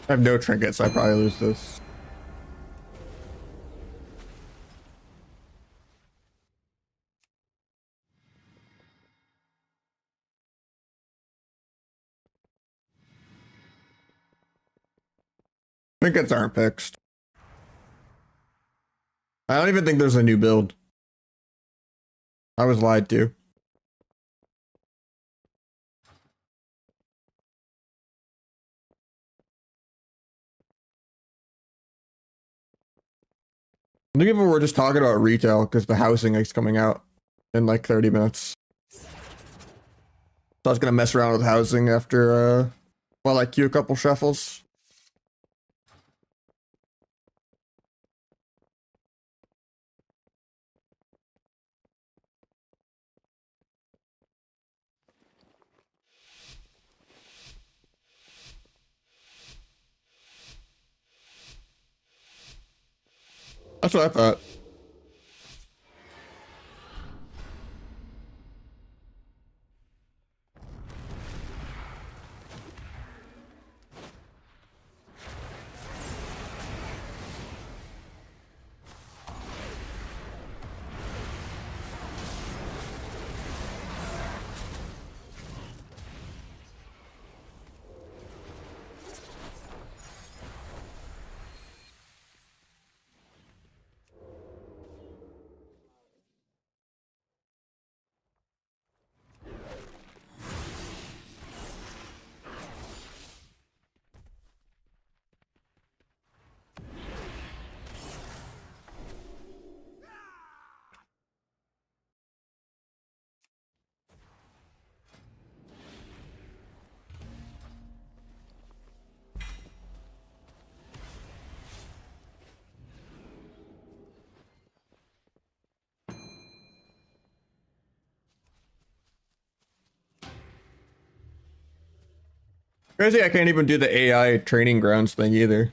I have no trinkets. I probably lose this. Trinkets aren't fixed. I don't even think there's a new build. I was lied to. I think people were just talking about retail because the housing is coming out in like 30 minutes. So I was gonna mess around with housing after while I queue a couple shuffles. That's what I thought. Crazy, I can't even do the AI training grounds thing either.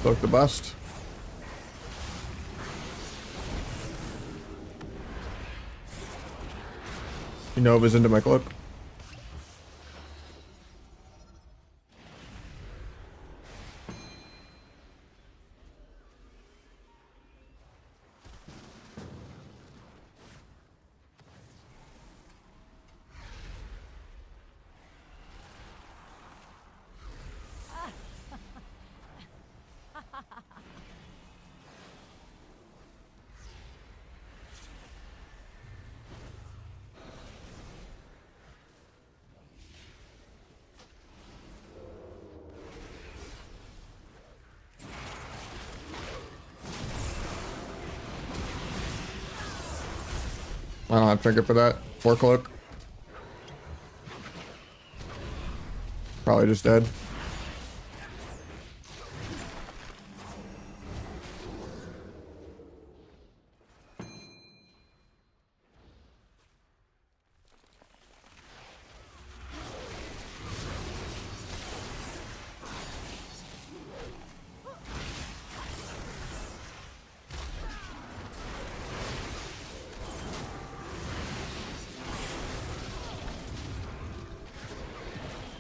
Book the bust. You know it was into my cloak. I don't have trinket for that. 4 cloak. Probably just dead.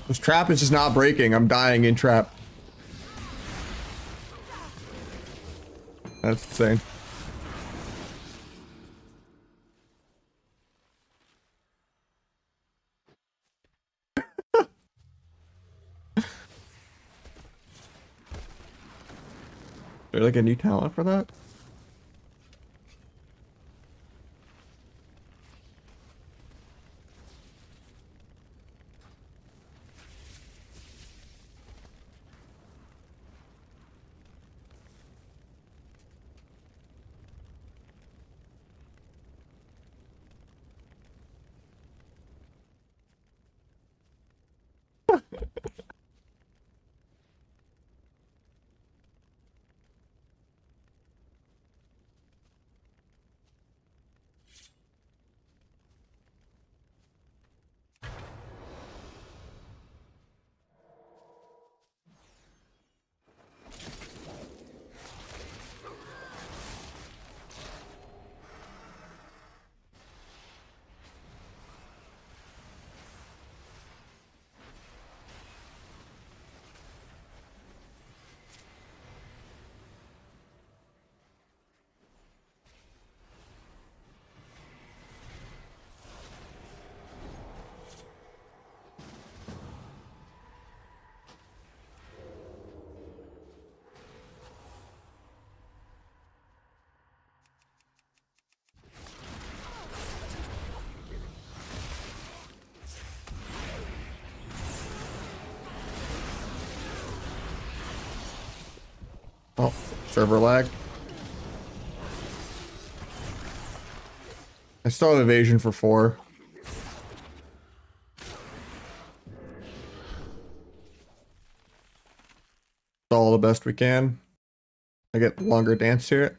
This trap is just not breaking. I'm dying in trap. That's insane. There's like a new talent for that? Oh, server lag. I still have evasion for 4. All the best we can. I get longer dance here.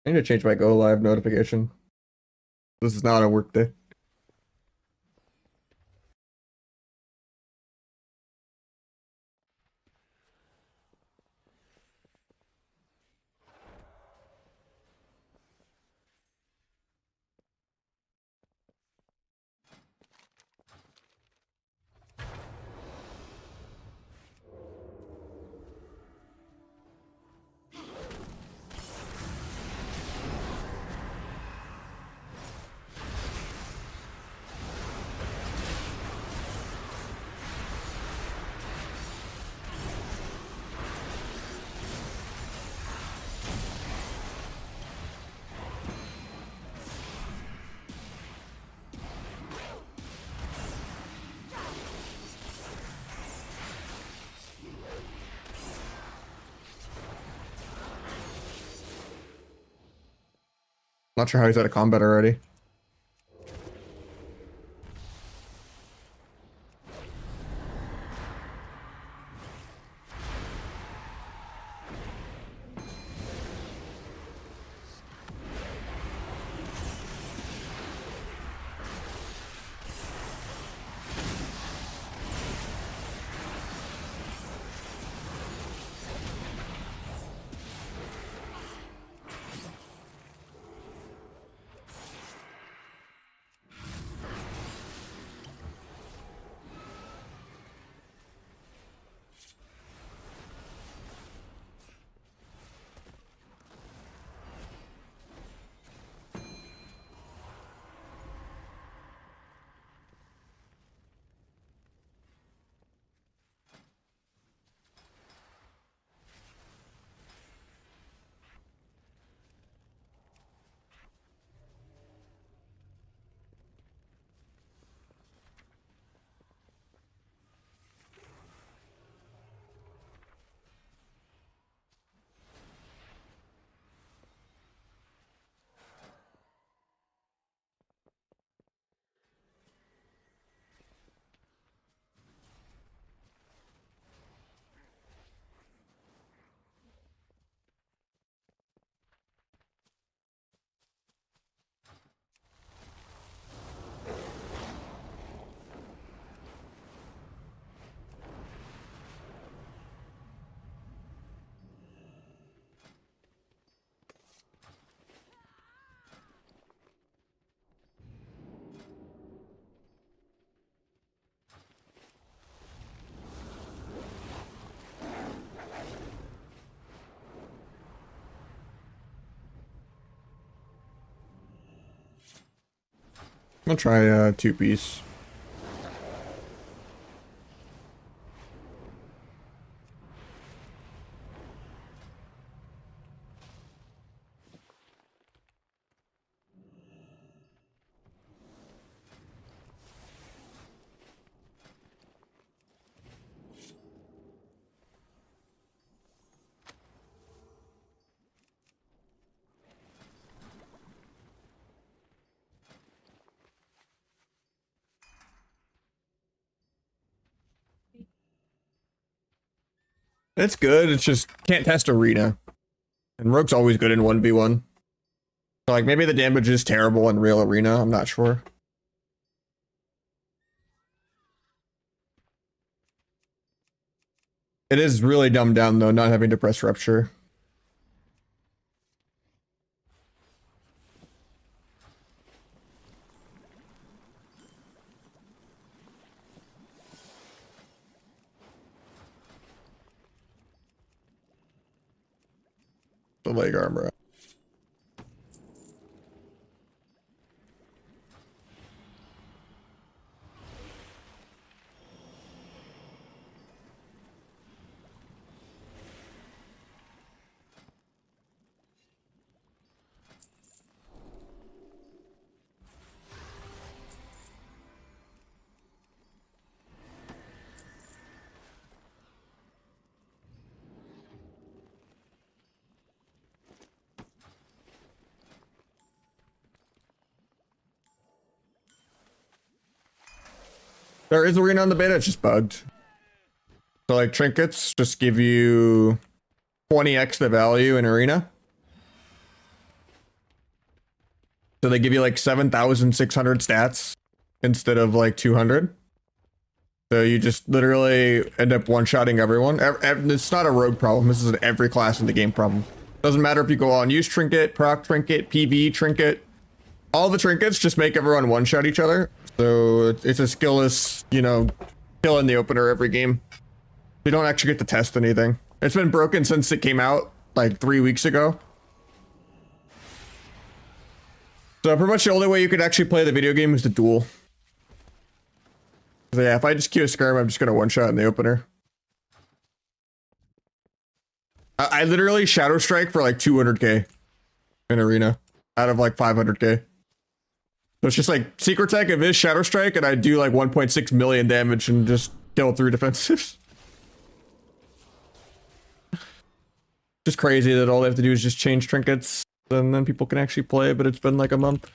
I need to change my go live notification. This is not a work day. Not sure how he's out of combat already. I'll try two-piece. It's good, it's just can't test arena. And Rogue's always good in 1v1. So like maybe the damage is terrible in real arena, I'm not sure. It is really dumbed down though, not having to press rupture. The leg armor. There is arena on the beta, it's just bugged. So like trinkets just give you 20x the value in arena. So they give you like 7,600 stats instead of like 200. So you just literally end up one-shotting everyone. It's not a rogue problem. This is an every class in the game problem. Doesn't matter if you go on use trinket, proc trinket, PV trinket. All the trinkets just make everyone one-shot each other. So it's a skillless, you know, kill in the opener every game. You don't actually get to test anything. It's been broken since it came out like 3 weeks ago. So pretty much the only way you could actually play the video game is to duel. So yeah, if I just queue a skirm, I'm just gonna one-shot in the opener. I literally Shadow Strike for like 200k in arena out of like 500k. So it's just like secret tech of his Shadow Strike, and I do like 1.6 million damage and just kill through defensives. Just crazy that all they have to do is just change trinkets, and then people can actually play, but it's been like a month.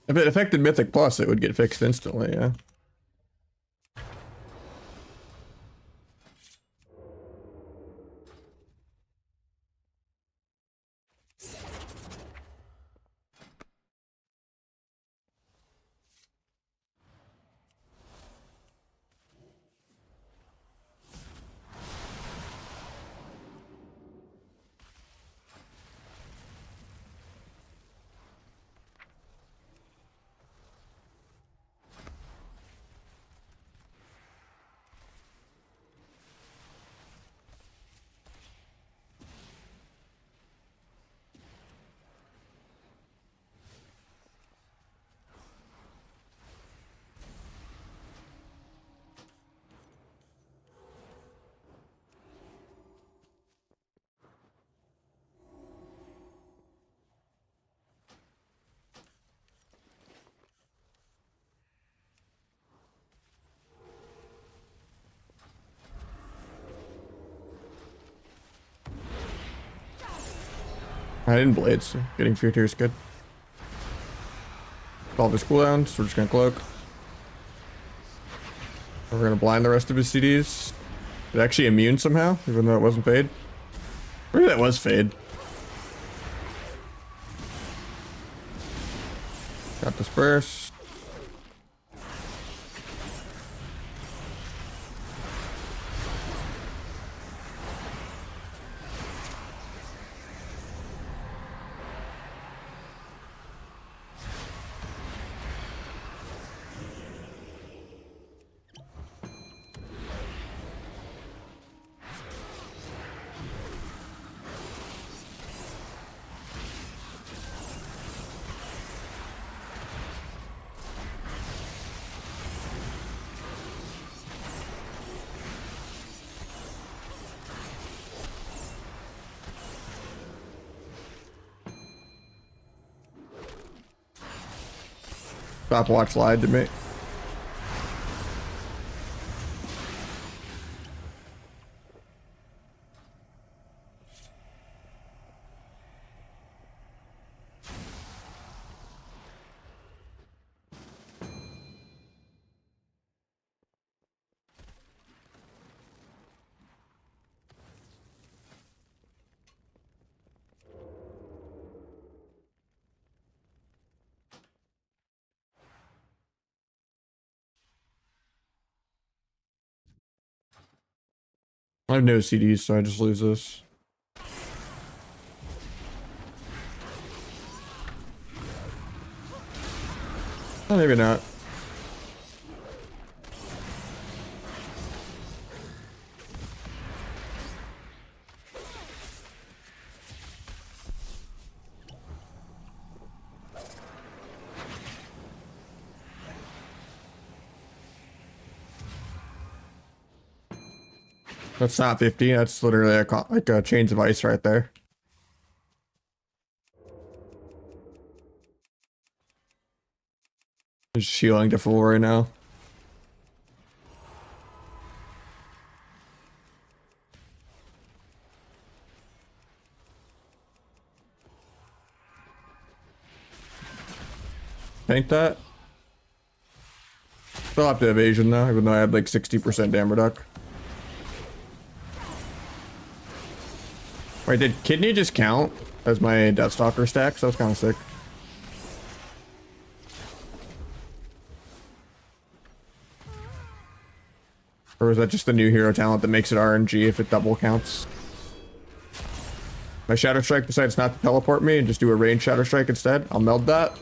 If it affected Mythic Plus, it would get fixed instantly, yeah. I didn't blade, so getting fear tier is good. Solve his cooldowns, so we're just gonna cloak. We're gonna blind the rest of his CDs. It's actually immune somehow, even though it wasn't fade. Maybe that was fade. Disperse. Stopwatch lied to me. I have no CDs, so I just lose this. Oh, maybe not. That's not 50. That's literally like a chains of ice right there. Just shielding to full right now. Tank that. Still have to evasion though, even though I had like 60% damage reduc. Wait, did kidney just count as my Deathstalker stacks? That was kind of sick. Or is that just the new hero talent that makes it RNG if it double counts? My Shadow Strike decides not to teleport me and just do a range Shadow Strike instead. I'll meld that.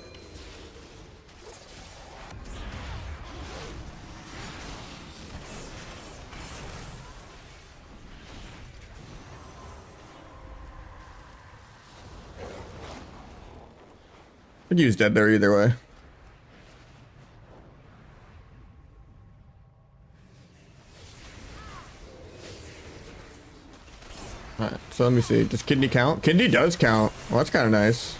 I'd use dead there either way. Alright, so let me see. Does kidney count? Kidney does count. Well, that's kind of nice.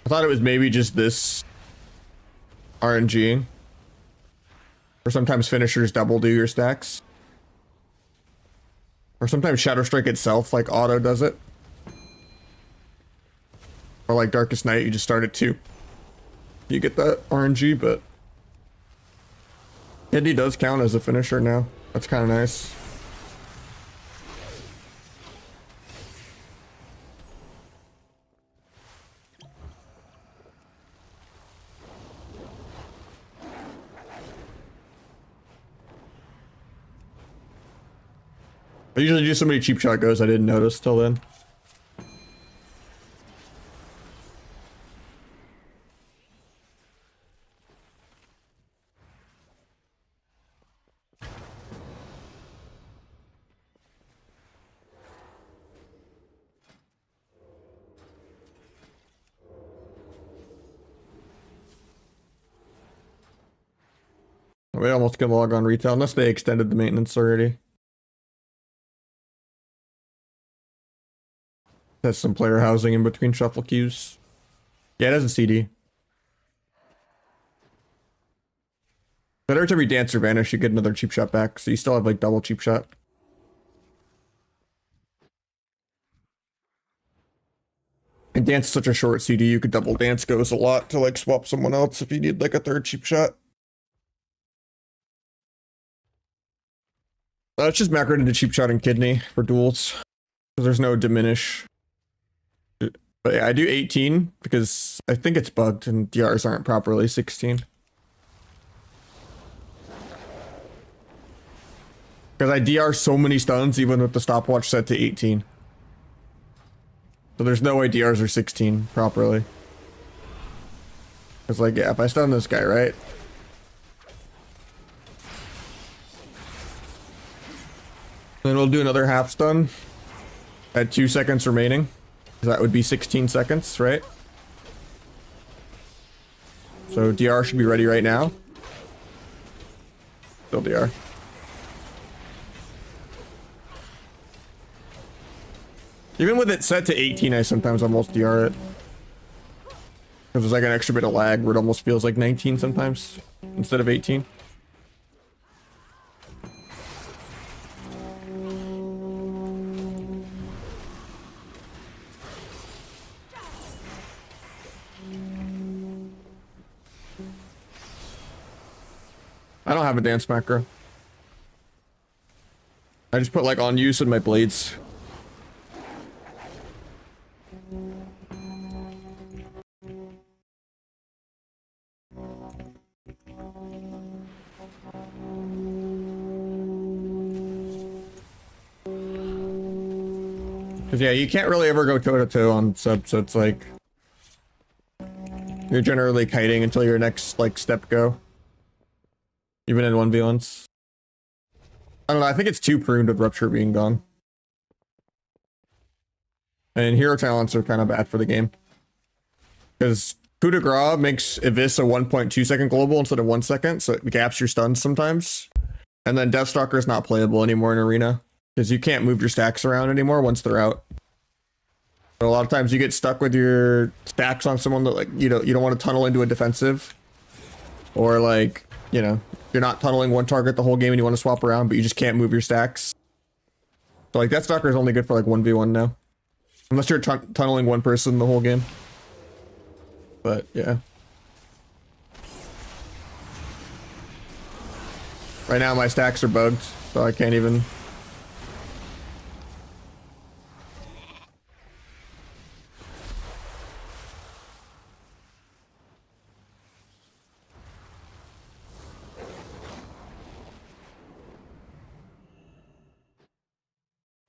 I thought it was maybe just this RNG. Or sometimes finishers double do your stacks. Or sometimes Shadow Strike itself, like auto does it. Or like Darkest Night, you just start at 2. You get that RNG, but Kidney does count as a finisher now. That's kind of nice. I usually do so many cheap shot goes I didn't notice till then. We almost can log on retail unless they extended the maintenance already. Has some player housing in between shuffle queues. Yeah, it has a CD. But every time you dance or vanish, you get another cheap shot back, so you still have like double cheap shot. And dance is such a short CD, you could double dance goes a lot to like swap someone else if you need like a third cheap shot. It's just macroed into cheap shot and kidney for duels. Because there's no diminish. But yeah, I do 18 because I think it's bugged and DRs aren't properly 16. Because I DR so many stuns even with the stopwatch set to 18. So there's no way DRs are 16 properly. It's like, yeah, if I stun this guy, right? Then we'll do another half stun at 2 seconds remaining. That would be 16 seconds, right? So DR should be ready right now. Still DR. Even with it set to 18, I sometimes almost DR it. Because there's like an extra bit of lag where it almost feels like 19 sometimes instead of 18. I don't have a dance macro. I just put like on use in my blades. Cause yeah, you can't really ever go toe to toe on sub, so it's like you're generally kiting until your next like step go. Even in 1v1s. I don't know, I think it's too pruned with Rupture being gone. And hero talents are kind of bad for the game. Because coup de grace makes Evis a 1.2 second global instead of 1 second, so it gaps your stuns sometimes. And then Deathstalker is not playable anymore in Arena. Because you can't move your stacks around anymore once they're out. So a lot of times you get stuck with your stacks on someone that like you don't want to tunnel into a defensive. Or like, you know, you're not tunneling one target the whole game and you want to swap around, but you just can't move your stacks. So like Deathstalker is only good for like 1v1 now. Unless you're tunneling one person the whole game. But yeah. Right now my stacks are bugged, so I can't even...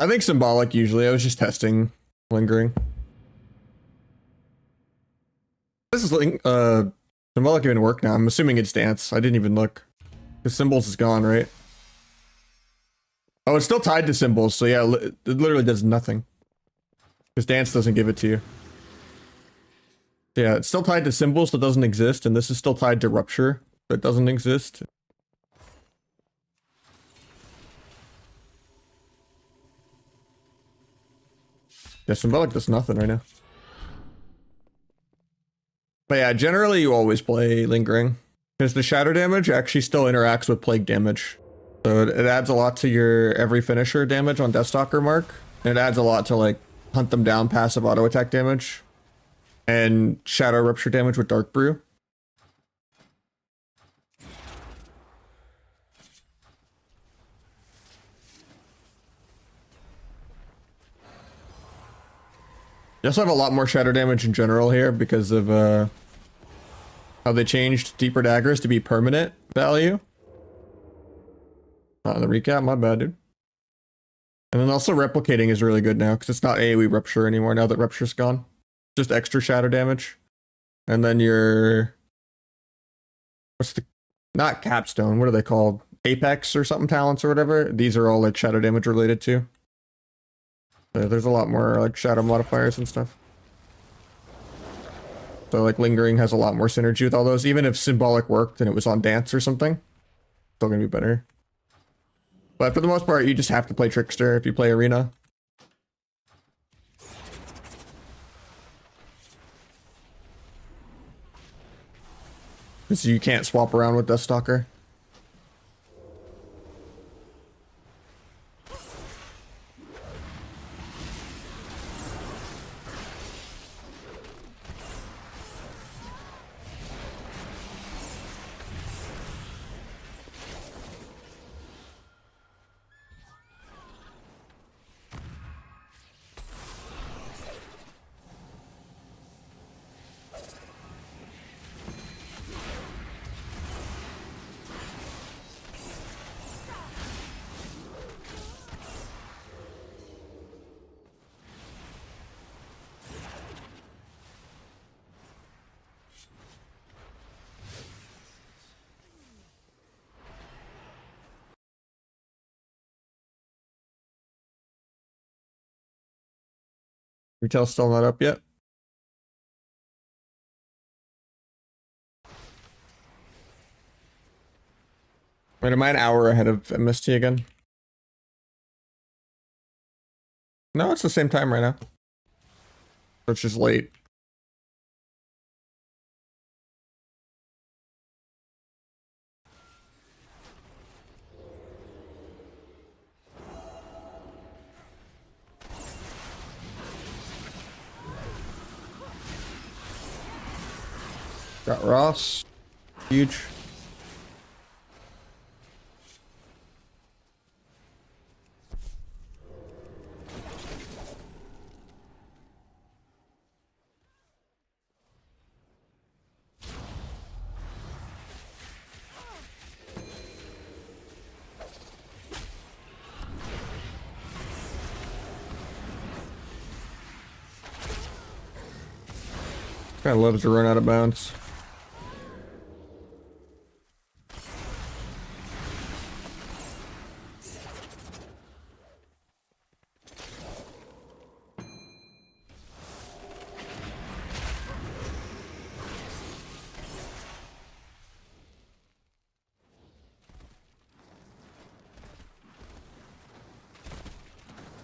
I think symbolic usually. I was just testing lingering. This is symbolic even work now. I'm assuming it's dance. I didn't even look. The symbols is gone, right? Oh, it's still tied to symbols. So yeah, it literally does nothing. Because dance doesn't give it to you. Yeah, it's still tied to symbols that doesn't exist, and this is still tied to rupture that doesn't exist. Yeah, symbolic does nothing right now. But yeah, generally you always play lingering. Because the shadow damage actually still interacts with plague damage. So it adds a lot to your every finisher damage on Deathstalker mark. And it adds a lot to like hunt them down passive auto attack damage. And shadow rupture damage with Dark Brew. You also have a lot more shadow damage in general here because of how they changed Deeper Daggers to be permanent value. The recap, my bad, dude. And then also replicating is really good now because it's not AoE Rupture anymore now that Rupture's gone. Just extra shadow damage. And then your... What's the... Not Capstone, what are they called? Apex or something talents or whatever. These are all like shadow damage related too. There's a lot more like shadow modifiers and stuff. So like lingering has a lot more synergy with all those. Even if symbolic worked and it was on dance or something, still gonna be better. But for the most part, you just have to play Trickster if you play Arena. Because you can't swap around with Deathstalker. Retail's still not up yet. Wait, am I an hour ahead of MST again? No, it's the same time right now. Which is late. Got Ross. Huge. Kind of loves to run out of bounds.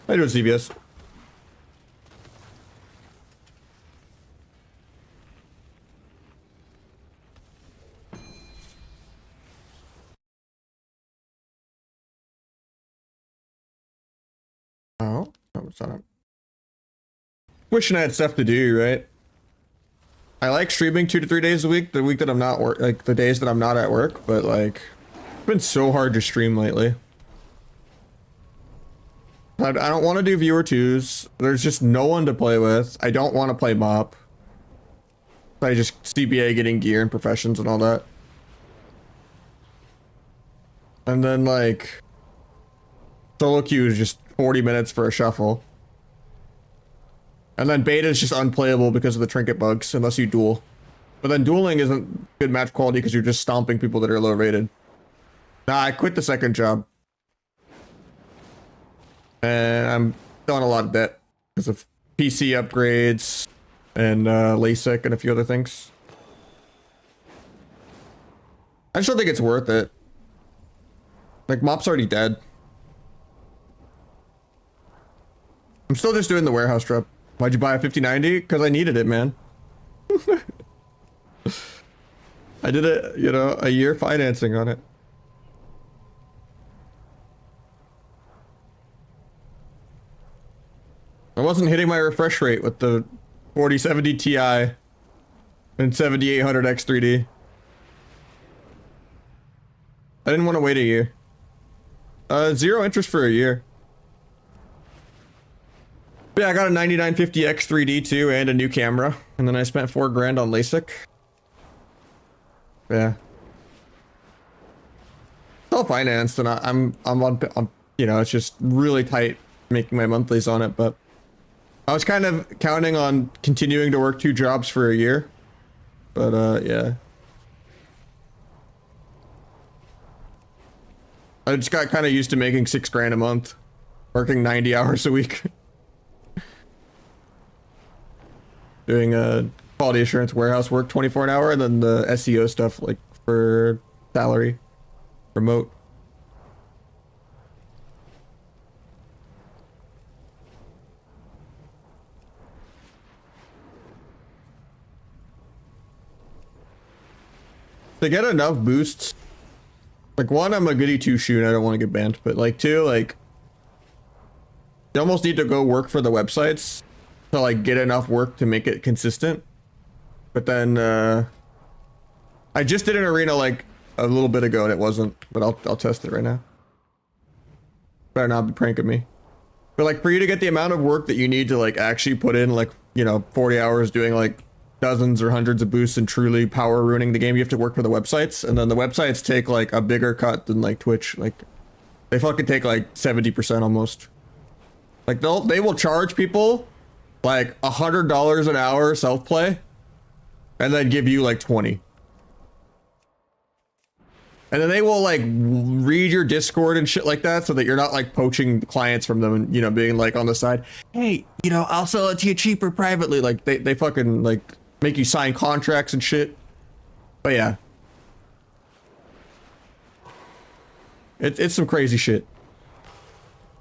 I do a CVS. Oh, no, it's not. Wishing I had stuff to do, right? I like streaming 2 to 3 days a week. The week that I'm not work, like the days that I'm not at work, but like, it's been so hard to stream lately. I don't want to do viewer twos. There's just no one to play with. I don't want to play mop. I just CBA getting gear and professions and all that. And then like solo queue is just 40 minutes for a shuffle. And then beta is just unplayable because of the trinket bugs unless you duel. But then dueling isn't good match quality because you're just stomping people that are low rated. Nah, I quit the second job. And I'm still in a lot of debt because of PC upgrades and LASIK and a few other things. I just don't think it's worth it. Like, Mop's already dead. I'm still just doing the warehouse drop. Why'd you buy a 5090? Because I needed it, man. I did it, you know, a year financing on it. I wasn't hitting my refresh rate with the 4070 Ti and 7800 X3D. I didn't want to wait a year. Zero interest for a year. Yeah, I got a 9950 X3D too and a new camera. And then I spent $4 grand on LASIK. Yeah. It's all financed and I'm on, you know, it's just really tight making my monthlies on it, but I was kind of counting on continuing to work 2 jobs for a year, but yeah. I just got kind of used to making 6 grand a month, working 90 hours a week. Doing quality assurance warehouse work 24 an hour, and then the SEO stuff like for salary, remote. To get enough boosts, like 1, I'm a goody 2 shoe and I don't want to get banned, but like 2, like you almost need to go work for the websites to like get enough work to make it consistent. But then I just did an arena like a little bit ago and it wasn't, but I'll test it right now. Better not be pranking me. But like for you to get the amount of work that you need to like actually put in like, you know, 40 hours doing like dozens or hundreds of boosts and truly power ruining the game, you have to work for the websites, and then the websites take like a bigger cut than like Twitch. Like they fucking take like 70% almost. Like they will charge people like $100 an hour self-play and then give you like 20. And then they will like read your Discord and shit like that so that you're not like poaching clients from them and, you know, being like on the side, hey, you know, I'll sell it to you cheaper privately. Like they fucking like make you sign contracts and shit. But yeah. It's some crazy shit.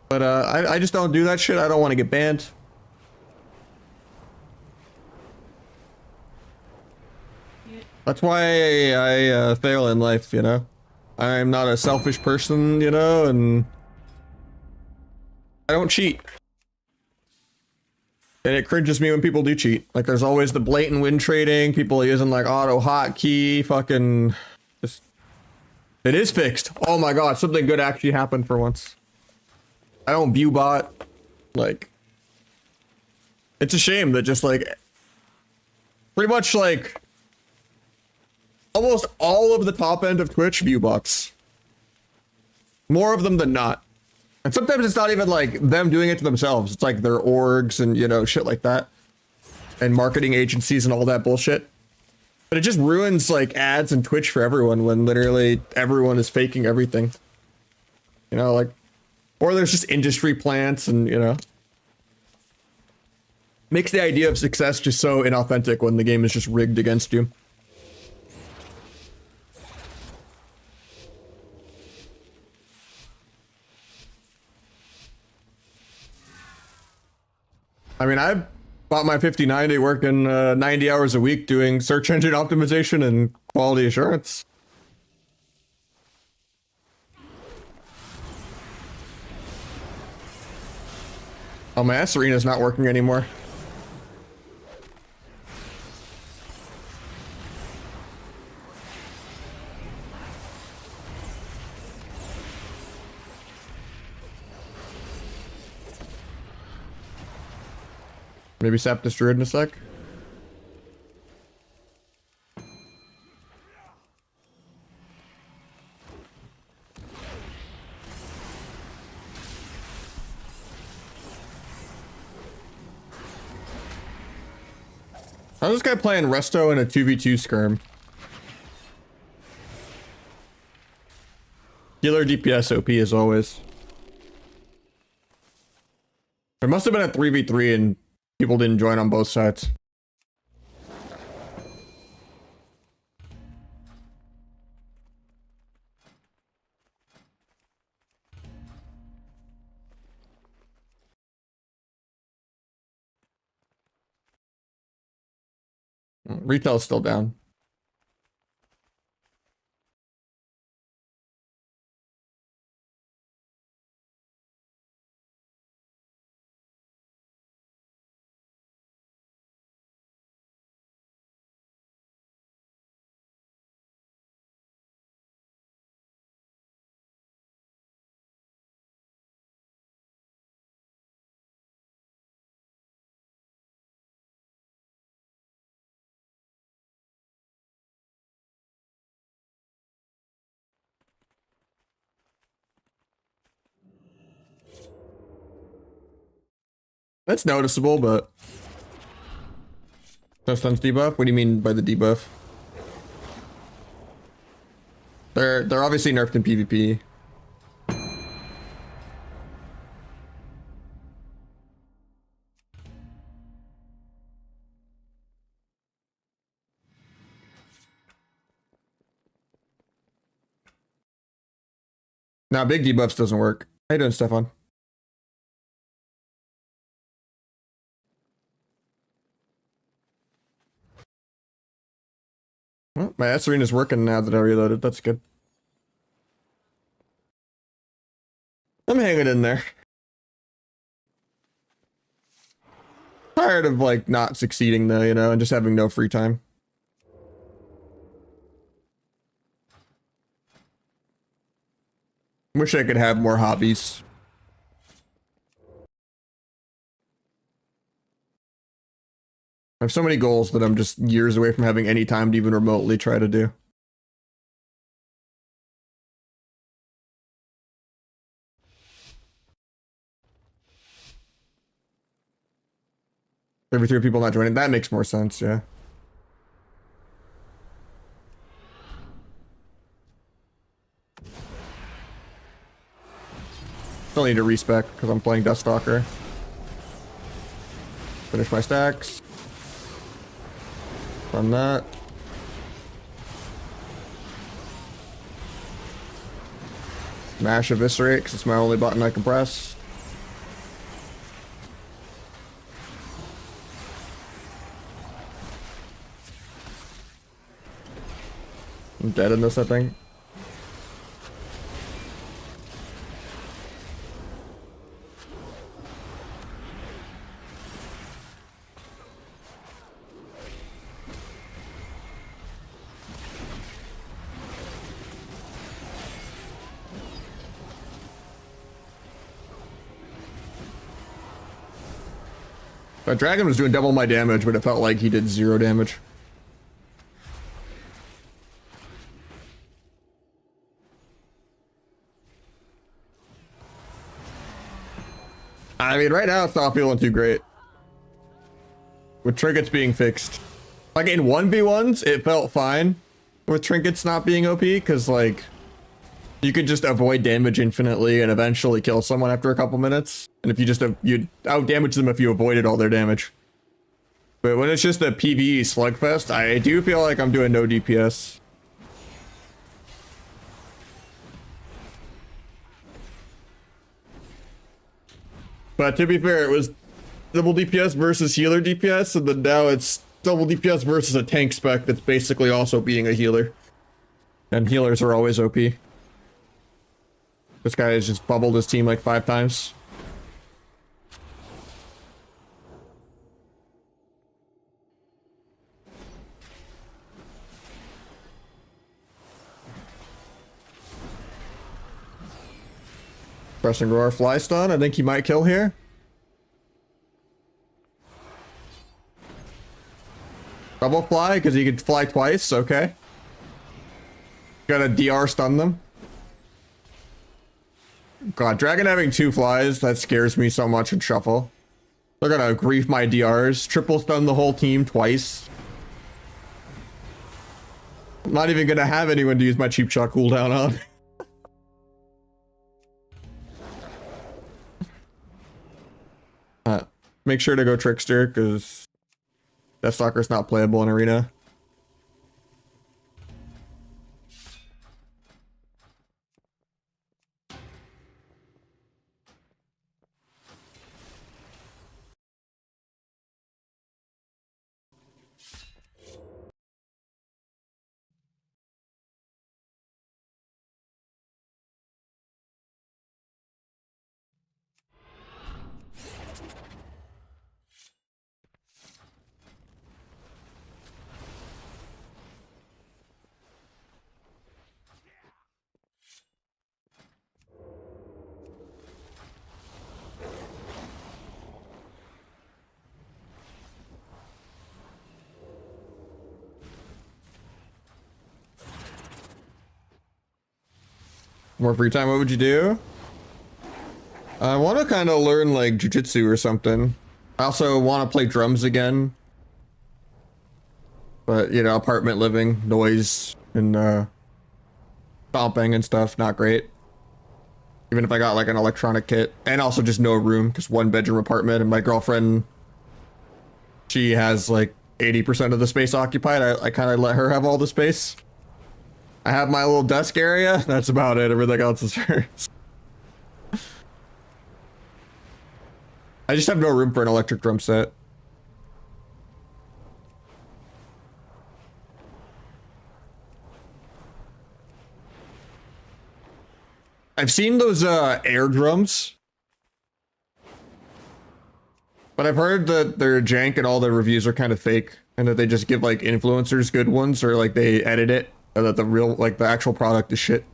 But I just don't do that shit. I don't want to get banned. That's why I fail in life, you know? I'm not a selfish person, you know, and I don't cheat. And it cringes me when people do cheat. Like, there's always the blatant win trading, people using like auto hotkey, fucking just... It is fixed. Oh my god, something good actually happened for once. I don't view bot. Like, it's a shame that just like, pretty much like, almost all of the top end of Twitch view bots. More of them than not. And sometimes it's not even like them doing it to themselves. It's like their orgs and, you know, shit like that. And marketing agencies and all that bullshit. But it just ruins like ads and Twitch for everyone when literally everyone is faking everything. You know, like, or there's just industry plants and, you know. Makes the idea of success just so inauthentic when the game is just rigged against you. I mean, I bought my 5090 working 90 hours a week doing search engine optimization and quality assurance. Oh, my S arena's not working anymore. Maybe sap this druid in a sec. How's this guy playing Resto in a 2v2 skirm? Healer DPS OP as always. There must have been a 3v3 and people didn't join on both sides. Retail's still down. That's noticeable, but no stuns debuff? What do you mean by the debuff? They're obviously nerfed in PvP. Nah, big debuffs doesn't work. How you doing, Stefan? Well, my S arena's working now that I reloaded. That's good. I'm hanging in there. Tired of like not succeeding though, you know, and just having no free time. Wish I could have more hobbies. I have so many goals that I'm just years away from having any time to even remotely try to do. Every 3 people not joining, that makes more sense, yeah. Still need to respec because I'm playing Deathstalker. Finish my stacks. Run that. Mash Eviscerate because it's my only button I can press. I'm dead in this, I think. But Dragon was doing double my damage, but it felt like he did 0 damage. I mean, right now it's not feeling too great. With trinkets being fixed. Like in 1v1s, it felt fine. With trinkets not being OP, because like, you could just avoid damage infinitely and eventually kill someone after a couple minutes. And if you just, you'd out-damage them if you avoided all their damage. But when it's just a PvE slugfest, I do feel like I'm doing no DPS. But to be fair, it was double DPS versus healer DPS, and then now it's double DPS versus a tank spec that's basically also being a healer. And healers are always OP. This guy has just bubbled his team like 5 times. Pressing roar, fly stun. I think he might kill here. Double fly because he could fly twice. Okay. Gotta DR stun them. God, Dragon having 2 flies, that scares me so much in Shuffle. They're gonna grief my DRs. Triple stun the whole team twice. I'm not even gonna have anyone to use my cheap shot cooldown on. Make sure to go Trickster, because Deathstalker's not playable in Arena. More free time, what would you do? I want to kind of learn like jujitsu or something. I also want to play drums again. But, you know, apartment living, noise, and stomping and stuff, not great. Even if I got like an electronic kit. And also just no room, because 1-bedroom apartment, and my girlfriend, she has like 80% of the space occupied. I kind of let her have all the space. I have my little desk area. That's about it. Everything else is hers. I just have no room for an electric drum set. I've seen those air drums. But I've heard that they're jank and all the reviews are kind of fake. And that they just give like influencers good ones, or like they edit it. Or that the real, like the actual product is shit.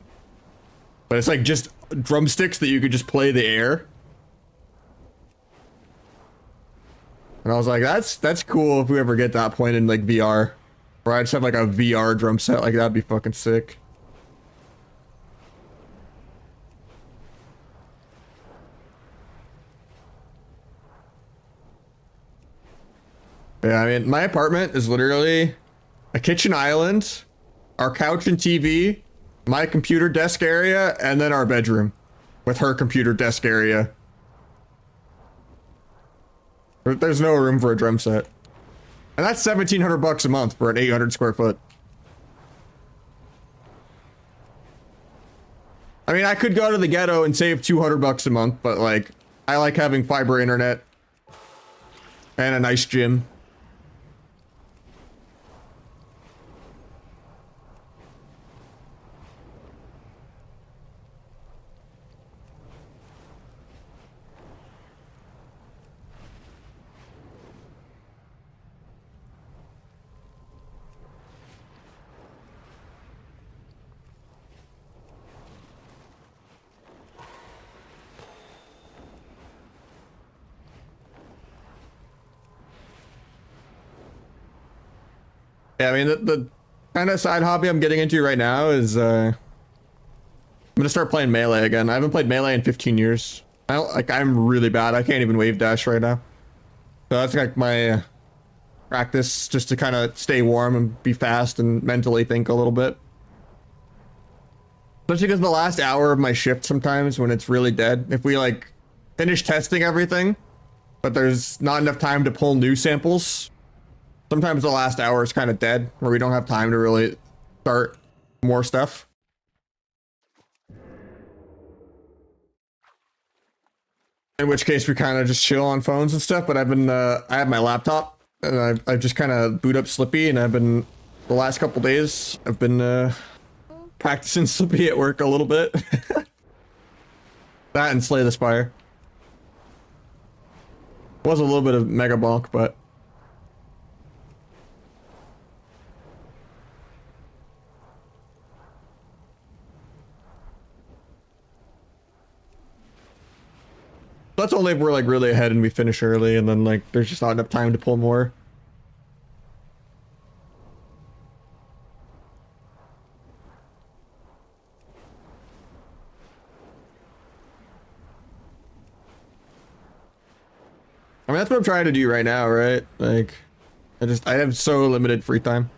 But it's like just drumsticks that you could just play the air. And I was like, that's cool if we ever get that point in like VR. Or I just have like a VR drum set, like that'd be fucking sick. Yeah, I mean, my apartment is literally a kitchen island, our couch and TV, my computer desk area, and then our bedroom. with her computer desk area. There's no room for a drum set. And that's $1,700 a month for an 800 square foot. I mean, I could go to the ghetto and save $200 a month, but like, I like having fiber internet and a nice gym. Yeah, I mean, the kind of side hobby I'm getting into right now is, I'm gonna start playing Melee again. I haven't played Melee in 15 years. I'm really bad. I can't even wave dash right now. So that's like my practice, just to kind of stay warm and be fast and mentally think a little bit. Especially because the last hour of my shift sometimes when it's really dead, if we like finish testing everything, but there's not enough time to pull new samples, sometimes the last hour is kind of dead, where we don't have time to really start more stuff. In which case we kind of just chill on phones and stuff, but I've been, I have my laptop, and I just kind of boot up Slippy, and I've been, the last couple days, I've been practicing Slippy at work a little bit. That and Slay the Spire. Was a little bit of Mega Bonk, but... That's only if we're like really ahead and we finish early, and then like there's just not enough time to pull more. I mean, that's what I'm trying to do right now, right? Like, I have so limited free time.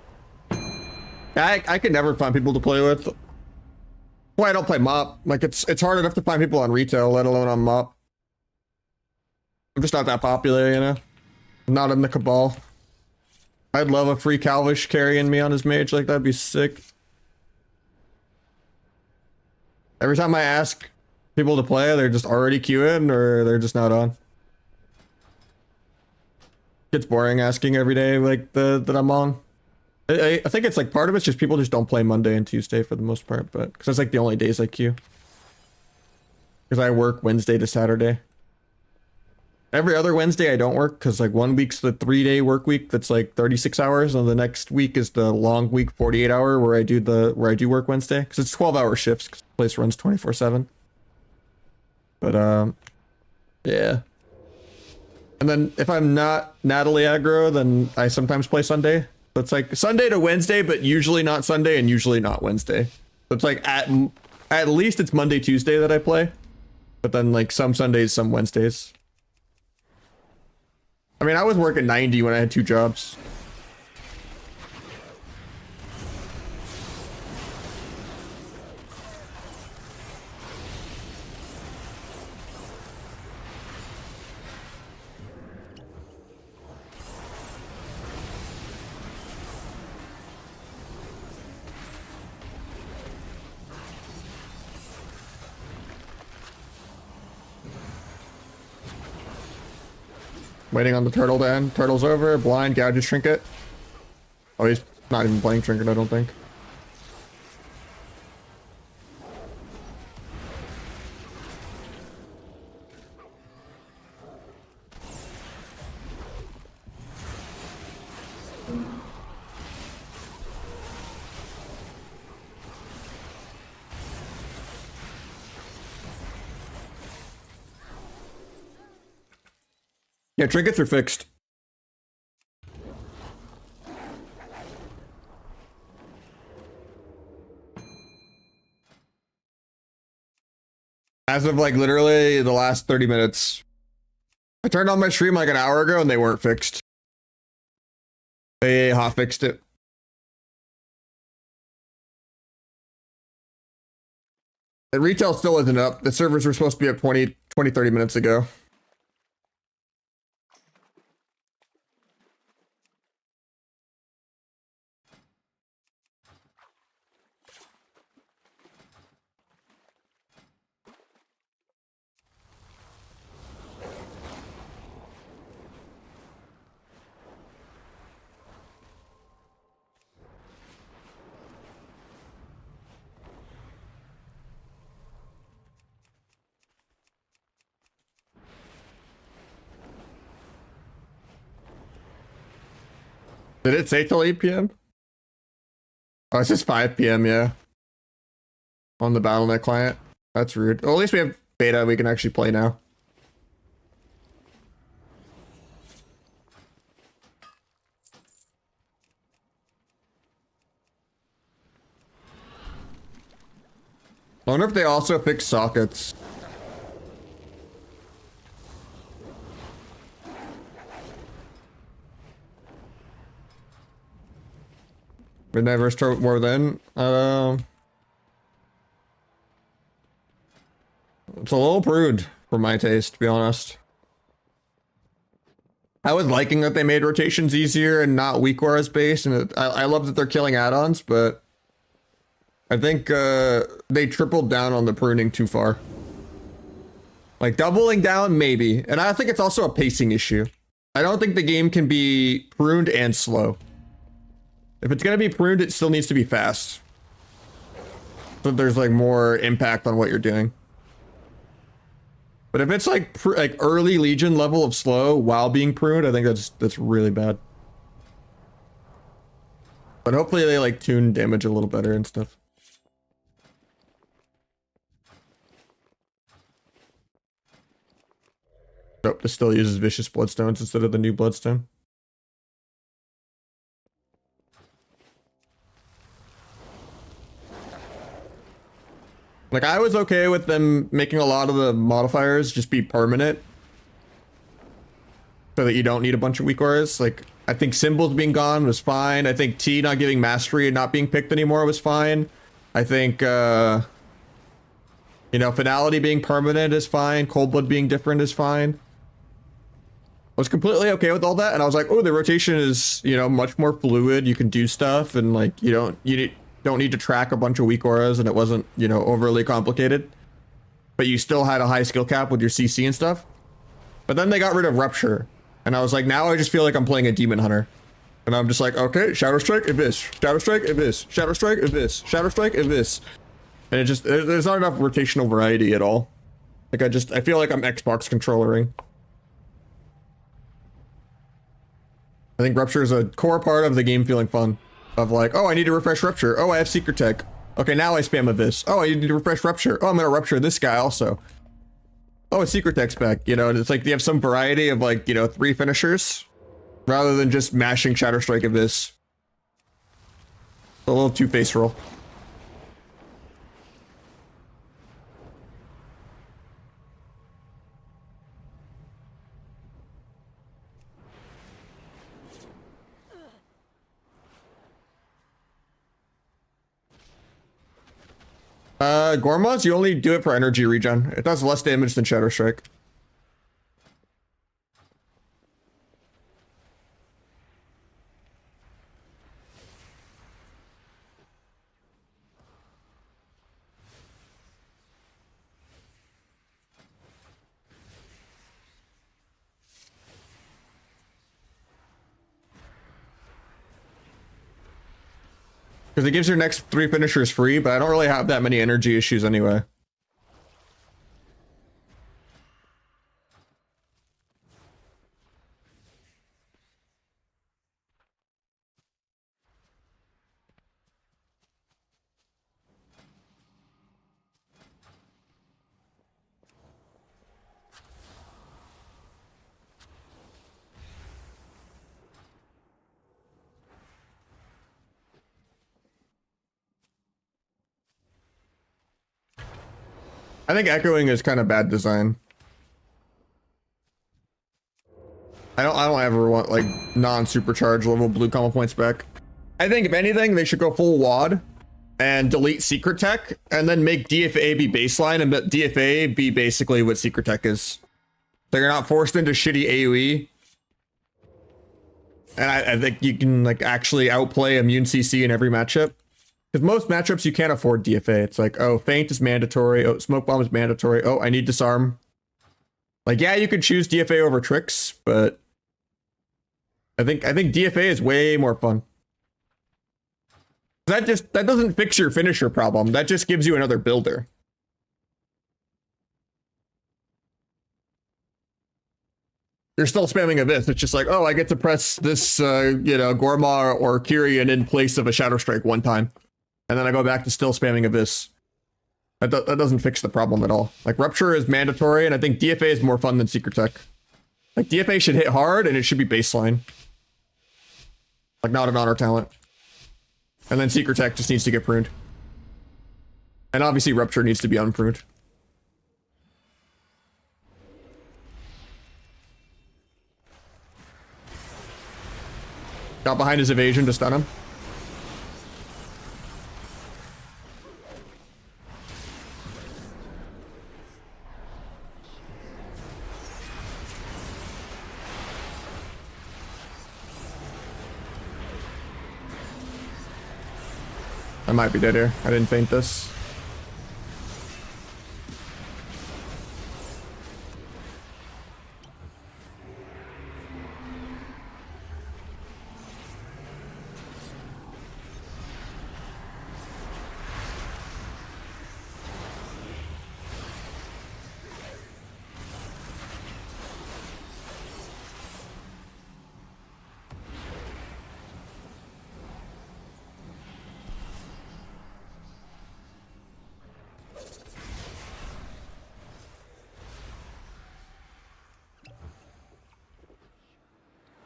I can never find people to play with. Why I don't play MOP. Like, it's hard enough to find people on retail, let alone on MOP. I'm just not that popular, you know? I'm not in the cabal. I'd love a free Calvish carrying me on his mage, like that'd be sick. Every time I ask people to play, they're just already queuing or they're just not on. It's boring asking every day like that I'm on. I think it's like part of it's just people just don't play Monday and Tuesday for the most part, but because that's like the only days I queue. Because I work Wednesday to Saturday. Every other Wednesday I don't work because like 1 week's the 3-day work week that's like 36 hours, and the next week is the long week 48 hour where I do work Wednesday because it's 12-hour shifts because the place runs 24/7. But yeah. And then if I'm not Natalie aggro, then I sometimes play Sunday. So it's like Sunday to Wednesday, but usually not Sunday and usually not Wednesday. So it's like at least it's Monday, Tuesday that I play, but then like some Sundays, some Wednesdays. I mean, I was working 90 when I had 2 jobs. Waiting on the turtle to end. Turtle's over. Blind, gouges trinket. Oh, he's not even playing trinket, I don't think. Yeah, trinkets are fixed. As of like literally the last 30 minutes. I turned on my stream like an hour ago and they weren't fixed. They hot fixed it. The retail still isn't up. The servers were supposed to be up 30 minutes ago. Did it say till 8 p.m.? Oh, it's just 5 p.m., yeah. On the BattleNet client. That's rude. Well, at least we have beta we can actually play now. I wonder if they also fix sockets. Midnight versus Turbo more than it's a little prude for my taste, to be honest. I was liking that they made rotations easier and not weak auras based, and I love that they're killing add-ons, but I think they tripled down on the pruning too far. Like doubling down, maybe, and I think it's also a pacing issue. I don't think the game can be pruned and slow. If it's gonna be pruned, it still needs to be fast. So there's like more impact on what you're doing. But if it's like early Legion level of slow while being pruned, I think that's really bad. But hopefully they like tune damage a little better and stuff. Nope, this still uses vicious bloodstones instead of the new bloodstone. Like, I was okay with them making a lot of the modifiers just be permanent. So that you don't need a bunch of weak auras. Like, I think symbols being gone was fine. I think T not giving mastery and not being picked anymore was fine. I think, you know, finality being permanent is fine. Cold blood being different is fine. I was completely okay with all that. And I was like, oh, the rotation is, you know, much more fluid. You can do stuff and like, you don't need to track a bunch of weak auras, and it wasn't, you know, overly complicated. But you still had a high skill cap with your CC and stuff. But then they got rid of Rupture. And I was like, now I just feel like I'm playing a Demon Hunter. And I'm just like, okay, Shadow Strike, Abyss. Shadow Strike, Abyss. Shadow Strike, Abyss. Shadow Strike, Abyss. And it just, there's not enough rotational variety at all. Like, I feel like I'm Xbox controllering. I think Rupture is a core part of the game feeling fun. Of like, oh, I need to refresh Rupture. Oh, I have Secret Tech. Okay, now I spam Abyss. Oh, I need to refresh Rupture. Oh, I'm gonna Rupture this guy also. Oh, a Secret Tech spec. You know, it's like you have some variety of like, you know, 3 finishers. Rather than just mashing Shadow Strike Abyss. A little two-face roll. Gormaz, you only do it for energy regen. It does less damage than Shadow Strike. Because it gives your next 3 finishers free, but I don't really have that many energy issues anyway. I think echoing is kind of bad design. I don't ever want like non-supercharged level blue combo points back. I think if anything, they should go full WAD and delete secret tech, and then make DFA be baseline, and let DFA be basically what secret tech is. So you're not forced into shitty AoE. And I think you can like actually outplay immune CC in every matchup. Because most matchups you can't afford DFA. It's like, oh, feint is mandatory. Oh, smoke bomb is mandatory. Oh, I need disarm. Like, yeah, you could choose DFA over tricks, but I think DFA is way more fun. That doesn't fix your finisher problem. That just gives you another builder. You're still spamming Abyss. It's just like, oh, I get to press this, you know, Gorma or Kyrian in place of a Shadow Strike one time. And then I go back to still spamming Abyss. That doesn't fix the problem at all. Like, Rupture is mandatory, and I think DFA is more fun than Secret Tech. Like, DFA should hit hard, and it should be baseline. Like, not an honor talent. And then Secret Tech just needs to get pruned. And obviously Rupture needs to be unpruned. Got behind his evasion to stun him. I might be dead here. I didn't feint this.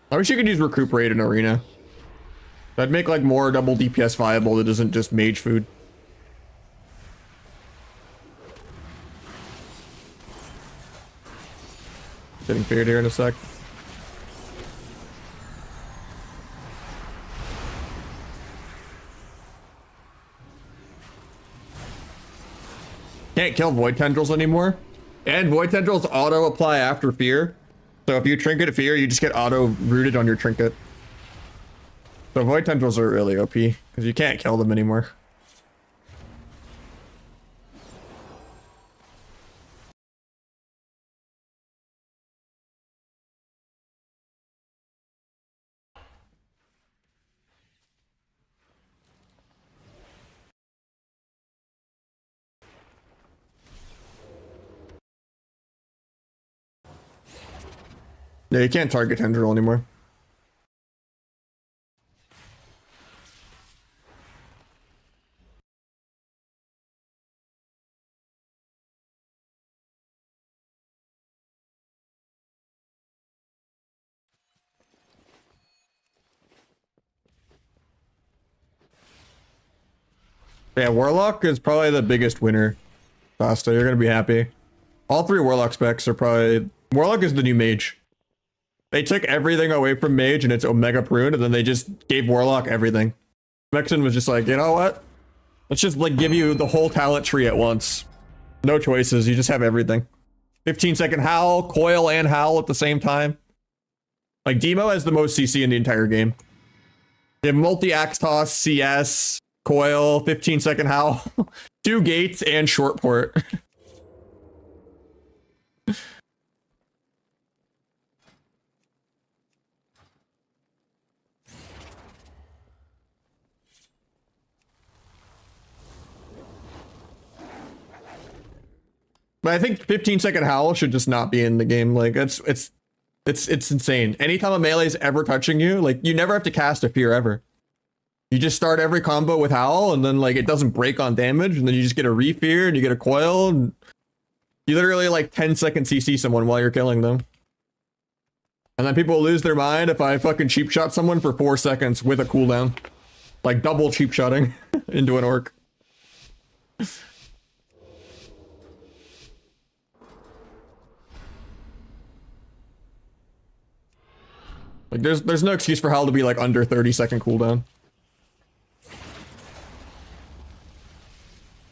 I wish you could use recuperate in arena. That'd make like more double DPS viable that isn't just mage food. Getting feared here in a sec. Can't kill Void Tendrils anymore. And Void Tendrils auto apply after fear. So if you trinket fear, you just get auto rooted on your trinket. So Void Tendrils are really OP, because you can't kill them anymore. Yeah, you can't target Tendril anymore. Yeah, Warlock is probably the biggest winner. Basta, you're gonna be happy. All three Warlock specs are probably... Warlock is the new Mage. They took everything away from Mage and it's Omega Prune, and then they just gave Warlock everything. Mexen was just like, you know what? Let's just like give you the whole talent tree at once. No choices, you just have everything. 15-second Howl, Coil, and Howl at the same time. Like, Demo has the most CC in the entire game. You have multi-axe toss, CS, Coil, 15-second Howl, 2 gates, and short port. But I think 15-second Howl should just not be in the game. Like, it's insane. Anytime a melee's ever touching you, like, you never have to cast a fear ever. You just start every combo with Howl, and then like it doesn't break on damage, and then you just get a re-fear, and you get a coil, and you literally like 10-second CC someone while you're killing them. And then people will lose their mind if I fucking cheap shot someone for 4 seconds with a cooldown. Like double cheap shotting into an orc. Like there's no excuse for Howl to be like under 30-second cooldown.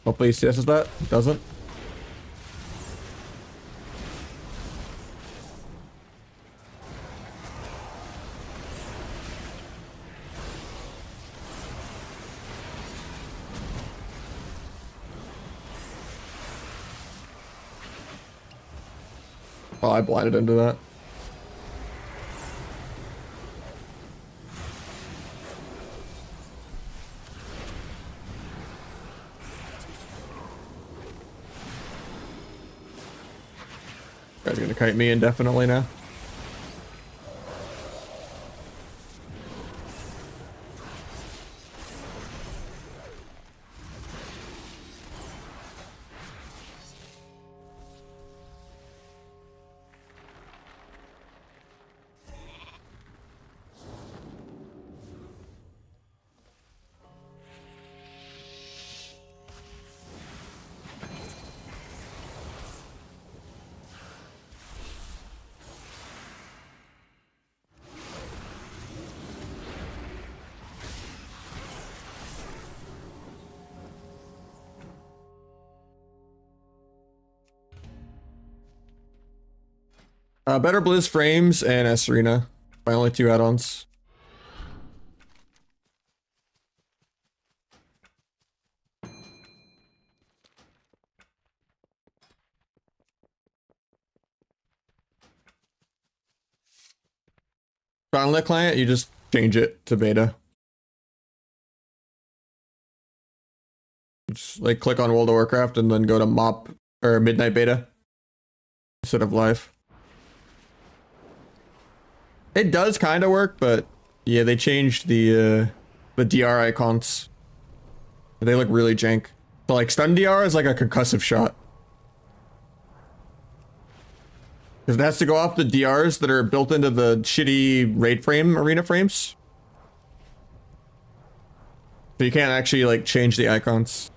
Hopefully he CS's that. Doesn't. Oh, I blinded into that. Guy's gonna kite me indefinitely now. Better Blizz frames and S Arena. My only two add-ons. Gauntlet client, you just change it to beta. Just like click on World of Warcraft and then go to MOP or Midnight Beta instead of live. It does kind of work, but yeah, they changed the DR icons. They look really jank. So like stun DR is like a concussive shot. Because it has to go off the DRs that are built into the shitty raid frame arena frames. So you can't actually like change the icons.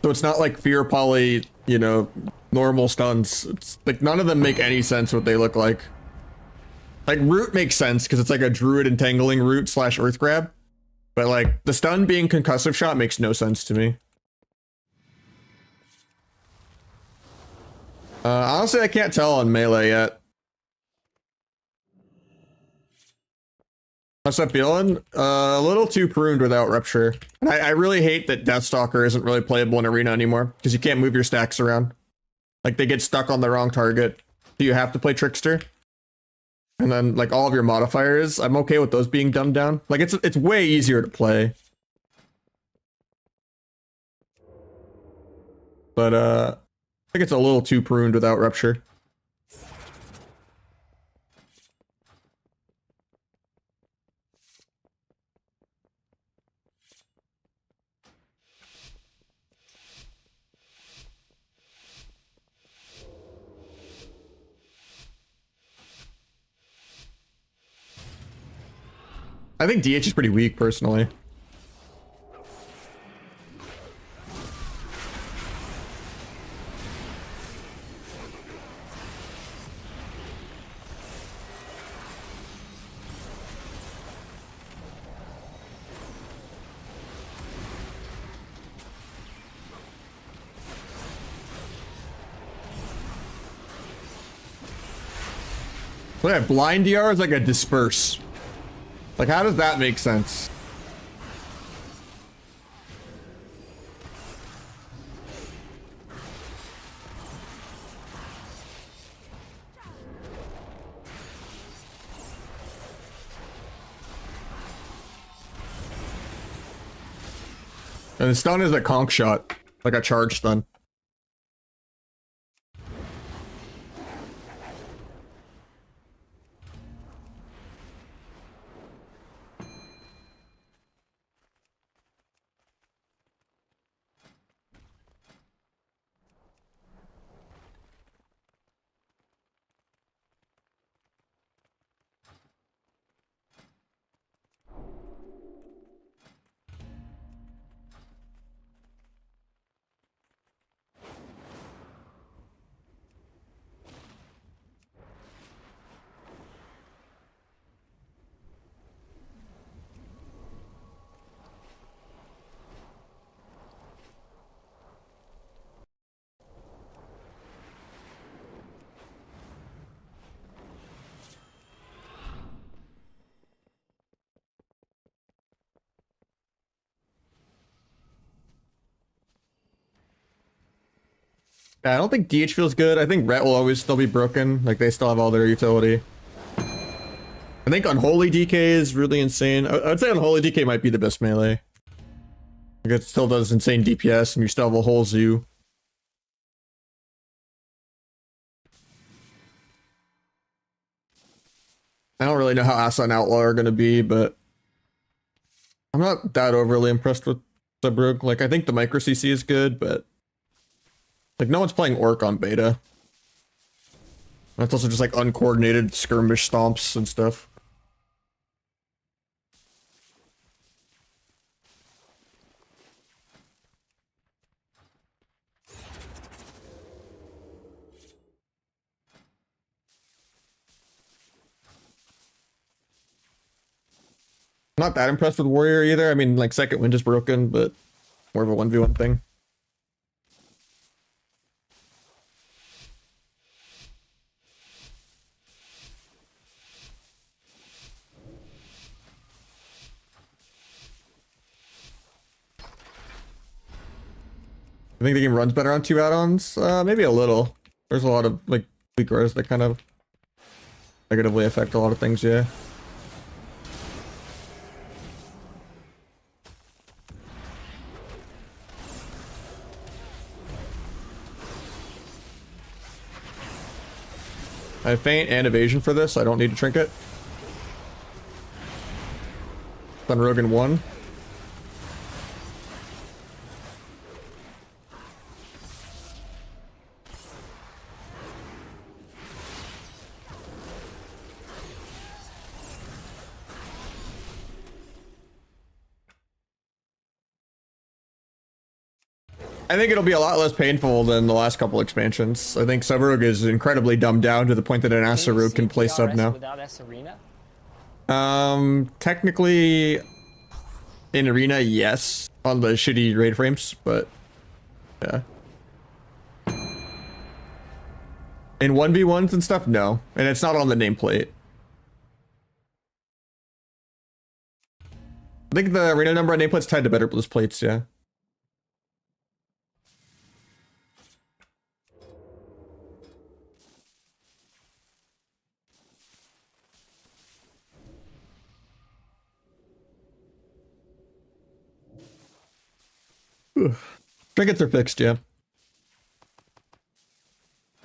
So it's not like Fear Poly, you know, normal stuns. It's like none of them make any sense what they look like. Like Root makes sense because it's like a druid entangling root / earth grab. But like the stun being concussive shot makes no sense to me. Honestly, I can't tell on melee yet. How's that feeling? A little too pruned without Rupture. And I really hate that Deathstalker isn't really playable in Arena anymore, because you can't move your stacks around. Like, they get stuck on the wrong target. So you have to play Trickster. And then, like, all of your modifiers, I'm okay with those being dumbed down. Like, it's way easier to play. But, I think it's a little too pruned without Rupture. I think DH is pretty weak, personally. Well, yeah, blind DR is like a disperse. Like, how does that make sense? And the stun is a conk shot, like a charge stun. I don't think DH feels good. I think Ret will always still be broken. Like, they still have all their utility. I think Unholy DK is really insane. I'd say Unholy DK might be the best melee. Like, it still does insane DPS, and you still have a whole zoo. I don't really know how Asa and Outlaw are going to be, but I'm not that overly impressed with Subrug. Like, I think the micro CC is good, but like, no one's playing Orc on beta. That's also just like uncoordinated skirmish stomps and stuff. Not that impressed with Warrior either. I mean, like, second wind is broken, but more of a 1v1 thing. I think the game runs better on 2 add-ons. Maybe a little. There's a lot of like weak rows that kind of negatively affect a lot of things, yeah. I have feint and evasion for this. I don't need a trinket. Sunrogan 1. I think it'll be a lot less painful than the last couple expansions. I think Subrug is incredibly dumbed down to the point that an Asarug can play sub now. Without S-Arena? Technically, in Arena, yes, on the shitty raid frames, but yeah. In 1v1s and stuff, no. And it's not on the nameplate. I think the arena number on nameplate's tied to better bliss plates, yeah. Trinkets are fixed, yeah.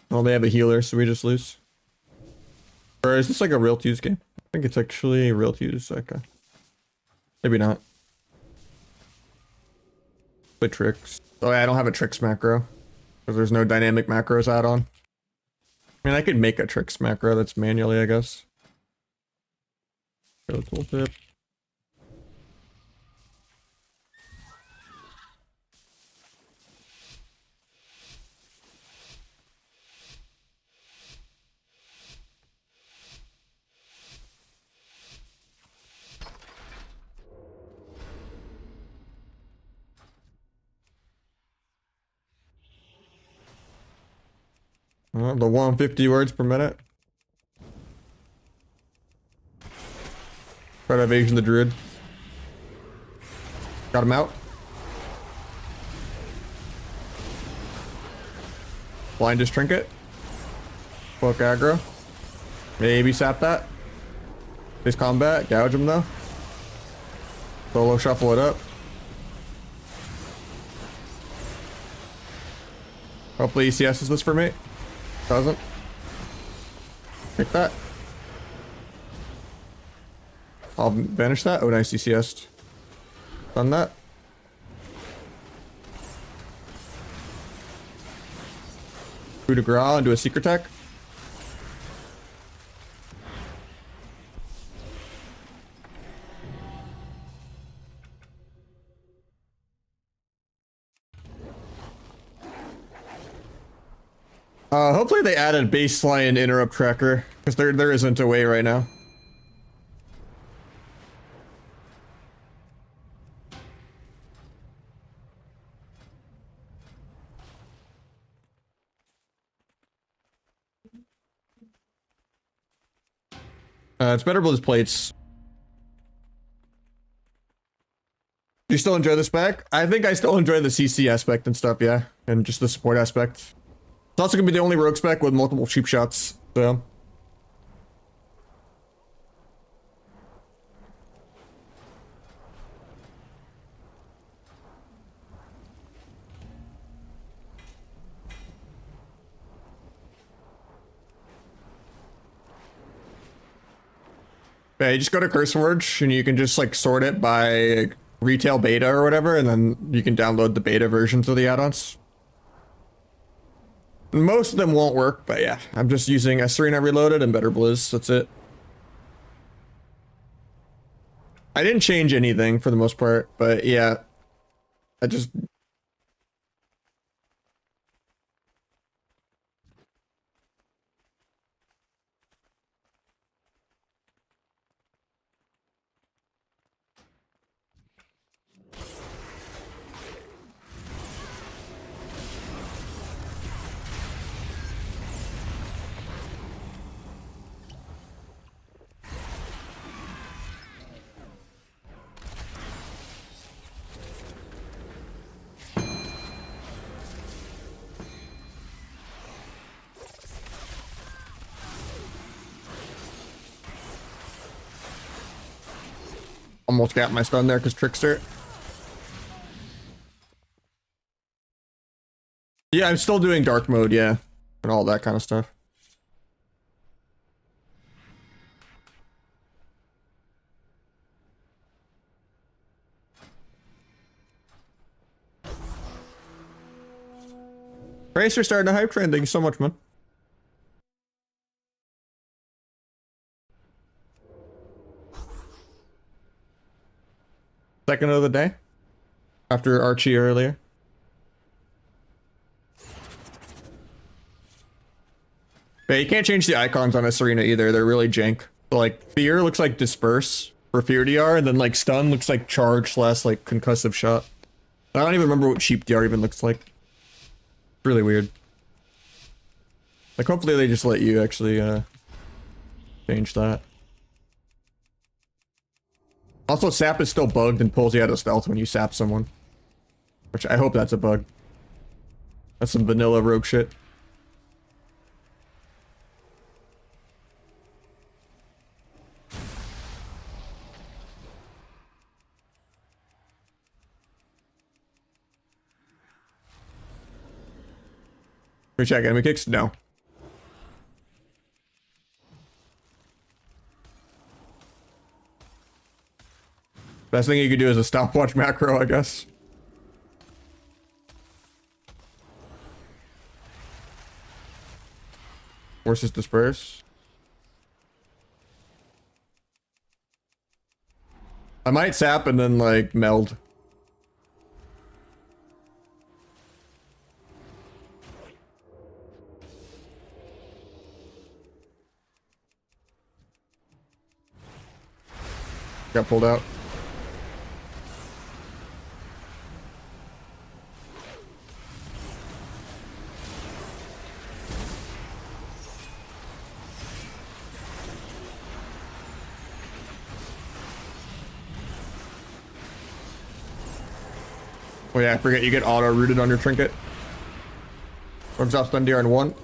Well, they have a healer, so we just lose. Or is this like a real to use game? I think it's actually real to use. Okay. Maybe not. But tricks. Oh, yeah, I don't have a tricks macro. Because there's no dynamic macros add-on. I mean, I could make a tricks macro that's manually, I guess. Go tooltip. The 150 words per minute. Try to evasion the druid. Got him out. Blind his trinket. Book aggro. Maybe sap that. Face combat. Gouge him though. Solo shuffle it up. Hopefully ECS is this for me. Doesn't. Pick that. I'll banish that. Oh, nice ECS. Done that. Coup de grace and do a secret tech. Hopefully they added baseline interrupt tracker, because there isn't a way right now. It's better bliss plates. Do you still enjoy this back? I think I still enjoy the CC aspect and stuff, yeah. And just the support aspect. It's also gonna be the only rogue spec with multiple cheap shots, so. Yeah, you just go to CurseForge and you can just like sort it by retail beta or whatever, and then you can download the beta versions of the add-ons. Most of them won't work, but yeah, I'm just using Serena Reloaded and Better Blizz, that's it. I didn't change anything for the most part, but yeah, I just... Almost got my stun there because Trickster. Yeah, I'm still doing dark mode, yeah. And all that kind of stuff. Racer starting a hype train, thank you so much, man. Second of the day. After Archie earlier. Yeah, you can't change the icons on a Serena either. They're really jank. Like, Fear looks like Disperse for Fear DR, and then like Stun looks like Charge / like Concussive Shot. I don't even remember what Cheap DR even looks like. It's really weird. Like, hopefully they just let you actually change that. Also, Sap is still bugged and pulls you out of stealth when you sap someone. Which I hope that's a bug. That's some vanilla rogue shit. Let me check enemy kicks? No. Best thing you could do is a stopwatch macro, I guess. Versus Disperse. I might sap and then like meld. Got pulled out. Oh yeah, I forget you get auto-rooted on your trinket. Runs off stun DR in 1.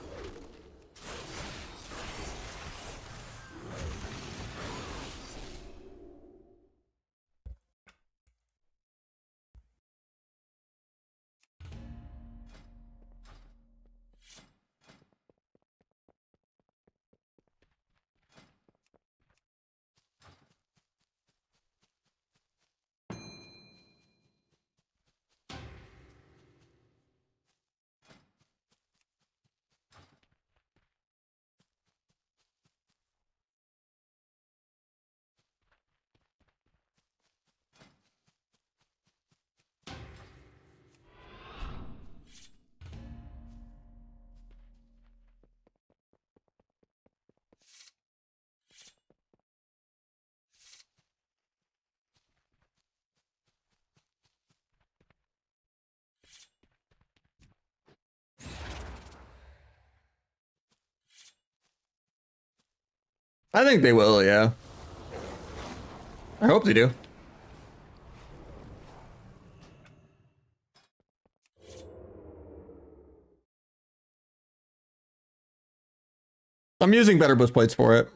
I think they will, yeah. I hope they do. I'm using better bliss plates for it.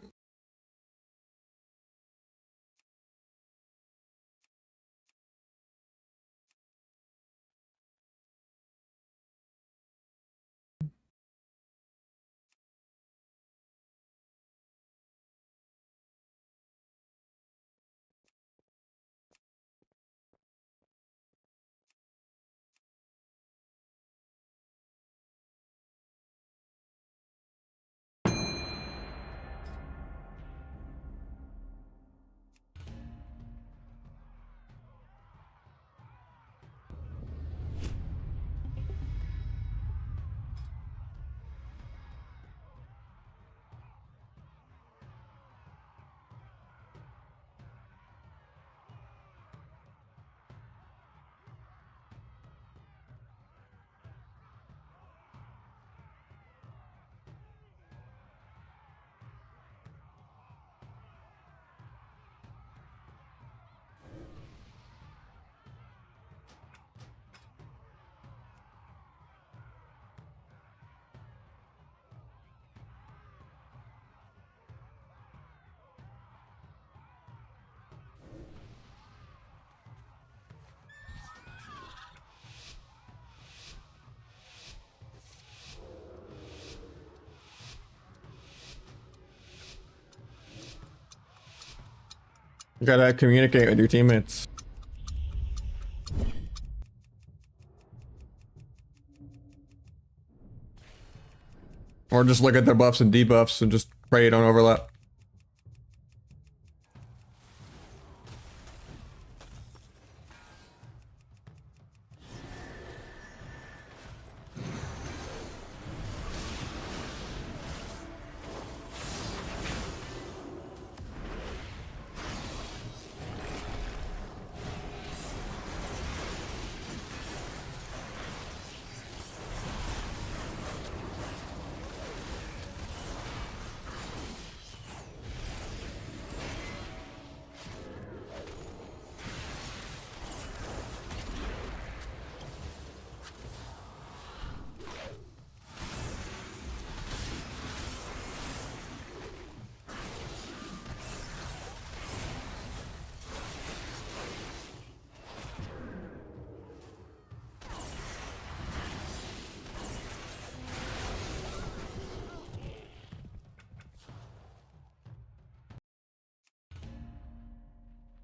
You gotta communicate with your teammates. Or just look at their buffs and debuffs and just pray you don't overlap.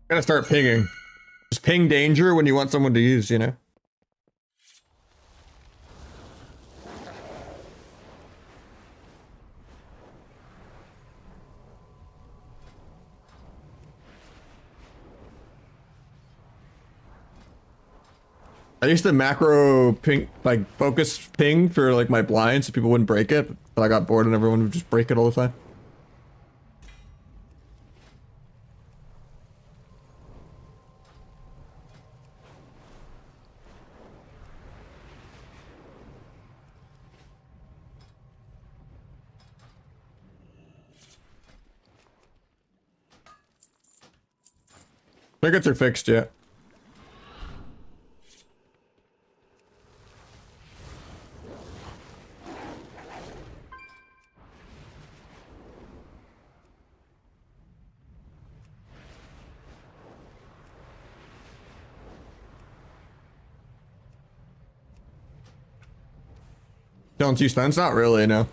Gotta start pinging. Just ping danger when you want someone to use, you know? I used to macro ping, like focus ping for like my blind so people wouldn't break it, but I got bored and everyone would just break it all the time. Trinkets are fixed yet. Killing 2 stuns? Not really, no.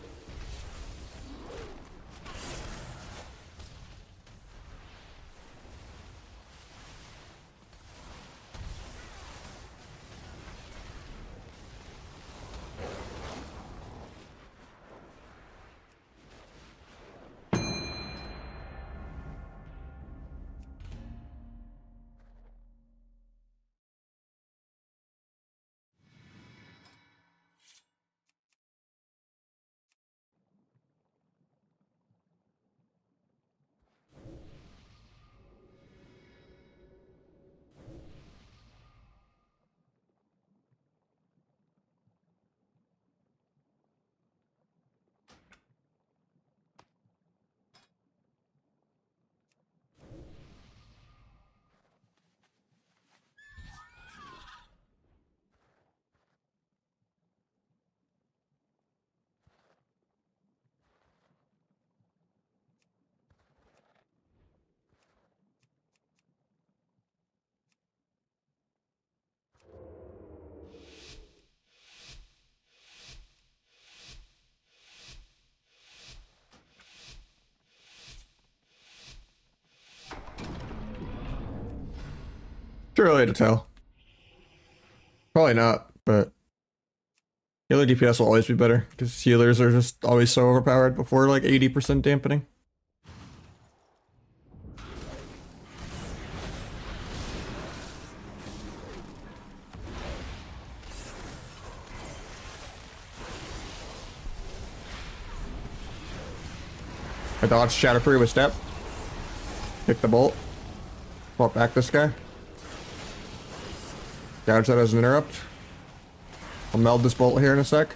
Too early to tell. Probably not, but healer DPS will always be better because healers are just always so overpowered before like 80% dampening. I dodged Shatterproof with step. Pick the bolt. Swap back this guy. Gouge that as an interrupt. I'll meld this bolt here in a sec.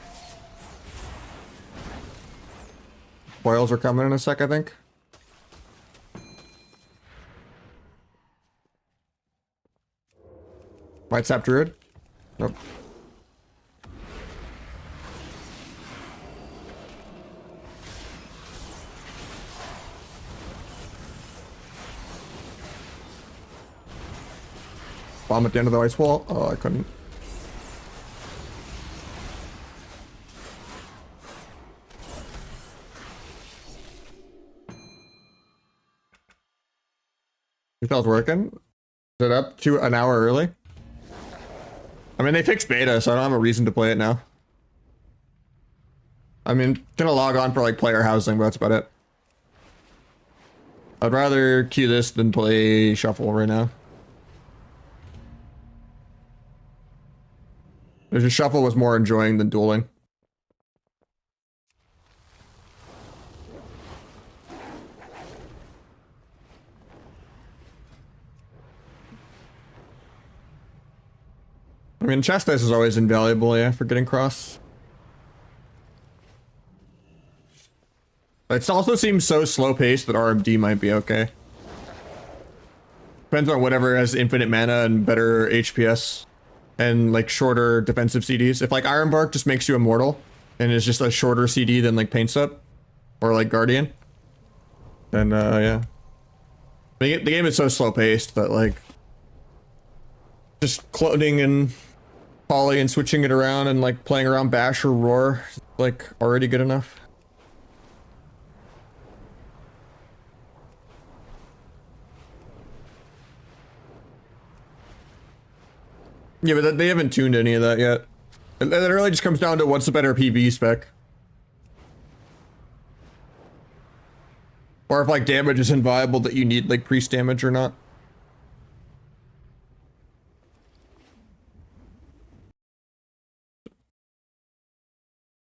Boils are coming in a sec, I think. White Sap Druid. Nope. Bomb at the end of the ice wall. Oh, I couldn't. Retail's working. Is it up to an hour early? I mean, they fixed beta, so I don't have a reason to play it now. I mean, gonna log on for like player housing, but that's about it. I'd rather queue this than play shuffle right now. There's a shuffle was more enjoying than dueling. I mean, chastise is always invaluable, yeah, for getting cross. It also seems so slow paced that RMD might be okay. Depends on whatever has infinite mana and better HPS. And like shorter defensive CDs. If like Ironbark just makes you immortal and is just a shorter CD than like Paint Up or like Guardian, then yeah. The game is so slow paced that like just cloning and poly and switching it around and like playing around Bash or Roar is like already good enough. Yeah, but they haven't tuned any of that yet. It really just comes down to what's the better PV spec. Or if like damage is inviolable that you need like priest damage or not.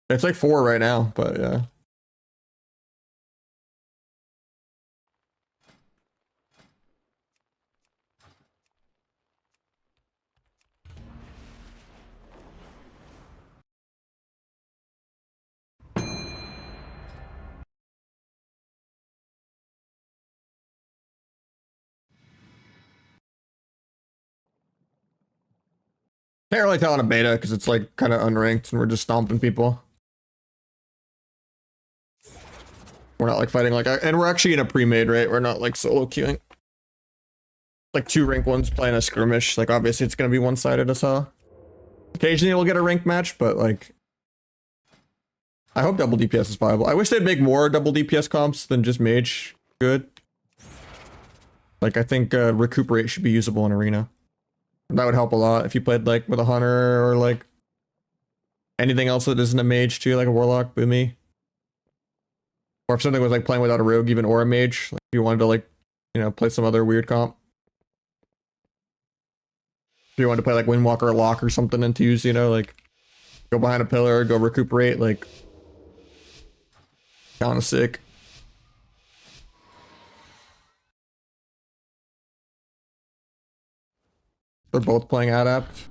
It's like 4 right now, but yeah. Can't really tell on a beta because it's like kind of unranked and we're just stomping people. We're not like fighting like, and we're actually in a pre-made, right? We're not like solo queuing. Like 2 rank ones playing a skirmish. Like obviously it's gonna be one-sided as hell. Occasionally we'll get a ranked match, but like, I hope double DPS is viable. I wish they'd make more double DPS comps than just mage good. Like I think recuperate should be usable in arena. That would help a lot if you played like with a hunter or like anything else that isn't a mage too, like a warlock, boomy. Or if something was like playing without a rogue even or a mage, like if you wanted to like, you know, play some other weird comp. If you wanted to play like Windwalker or Lock or something and twos, you know, like go behind a pillar, go recuperate, like kinda sick. They're both playing Adept.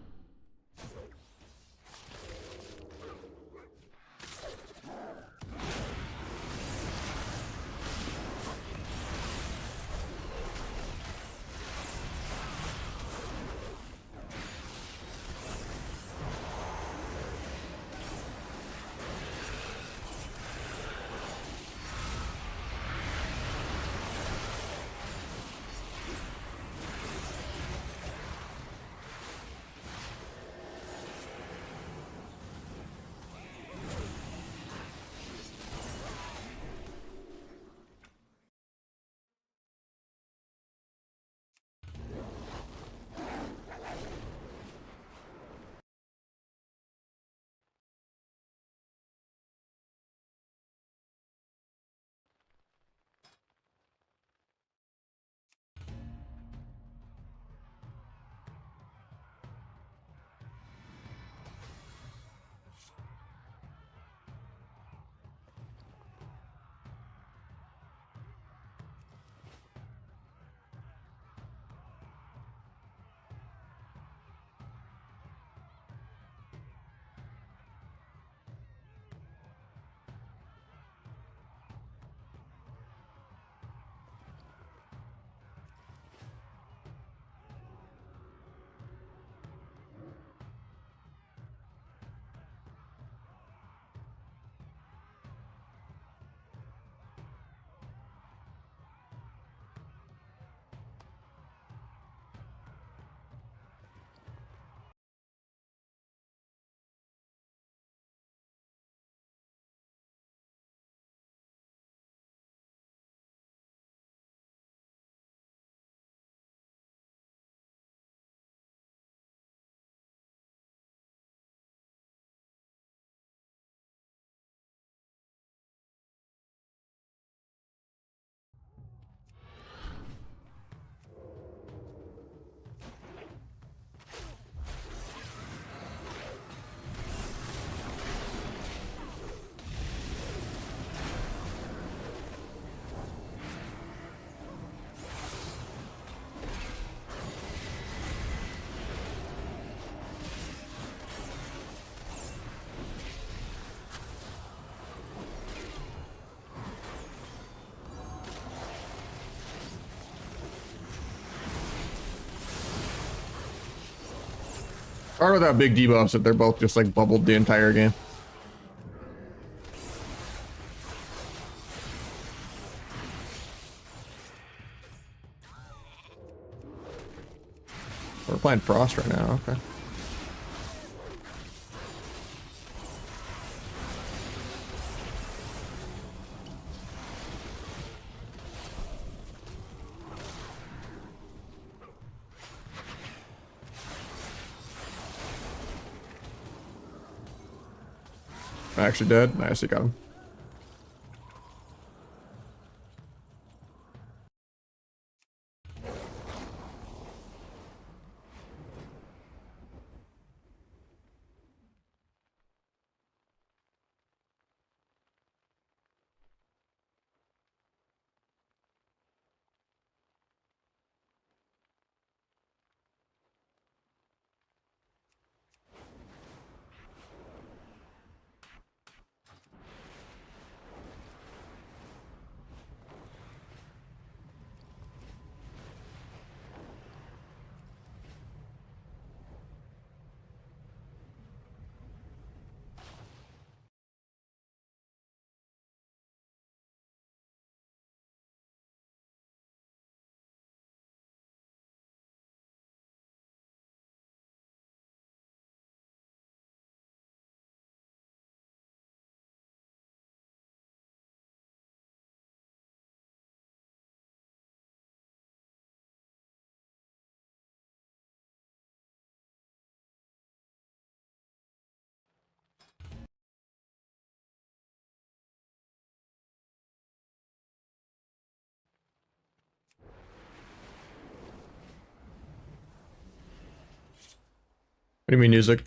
Or without big debuffs that they're both just like bubbled the entire game. We're playing Frost right now, okay. Actually dead. Nice, you got him. What do you mean music?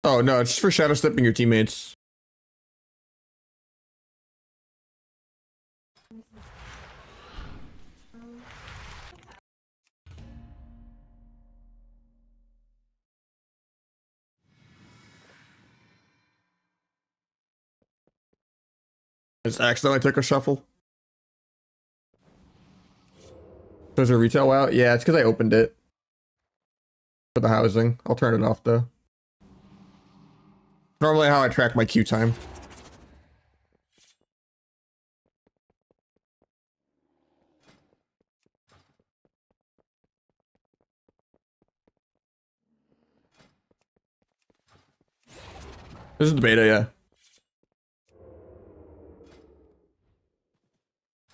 Oh no, it's just for shadow stepping your teammates. I just accidentally took a shuffle. There's a retail out? Yeah, it's because I opened it. For the housing. I'll turn it off though. Normally how I track my queue time. This is the beta, yeah.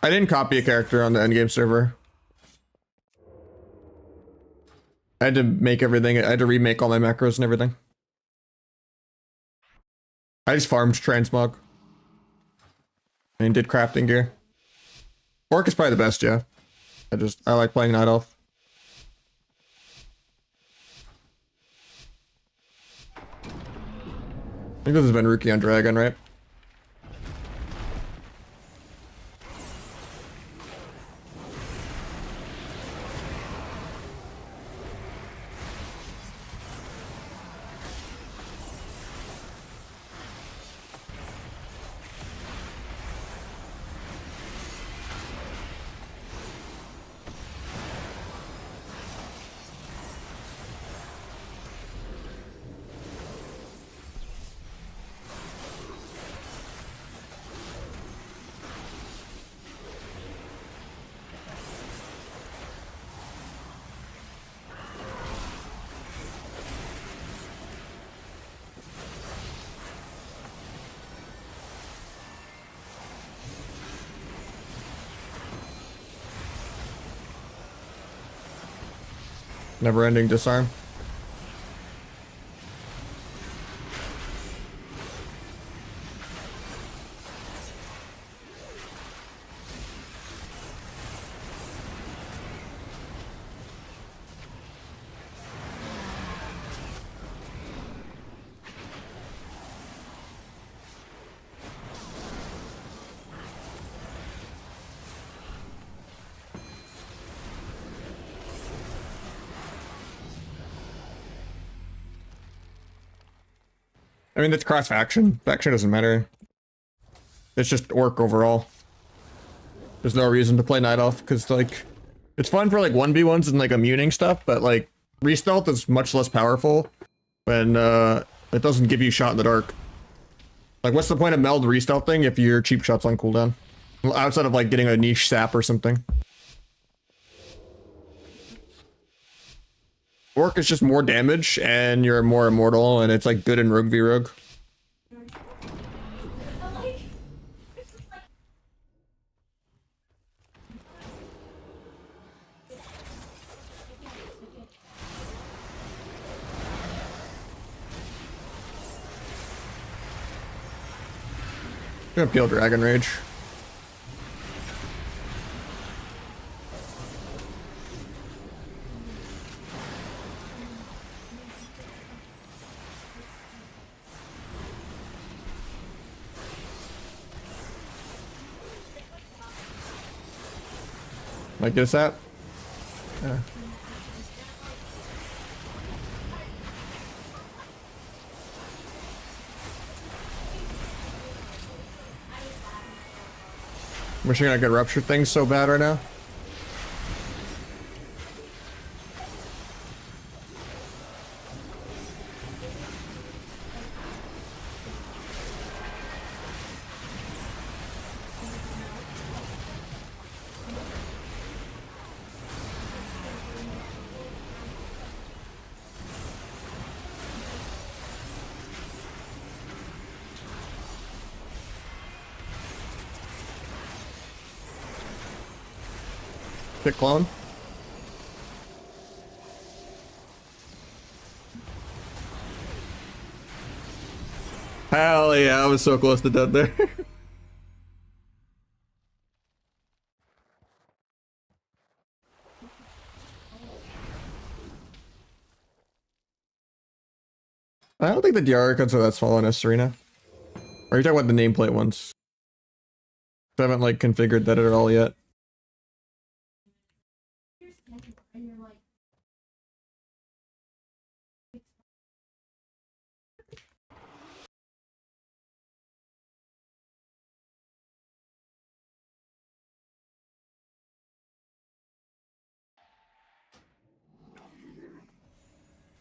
I didn't copy a character on the endgame server. I had to make everything. I had to remake all my macros and everything. I just farmed transmog. And did crafting gear. Orc is probably the best, yeah. I like playing Night Elf. I think this has been Rookie on Dragon, right? Never ending disarm. I mean, that's cross faction. Faction doesn't matter. It's just orc overall. There's no reason to play Night Elf because like it's fun for like 1v1s and like immuning stuff, but like Restealth is much less powerful when it doesn't give you shot in the dark. Like what's the point of meld Restealth thing if your cheap shot's on cooldown? Outside of like getting a niche sap or something. Orc is just more damage and you're more immortal and it's like good in Rogue v Rogue. I'm gonna peel Dragon Rage. Might get us that. Yeah. Wishing I could rupture things so bad right now. Pick clone. Hell yeah, I was so close to dead there. I don't think the DR cuts are that small in S-Arena. Or are you talking about the nameplate ones? I haven't like configured that at all yet.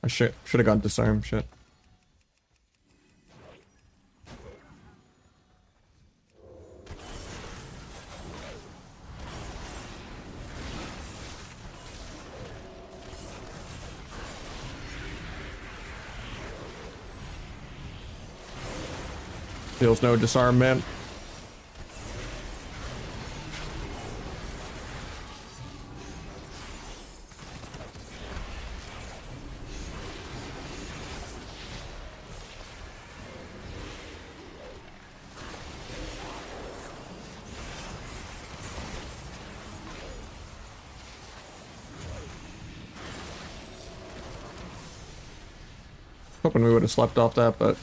I should have gone disarm shit. Feels no disarm, man. Hoping we would have slept off that, but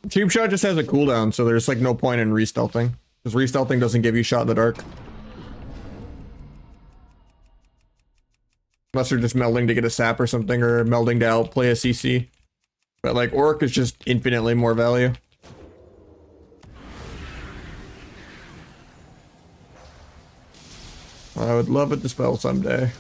cheap shot just has a cooldown, so there's like no point in re-stealthing. Because re-stealthing doesn't give you shot in the dark. Unless you're just melding to get a sap or something, or melding to outplay a CC. But like Orc is just infinitely more value. I would love a Dispel someday.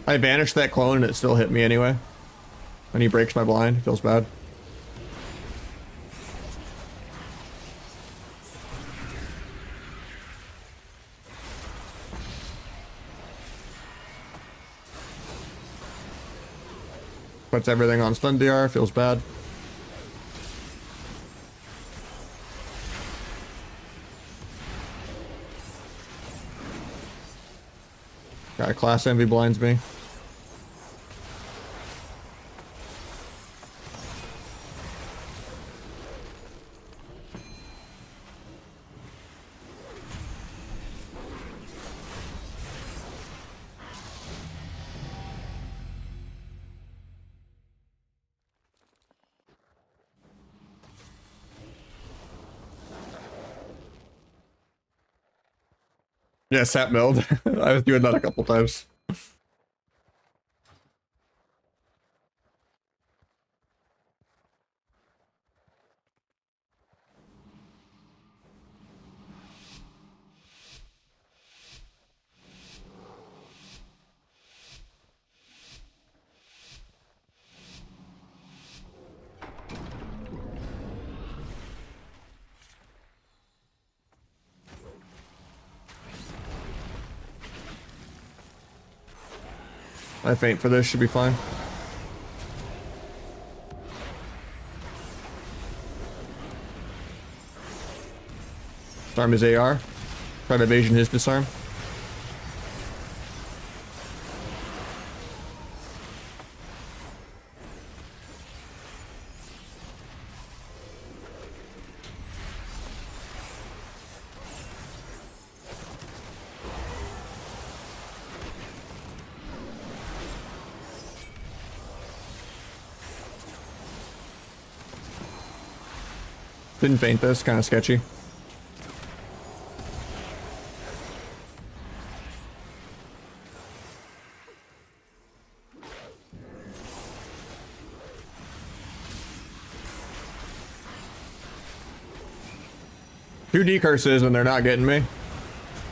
I banished that clone and it still hit me anyway. And he breaks my blind. Feels bad. Puts everything on stun DR. Feels bad. Got a class envy blinds me. Yeah, sap meld. I was doing that a couple times. I faint for this, should be fine. Disarm his AR. Try to evasion his disarm. Didn't faint this, kind of sketchy. Two decurses and they're not getting me.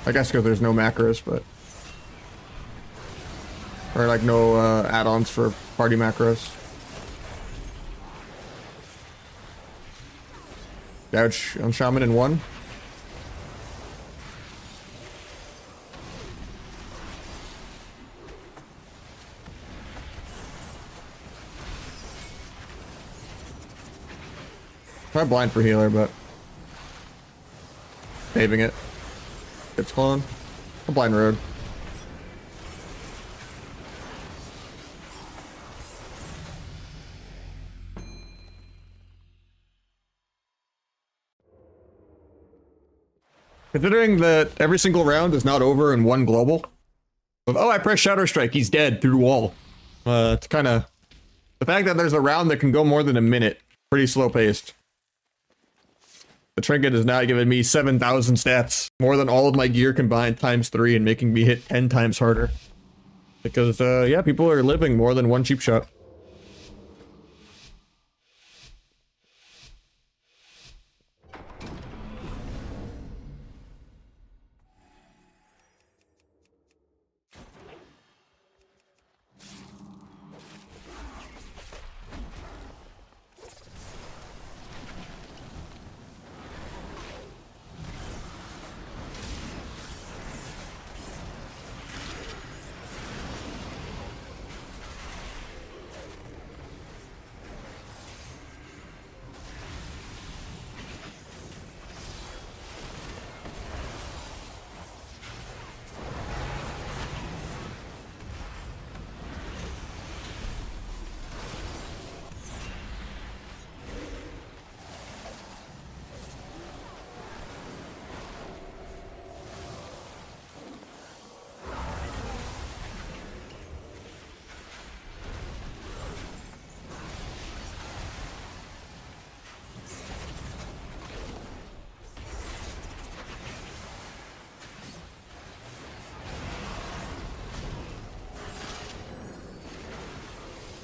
I guess because there's no macros, but... Or like no add-ons for party macros. Ouch, on Shaman in one. Try blind for healer, but saving it. Gets clone. A blind road. Considering that every single round is not over in one global. Oh, I pressed Shadow Strike, he's dead through wall. It's kind of... The fact that there's a round that can go more than a minute. Pretty slow paced. The trinket is now giving me 7,000 stats. More than all of my gear combined times 3 and making me hit 10 times harder. Because, yeah, people are living more than one cheap shot.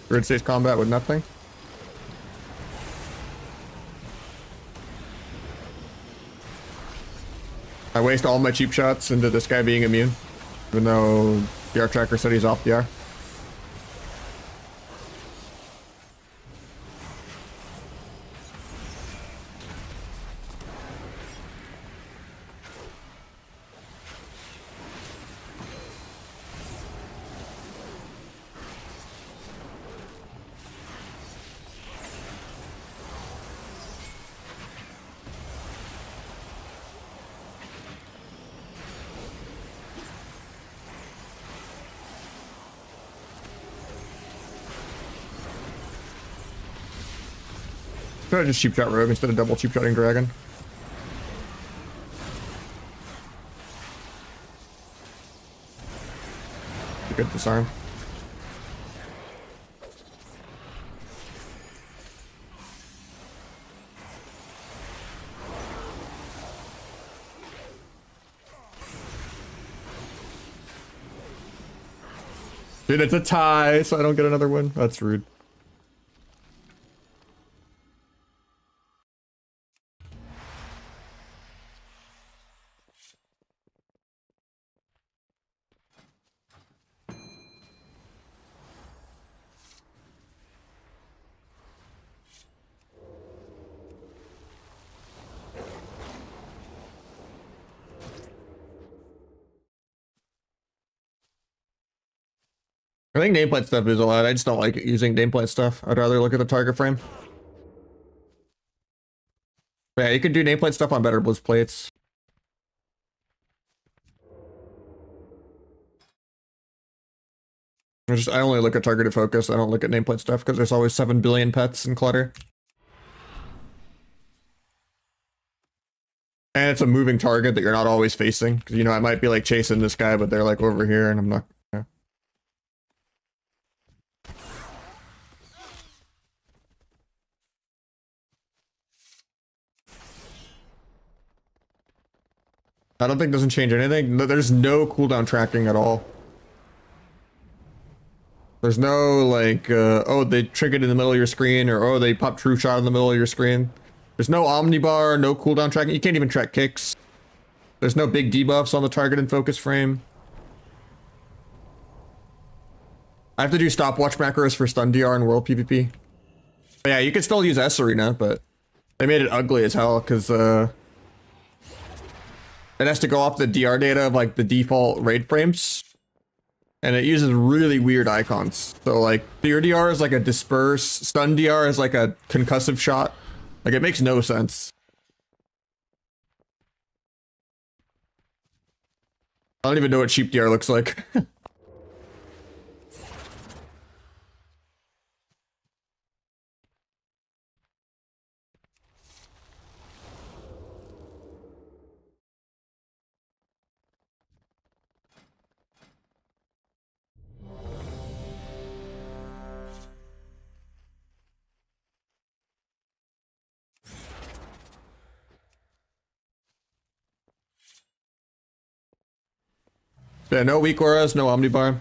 Grid stage combat with nothing. I waste all my cheap shots into this guy being immune, even though the R tracker said he's off the R. Try to just cheap shot rogue instead of double cheap shotting dragon. Good disarm. Dude, it's a tie, so I don't get another win. That's rude. I think nameplate stuff is a lot. I just don't like using nameplate stuff. I'd rather look at the target frame. But yeah, you can do nameplate stuff on better blitz plates. I only look at targeted focus. I don't look at nameplate stuff because there's always 7 billion pets and clutter. And it's a moving target that you're not always facing. Because, you know, I might be like chasing this guy, but they're like over here and I'm not. Yeah. I don't think it doesn't change anything. There's no cooldown tracking at all. There's no like, oh, they trinket in the middle of your screen, or oh, they pop true shot in the middle of your screen. There's no omnibar, no cooldown tracking. You can't even track kicks. There's no big debuffs on the target and focus frame. I have to do stopwatch macros for stun DR and world PvP. But yeah, you can still use S Arena, but they made it ugly as hell because it has to go off the DR data of like the default raid frames. And it uses really weird icons. So like fear DR is like a disperse, stun DR is like a concussive shot. Like it makes no sense. I don't even know what cheap DR looks like. Yeah, no weak auras, no omnibar.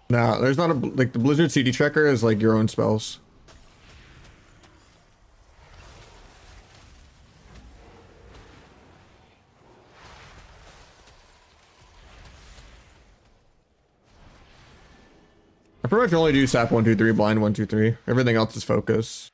Nah, there's not a, like the Blizzard CD tracker is like your own spells. I pretty much only do sap 1, 2, 3, blind 1, 2, 3. Everything else is focus.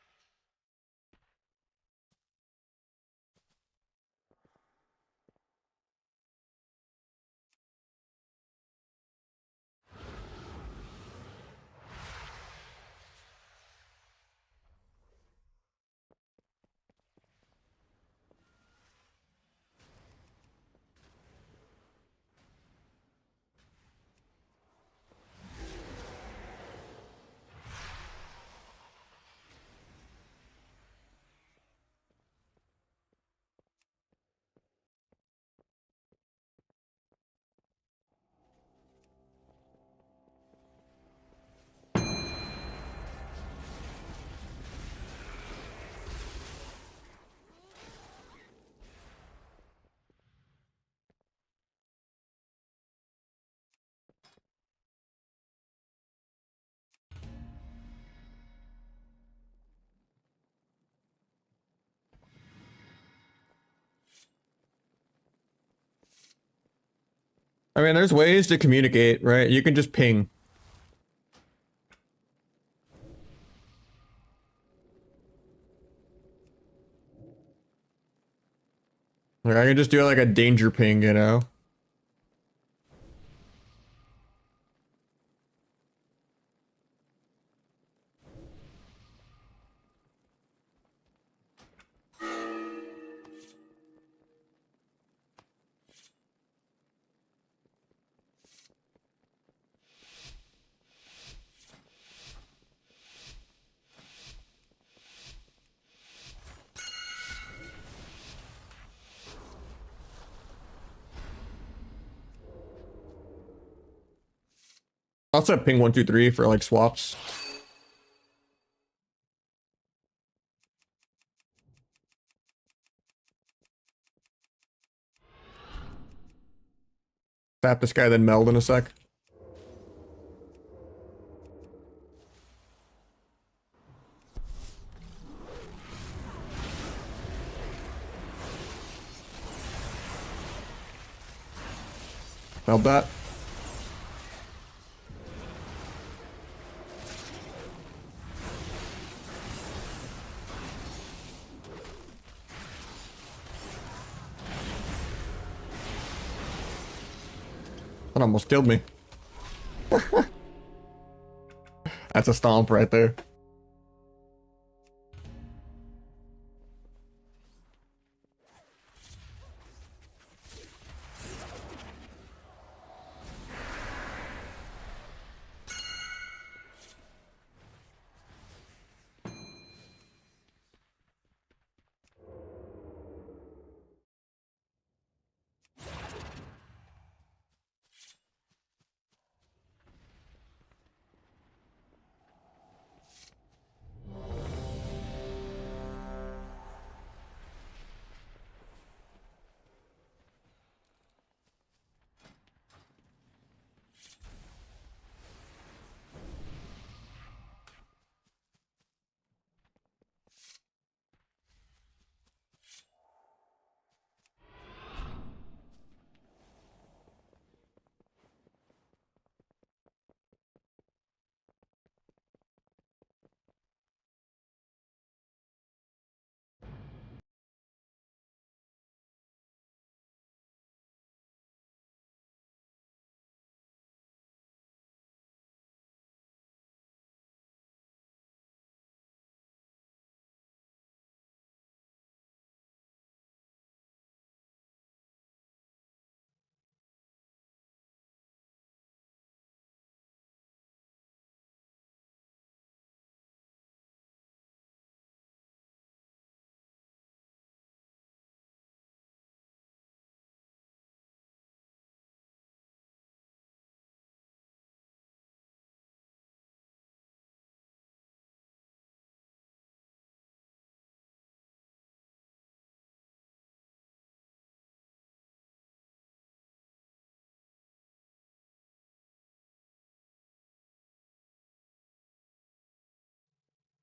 I mean, there's ways to communicate, right? You can just ping. Like, I can just do like a danger ping, you know? I'll set ping 123 for like swaps. Tap this guy, then meld in a sec. Meld that. That almost killed me. That's a stomp right there.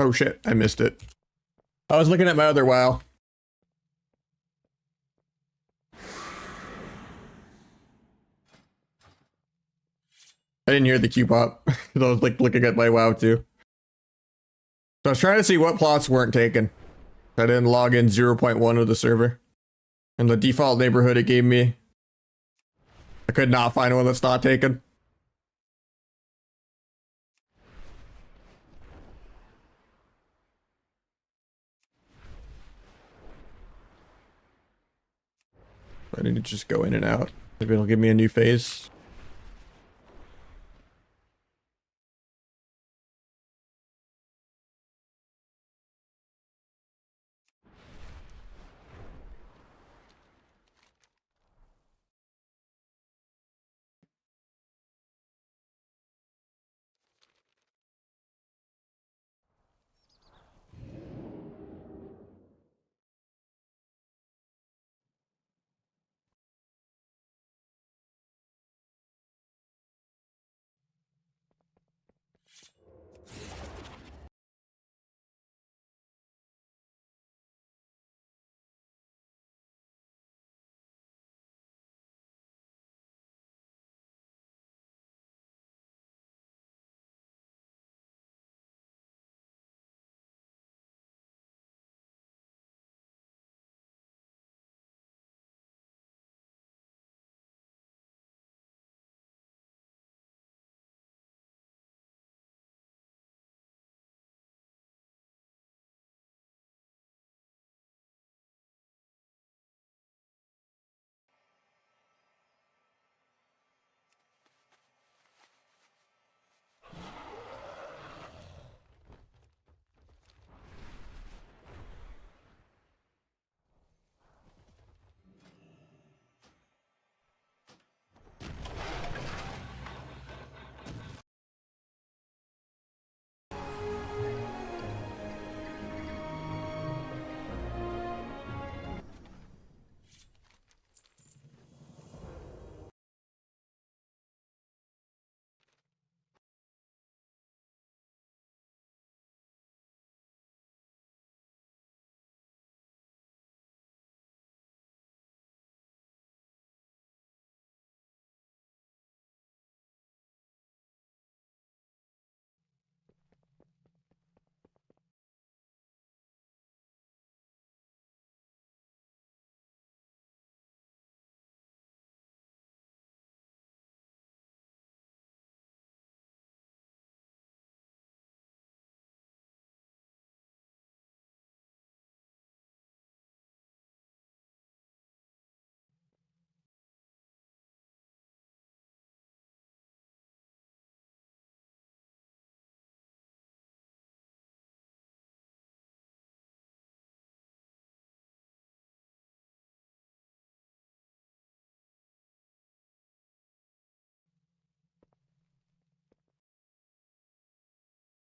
Oh shit, I missed it. I was looking at my other WoW. I didn't hear the Q pop. I was like looking at my WoW too. So I was trying to see what plots weren't taken. I didn't log in 0.1 of the server. And the default neighborhood it gave me, I could not find one that's not taken. I need to just go in and out. Maybe it'll give me a new phase.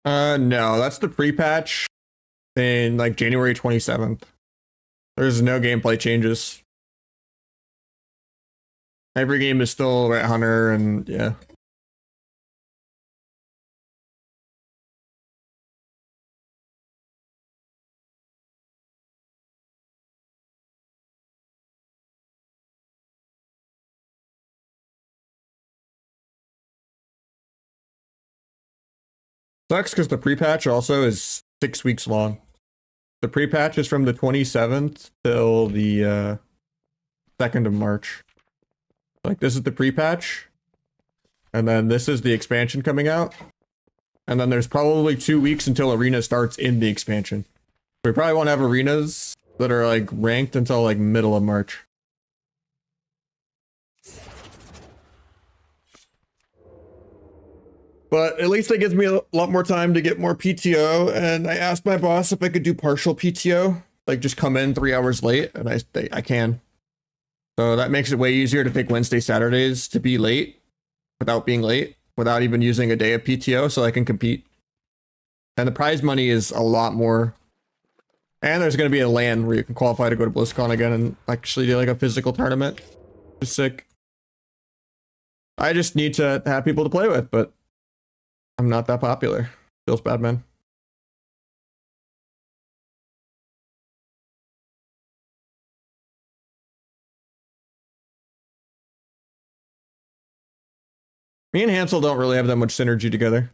No, that's the pre-patch in like January 27th. There's no gameplay changes. Every game is still Rat Hunter, and yeah. Sucks because the pre-patch also is 6 weeks long. The pre-patch is from the 27th till the 2nd of March. Like, this is the pre-patch, and then this is the expansion coming out, and then there's probably 2 weeks until arena starts in the expansion. We probably won't have arenas that are like ranked until like middle of March. But at least it gives me a lot more time to get more PTO, and I asked my boss if I could do partial PTO, like just come in 3 hours late, and I can. So that makes it way easier to take Wednesday, Saturdays to be late without being late, without even using a day of PTO, so I can compete. And the prize money is a lot more. And there's going to be a LAN where you can qualify to go to BlizzCon again and actually do like a physical tournament. It's sick. I just need to have people to play with, but I'm not that popular. Feels bad, man. Me and Hansel don't really have that much synergy together.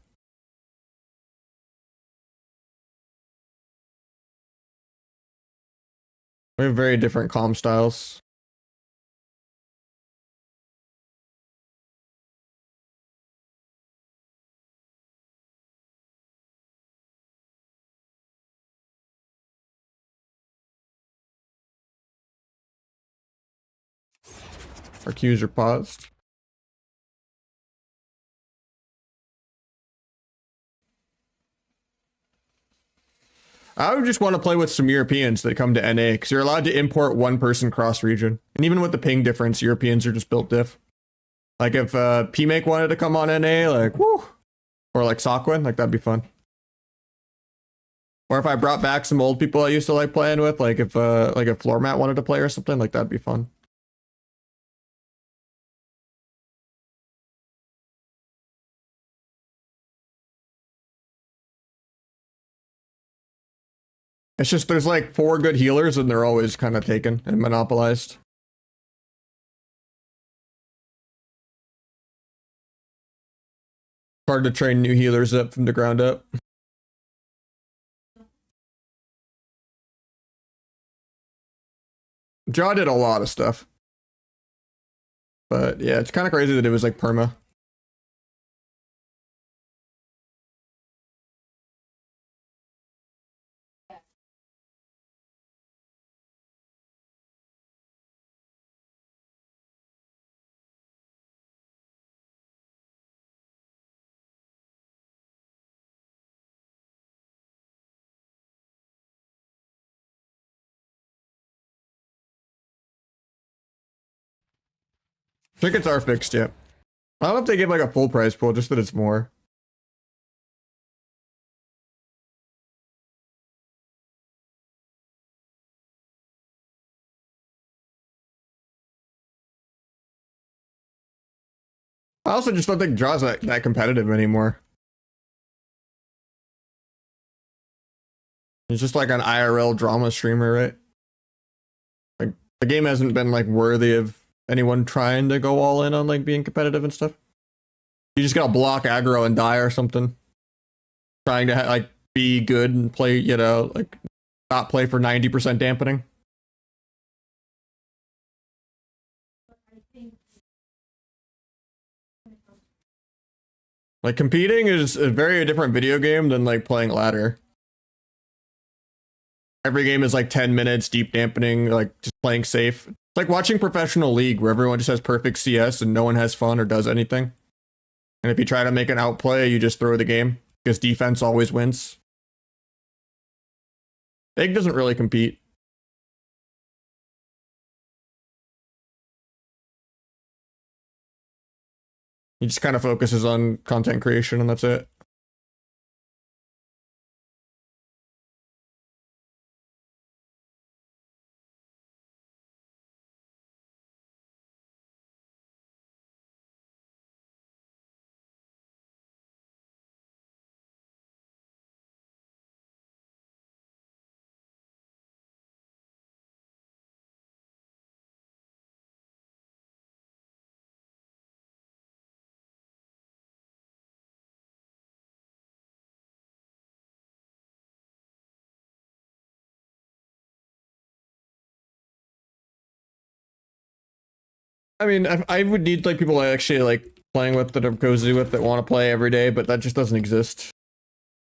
We have very different comm styles. Our cues are paused. I would just want to play with some Europeans that come to NA, because you're allowed to import one person cross region. And even with the ping difference, Europeans are just built diff. Like if PMake wanted to come on NA, like whoo, or like Soquin, like that'd be fun. Or if I brought back some old people I used to like playing with, like if Floor Mat wanted to play or something, like that'd be fun. It's just there's like 4 good healers and they're always kind of taken and monopolized. Hard to train new healers up from the ground up. Jaw did a lot of stuff. But yeah, it's kind of crazy that it was like perma. Tickets are fixed, yeah. I don't know if they give like a full price pool, just that it's more. I also just don't think Jaw's that competitive anymore. He's just like an IRL drama streamer, right? Like the game hasn't been like worthy of anyone trying to go all in on like being competitive and stuff. You just gotta block aggro and die or something. Trying to like be good and play, you know, like not play for 90% dampening. Like competing is a very different video game than like playing ladder. Every game is like 10 minutes, deep dampening, like just playing safe. It's like watching professional league where everyone just has perfect CS and no one has fun or does anything. And if you try to make an outplay, you just throw the game because defense always wins. Egg doesn't really compete. He just kind of focuses on content creation and that's it. I mean, I would need like people actually like playing with that I'm cozy with that want to play every day, but that just doesn't exist.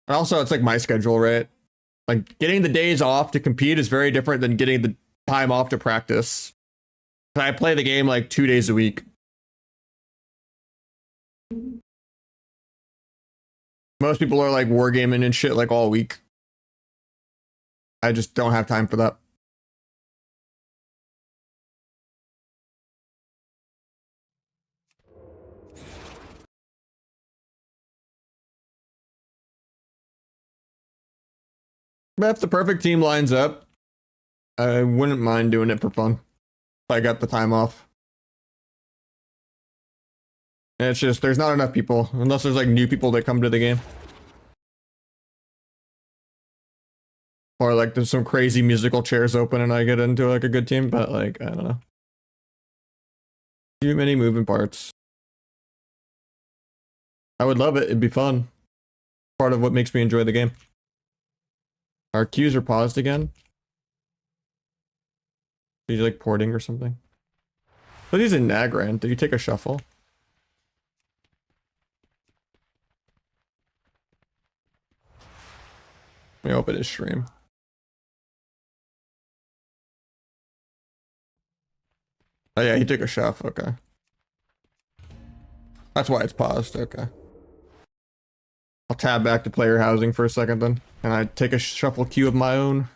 And also, it's like my schedule, right? Like getting the days off to compete is very different than getting the time off to practice. I play the game like 2 days a week. Most people are like wargaming and shit like all week. I just don't have time for that. But if the perfect team lines up, I wouldn't mind doing it for fun. If I got the time off. And it's just, there's not enough people, unless there's like new people that come to the game. Or like there's some crazy musical chairs open and I get into like a good team, but like, I don't know. Too many moving parts. I would love it, it'd be fun. Part of what makes me enjoy the game. Our queues are paused again. Did you like porting or something? But he's in Nagran. Did you take a shuffle? Let me open his stream. Oh yeah, he took a shuffle. Okay. That's why it's paused. Okay. I'll tab back to player housing for a second then. And I take a shuffle queue of my own.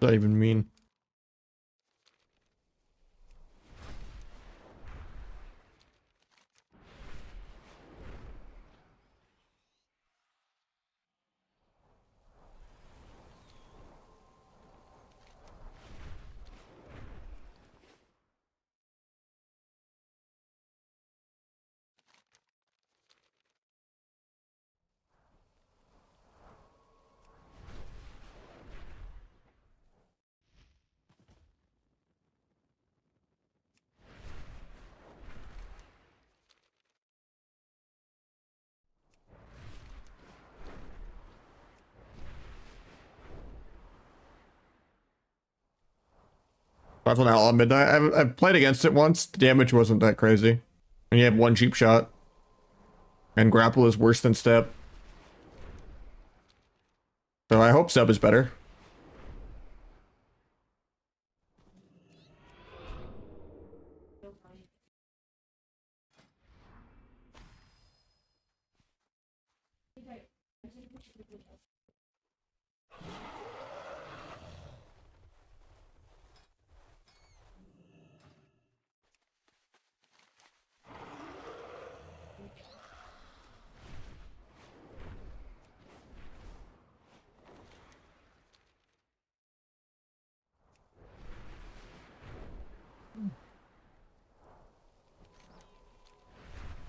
What does that even mean? That's an Outlaw Midnight. I've played against it once. The damage wasn't that crazy. And you have one cheap shot. And grapple is worse than step. So I hope sub is better.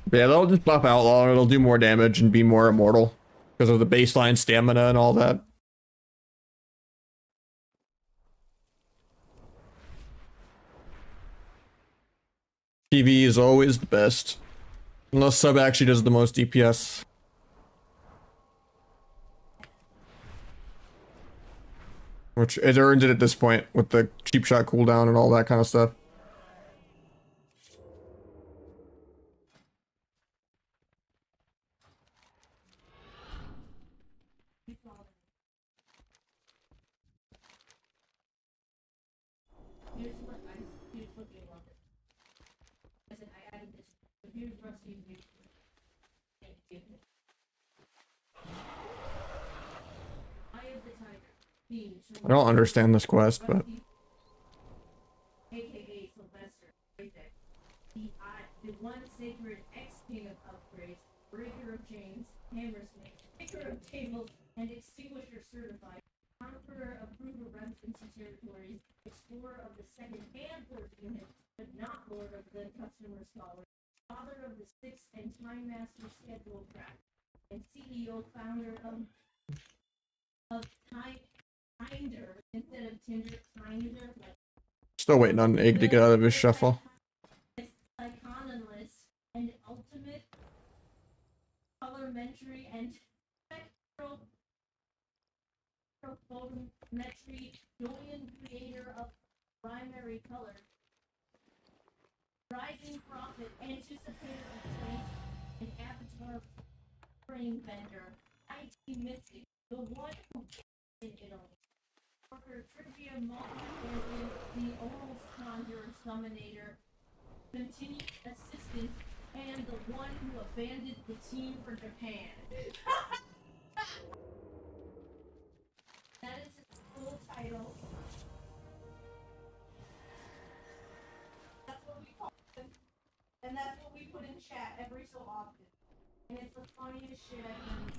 But yeah, they'll just buff Outlaw and it'll do more damage and be more immortal. Because of the baseline stamina and all that. PV is always the best. Unless sub actually does the most DPS. Which it earned it at this point with the cheap shot cooldown and all that kind of stuff. I don't understand this quest, but the one sacred ex-king of upgrades, breaker of chains, hammersmith, picker of tables, and extinguisher certified, conqueror of proof of residency territories, explorer of the second and fourth unit, but not lord of the customer scholar, father of the sixth and time master schedule track, and CEO founder of Kinder instead of Tinder, Kinder, like Still waiting on Egg to get out of his shuffle. Psychoanalyst and ultimate colorimetry and spectrophotometry Julian creator of primary color. Rising profit, anticipator of change, and avatar frame vendor. IT Mystic, the one who in Italy. Worker trivia multi-champion, the oral conjurer summonator, continued assistant, and the one who abandoned the team for Japan. That is his full title. That's what we call him. And that's what we put in chat every so often. And it's the funniest shit I've ever.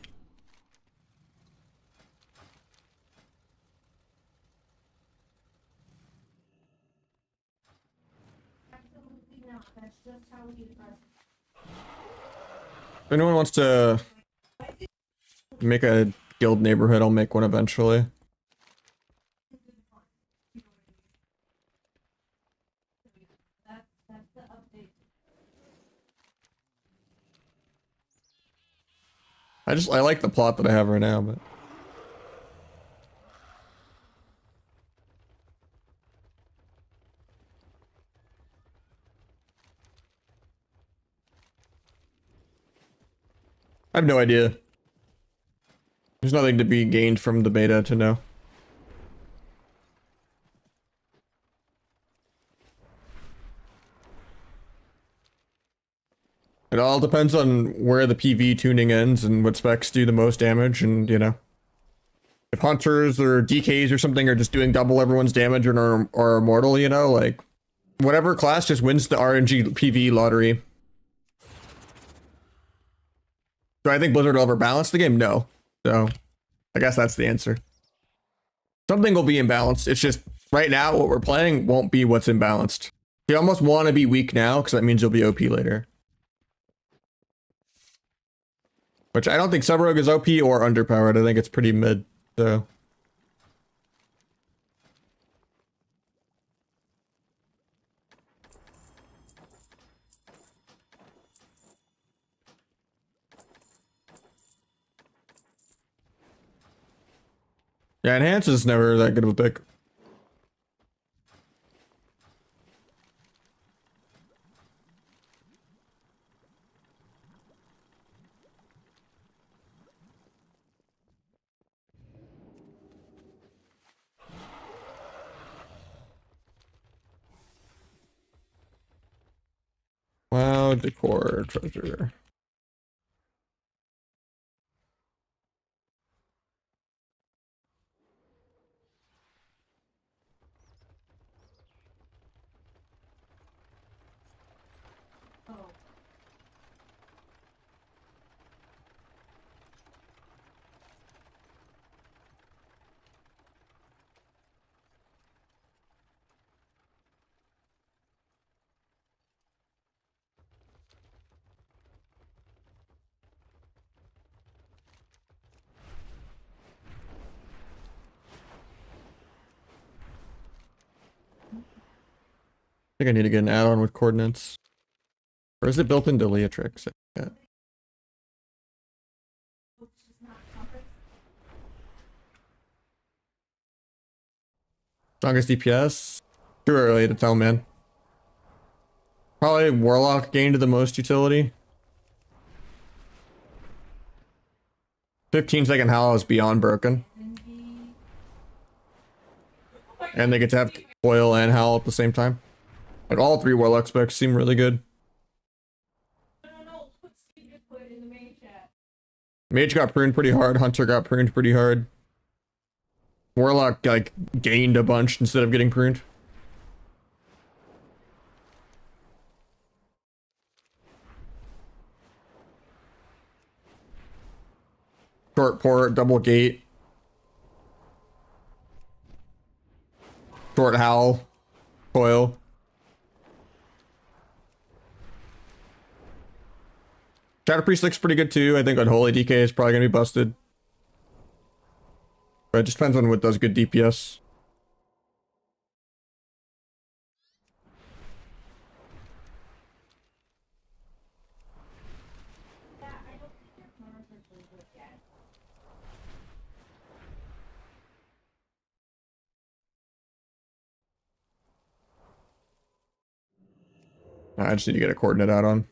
Absolutely not. That's just how we address it. If anyone wants to make a guild neighborhood, I'll make one eventually. That's the update. I like the plot that I have right now, but I have no idea. There's nothing to be gained from the beta to know. It all depends on where the PV tuning ends and what specs do the most damage, and you know, if hunters or DKs or something are just doing double everyone's damage and are immortal, you know, like whatever class just wins the RNG PV lottery. Do I think Blizzard will ever balance the game? No. So I guess that's the answer. Something will be imbalanced. It's just right now what we're playing won't be what's imbalanced. You almost want to be weak now because that means you'll be OP later. Which I don't think Sub-Rogue is OP or underpowered. I think it's pretty mid, so. Yeah, Enhance is never that good of a pick. Wow, decor treasure. Oh. I think I need to get an add-on with coordinates. Or is it built into Leatrix? Yeah. Strongest DPS? Too early to tell, man. Probably Warlock gained the most utility. 15-second Howl is beyond broken. And they get to have Coil and Howl at the same time. Like all three Warlock specs seem really good. I don't know what Steve just put in the main chat. Mage got pruned pretty hard, Hunter got pruned pretty hard. Warlock like gained a bunch instead of getting pruned. Short port, double gate. Short howl. Coil. Shadow Priest looks pretty good too. I think Unholy DK is probably gonna be busted. But it just depends on what does good DPS. I just need to get a coordinate out on.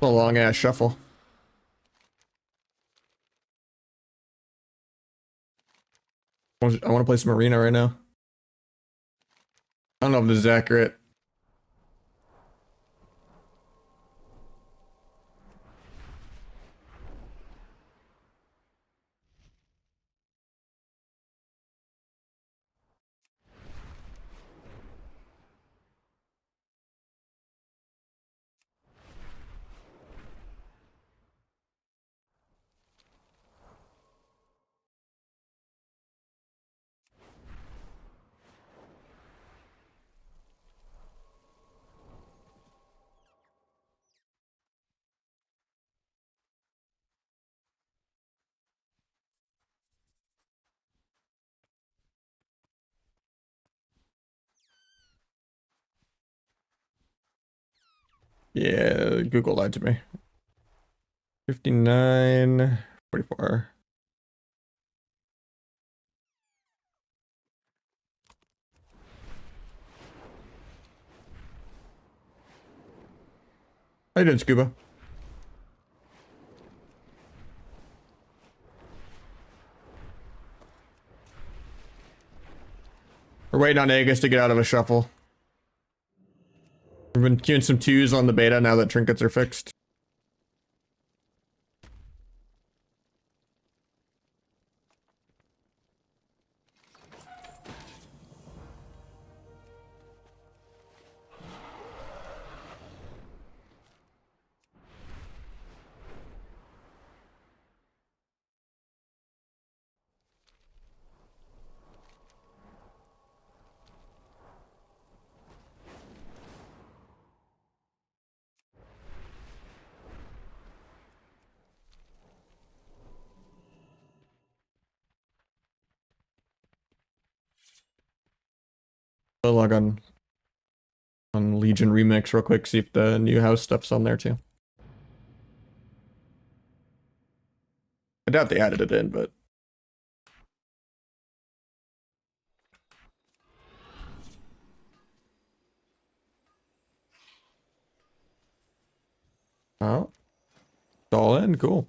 A long ass shuffle. I want to play some arena right now. I don't know if this is accurate. Yeah, Google lied to me. 59, 44. How you doing, Scuba? We're waiting on Aegis to get out of a shuffle. We've been queuing some twos on the beta now that trinkets are fixed. I'll log on Legion Remix real quick, see if the new house stuff's on there too. I doubt they added it in, but oh, it's all in, cool.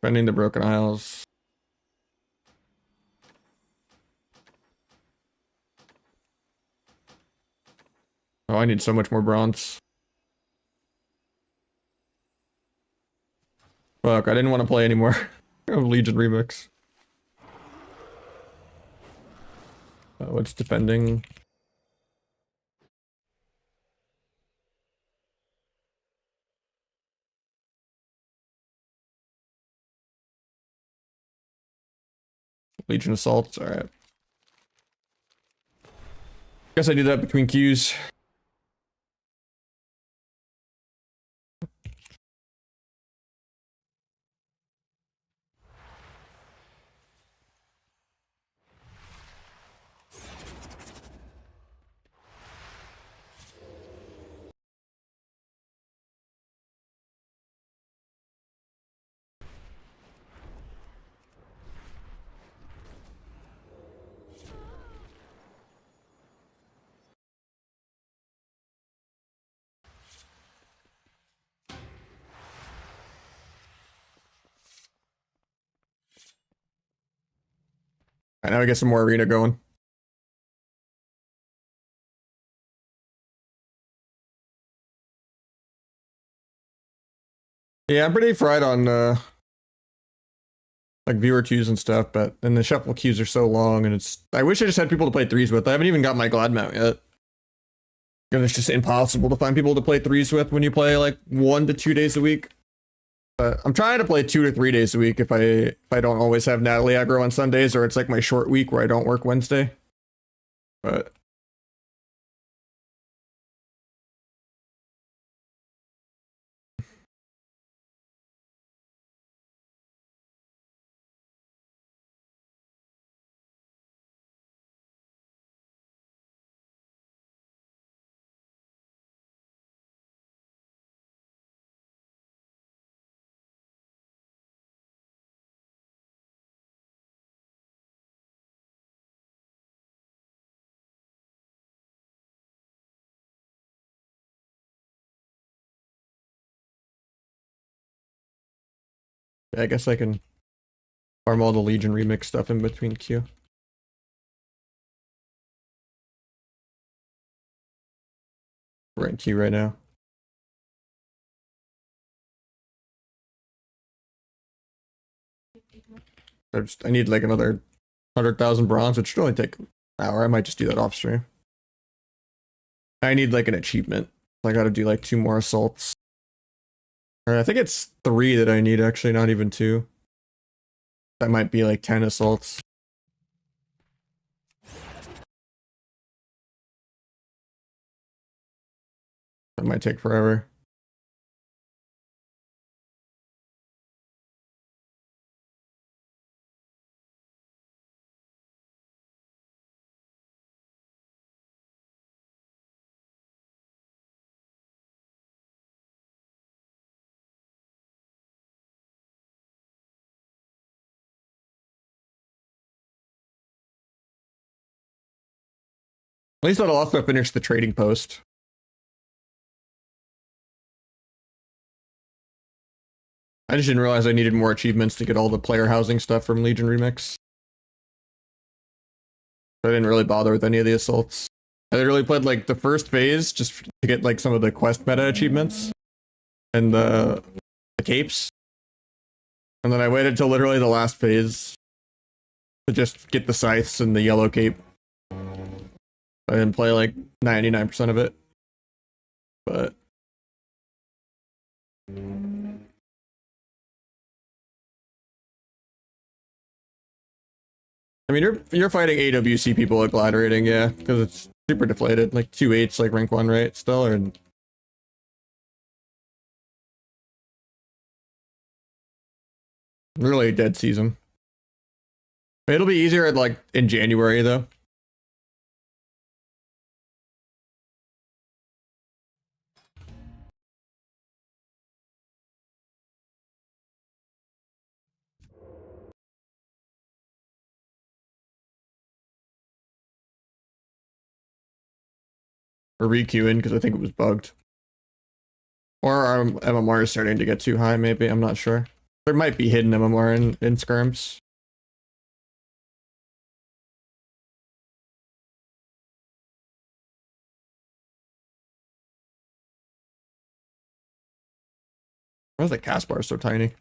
Finding the Broken Isles. Oh, I need so much more bronze. Fuck, I didn't want to play anymore of Legion Remix. What's defending? Legion Assaults, alright. Guess I do that between queues. I now we get some more arena going. Yeah, I'm pretty fried on like viewer queues and stuff, but and the shuffle queues are so long, and it's. I wish I just had people to play threes with. I haven't even got my glad mount yet. Because it's just impossible to find people to play threes with when you play like 1 to 2 days a week. But I'm trying to play 2 to 3 days a week if I don't always have Natalie aggro on Sundays, or it's like my short week where I don't work Wednesday. But yeah, I guess I can farm all the Legion remix stuff in between queue. We're in queue right now. I need like another 100,000 bronze, which should only take an hour. I might just do that off stream. I need like an achievement. I gotta do like 2 more assaults. Or I think it's 3 that I need actually, not even 2. That might be like 10 assaults. That might take forever. At least I'll also finish the trading post. I just didn't realize I needed more achievements to get all the player housing stuff from Legion Remix. I didn't really bother with any of the assaults. I literally played like the first phase just to get like some of the quest meta achievements and the capes. And then I waited till literally the last phase to just get the scythes and the yellow cape. I didn't play like 99% of it. But I mean, you're fighting AWC people at glad rating, yeah, because it's super deflated. Like 2/8, like rank 1, right? Still, or really dead season. It'll be easier at like in January though. Or requeuing because I think it was bugged. Or our MMR is starting to get too high, maybe. I'm not sure. There might be hidden MMR in skirms. Why is the cast bar so tiny?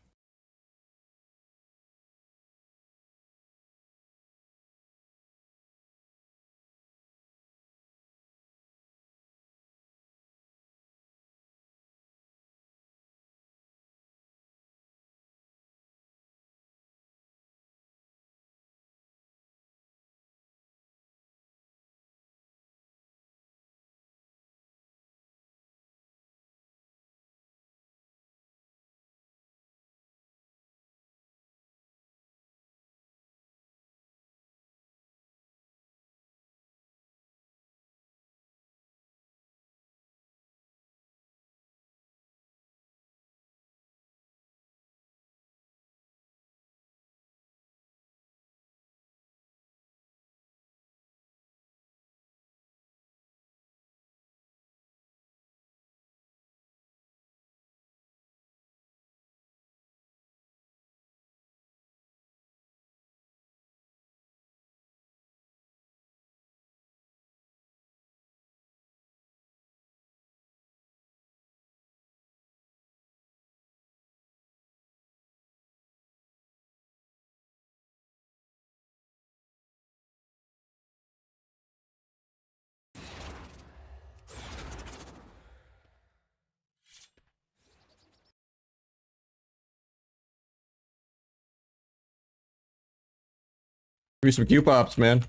me some Q pops, man.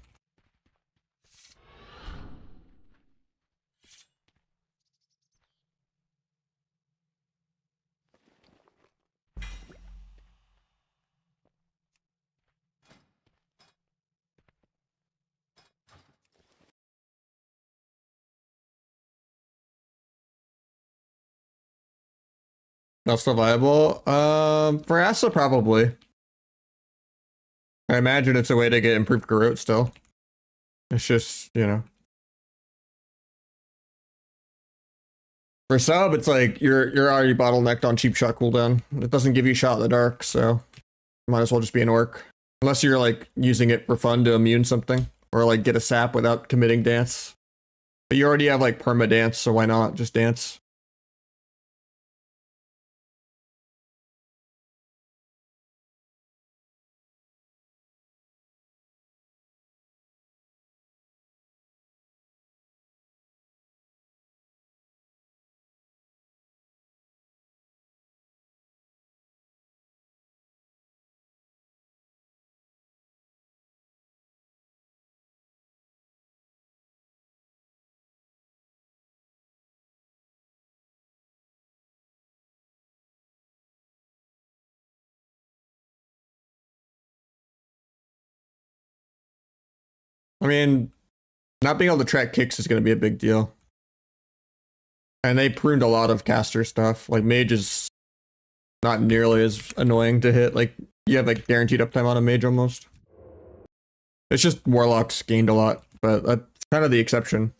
Not still viable. For Asa, probably. I imagine it's a way to get improved Garrote still. It's just, you know. For sub, it's like you're already bottlenecked on cheap shot cooldown. It doesn't give you shot in the dark, so might as well just be an orc. Unless you're like using it for fun to immune something. Or like get a sap without committing dance. But you already have like perma dance, so why not just dance? I mean, not being able to track kicks is going to be a big deal. And they pruned a lot of caster stuff. Like Mage is not nearly as annoying to hit. Like you have like guaranteed uptime on a Mage almost. It's just Warlocks gained a lot, but that's kind of the exception.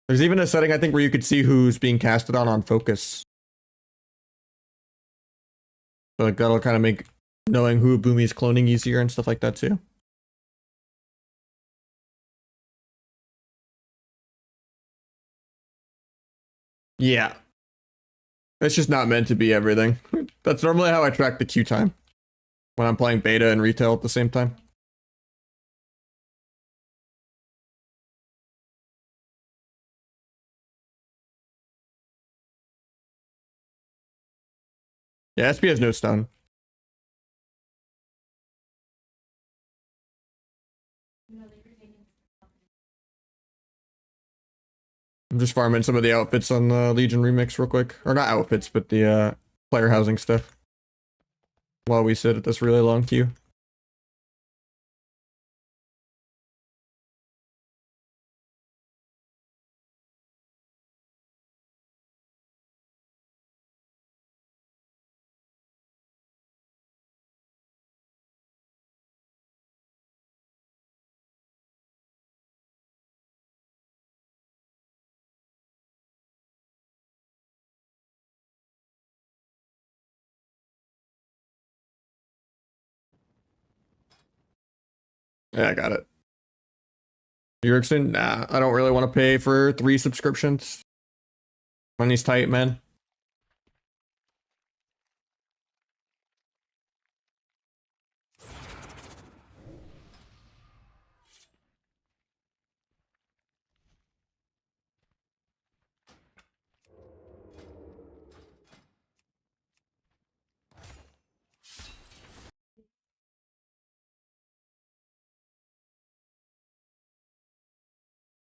There's even a setting I think where you could see who's being casted on focus. So like that'll kind of make knowing who Boomy's cloning easier and stuff like that too. Yeah. It's just not meant to be everything. That's normally how I track the queue time. When I'm playing beta and retail at the same time. Yeah, SP has no stun. I'm just farming some of the outfits on the Legion remix real quick. Or not outfits, but the player housing stuff. While we sit at this really long queue. Yeah, I got it. Yerkson? Nah, I don't really want to pay for 3 subscriptions. Money's tight, man.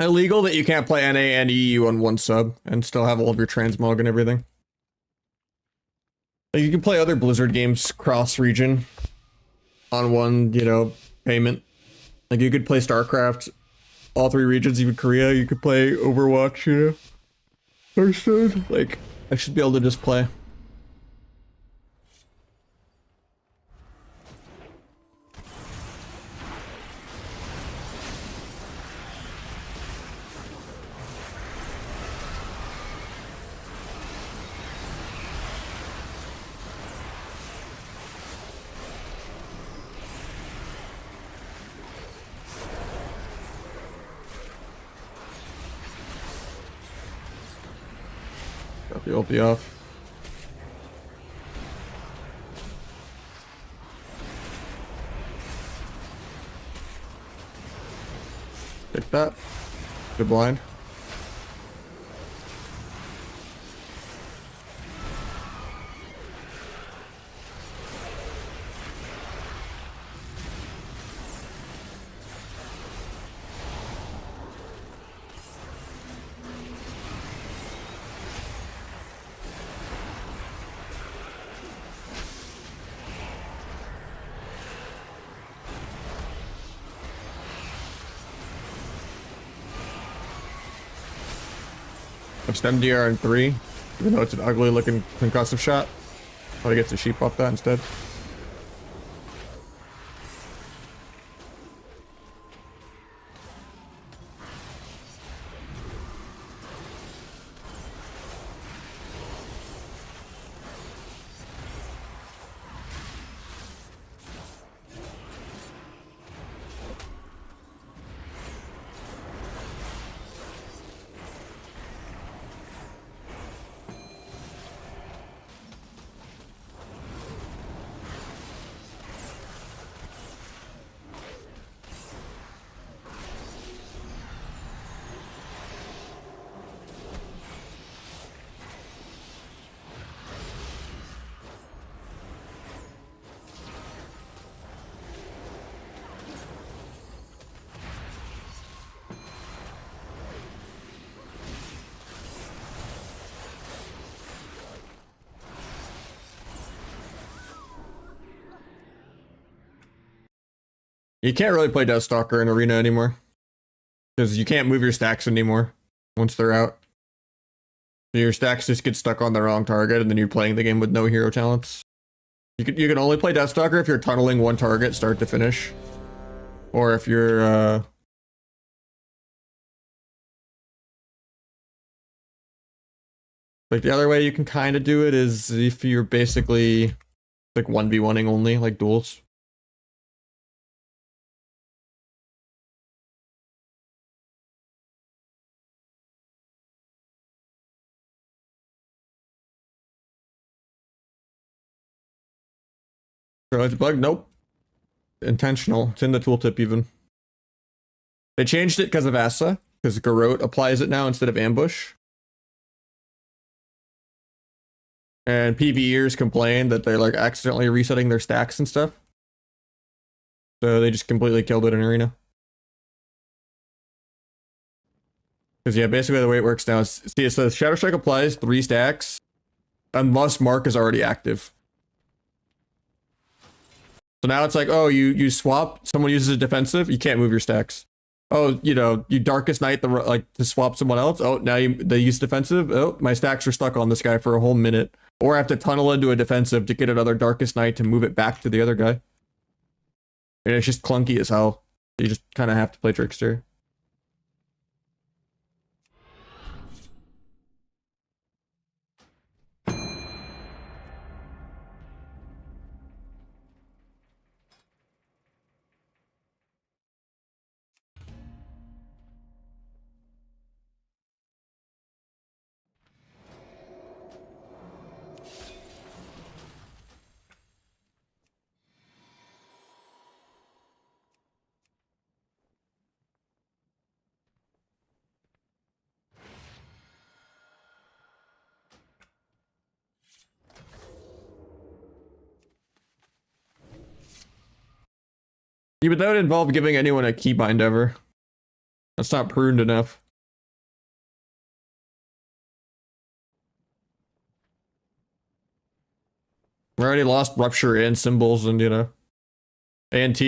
Illegal that you can't play NA and EU on one sub and still have all of your transmog and everything. Like you can play other Blizzard games cross-region on one, you know, payment. Like you could play StarCraft, all 3 regions, even Korea. You could play Overwatch, you know. Hearthstone. Like, I should be able to just play. Got the ulti off. Take that. Good blind. Extend DR in 3, even though it's an ugly looking concussive shot. But he gets a sheep off that instead. You can't really play Deathstalker in Arena anymore. Because you can't move your stacks anymore once they're out. Your stacks just get stuck on the wrong target, and then you're playing the game with no hero talents. You can only play Deathstalker if you're tunneling one target start to finish. Or if you're like the other way you can kind of do it is if you're basically like 1v1ing only, like duels. It's bug? Nope. Intentional. It's in the tooltip even. They changed it because of Asa, because Garrote applies it now instead of Ambush. And PvEers complain that they're like accidentally resetting their stacks and stuff. So they just completely killed it in Arena. Because yeah, basically the way it works now is, see, it says Shadow Strike applies 3 stacks unless Mark is already active. So now it's like, oh, you swap, someone uses a defensive, you can't move your stacks. Oh, you know, you Darkest Night like to swap someone else. Oh, now they use defensive. Oh, my stacks are stuck on this guy for a whole minute. Or I have to tunnel into a defensive to get another Darkest Night to move it back to the other guy. And it's just clunky as hell. You just kind of have to play Trickster. Yeah, but that would involve giving anyone a keybind ever. That's not pruned enough. We already lost Rupture and Symbols and, you know, ANT.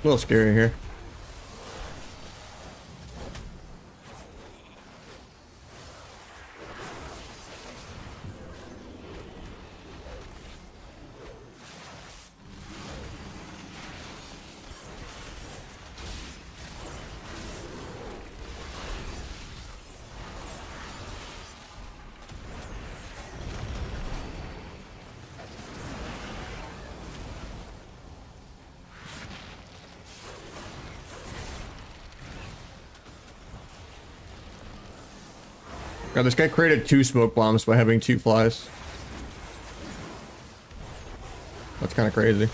A little scary here. God, this guy created 2 smoke bombs by having 2 flies. That's kind of crazy.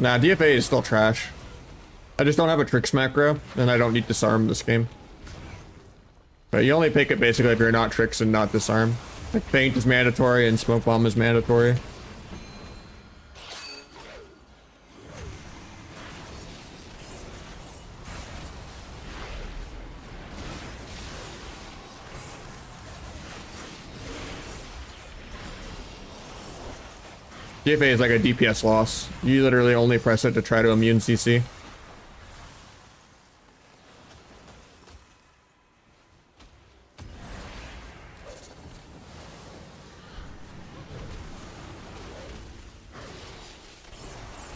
Nah, DFA is still trash. I just don't have a tricks macro, and I don't need disarm this game. But you only pick it basically if you're not tricks and not disarm. Like feint is mandatory and smoke bomb is mandatory. DFA is like a DPS loss. You literally only press it to try to immune CC.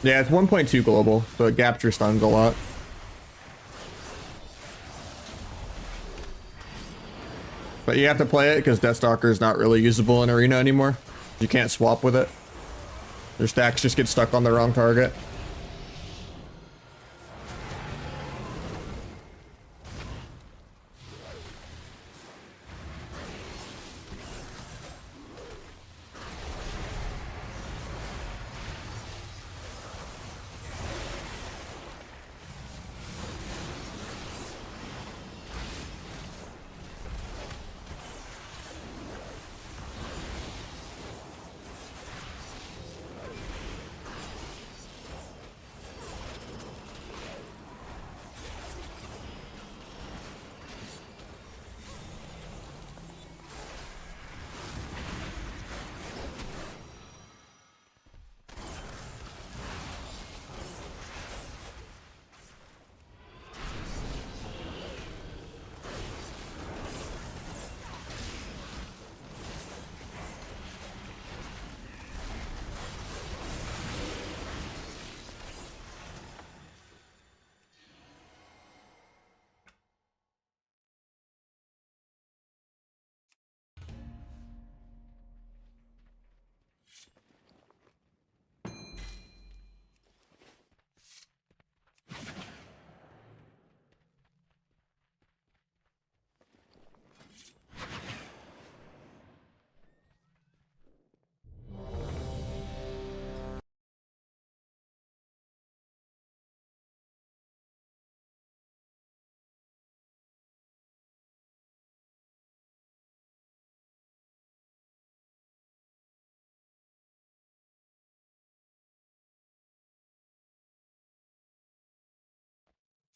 Yeah, it's 1.2 global, so it gaps your stuns a lot. But you have to play it because Deathstalker is not really usable in Arena anymore. You can't swap with it. Their stacks just get stuck on the wrong target.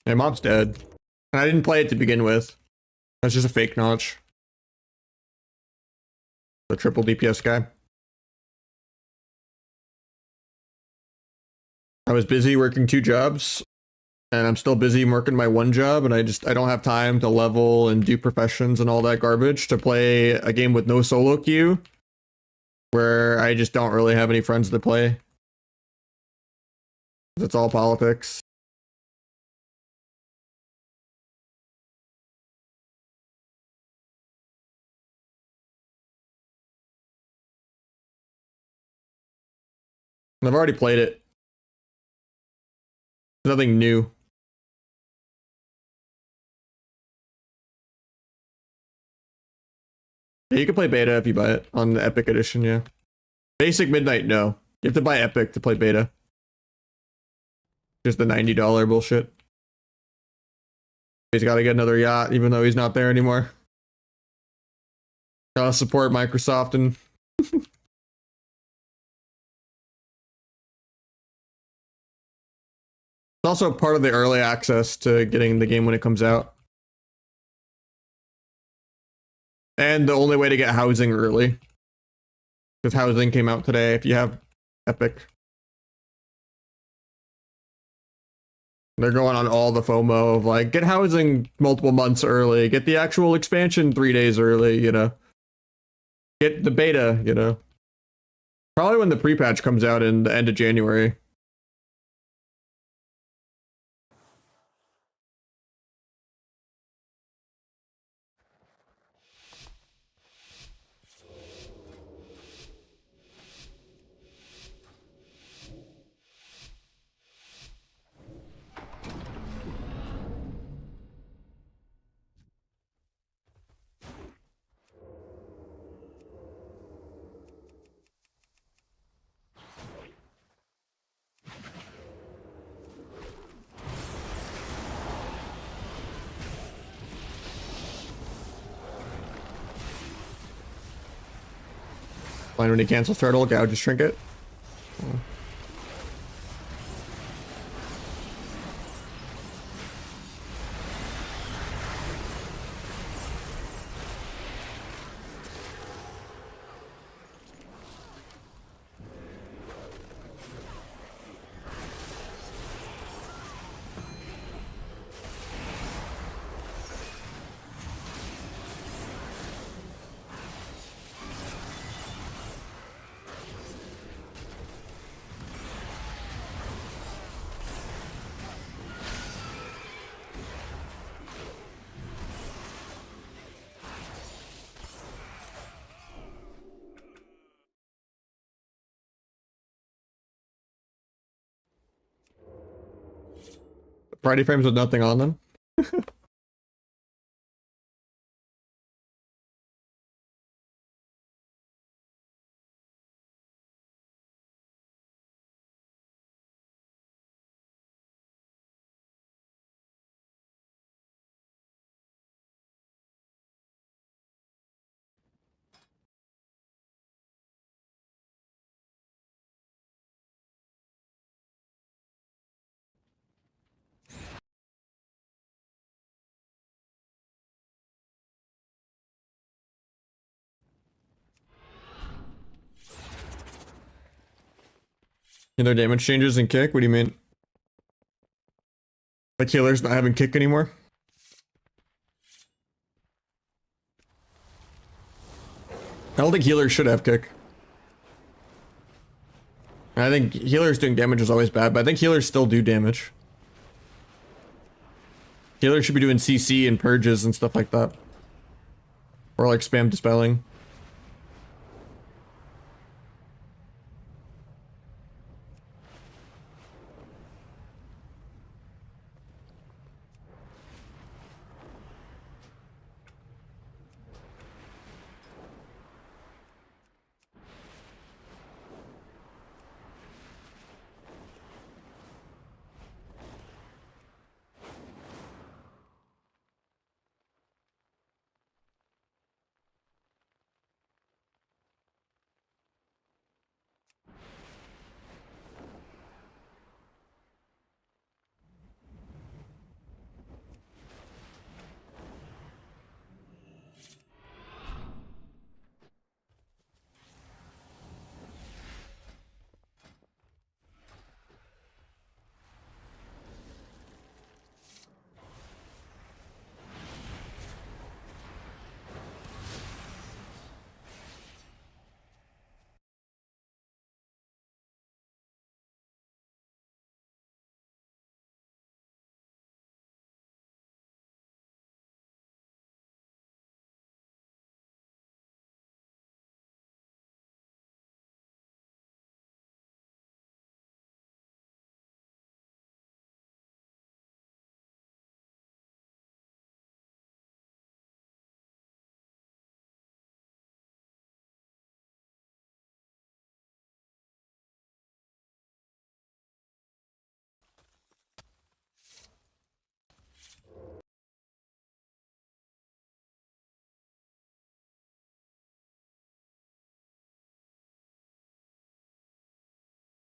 Yeah, mob's dead. And I didn't play it to begin with. That's just a fake Notch. The triple DPS guy. I was busy working 2 jobs, and I'm still busy working my 1 job, and I don't have time to level and do professions and all that garbage to play a game with no solo queue, where I just don't really have any friends to play. It's all politics. And I've already played it. Nothing new. Yeah, you can play beta if you buy it on the Epic Edition, yeah. Basic Midnight, no. You have to buy Epic to play beta. Just the $90 bullshit. He's got to get another yacht, even though he's not there anymore. Gotta support Microsoft and... It's also part of the early access to getting the game when it comes out. And the only way to get housing early. Because housing came out today if you have Epic. They're going on all the FOMO of like, get housing multiple months early, get the actual expansion 3 days early, you know. Get the beta, you know. Probably when the pre-patch comes out in the end of January. Fine when he cancels turtle, gouge his trinket. Oh. Friday frames with nothing on them. You know, damage changes in kick? What do you mean? Like healer's not having kick anymore? I don't think healers should have kick. I think healers doing damage is always bad, but I think healers still do damage. Healers should be doing CC and purges and stuff like that. Or like spam dispelling.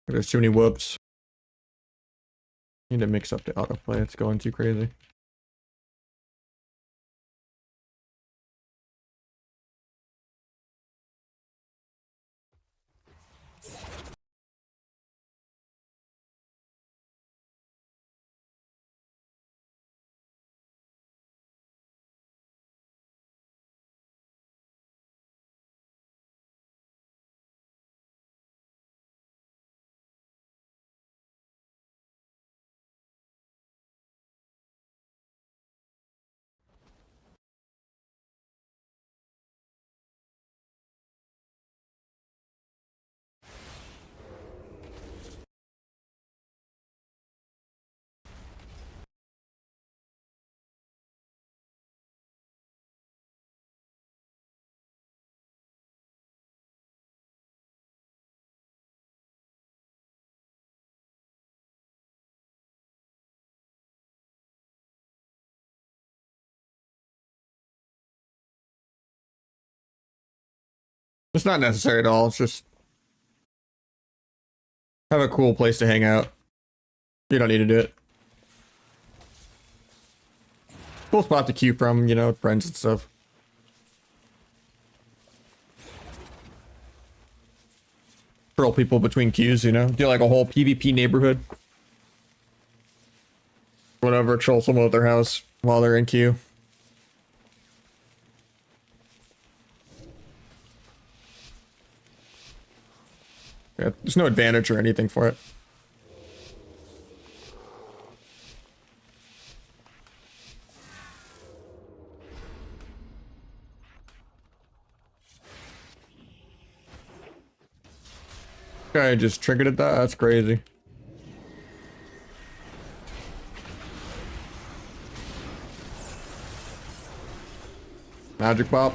There's too many whoops. Need to mix up the autoplay. It's going too crazy. It's not necessary at all. It's just have a cool place to hang out. You don't need to do it. Cool spot to queue from, you know, friends and stuff. Troll people between queues, you know? Do like a whole PvP neighborhood. Whatever, troll someone at their house while they're in queue. Yeah, there's no advantage or anything for it. Guy just triggered that? That's crazy. Magic Bop.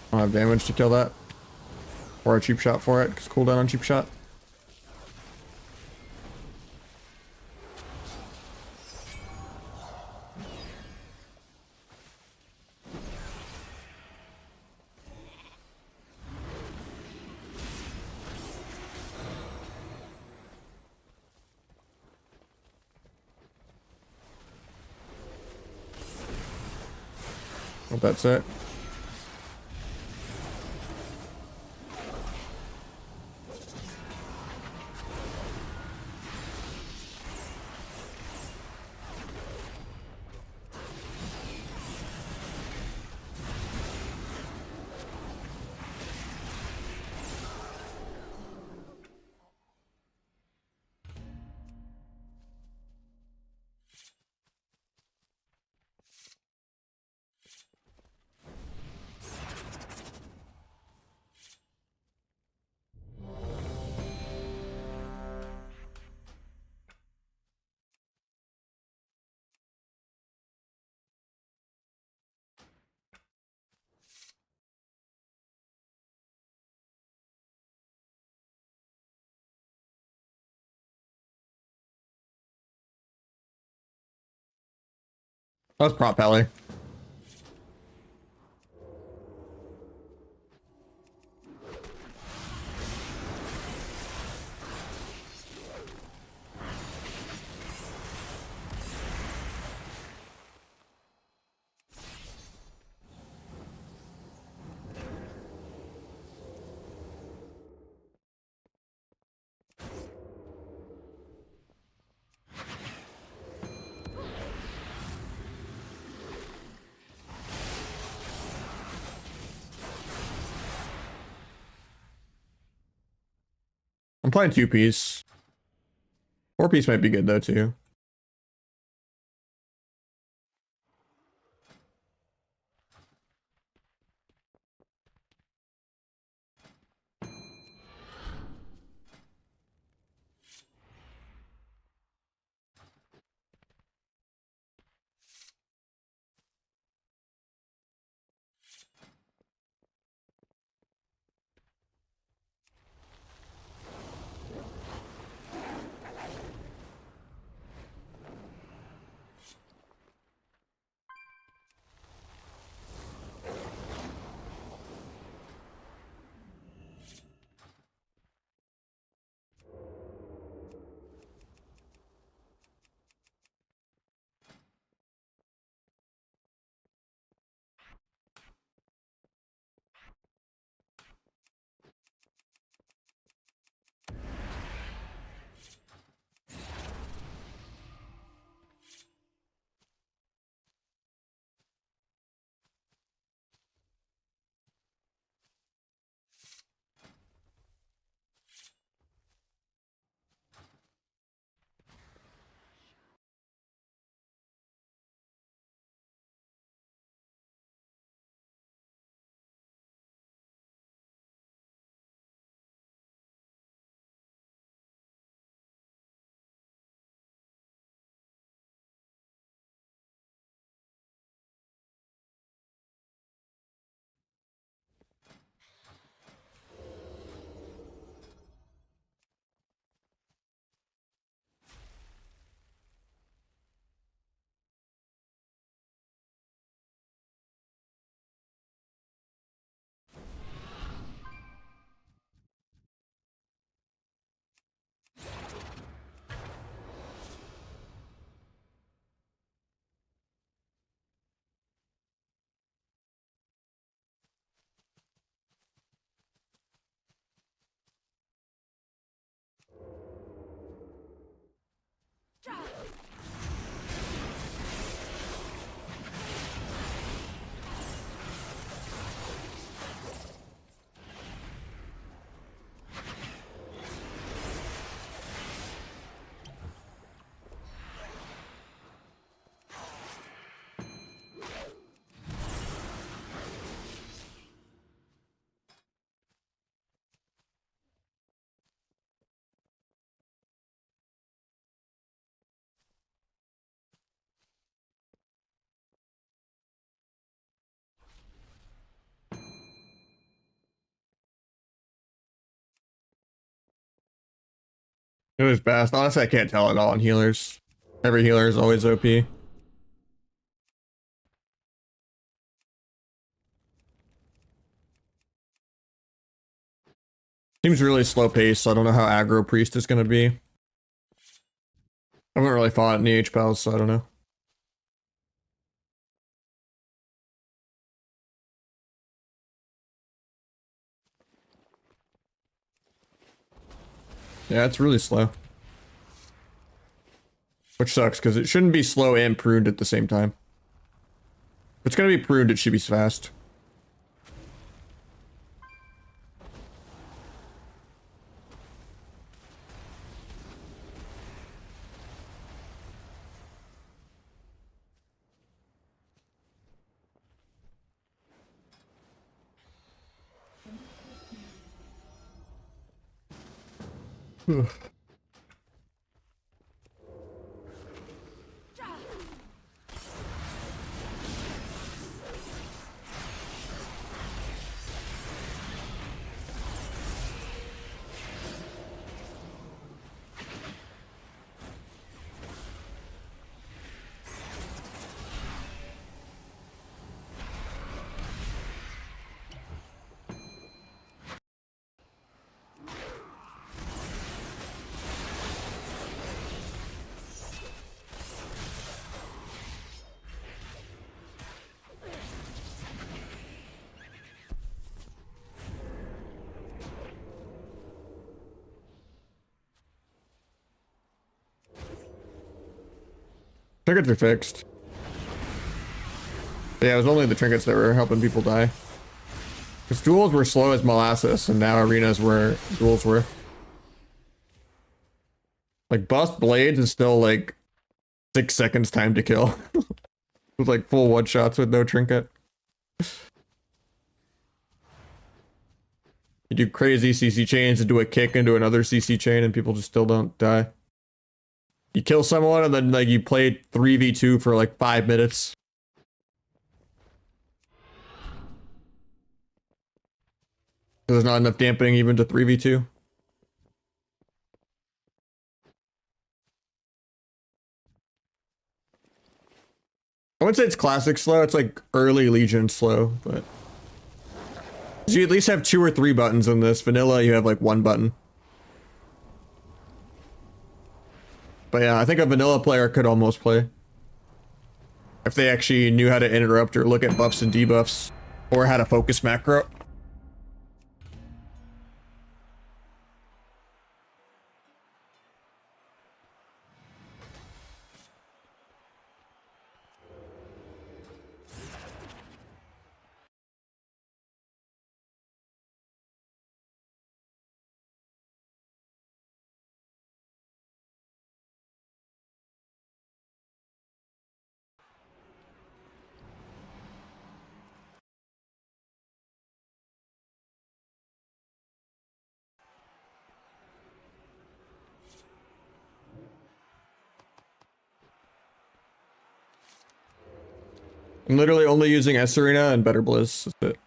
I don't have damage to kill that. Or a cheap shot for it, because cooldown on cheap shot. Well, that's it. That's prop alley. I'm playing 2-piece. 4-piece might be good though too. It was best. Honestly, I can't tell at all on healers. Every healer is always OP. Seems really slow paced, so I don't know how aggro priest is gonna be. I haven't really fought in the H-Pals, so I don't know. Yeah, it's really slow. Which sucks, because it shouldn't be slow and pruned at the same time. If it's gonna be pruned, it should be fast. Trinkets are fixed. Yeah, it was only the trinkets that were helping people die. Because duels were slow as molasses, and now arenas where duels were. Like, bust blades is still like 6 seconds time to kill. With like full one shots with no trinket. You do crazy CC chains and do a kick into another CC chain and people just still don't die. You kill someone and then like you play 3v2 for like 5 minutes. There's not enough dampening even to 3v2. I wouldn't say it's classic slow, it's like early Legion slow, but... So you at least have 2 or 3 buttons in this. Vanilla, you have like 1 button. But yeah, I think a vanilla player could almost play. If they actually knew how to interrupt or look at buffs and debuffs. Or had a focus macro. I'm literally only using S Arena and Better Blizz. That's it.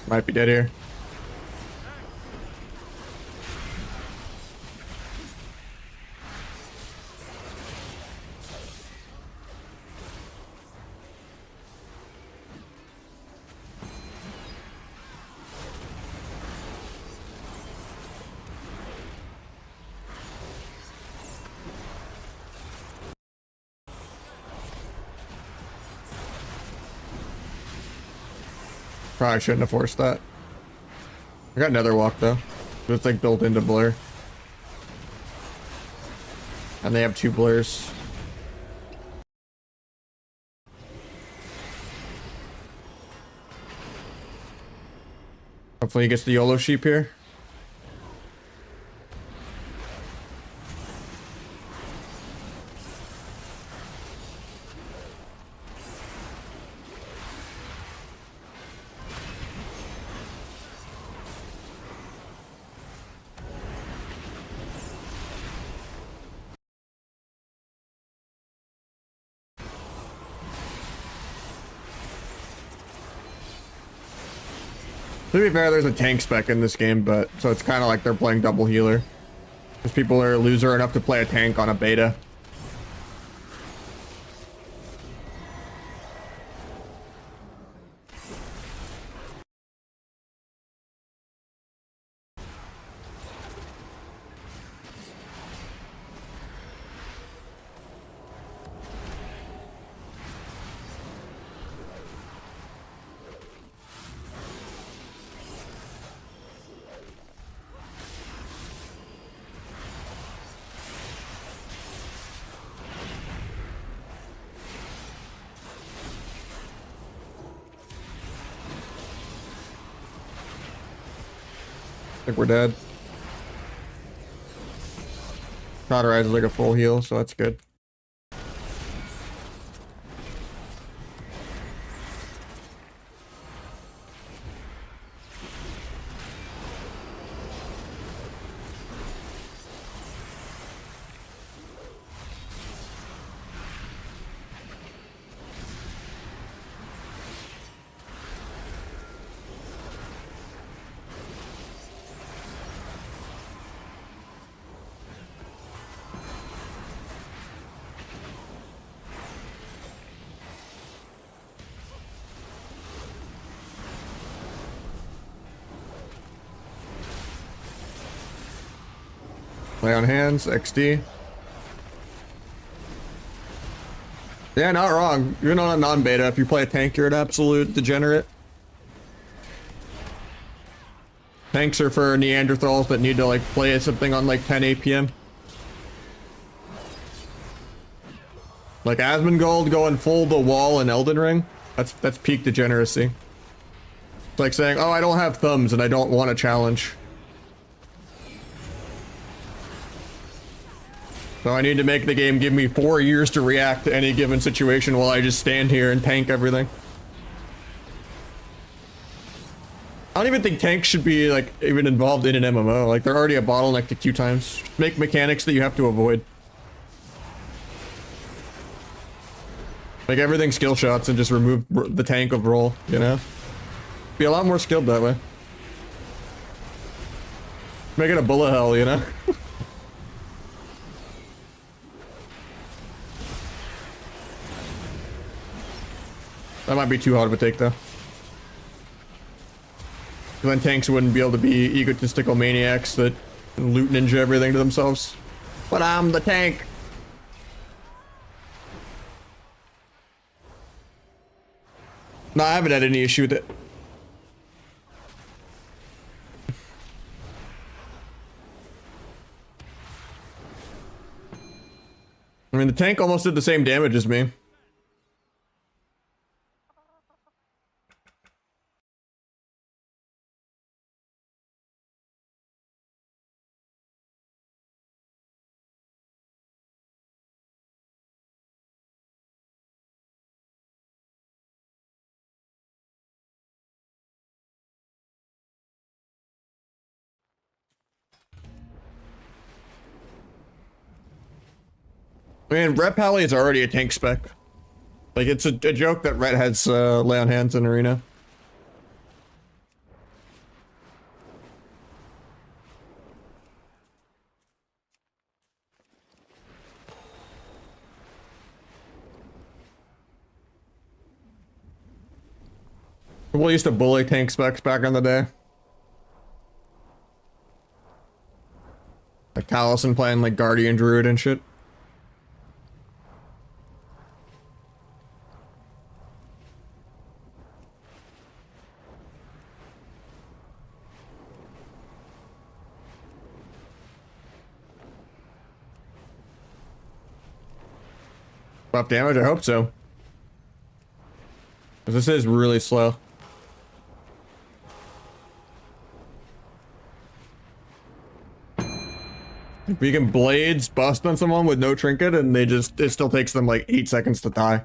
Might be dead here. Probably shouldn't have forced that. I got another walk though. It's like built into blur. And they have 2 blurs. Hopefully he gets the YOLO sheep here. To be fair, there's a tank spec in this game, but so it's kind of like they're playing double healer. Because people are loser enough to play a tank on a beta. I think we're dead. Cauterize is like a full heal, so that's good. Play on hands, XD. Yeah, not wrong. Even on a non-beta, if you play a tank, you're an absolute degenerate. Tanks are for Neanderthals that need to like play something on like 10 APM. Like Asmongold going full the wall in Elden Ring. That's peak degeneracy. It's like saying, oh, I don't have thumbs and I don't want a challenge. So I need to make the game give me 4 years to react to any given situation while I just stand here and tank everything. I don't even think tanks should be like even involved in an MMO. Like they're already a bottleneck to queue times. Just make mechanics that you have to avoid. Like everything skill shots and just remove the tank of roll, you know? Be a lot more skilled that way. Make it a bullet hell, you know? That might be too hard of a take though. Then tanks wouldn't be able to be egotistical maniacs that loot ninja everything to themselves. But I'm the tank. No, I haven't had any issue with it. I mean, the tank almost did the same damage as me. I mean, Ret Pally is already a tank spec. Like, it's a joke that Ret has lay on hands in arena. People used to bully tank specs back in the day. Like Taliesin playing like Guardian Druid and shit. Buff damage? I hope so. 'Cause this is really slow. If you can blades bust on someone with no trinket and it still takes them like 8 seconds to die.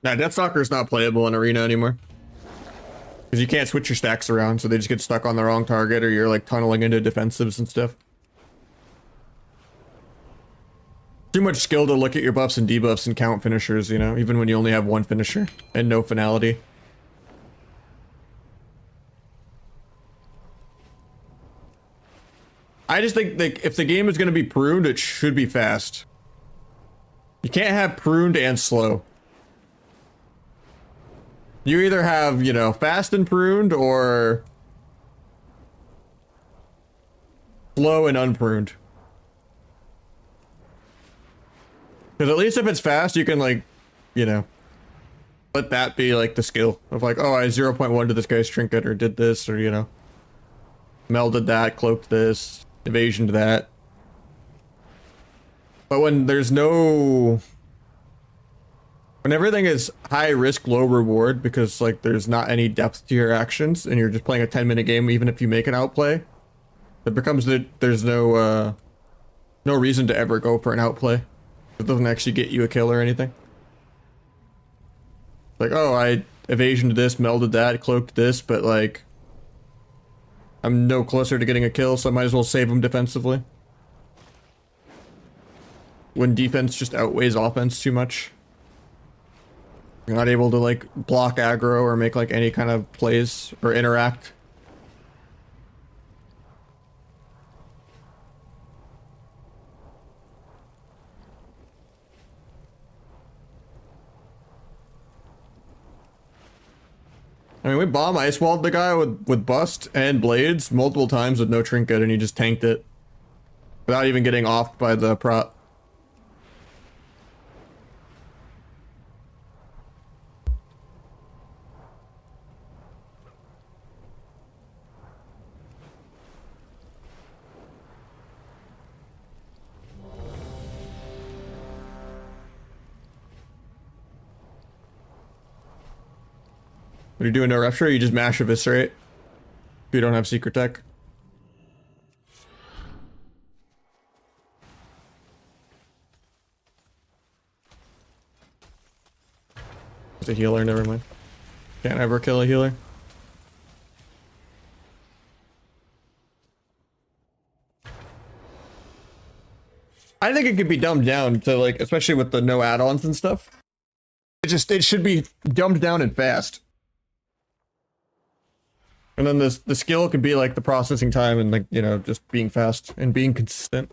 Nah, Deathstalker is not playable in Arena anymore. Because you can't switch your stacks around, so they just get stuck on the wrong target, or you're like tunneling into defensives and stuff. Too much skill to look at your buffs and debuffs and count finishers, you know, even when you only have one finisher and no finality. I just think that if the game is going to be pruned, it should be fast. You can't have pruned and slow. You either have, you know, fast and pruned or slow and unpruned. Because at least if it's fast, you can, like, you know, let that be, like, the skill of, like, oh, I 0.1 to this guy's trinket or did this or, you know, melded that, cloaked this, evasion to that. But when there's no... When everything is high risk, low reward, because like there's not any depth to your actions, and you're just playing a 10-minute game, even if you make an outplay, it becomes that there's no reason to ever go for an outplay. It doesn't actually get you a kill or anything. Like, oh, I evasioned this, melded that, cloaked this, but like I'm no closer to getting a kill, so I might as well save them defensively. When defense just outweighs offense too much. You're not able to like block aggro or make like any kind of plays or interact. I mean, we bomb ice walled the guy with bust and blades multiple times with no trinket, and he just tanked it without even getting offed by the prot. What are you doing, no rupture? You just mash eviscerate if you don't have secret tech. It's a healer, never mind. Can't ever kill a healer. I think it could be dumbed down to like, especially with the no add-ons and stuff. It should be dumbed down and fast. And then the skill could be like the processing time and like, you know, just being fast and being consistent.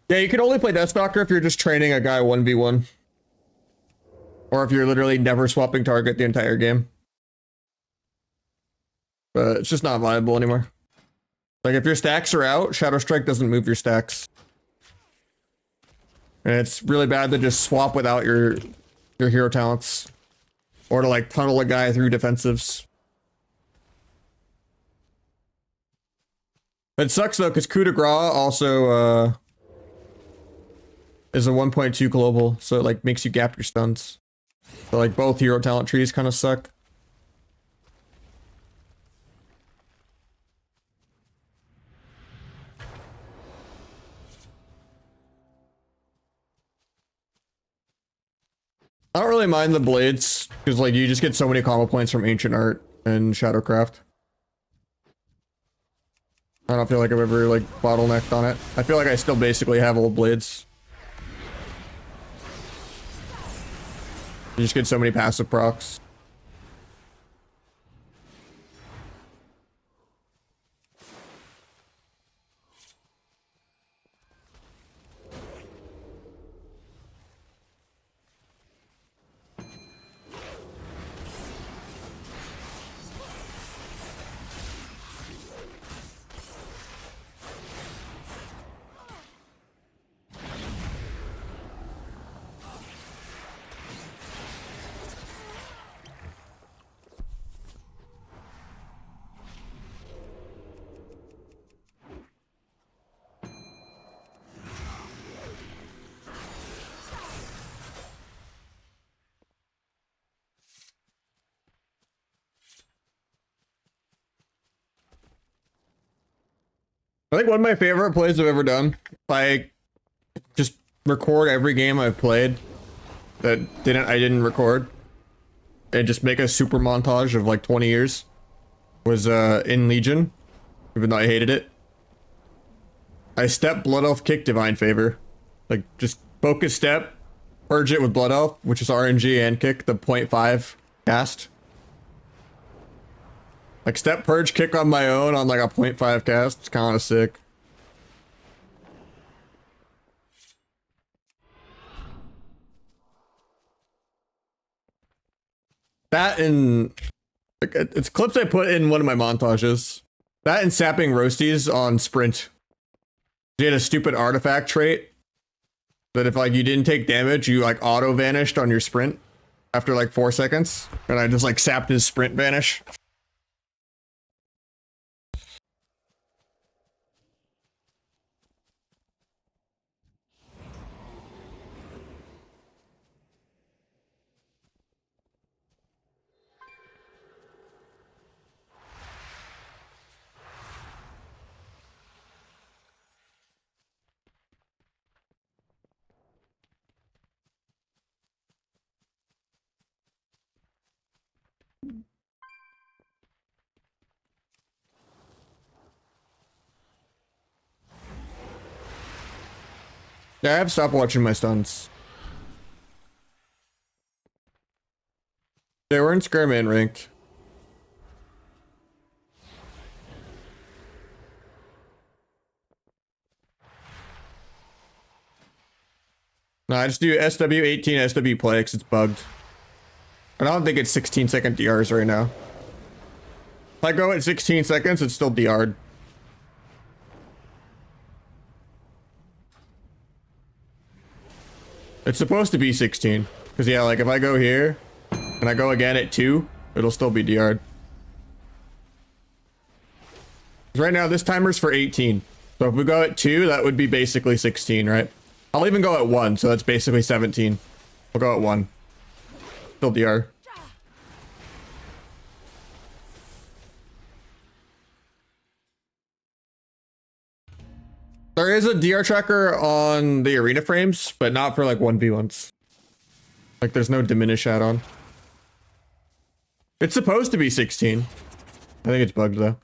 Yeah, you can only play Deathstalker if you're just training a guy 1v1. Or if you're literally never swapping target the entire game. But it's just not viable anymore. Like if your stacks are out, Shadow Strike doesn't move your stacks. And it's really bad to just swap without your hero talents. Or to like tunnel a guy through defensives. It sucks though, because coup de grace also is a 1.2 global, so it like makes you gap your stuns. So like both hero talent trees kind of suck. I don't really mind the blades, because like you just get so many combo points from Ancient Art and Shadowcraft. I don't feel like I've ever like bottlenecked on it. I feel like I still basically have old blades. You just get so many passive procs. I think one of my favorite plays I've ever done, I just record every game I've played that I didn't record, and just make a super montage of like 20 years, was in Legion, even though I hated it. I step Blood Elf, kick Divine Favor. Like, just focus step, purge it with Blood Elf, which is RNG, and kick the 0.5 cast. Like, step, purge, kick on my own on like a 0.5 cast. It's kind of sick. That and like, it's clips I put in one of my montages. That and sapping roasties on sprint. He had a stupid artifact trait that if like you didn't take damage, you like auto vanished on your sprint after like 4 seconds, and I just like sapped his sprint vanish. Yeah, I have stopped watching my stuns. They were in Scarman ranked. No, I just do SW18, SW play because it's bugged. I don't think it's 16-second DRs right now. If I go at 16 seconds, it's still DR'd. It's supposed to be 16. Because yeah, like if I go here, and I go again at 2, it'll still be DR'd. Right now, this timer's for 18. So if we go at 2, that would be basically 16, right? I'll even go at 1, so that's basically 17. We'll go at 1. Still DR. There is a DR tracker on the arena frames, but not for like 1v1s. Like there's no diminish add-on. It's supposed to be 16. I think it's bugged though.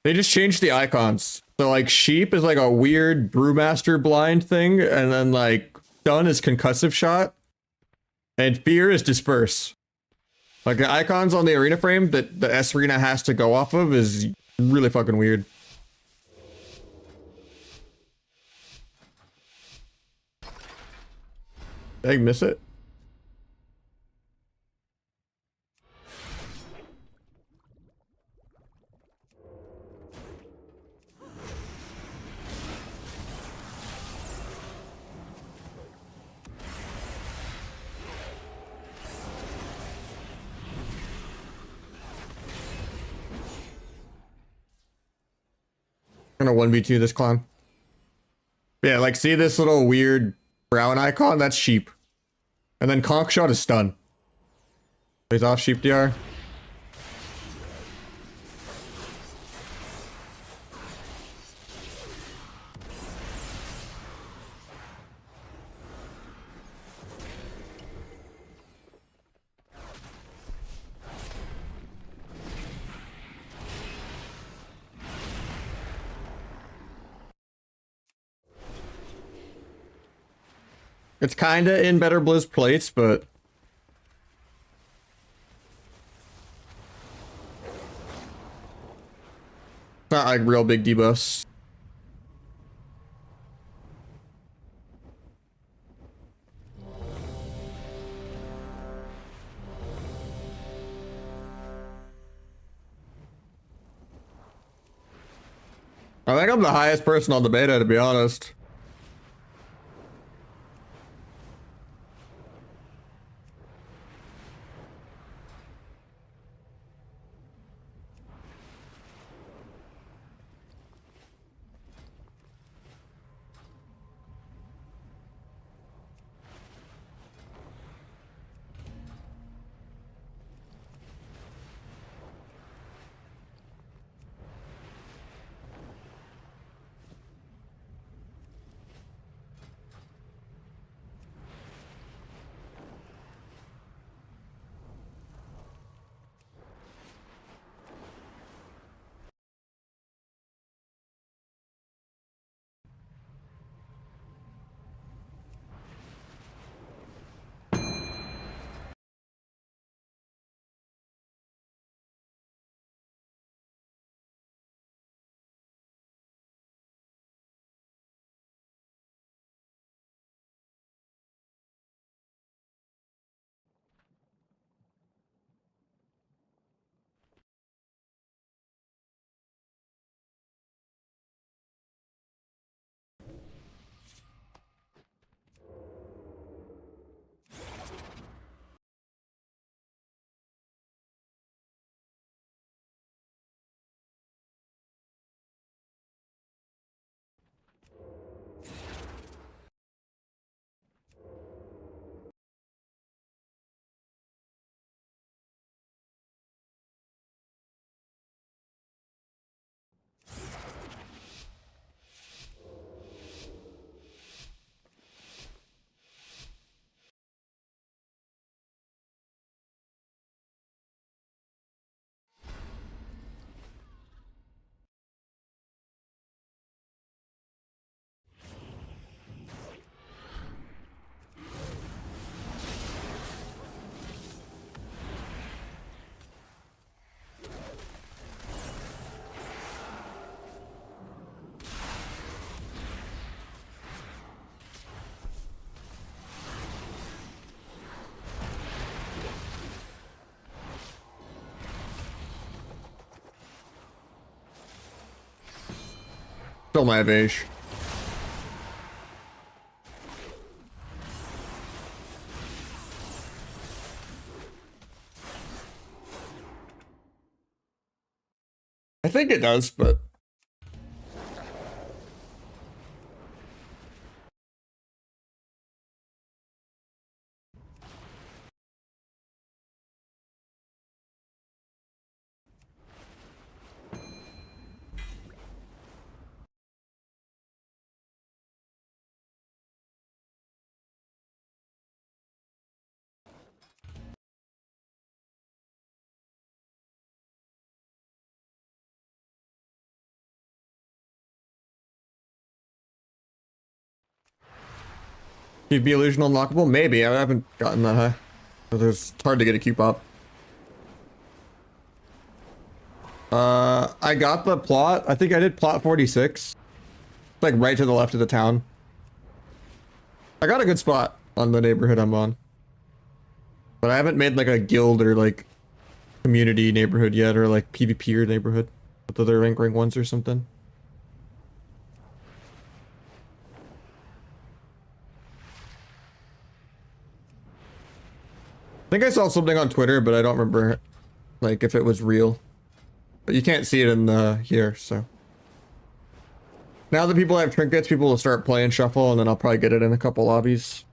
They just changed the icons. So like sheep is like a weird brewmaster blind thing, and then like stun is concussive shot, and fear is disperse. Like the icons on the arena frame that the S arena has to go off of is really fucking weird. Did I miss it? I'm gonna 1v2 this clown. Yeah, like see this little weird brown icon? That's sheep. And then conch shot is stun. Plays off sheep DR. It's kinda in better Blizz plates, but it's not like real big debuffs. I think I'm the highest person on the beta, to be honest. Still my Vage. I think it does, but PvP illusion unlockable? Maybe. I haven't gotten that high. It's hard to get a cube up. I got the plot. I think I did plot 46. Like right to the left of the town. I got a good spot on the neighborhood I'm on. But I haven't made like a guild or like community neighborhood yet, or like PvP or neighborhood with other rank ones or something. I think I saw something on Twitter, but I don't remember like if it was real. But you can't see it in the here, so. Now that people have trinkets, people will start playing shuffle, and then I'll probably get it in a couple lobbies.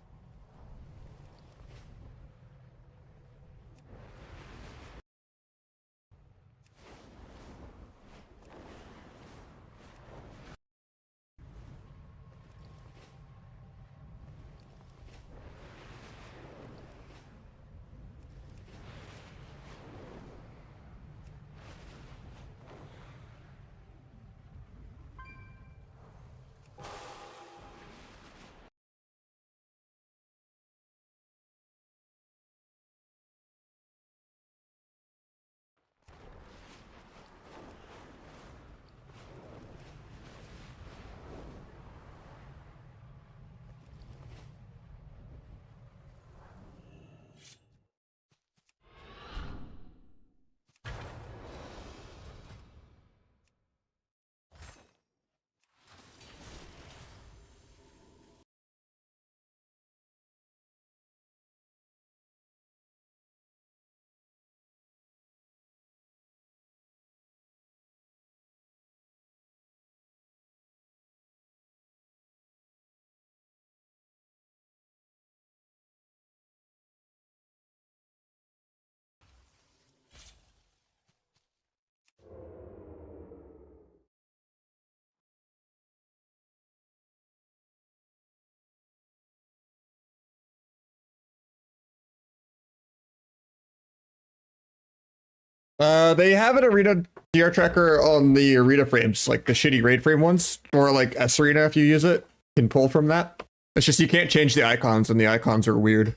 They have an arena DR tracker on the arena frames, like the shitty raid frame ones, or like S arena if you use it, can pull from that. It's just you can't change the icons, and the icons are weird.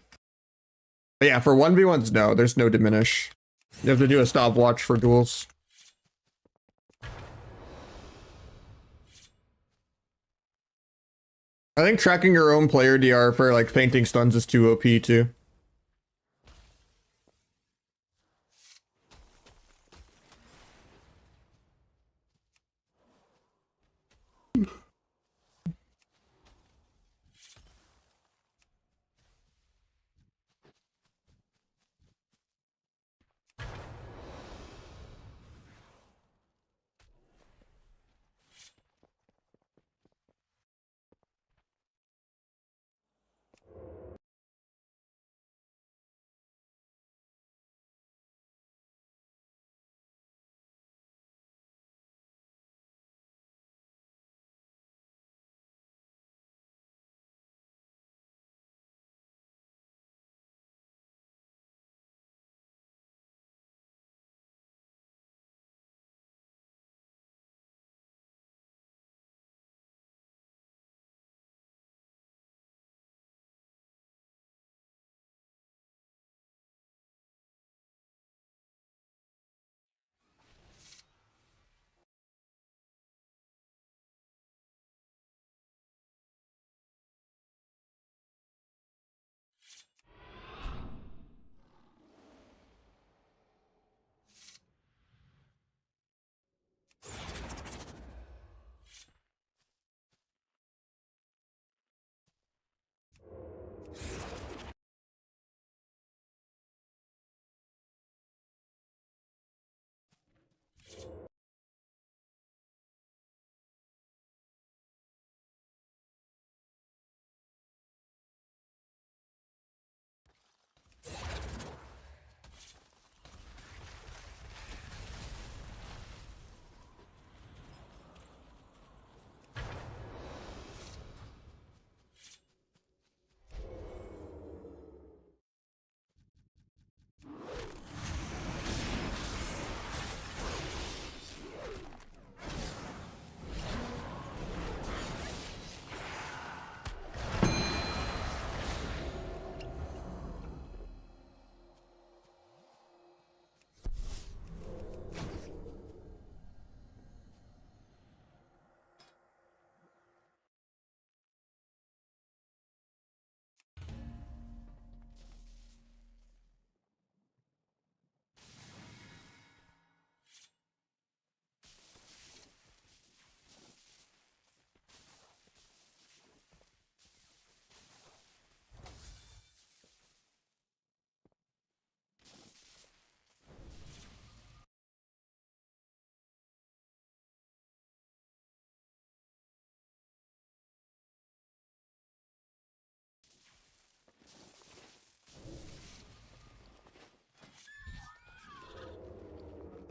But yeah, for 1v1s, no, there's no diminish. You have to do a stopwatch for duels. I think tracking your own player DR for like fainting stuns is too OP too.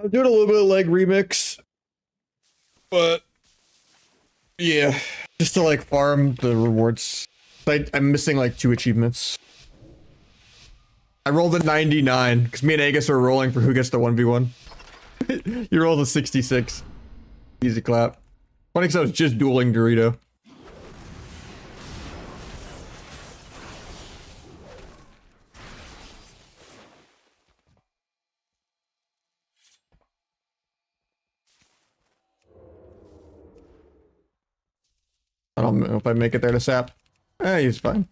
I'm doing a little bit of leg remix, but yeah, just to like farm the rewards. I'm missing like 2 achievements. I rolled a 99 because me and Agus are rolling for who gets the 1v1. You rolled a 66. Easy clap. Funny because I was just dueling Dorito. I don't know if I make it there to sap. He's fine.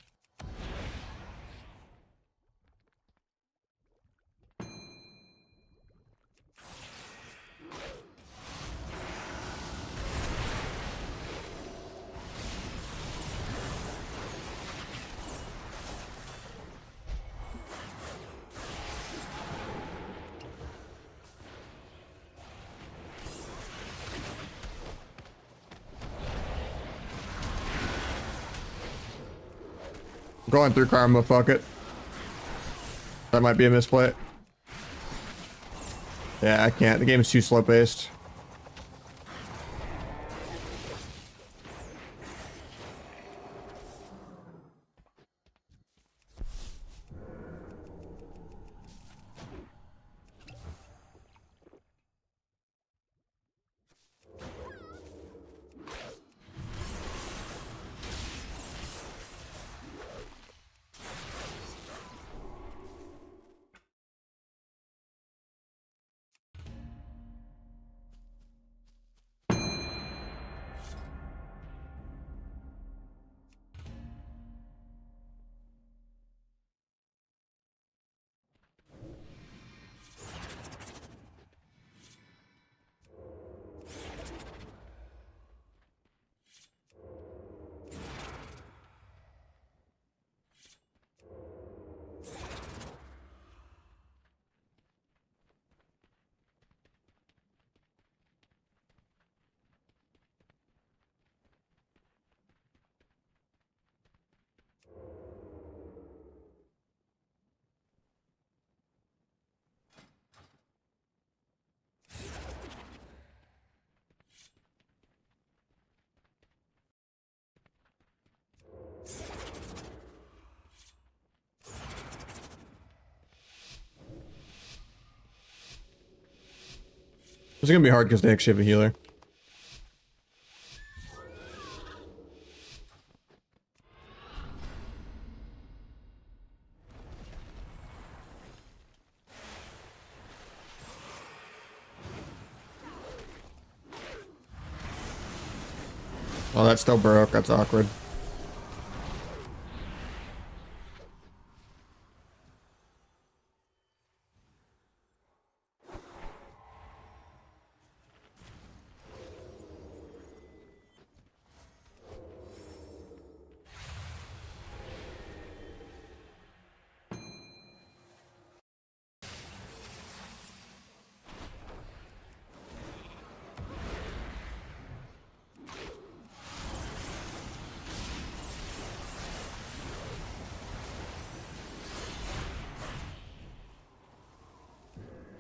Going through karma, fuck it. That might be a misplay. Yeah, I can't. The game is too slow paced. It's gonna be hard because they actually have a healer. Oh, that's still broke. That's awkward.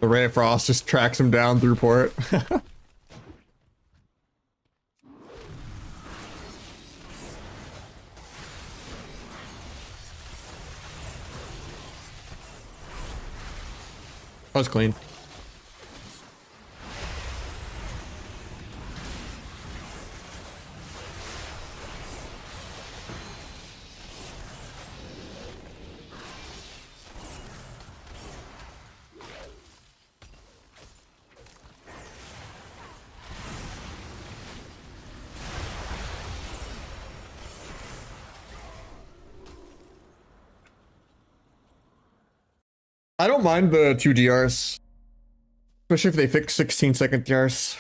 The Ray of Frost just tracks him down through port. That was clean. I don't mind the 2 DRs. Especially if they fix 16-second DRs.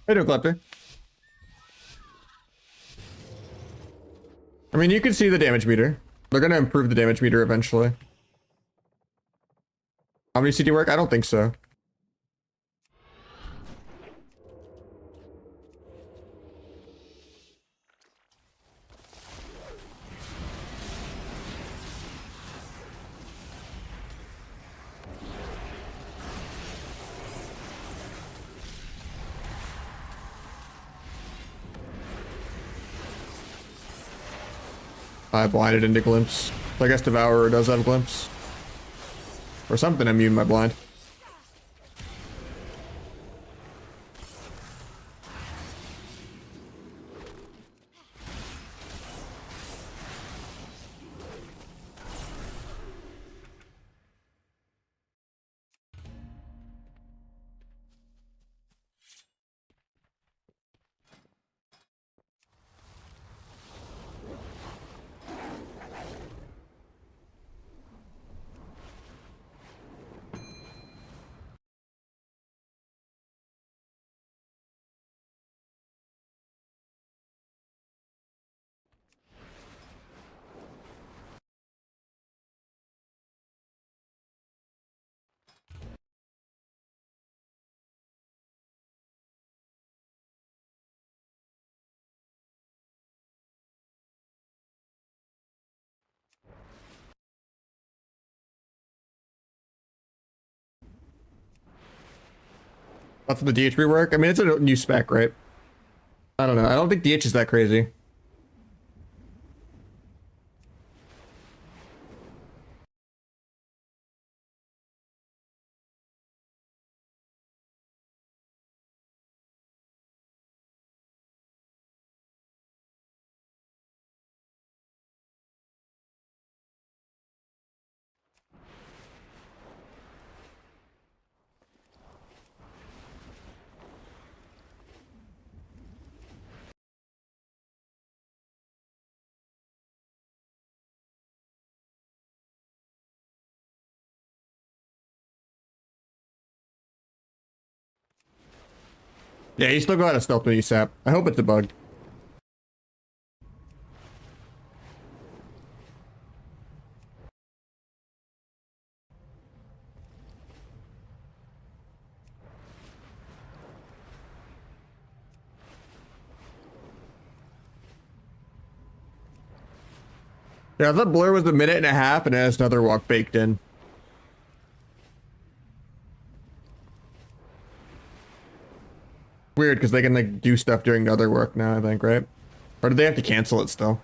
Hey, do Klepter. I mean, you can see the damage meter. They're gonna improve the damage meter eventually. How many CD work? I don't think so. I blinded into glimpse. So I guess Devourer does have glimpse. Or something immune my blind. That's the DH rework. I mean, it's a new spec, right? I don't know. I don't think DH is that crazy. Yeah, you still got a stealth when you sap. I hope it's a bug. Yeah, the blur was a minute and a half and it has another walk baked in. Weird, because they can like do stuff during the other work now, I think, right? Or do they have to cancel it still?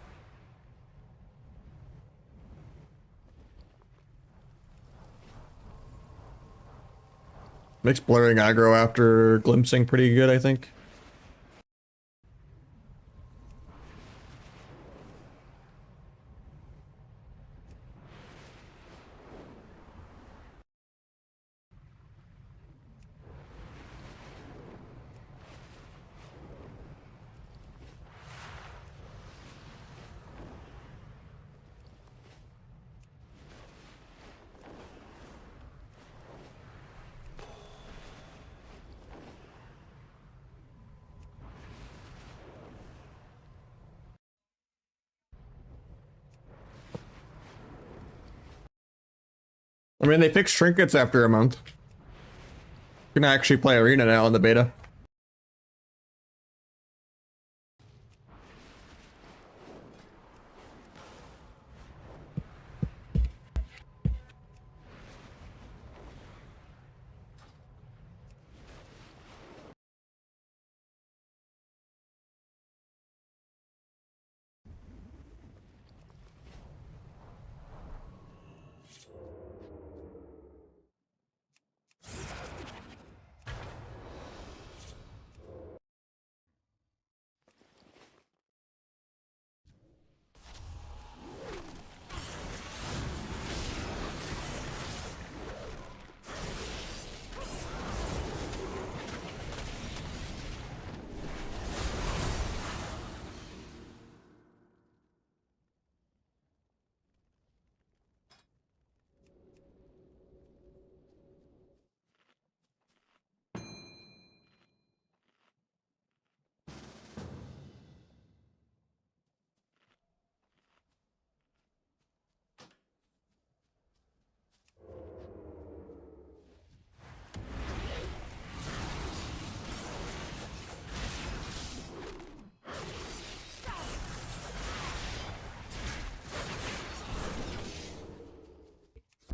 Makes blurring aggro after glimpsing pretty good, I think. I mean, they fixed trinkets after a month. You can actually play arena now in the beta.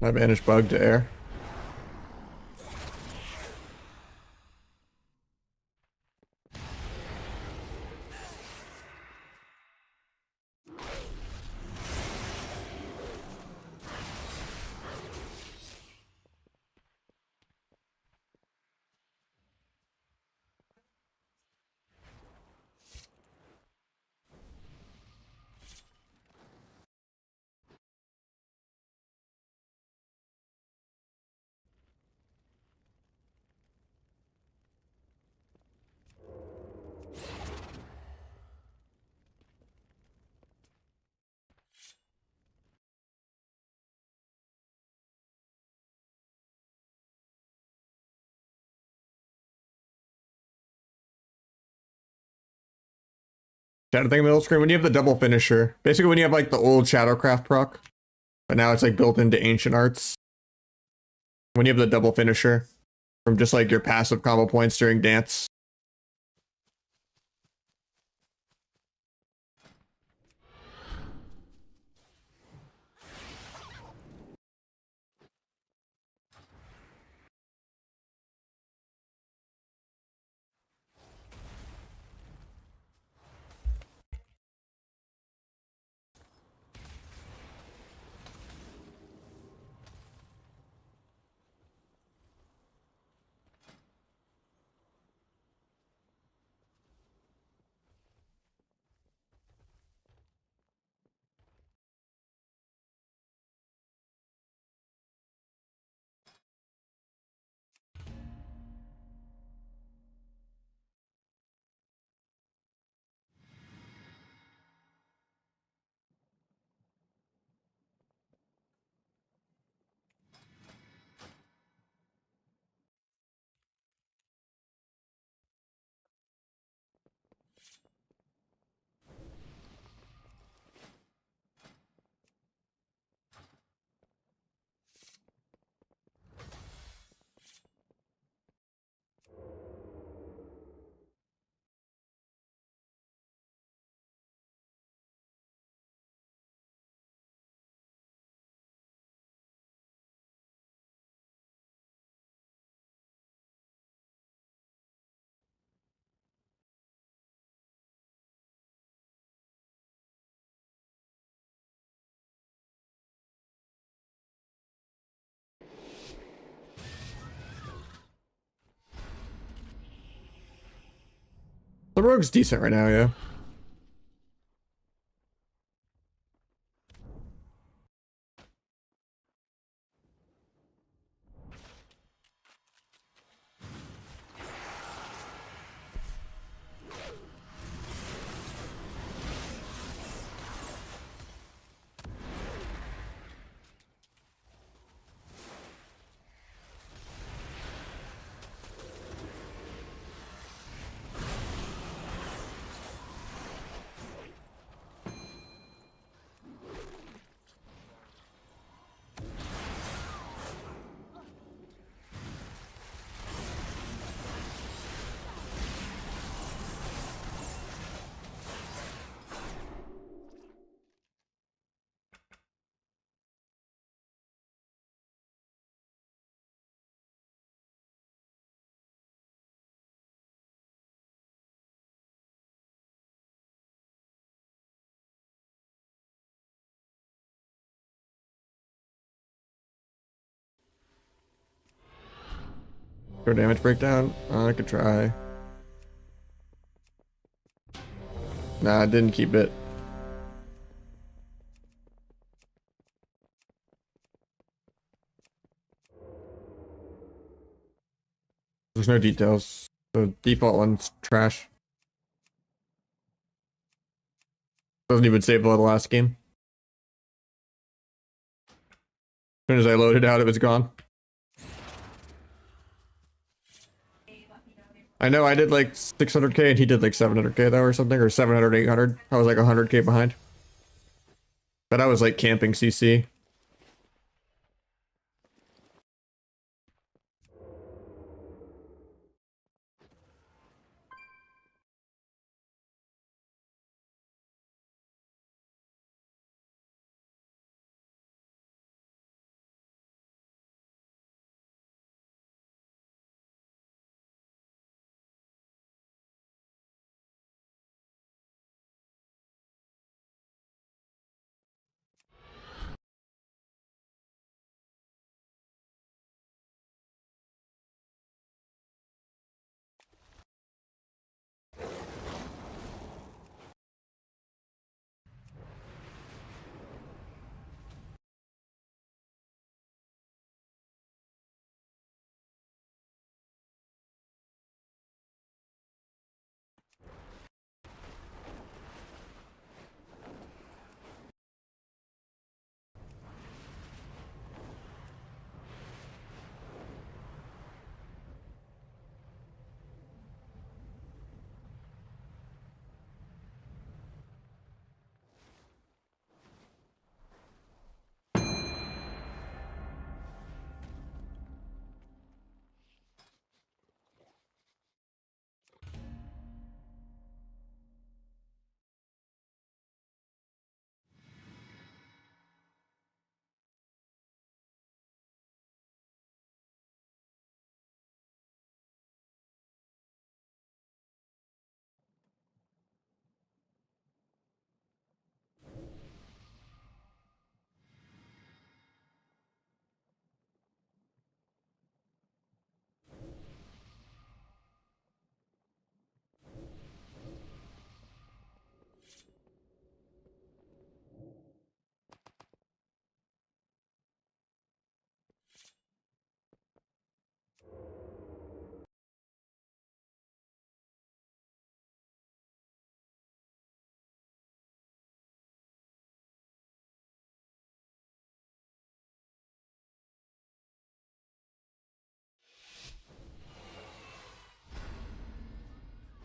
I banished bug to air. Shadow thing middle screen, when you have the double finisher, basically when you have like the old Shadowcraft proc, but now it's like built into Ancient Arts. When you have the double finisher from just like your passive combo points during dance. The rogue's decent right now, yeah. Throw damage breakdown. I could try. Nah, I didn't keep it. There's no details. The default one's trash. Doesn't even save the last game. As soon as I loaded out, it was gone. I know I did like 600k and he did like 700k though or something, or 700, 800. I was like 100k behind. But I was like camping CC.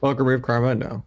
Welcome, remove karma? No.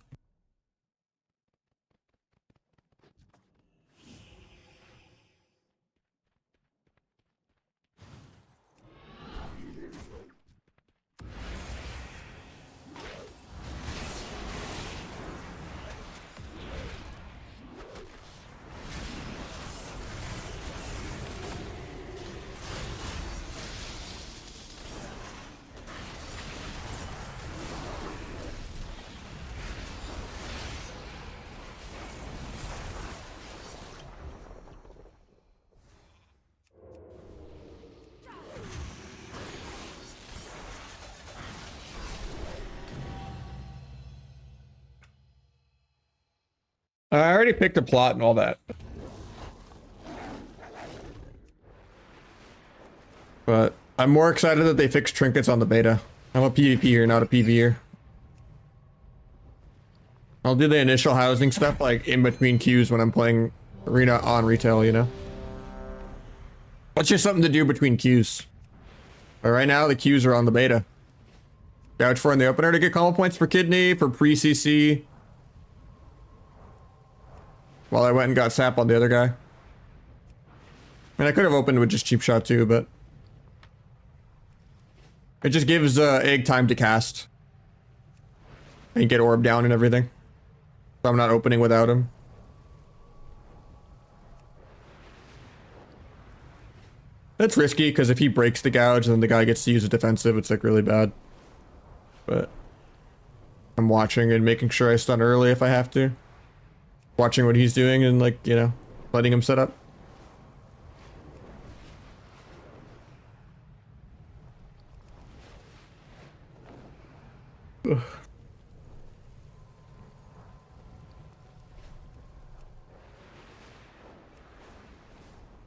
I already picked a plot and all that. But I'm more excited that they fixed trinkets on the beta. I'm a PvP here, not a PvEer. I'll do the initial housing stuff like in between queues when I'm playing arena on retail, you know? It's just something to do between queues. But right now the queues are on the beta. Gouge for in the opener to get combo points for kidney, for pre-CC. While I went and got sap on the other guy. I mean, I could have opened with just cheap shot too, but it just gives egg time to cast and get orb down and everything. So I'm not opening without him. That's risky because if he breaks the gouge and then the guy gets to use a defensive, it's like really bad. But I'm watching and making sure I stun early if I have to. Watching what he's doing and like, you know, letting him set up. Ugh.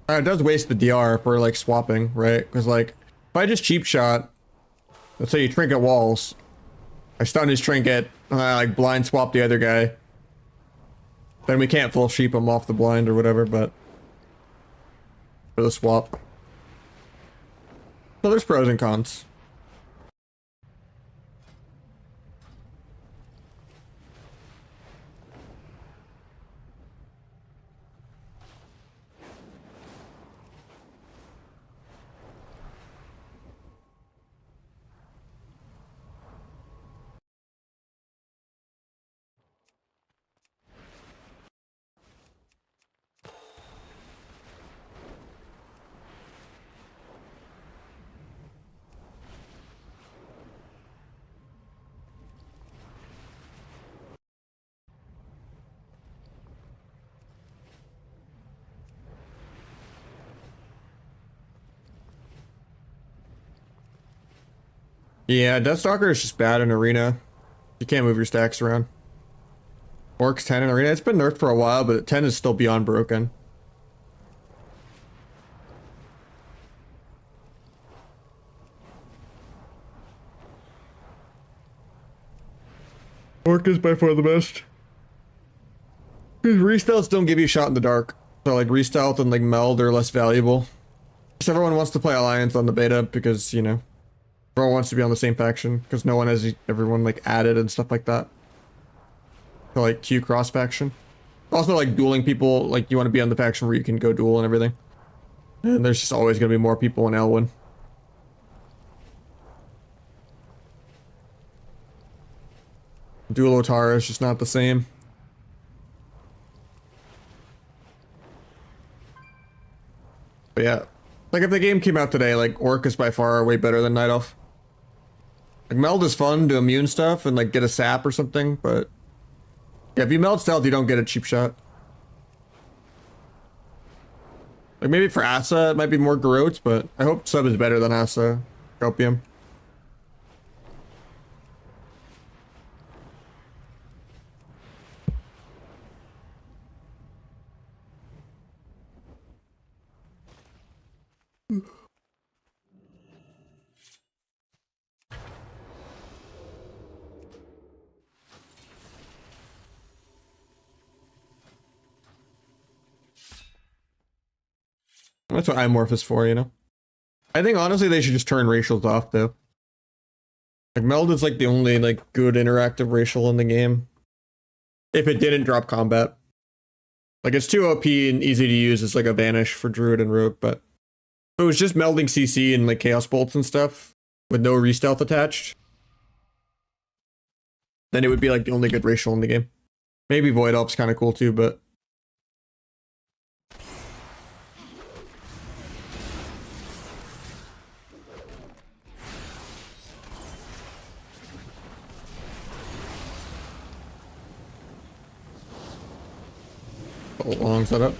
It does waste the DR for like swapping, right? Because like, if I just cheap shot, let's say you trinket walls, I stun his trinket, and I like blind swap the other guy. Then we can't full sheep him off the blind or whatever, but for the swap. So there's pros and cons. Yeah, Deathstalker is just bad in arena. You can't move your stacks around. Orcs 10 in arena. It's been nerfed for a while, but 10 is still beyond broken. Orc is by far the best. Restelts don't give you shot in the dark. So like restealth and like meld are less valuable. Just everyone wants to play Alliance on the beta because, you know, everyone wants to be on the same faction because no one has everyone like added and stuff like that. So like Q cross faction. Also like dueling people, like you want to be on the faction where you can go duel and everything. And there's just always going to be more people in Elwyn. Duel Otara is just not the same. But yeah, like if the game came out today, like Orc is by far way better than Night Elf. Like meld is fun to immune stuff and like get a sap or something, but yeah, if you meld stealth, you don't get a cheap shot. Like maybe for Asa, it might be more Garrotes, but I hope sub is better than Asa. Copium. That's what Imorph is for, you know? I think honestly they should just turn racials off though. Like meld is like the only like good interactive racial in the game. If it didn't drop combat. Like it's too OP and easy to use as like a vanish for druid and rogue, but if it was just melding CC and like chaos bolts and stuff with no re-stealth attached, then it would be like the only good racial in the game. Maybe void elf's kind of cool too, but a long setup.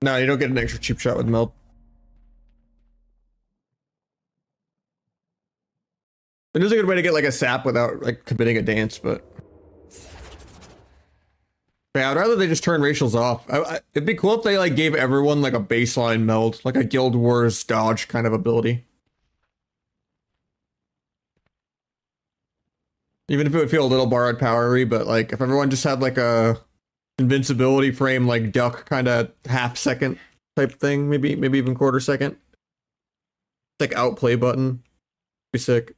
No, you don't get an extra cheap shot with meld. It is a good way to get like a sap without like committing a dance, but yeah, I'd rather they just turn racials off. It'd be cool if they like gave everyone like a baseline meld, like a Guild Wars dodge kind of ability. Even if it would feel a little borrowed powery, but like if everyone just had like a invincibility frame like duck kind of half second type thing, maybe even quarter second. Like outplay button. Be sick.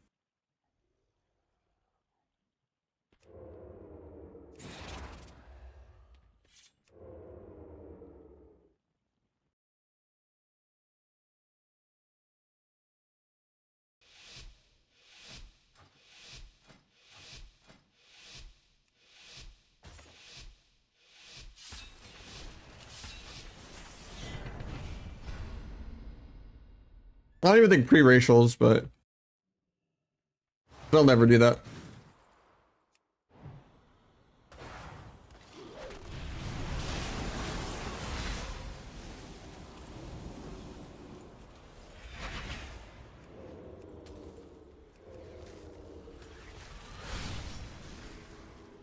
I don't even think pre-racials, but they'll never do that.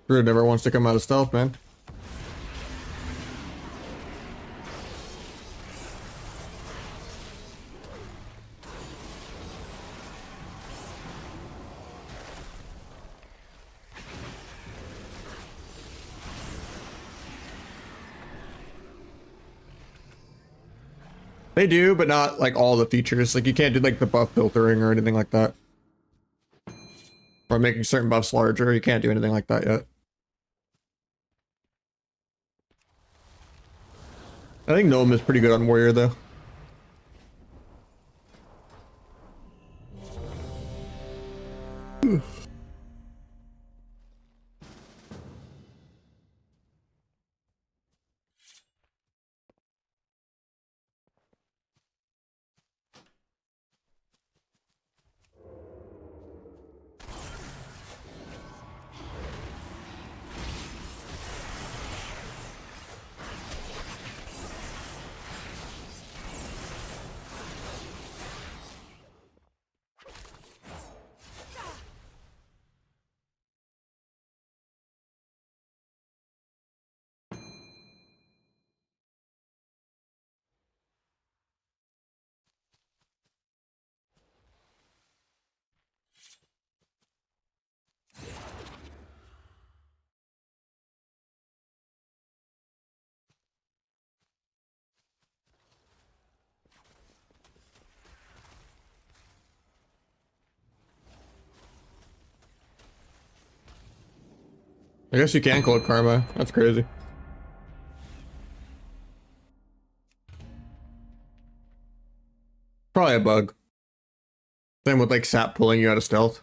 Druid never wants to come out of stealth, man. They do, but not like all the features. Like you can't do like the buff filtering or anything like that. Or making certain buffs larger. You can't do anything like that yet. I think Gnome is pretty good on Warrior though. I guess you can cloak Karma. That's crazy. Probably a bug. Same with like sap pulling you out of stealth.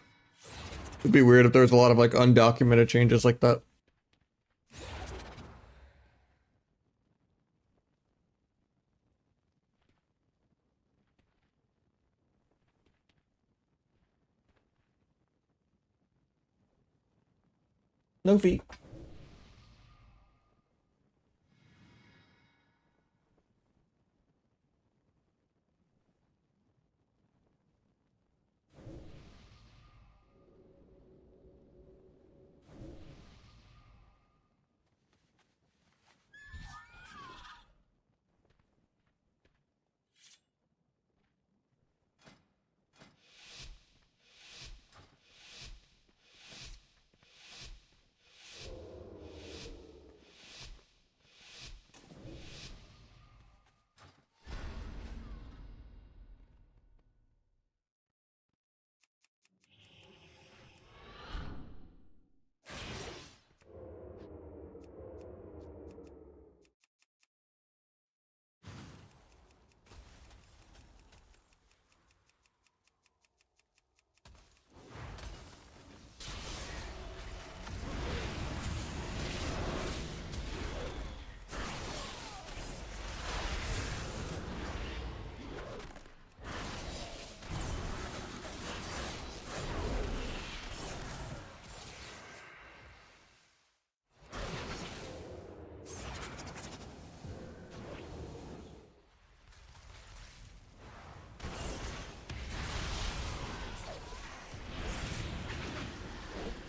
It'd be weird if there was a lot of like undocumented changes like that. No feet.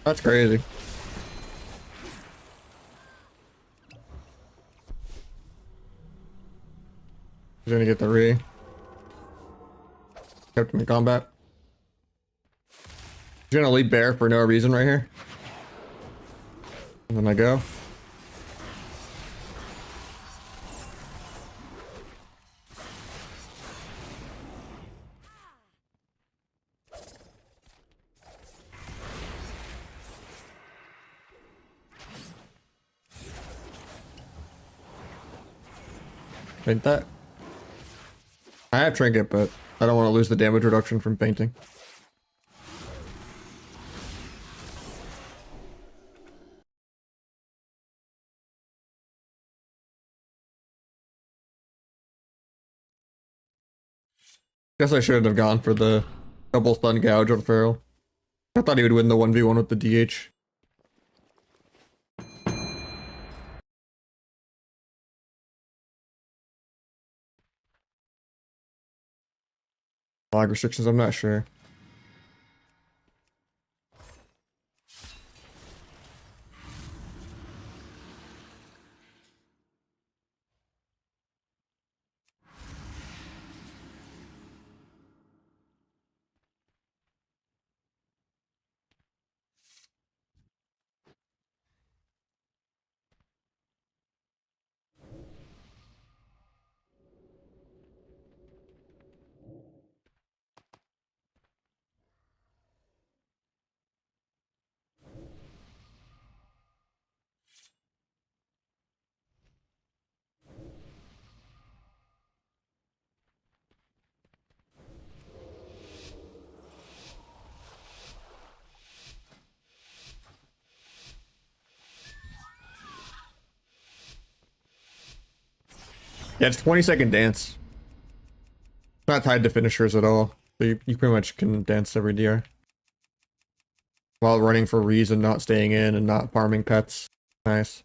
That's crazy. He's gonna get the re. Kept him in combat. He's gonna lead bear for no reason right here. And then I go. Paint that. I have trinket, but I don't want to lose the damage reduction from painting. Guess I should have gone for the double stun gouge on Feral. I thought he would win the 1v1 with the DH. Flag restrictions, I'm not sure. Yeah, it's 20-second dance. Not tied to finishers at all. So you pretty much can dance every DR. While running for reason, not staying in, and not farming pets. Nice.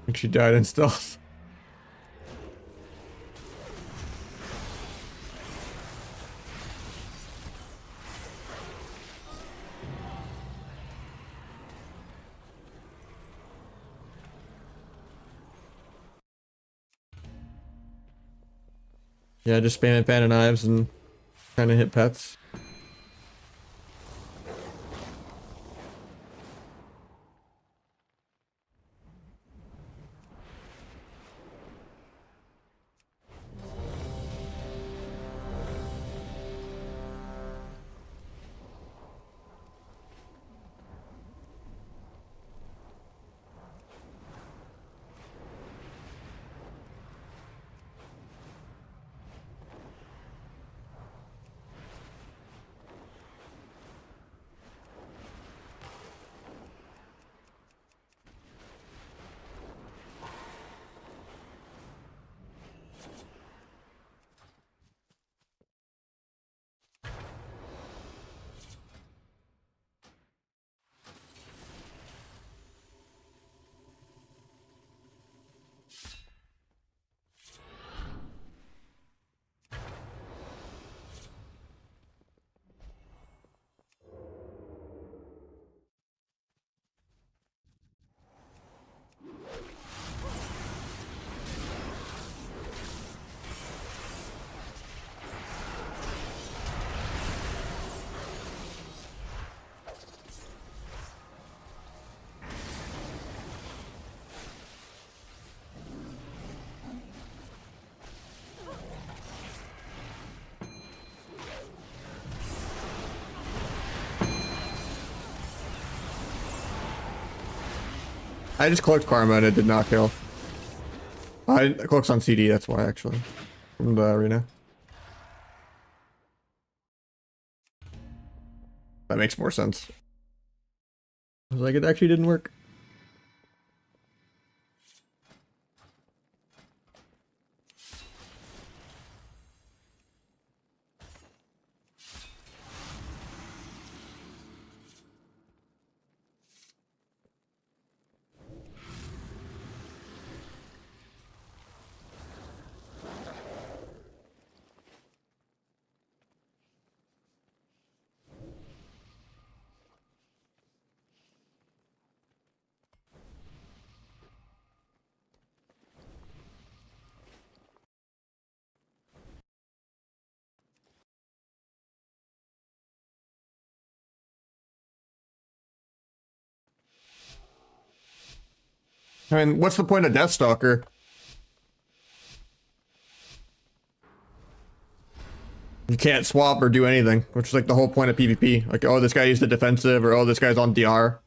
I think she died in stealth. Yeah, just spamming pan and knives and trying to hit pets. I just cloaked Karma and it did not kill. I cloaks on CD, that's why actually. From the arena. That makes more sense. I was like, it actually didn't work. I mean, what's the point of Deathstalker? You can't swap or do anything, which is like the whole point of PvP. Like, oh, this guy used the defensive, or oh, this guy's on DR.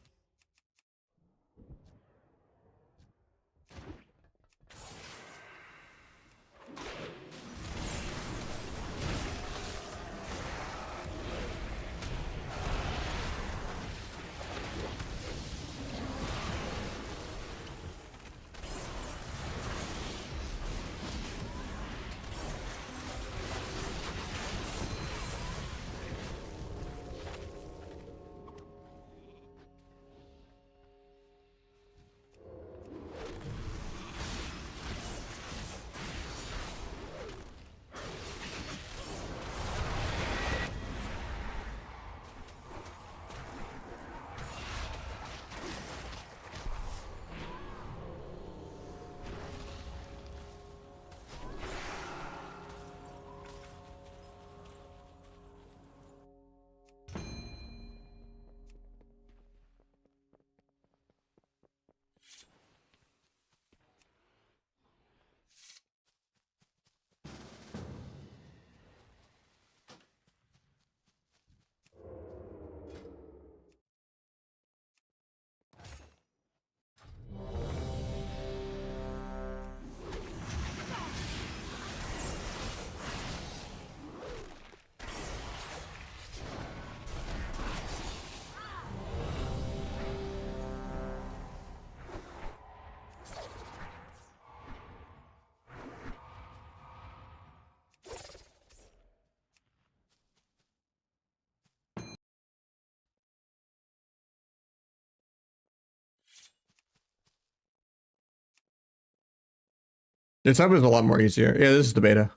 This hub is a lot more easier. Yeah, this is the beta.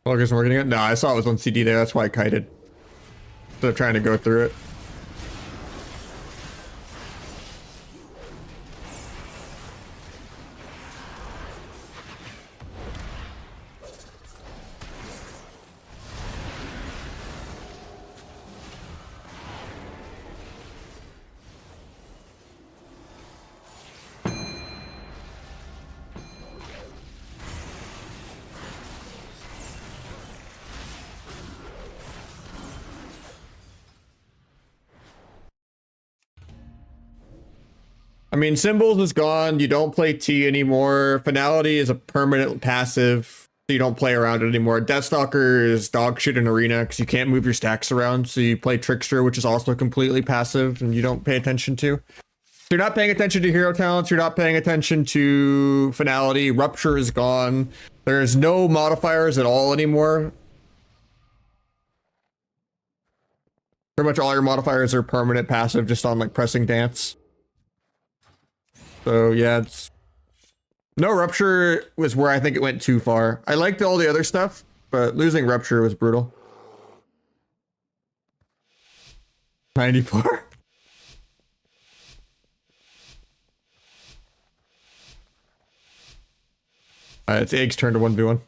Oh, I guess we're getting it. No, I saw it was on CD there. That's why I kited. Instead of trying to go through it. I mean, Symbols is gone. You don't play T anymore. Finality is a permanent passive, so you don't play around it anymore. Deathstalker is dog shit in Arena because you can't move your stacks around, so you play Trickster, which is also completely passive and you don't pay attention to. So you're not paying attention to hero talents. You're not paying attention to Finality. Rupture is gone. There's no modifiers at all anymore. Pretty much all your modifiers are permanent passive just on like pressing dance. So yeah, it's no Rupture was where I think it went too far. I liked all the other stuff, but losing Rupture was brutal. 94. It's Egg's turn to 1v1.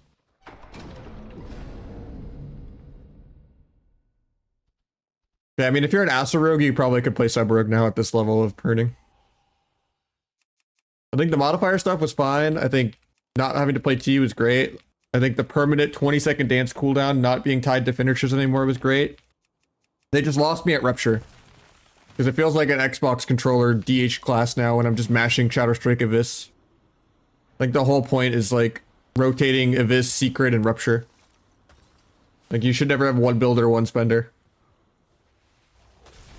Yeah, I mean, if you're an Asa Rogue, you probably could play Sub Rogue now at this level of pruning. I think the modifier stuff was fine. I think not having to play T was great. I think the permanent 20-second dance cooldown not being tied to finishers anymore was great. They just lost me at Rupture. Because it feels like an Xbox controller DH class now when I'm just mashing Shadow Strike Abyss. Like the whole point is like rotating Abyss, Secret, and Rupture. Like you should never have one builder, one spender.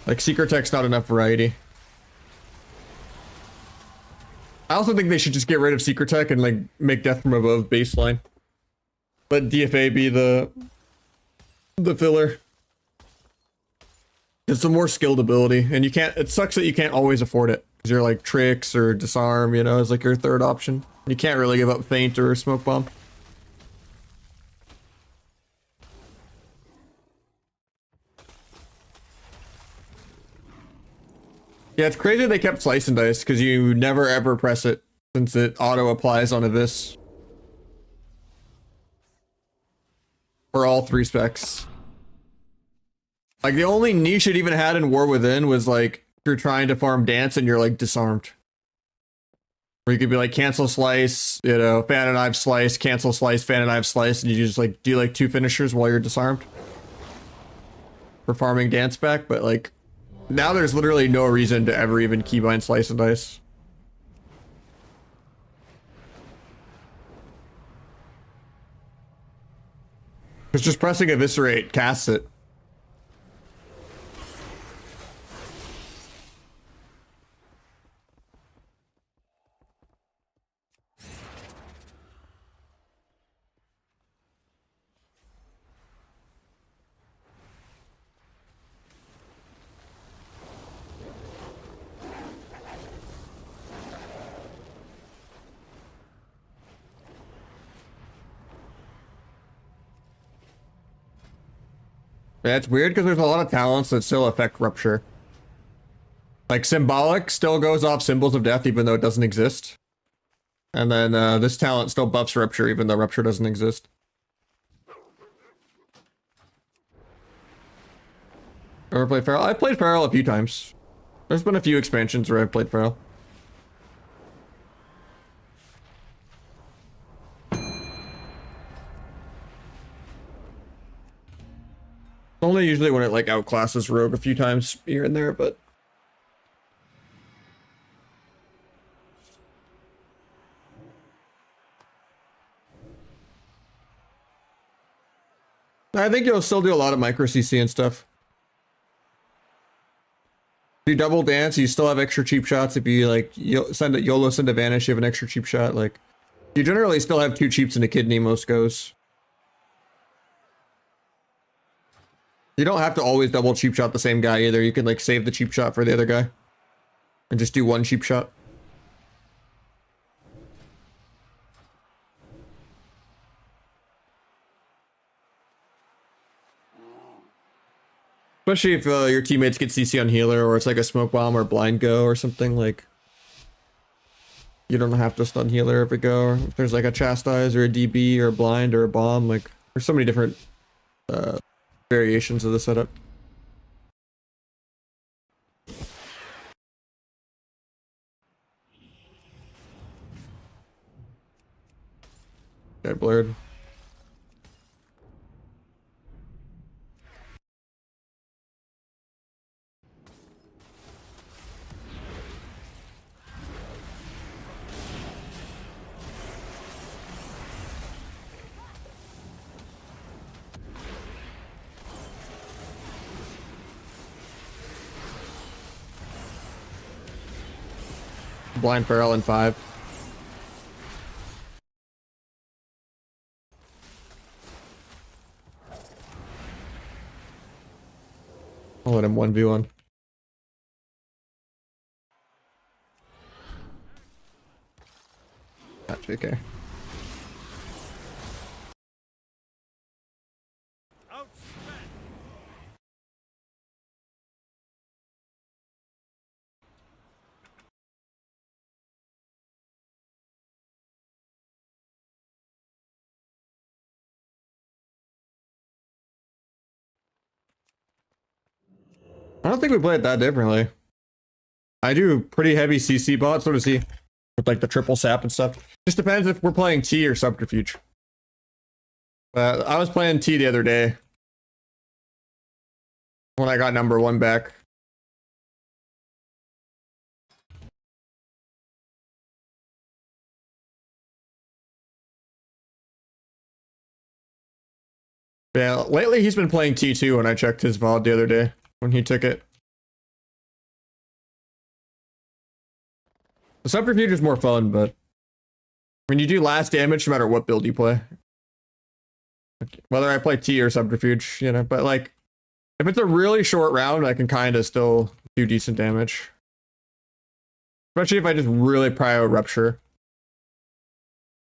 Like Secret Tech's not enough variety. I also think they should just get rid of Secret Tech and like make Death from Above baseline. Let DFA be the filler. It's a more skilled ability, and you can't. It sucks that you can't always afford it because you're like tricks or disarm, you know, is like your third option. You can't really give up feint or smoke bomb. Yeah, it's crazy they kept slice and dice because you never ever press it since it auto applies on Abyss for all 3 specs. Like the only niche it even had in War Within was like you're trying to farm dance and you're like disarmed. Where you could be like cancel slice, you know, fan and knife slice, cancel slice, fan and knife slice, and you just like do like 2 finishers while you're disarmed for farming dance back. But like now there's literally no reason to ever even keybind slice and dice. Because just pressing eviscerate casts it. Yeah, it's weird because there's a lot of talents that still affect Rupture. Like Symbolic still goes off Symbols of Death even though it doesn't exist. And then this talent still buffs Rupture even though Rupture doesn't exist. Ever played Feral? I've played Feral a few times. There's been a few expansions where I've played Feral. Only usually when it like outclasses Rogue a few times here and there, but I think you'll still do a lot of micro CC and stuff. If you double dance, you still have extra cheap shots. If you like send it YOLO, send a vanish, you have an extra cheap shot. Like you generally still have 2 cheaps and a kidney most goes. You don't have to always double cheap shot the same guy either. You can like save the cheap shot for the other guy and just do 1 cheap shot. Especially if your teammates get CC on healer or it's like a smoke bomb or blind go or something, like you don't have to stun healer every go. Or if there's like a chastise or a DB or a blind or a bomb, like there's so many different variations of the setup. Okay, blurred. Blind Feral in 5. I'll let him 1v1. Not JK. I don't think we play it that differently. I do pretty heavy CC bot, so does he. with like the triple sap and stuff. Just depends if we're playing T or subterfuge. I was playing T the other day when I got number 1 back. Yeah, lately he's been playing T2 when I checked his VOD the other day when he took it. The subterfuge is more fun, but when you do last damage, no matter what build you play, whether I play T or subterfuge, you know, but like if it's a really short round, I can kind of still do decent damage. Especially if I just really prio rupture.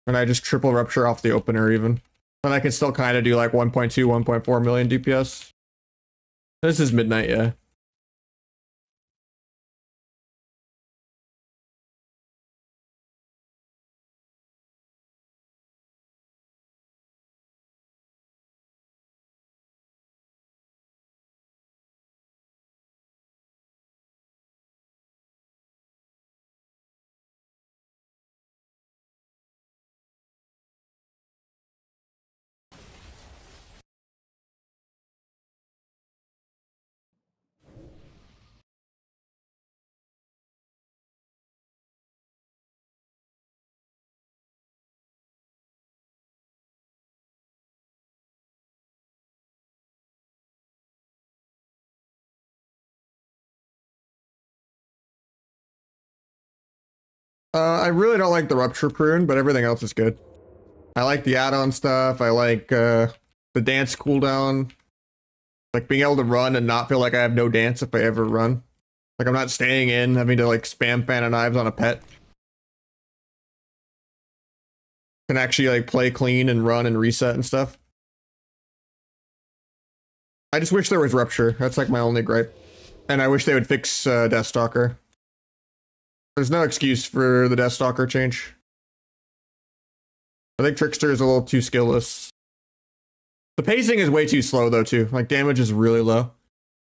And I just triple rupture off the opener even. And I can still kind of do like 1.2, 1.4 million DPS. This is midnight, yeah. I really don't like the rupture prune, but everything else is good. I like the add-on stuff. I like the dance cooldown. Like being able to run and not feel like I have no dance if I ever run. Like I'm not staying in, having to like spam fan of knives on a pet. Can actually like play clean and run and reset and stuff. I just wish there was rupture. That's like my only gripe. And I wish they would fix Deathstalker. There's no excuse for the Deathstalker change. I think Trickster is a little too skillless. The pacing is way too slow though too. Like damage is really low.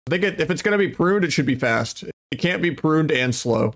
I think if it's going to be pruned, it should be fast. It can't be pruned and slow.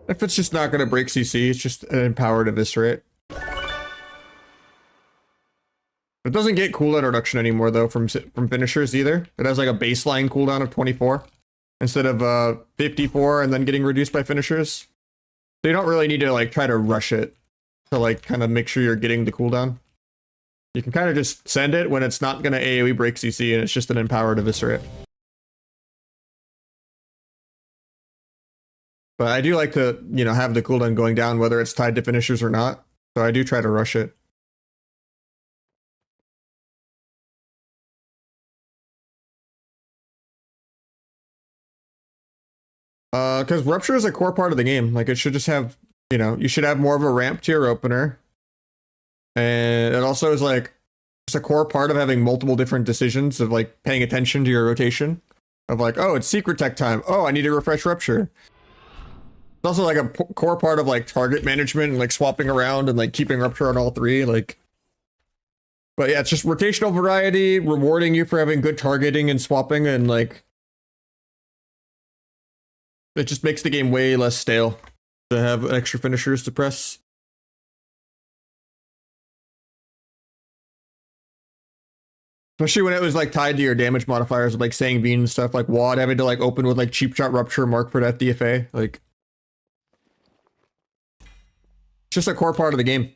If it's just not going to break CC, it's just an empowered eviscerate. It doesn't get cooldown reduction anymore though from finishers either. It has like a baseline cooldown of 24 instead of 54 and then getting reduced by finishers. So you don't really need to like try to rush it to like kind of make sure you're getting the cooldown. You can kind of just send it when it's not going to AoE break CC and it's just an empowered eviscerate. But I do like to, you know, have the cooldown going down whether it's tied to finishers or not. So I do try to rush it. Because rupture is a core part of the game. Like it should just have, you know, you should have more of a ramp to your opener. And it also is like just a core part of having multiple different decisions of like paying attention to your rotation. Of like, oh, it's secret tech time. Oh, I need to refresh rupture. It's also like a core part of like target management and like swapping around and like keeping rupture on all three. Like, but yeah, it's just rotational variety, rewarding you for having good targeting and swapping, and like it just makes the game way less stale to have extra finishers to press. Especially when it was like tied to your damage modifiers, like saying bean and stuff, like WAD having to like open with like cheap shot rupture mark for that DFA. Like just a core part of the game.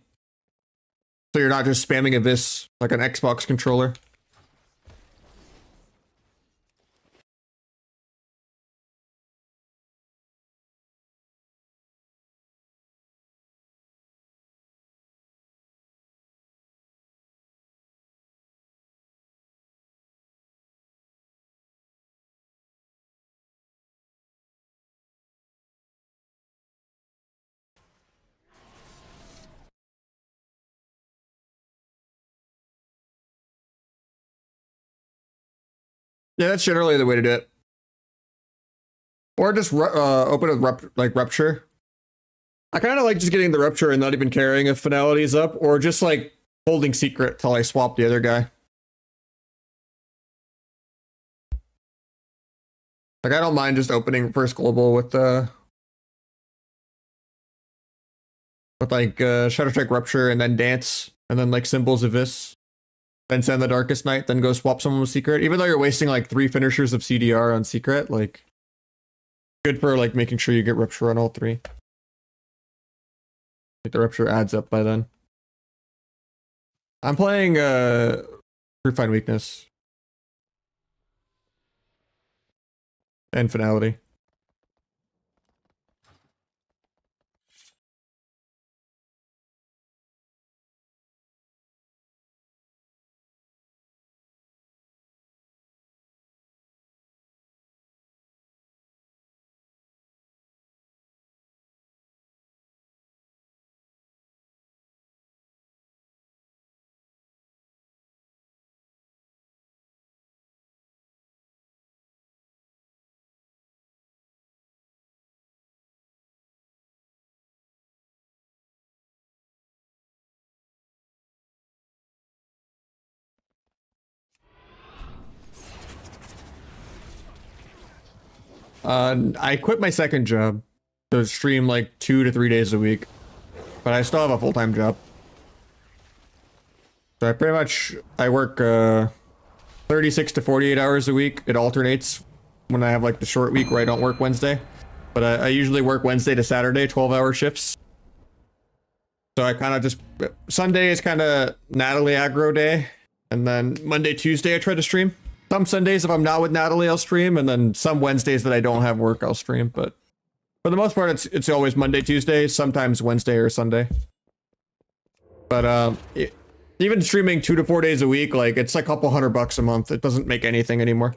So you're not just spamming a vis like an Xbox controller. Yeah, that's generally the way to do it. Or just open with rupture. I kind of like just getting the rupture and not even caring if finality is up, or just like holding secret till I swap the other guy. Like I don't mind just opening first global with Shadow Strike Rupture and then dance and then like Symbols of Vis. Then send the Darkest Night, then go swap someone with secret. Even though you're wasting like 3 finishers of CDR on secret, like good for like making sure you get rupture on all 3. Like the rupture adds up by then. I'm playing Refine Weakness and Finality. I quit my second job to stream like 2 to 3 days a week, but I still have a full-time job. So I work 36 to 48 hours a week. It alternates when I have like the short week where I don't work Wednesday, but I usually work Wednesday to Saturday, 12-hour shifts. So I kind of just, Sunday is kind of Natalie aggro day, and then Monday, Tuesday I try to stream. Some Sundays if I'm not with Natalie I'll stream, and then some Wednesdays that I don't have work I'll stream, but for the most part it's always Monday, Tuesday, sometimes Wednesday or Sunday. But even streaming 2 to 4 days a week, like it's a couple $100 a month. It doesn't make anything anymore.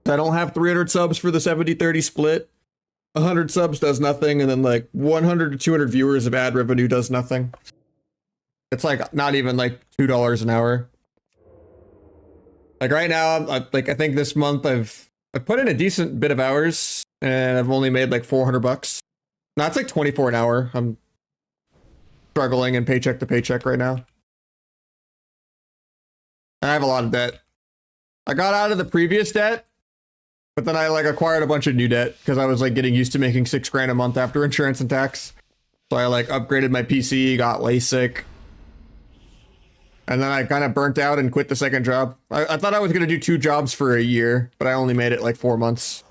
I don't have 300 subs for the 70-30 split. 100 subs does nothing, and then like 100 to 200 viewers of ad revenue does nothing. It's like not even like $2 an hour. Like right now, I think this month I've put in a decent bit of hours, and I've only made like $400. No, it's like 24 an hour. I'm struggling in paycheck to paycheck right now. I have a lot of debt. I got out of the previous debt, but then I like acquired a bunch of new debt because I was like getting used to making $6,000 a month after insurance and tax. So I like upgraded my PC, got LASIK. And then I kind of burnt out and quit the second job. I thought I was going to do 2 jobs for a year, but I only made it like 4 months.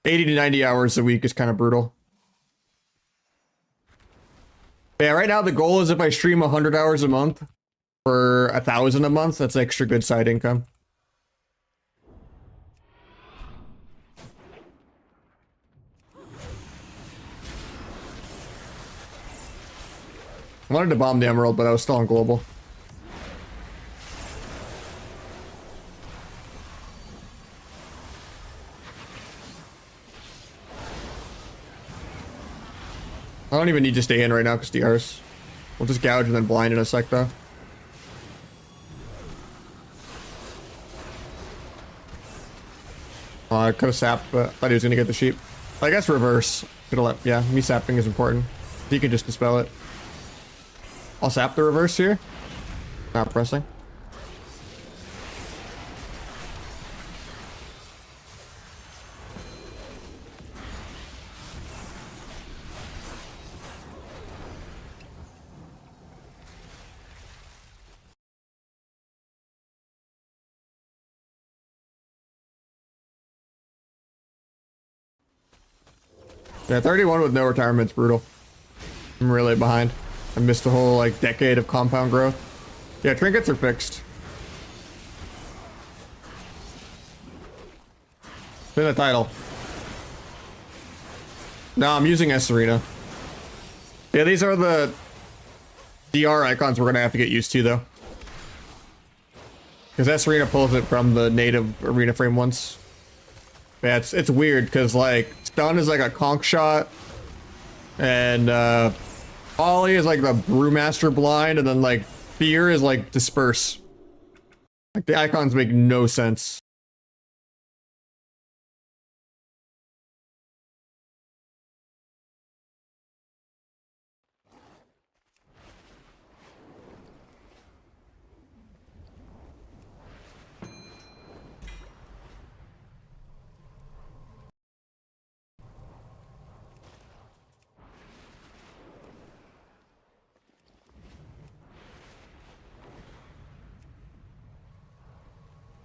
80 to 90 hours a week is kind of brutal. But yeah, right now the goal is if I stream 100 hours a month for 1,000 a month, that's extra good side income. I wanted to bomb the Emerald, but I was still on global. I don't even need to stay in right now because DRs. We'll just gouge and then blind in a sec though. I could have sapped, but I thought he was gonna get the sheep. I guess reverse. Could have let, yeah, me sapping is important. He can just dispel it. I'll sap the reverse here. Not pressing. Yeah, 31 with no retirement's brutal. I'm really behind. I missed the whole like decade of compound growth. Yeah, trinkets are fixed. Spin the title. No, I'm using S Arena. Yeah, these are the DR icons we're gonna have to get used to though. Because S Arena pulls it from the native arena frame ones. Yeah, it's weird because like stun is like a conch shot, and Ollie is like the brewmaster blind, and then like fear is like disperse. Like the icons make no sense.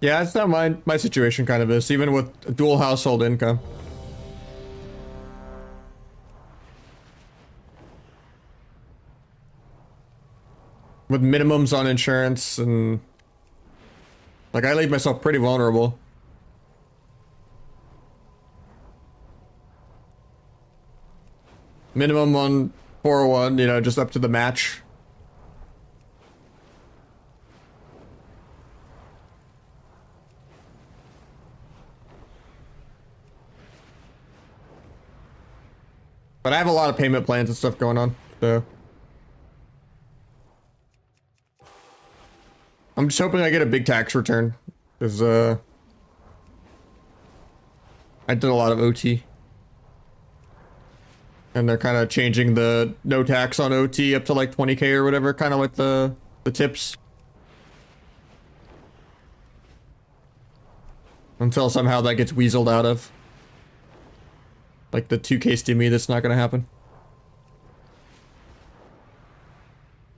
Yeah, that's how my situation kind of is, even with dual household income. With minimums on insurance and like I leave myself pretty vulnerable. Minimum on 401, you know, just up to the match. But I have a lot of payment plans and stuff going on, so I'm just hoping I get a big tax return, because I did a lot of OT. And they're kind of changing the no tax on OT up to like 20k or whatever, kind of like the tips. Until somehow that gets weaseled out of. Like the 2k stimmy, that's not gonna happen.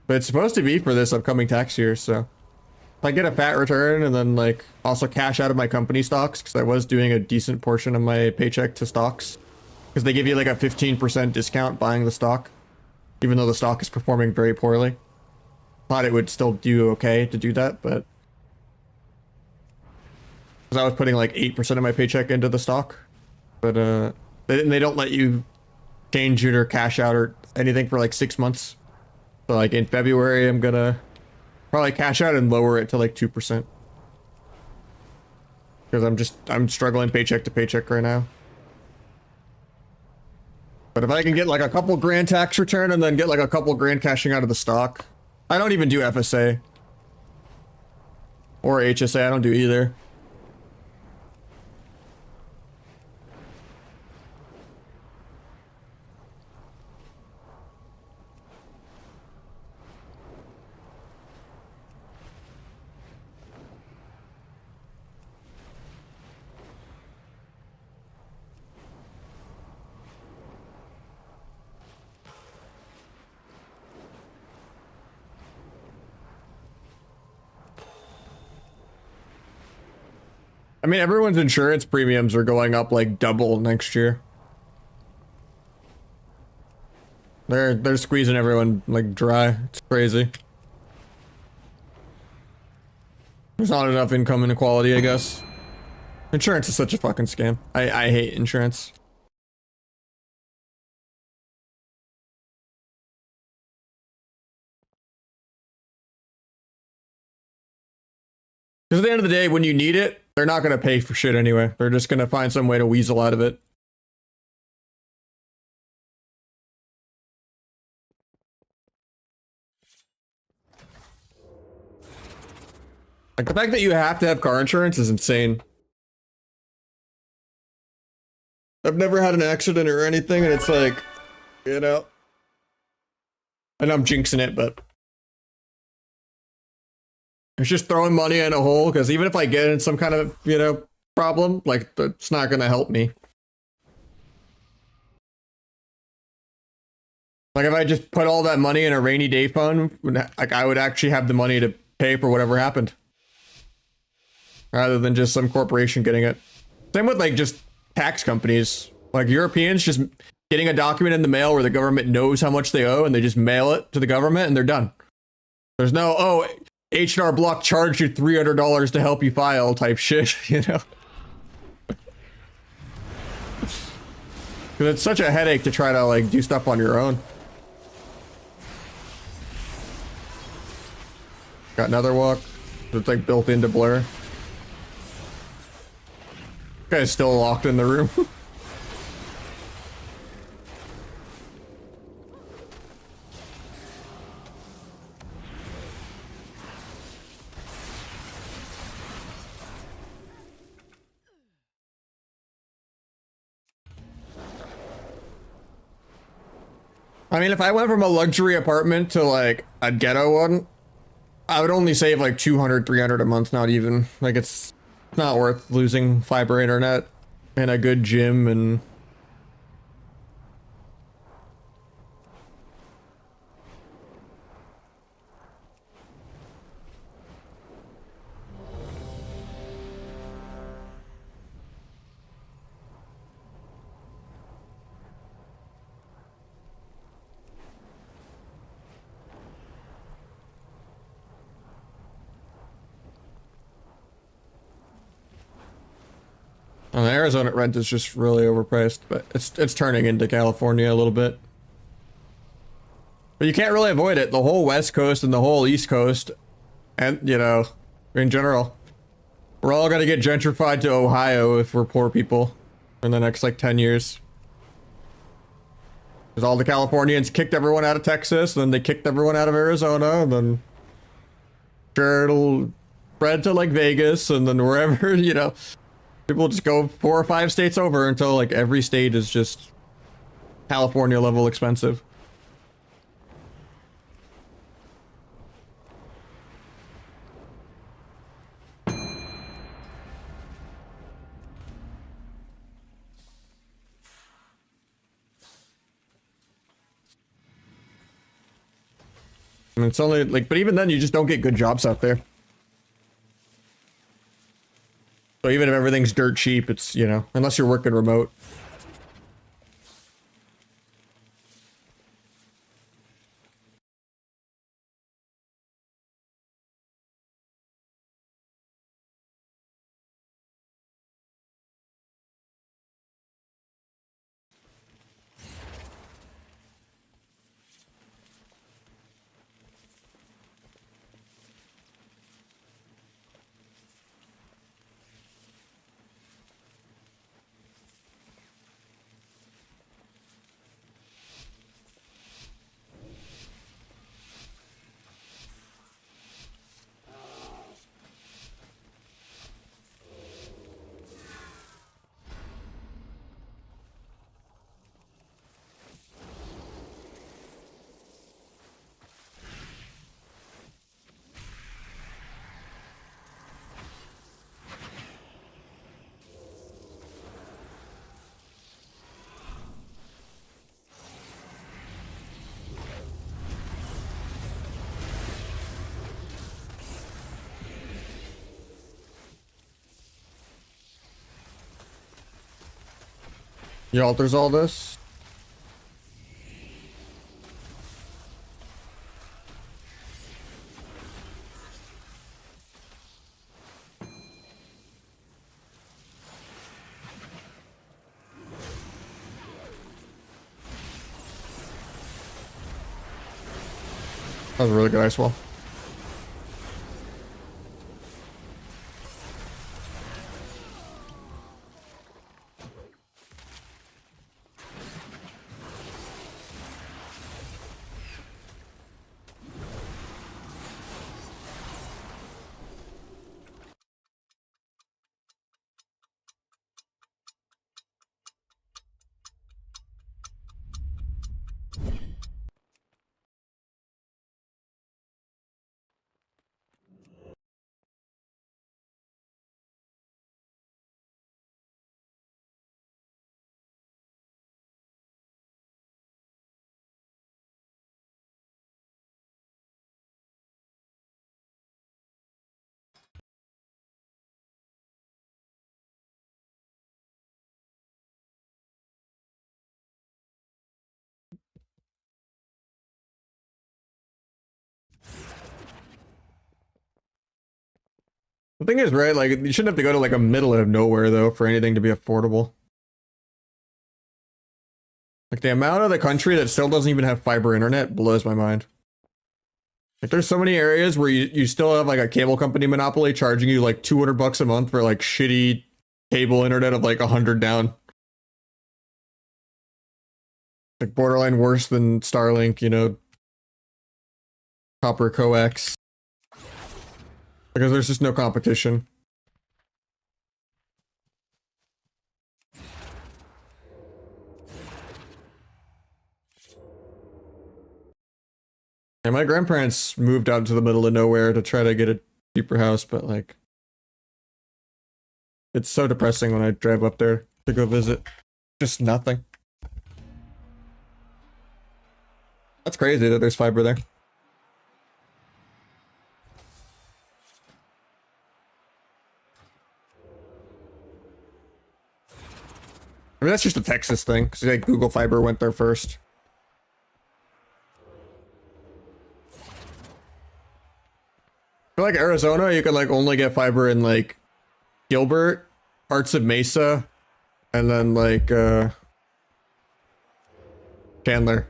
But it's supposed to be for this upcoming tax year, so. If I get a fat return and then like also cash out of my company stocks, because I was doing a decent portion of my paycheck to stocks. Because they give you like a 15% discount buying the stock. Even though the stock is performing very poorly. Thought it would still do okay to do that, but. Because I was putting like 8% of my paycheck into the stock. But they don't let you change it or cash out or anything for like 6 months. So like in February, I'm gonna probably cash out and lower it to like 2%. Because I'm struggling paycheck to paycheck right now. But if I can get like a couple grand tax return and then get like a couple grand cashing out of the stock. I don't even do FSA. Or HSA, I don't do either. I mean, everyone's insurance premiums are going up like double next year. They're squeezing everyone like dry. It's crazy. There's not enough income inequality, I guess. Insurance is such a fucking scam. I hate insurance. Because at the end of the day, when you need it, they're not going to pay for shit anyway. They're just going to find some way to weasel out of it. Like, the fact that you have to have car insurance is insane. I've never had an accident or anything, and it's like, you know. I know I'm jinxing it, but it's just throwing money in a hole, because even if I get in some kind of, you know, problem, like, it's not going to help me. Like, if I just put all that money in a rainy day fund, like, I would actually have the money to pay for whatever happened. Rather than just some corporation getting it. Same with, like, just tax companies. Like, Europeans just getting a document in the mail where the government knows how much they owe and they just mail it to the government and they're done. There's no, oh, H&R Block charged you $300 to help you file type shit, you know? Because it's such a headache to try to like do stuff on your own. Got another walk. It's like built into Blur. Guy's still locked in the room. I mean, if I went from a luxury apartment to like a ghetto one, I would only save like 200, 300 a month, not even. Like it's not worth losing fiber internet and a good gym and the Arizona rent is just really overpriced, but it's turning into California a little bit. But you can't really avoid it. The whole West Coast and the whole East Coast, and you know, in general, we're all gonna get gentrified to Ohio if we're poor people in the next like 10 years. Because all the Californians kicked everyone out of Texas, then they kicked everyone out of Arizona, and then sure it'll spread to like Vegas and then wherever, you know. People just go 4 or 5 states over until like every state is just California level expensive. And it's only like, but even then you just don't get good jobs out there. So even if everything's dirt cheap, it's, you know, unless you're working remote. He alters all this. That was a really good ice wall. The thing is, right, like, you shouldn't have to go to, like, a middle of nowhere, though, for anything to be affordable. Like, the amount of the country that still doesn't even have fiber internet blows my mind. Like, there's so many areas where you still have, like, a cable company monopoly charging you, like, 200 bucks a month for, like, shitty cable internet of, like, 100 down. Like, borderline worse than Starlink, you know, copper coax. Because there's just no competition. And my grandparents moved out to the middle of nowhere to try to get a cheaper house, but like, it's so depressing when I drive up there to go visit. Just nothing. That's crazy that there's fiber there. I mean, that's just a Texas thing, because like Google Fiber went there first. For like Arizona, you can like only get fiber in like Gilbert, parts of Mesa, and then like Chandler.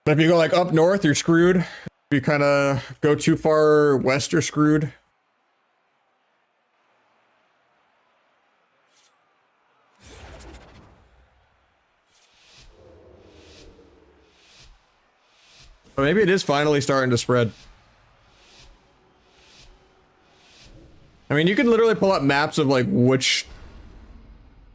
But if you go like up north, you're screwed. If you kind of go too far west, you're screwed. But maybe it is finally starting to spread. I mean, you can literally pull up maps of like which,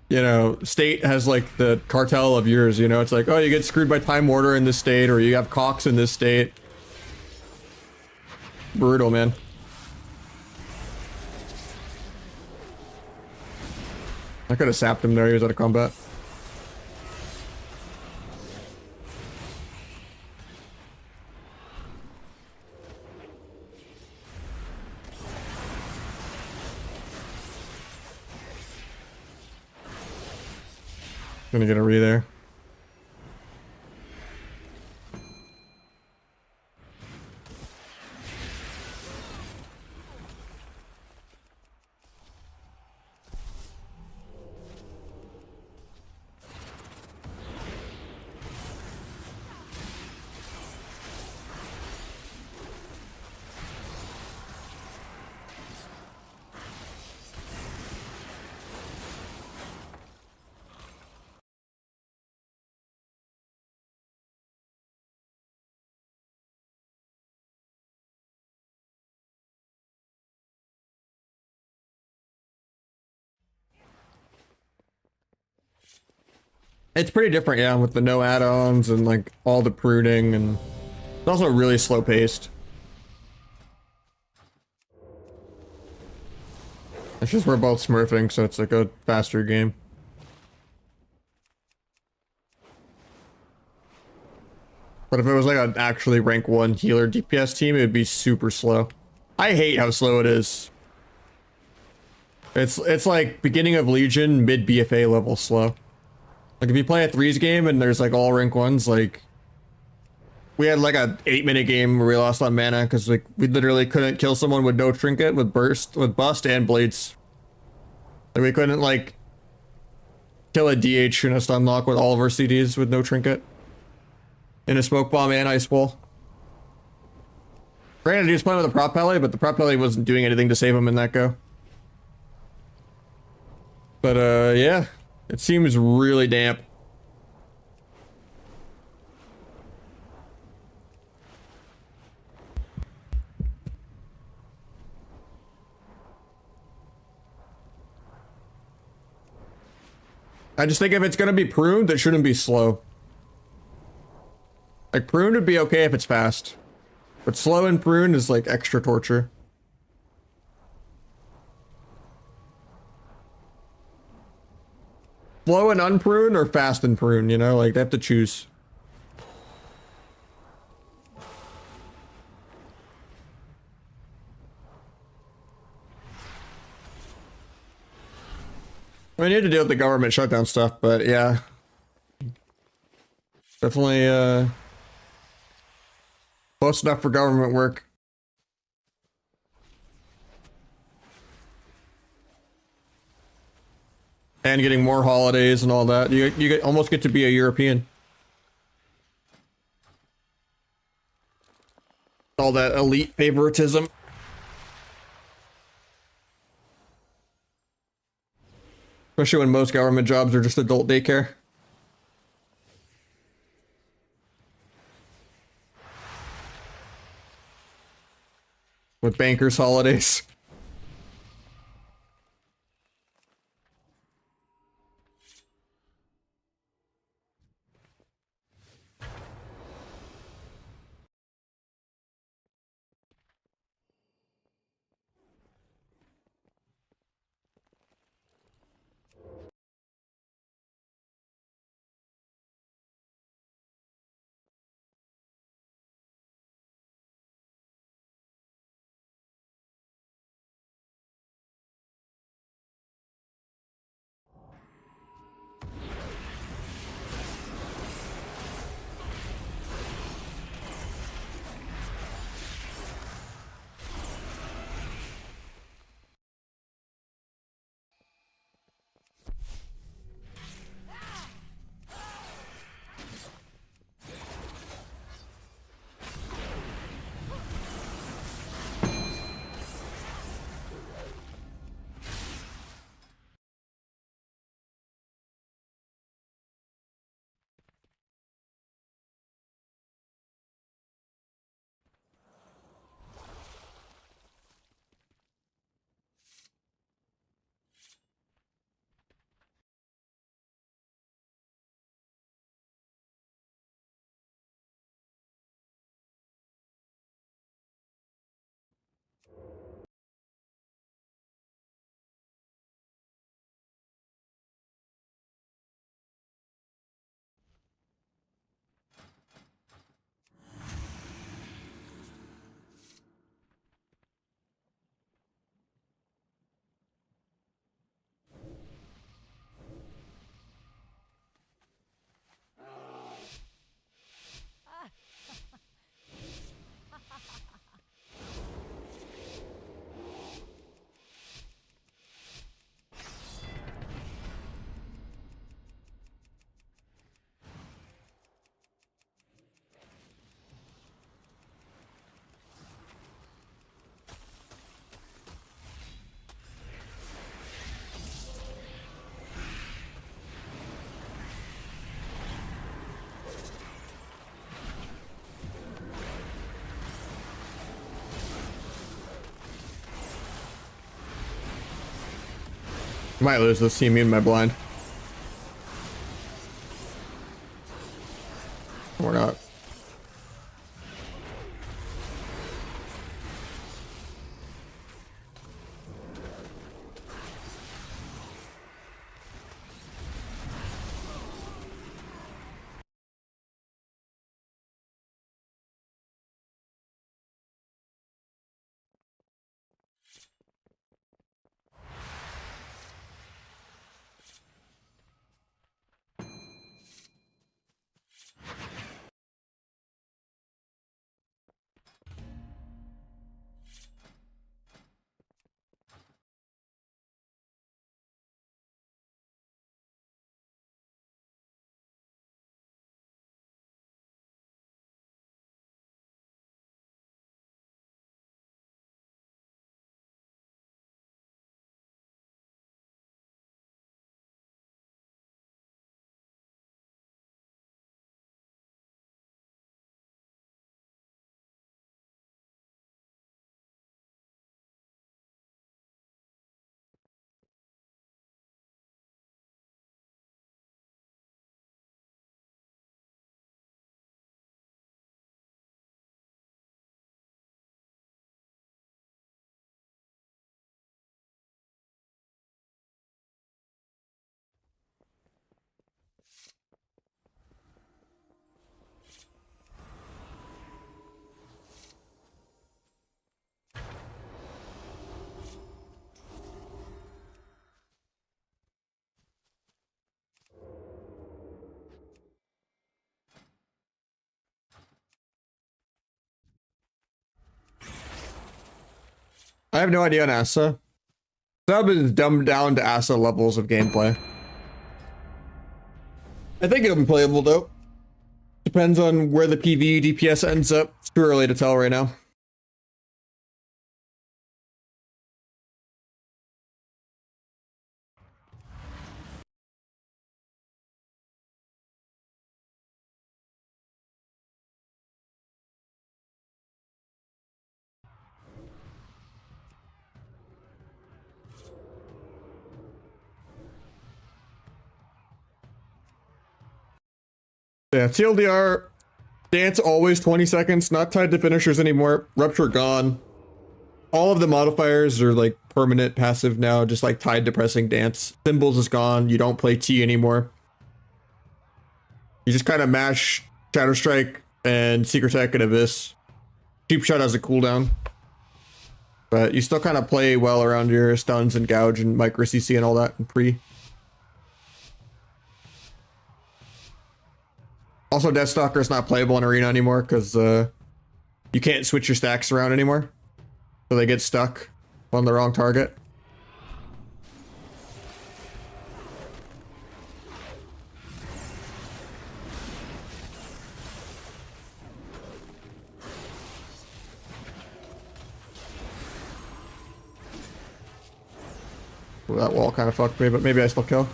you know, state has like the cartel of yours, you know? It's like, oh, you get screwed by Time Warner in this state, or you have Cox in this state. Brutal, man. I could have sapped him there, he was out of combat. Gonna get a re there. It's pretty different, yeah, with the no add-ons and like all the pruning, and it's also really slow paced. It's just we're both smurfing, so it's like a faster game. But if it was like an actually rank 1 healer DPS team, it would be super slow. I hate how slow it is. It's like beginning of Legion, mid BFA level slow. Like if you play a 3s game and there's like all rank 1s, like we had like a 8-minute game where we lost on mana because like we literally couldn't kill someone with no trinket, with burst, with bust and blades. Like we couldn't like kill a DH in a stun lock with all of our CDs with no trinket. In a smoke bomb and ice wall. Granted, he was playing with a prop pele, but the prop pele wasn't doing anything to save him in that go. But yeah, it seems really damp. I just think if it's gonna be pruned, it shouldn't be slow. Like pruned would be okay if it's fast, but slow and pruned is like extra torture. Slow and unprune or fast and prune, you know, like they have to choose. We need to deal with the government shutdown stuff, but yeah. Definitely close enough for government work. And getting more holidays and all that. Almost get to be a European. All that elite favoritism. Especially when most government jobs are just adult daycare. With bankers' holidays. Might lose this team in my blind. Or not. I have no idea on Asa. Sub is dumbed down to Asa levels of gameplay. I think it'll be playable though. Depends on where the PvE DPS ends up. It's too early to tell right now. Yeah, TLDR, dance always 20 seconds, not tied to finishers anymore. Rupture gone. All of the modifiers are like permanent passive now, just like tied to pressing dance. Symbols is gone. You don't play T anymore. You just kind of mash Shadow Strike and Secret Tech and Abyss. Cheap Shot has a cooldown. But you still kind of play well around your stuns and gouge and micro CC and all that and pre. Also, Deathstalker is not playable in Arena anymore because you can't switch your stacks around anymore. So they get stuck on the wrong target. Well, that wall kind of fucked me, but maybe I still kill.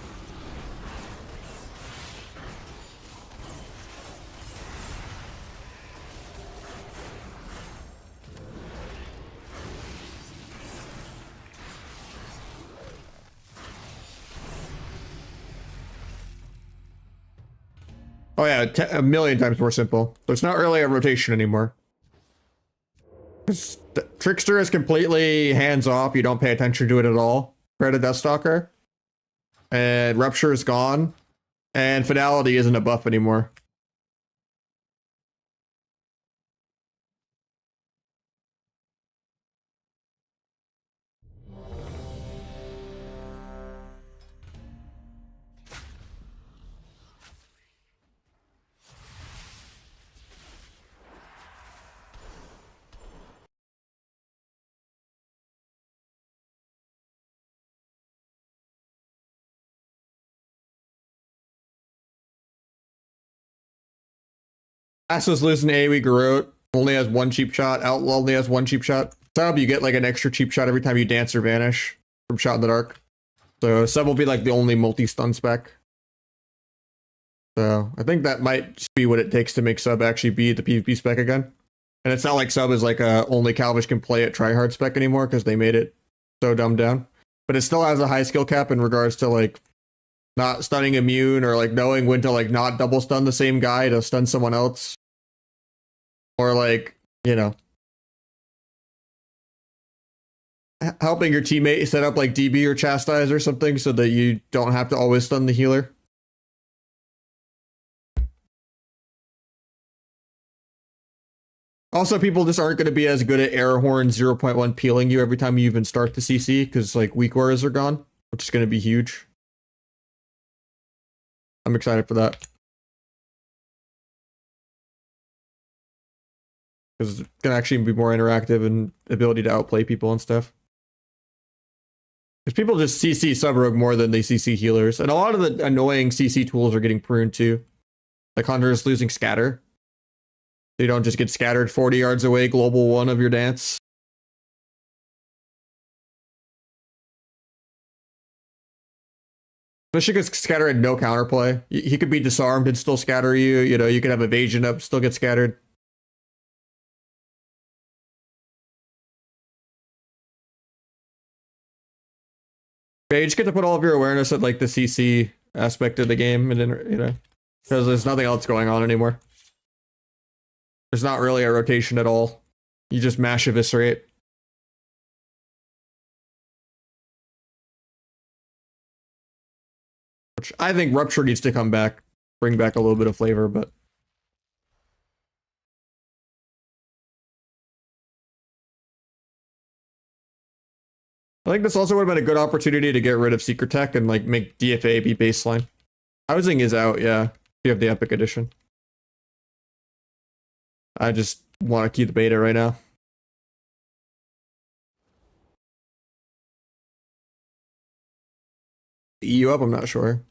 Oh yeah, a million times more simple. So it's not really a rotation anymore. Trickster is completely hands off. You don't pay attention to it at all. Compared to Deathstalker. And Rupture is gone. And Finality isn't a buff anymore. Assa's losing AoE Garrote. Only has one cheap shot. Outlaw only has one cheap shot. Sub, you get like an extra cheap shot every time you dance or vanish from Shot in the Dark. So Sub will be like the only multi-stun spec. So I think that might just be what it takes to make Sub actually be the PvP spec again. And it's not like Sub is like a only Calvish can play at tryhard spec anymore because they made it so dumbed down. But it still has a high skill cap in regards to like not stunning immune or like knowing when to like not double stun the same guy to stun someone else. Or like, you know, helping your teammate set up like DB or Chastise or something so that you don't have to always stun the healer. Also, people just aren't going to be as good at Airhorn 0.1 peeling you every time you even start the CC because like weak auras are gone, which is going to be huge. I'm excited for that. Because it's going to actually be more interactive and ability to outplay people and stuff. Because people just CC sub-rogue more than they CC healers. And a lot of the annoying CC tools are getting pruned too. Like Hunter is losing scatter. You don't just get scattered 40 yards away, global one of your dance. Especially because scatter had no counterplay. He could be disarmed and still scatter you. You know, you could have evasion up, still get scattered. Yeah, you just get to put all of your awareness at like the CC aspect of the game, and then you know, because there's nothing else going on anymore. There's not really a rotation at all. You just mash eviscerate. Which I think Rupture needs to come back, bring back a little bit of flavor, but I think this also would have been a good opportunity to get rid of Secret Tech and like make DFA be baseline. Housing is out, yeah. You have the Epic Edition. I just want to keep the beta right now. EU up, I'm not sure.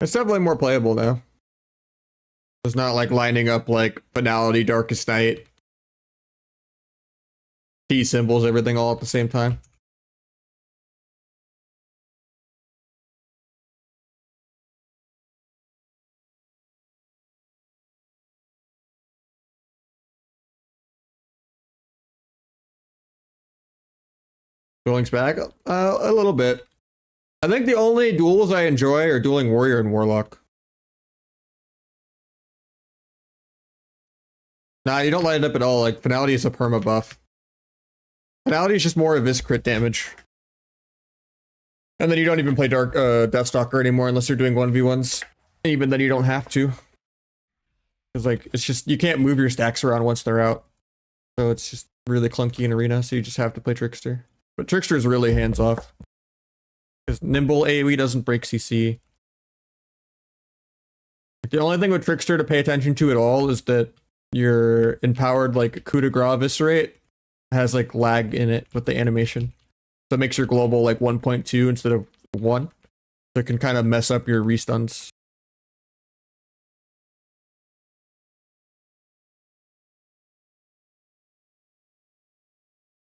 It's definitely more playable now. It's not like lining up like Finality, Darkest Night, key symbols, everything all at the same time. Dueling's back? A little bit. I think the only duels I enjoy are Dueling Warrior and Warlock. Nah, you don't light it up at all. Like, Finality is a perma buff. Finality is just more of this crit damage. And then you don't even play Deathstalker anymore unless you're doing 1v1s. Even then you don't have to. Because like, it's just, you can't move your stacks around once they're out. So it's just really clunky in Arena, so you just have to play Trickster. But Trickster is really hands-off. Because Nimble AoE doesn't break CC. The only thing with Trickster to pay attention to at all is that your empowered like coup de grace eviscerate has like lag in it with the animation. So it makes your global like 1.2 instead of 1. So it can kind of mess up your restuns.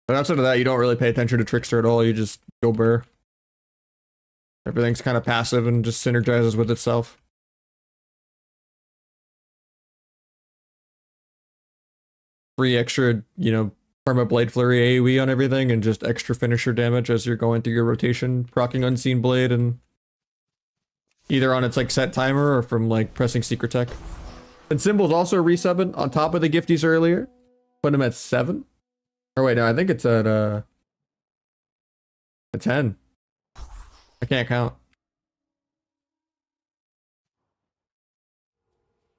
But outside of that, you don't really pay attention to Trickster at all. You just go burr. Everything's kind of passive and just synergizes with itself. Free extra, you know, Perma Blade Flurry AoE on everything and just extra finisher damage as you're going through your rotation, proccing Unseen Blade and either on its like set timer or from like pressing Secret Tech. And Symbol's also resubbing on top of the gifties earlier. Put him at 7. Or wait, no, I think it's at 10. I can't count.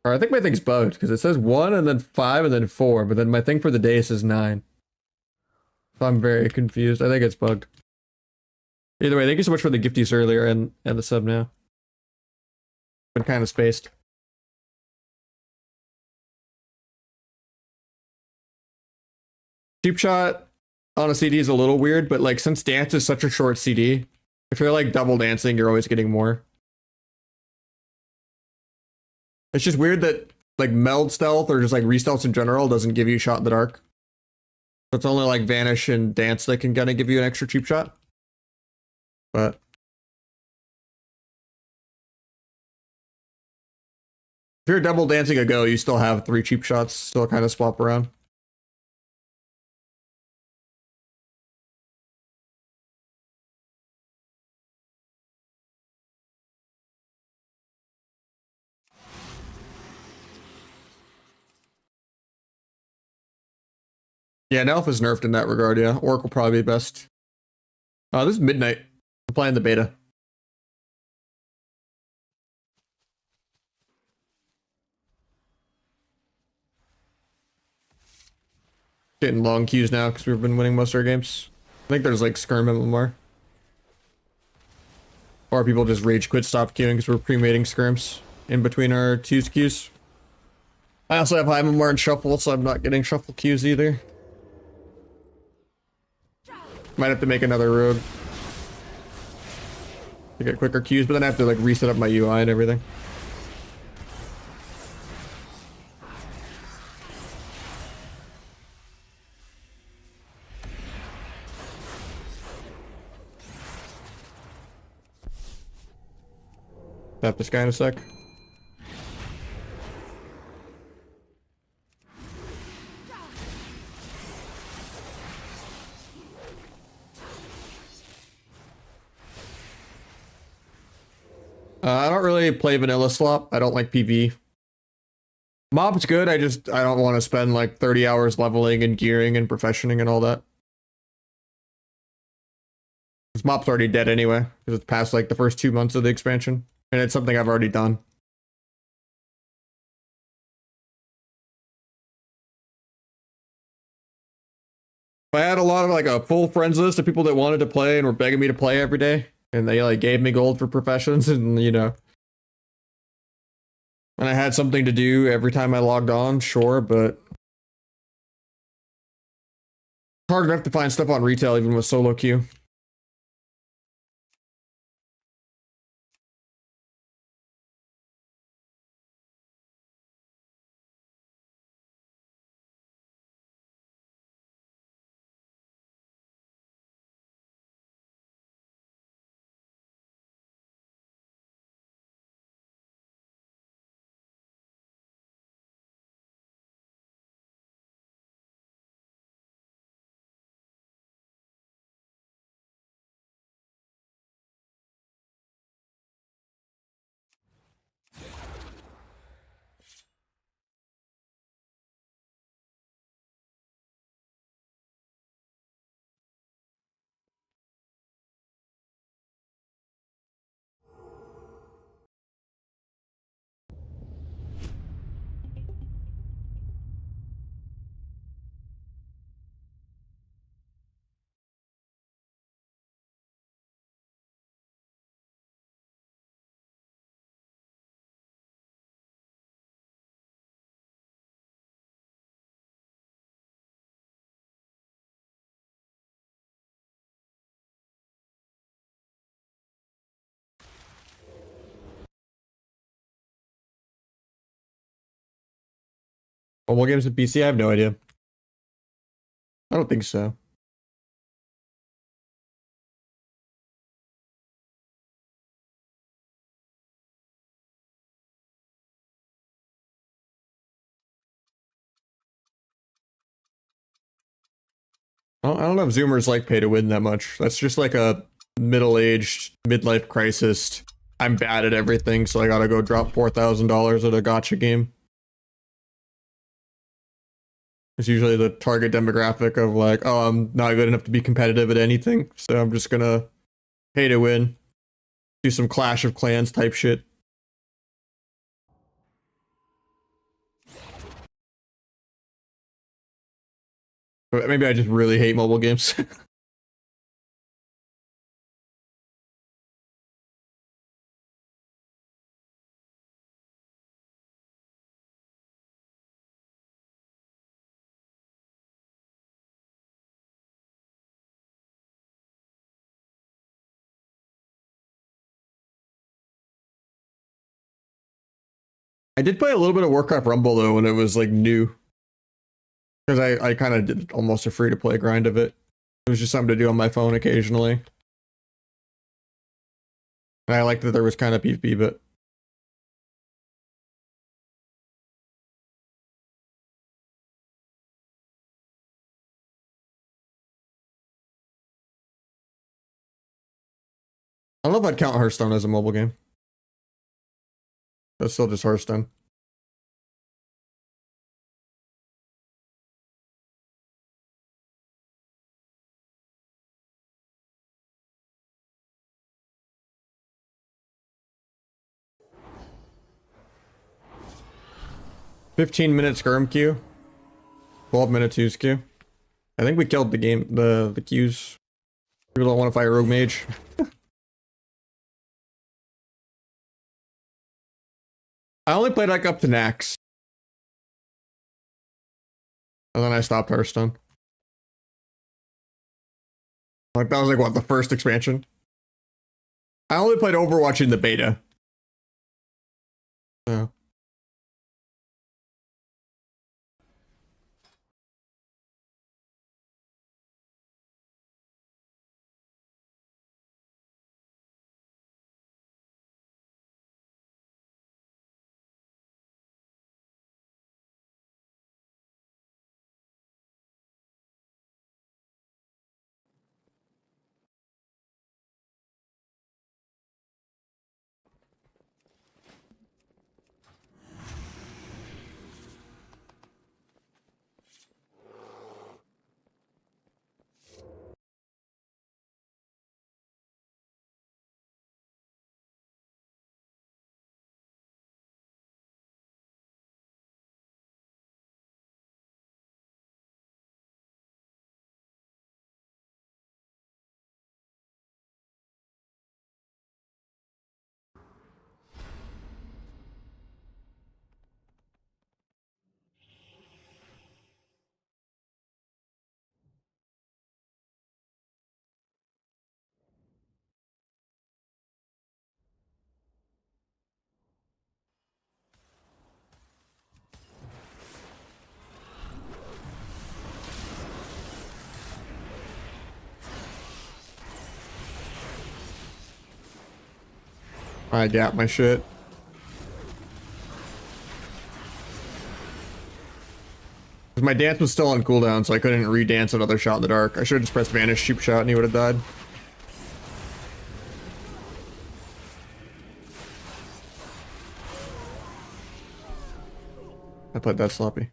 Or I think my thing's bugged because it says 1 and then 5 and then 4, but then my thing for the day says 9. So I'm very confused. I think it's bugged. Either way, thank you so much for the gifties earlier and the sub now. Been kind of spaced. Cheap shot on a CD is a little weird, but like since dance is such a short CD, if you're like double dancing, you're always getting more. It's just weird that like meld stealth or just like re-stealths in general doesn't give you shot in the dark. So it's only like vanish and dance that can kind of give you an extra cheap shot. But if you're double dancing a go, you still have 3 cheap shots, still kind of swap around. Yeah, Nelf is nerfed in that regard, yeah. Orc will probably be best. This is midnight. I'm playing the beta. Getting long queues now because we've been winning most of our games. I think there's like skirm MMR. Or people just rage quit stop queuing because we're pre-mating skirms in between our 2's queues. I also have high MMR and shuffle, so I'm not getting shuffle queues either. Might have to make another road to get quicker queues, but then I have to like reset up my UI and everything. Tap this guy in a sec. I don't really play vanilla slop. I don't like PV. Mob's good. I don't want to spend like 30 hours leveling and gearing and professioning and all that. This mob's already dead anyway, because it's past like the first 2 months of the expansion. And it's something I've already done. I had a lot of like a full friends list of people that wanted to play and were begging me to play every day. And they like gave me gold for professions and you know. And I had something to do every time I logged on, sure, but it's hard enough to find stuff on retail even with solo queue. Mobile games and PC? I have no idea. I don't think so. I don't know if Zoomers like pay to win that much. That's just like a middle-aged midlife crisis. I'm bad at everything, so I gotta go drop $4,000 at a gotcha game. It's usually the target demographic of like, oh, I'm not good enough to be competitive at anything, so I'm just gonna pay to win. Do some Clash of Clans type shit. But maybe I just really hate mobile games. I did play a little bit of Warcraft Rumble though when it was like new. Because I kind of did almost a free to play grind of it. It was just something to do on my phone occasionally. And I liked that there was kind of PvP, but I don't know if I'd count Hearthstone as a mobile game. That's still just Hearthstone. $15 skirm queue. 12-minute 2s queue. I think we killed the game, the queues. People don't want to fight Rogue Mage. I only played like up to Nax. And then I stopped Hearthstone. Like that was like what, the first expansion? I only played Overwatch in the beta. So. I got my shit. My dance was still on cooldown, so I couldn't re-dance another shot in the dark. I should have just pressed Vanish, cheap shot, and he would have died. I played that sloppy.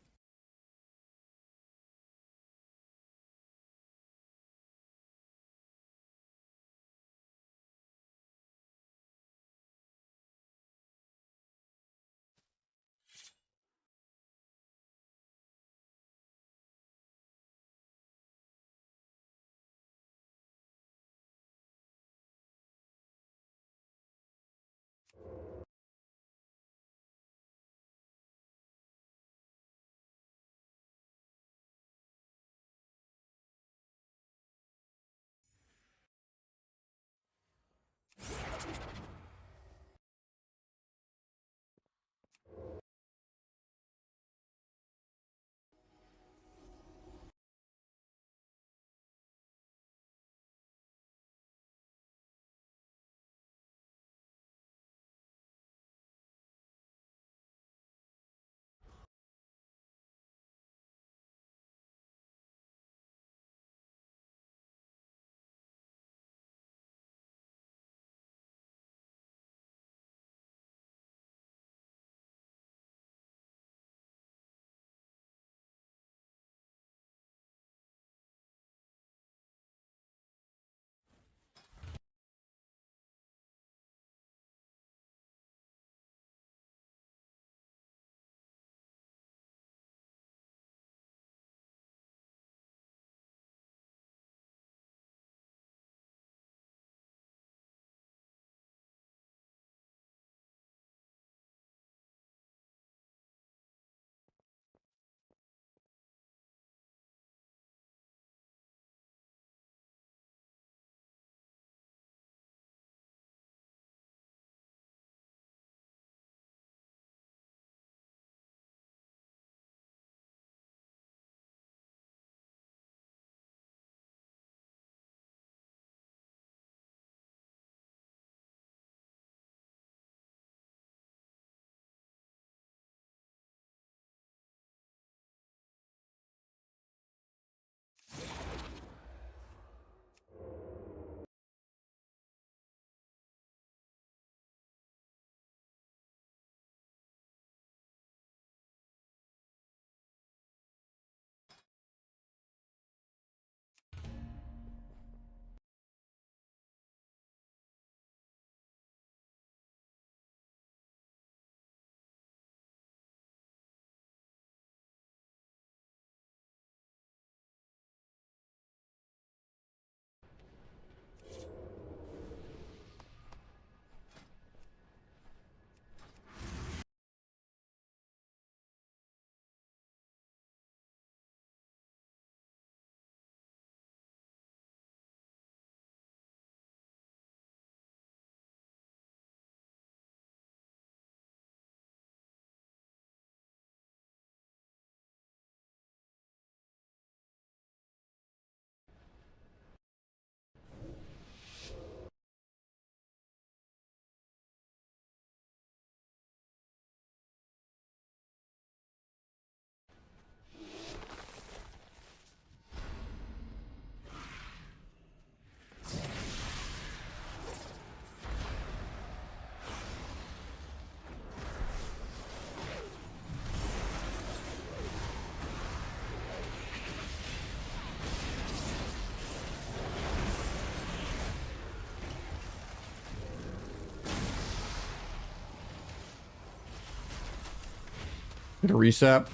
Get a reset.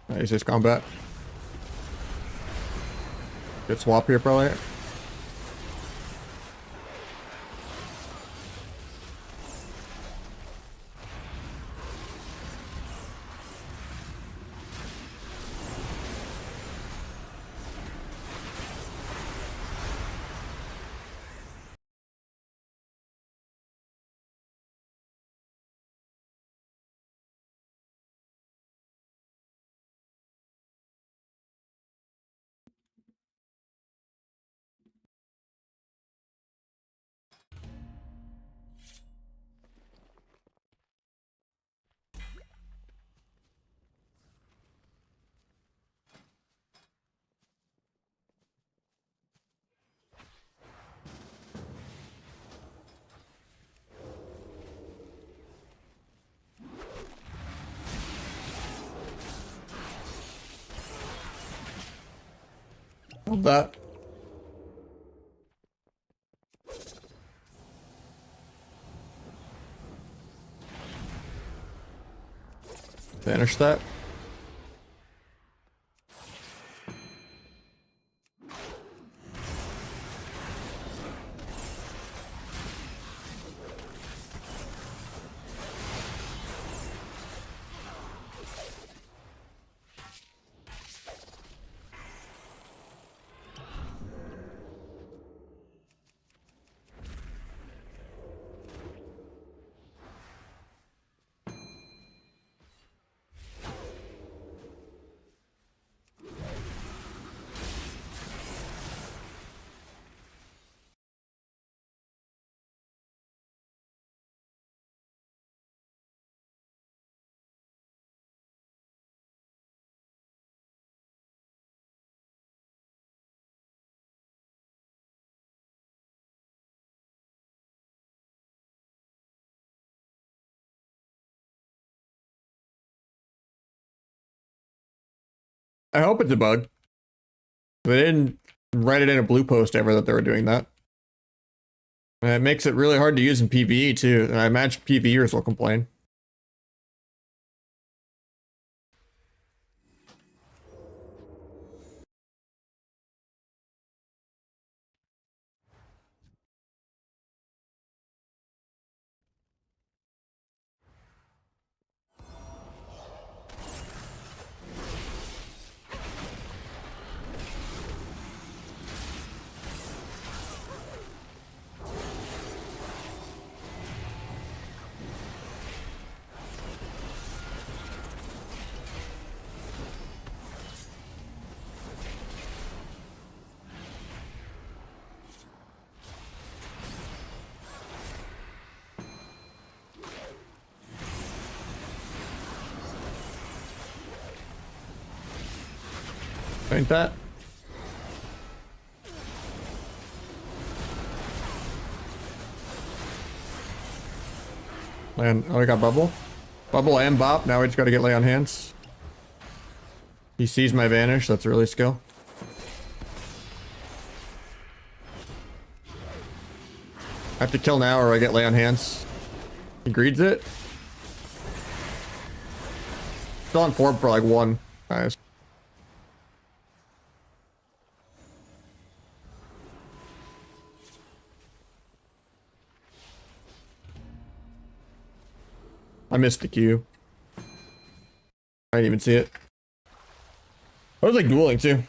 Nice, this combat. Good swap here, probably. Hold that. Finish that. I hope it's a bug. They didn't write it in a blue post ever that they were doing that. And it makes it really hard to use in PvE too, and I imagine PvEers will complain. Ain't that? Land. Oh, we got bubble. Bubble and bop. Now we just gotta get lay on hands. He sees my vanish. That's really skill. I have to kill now or I get lay on hands. He greeds it. Still on form for like one. Nice. I missed the Q. I didn't even see it. I was like dueling too.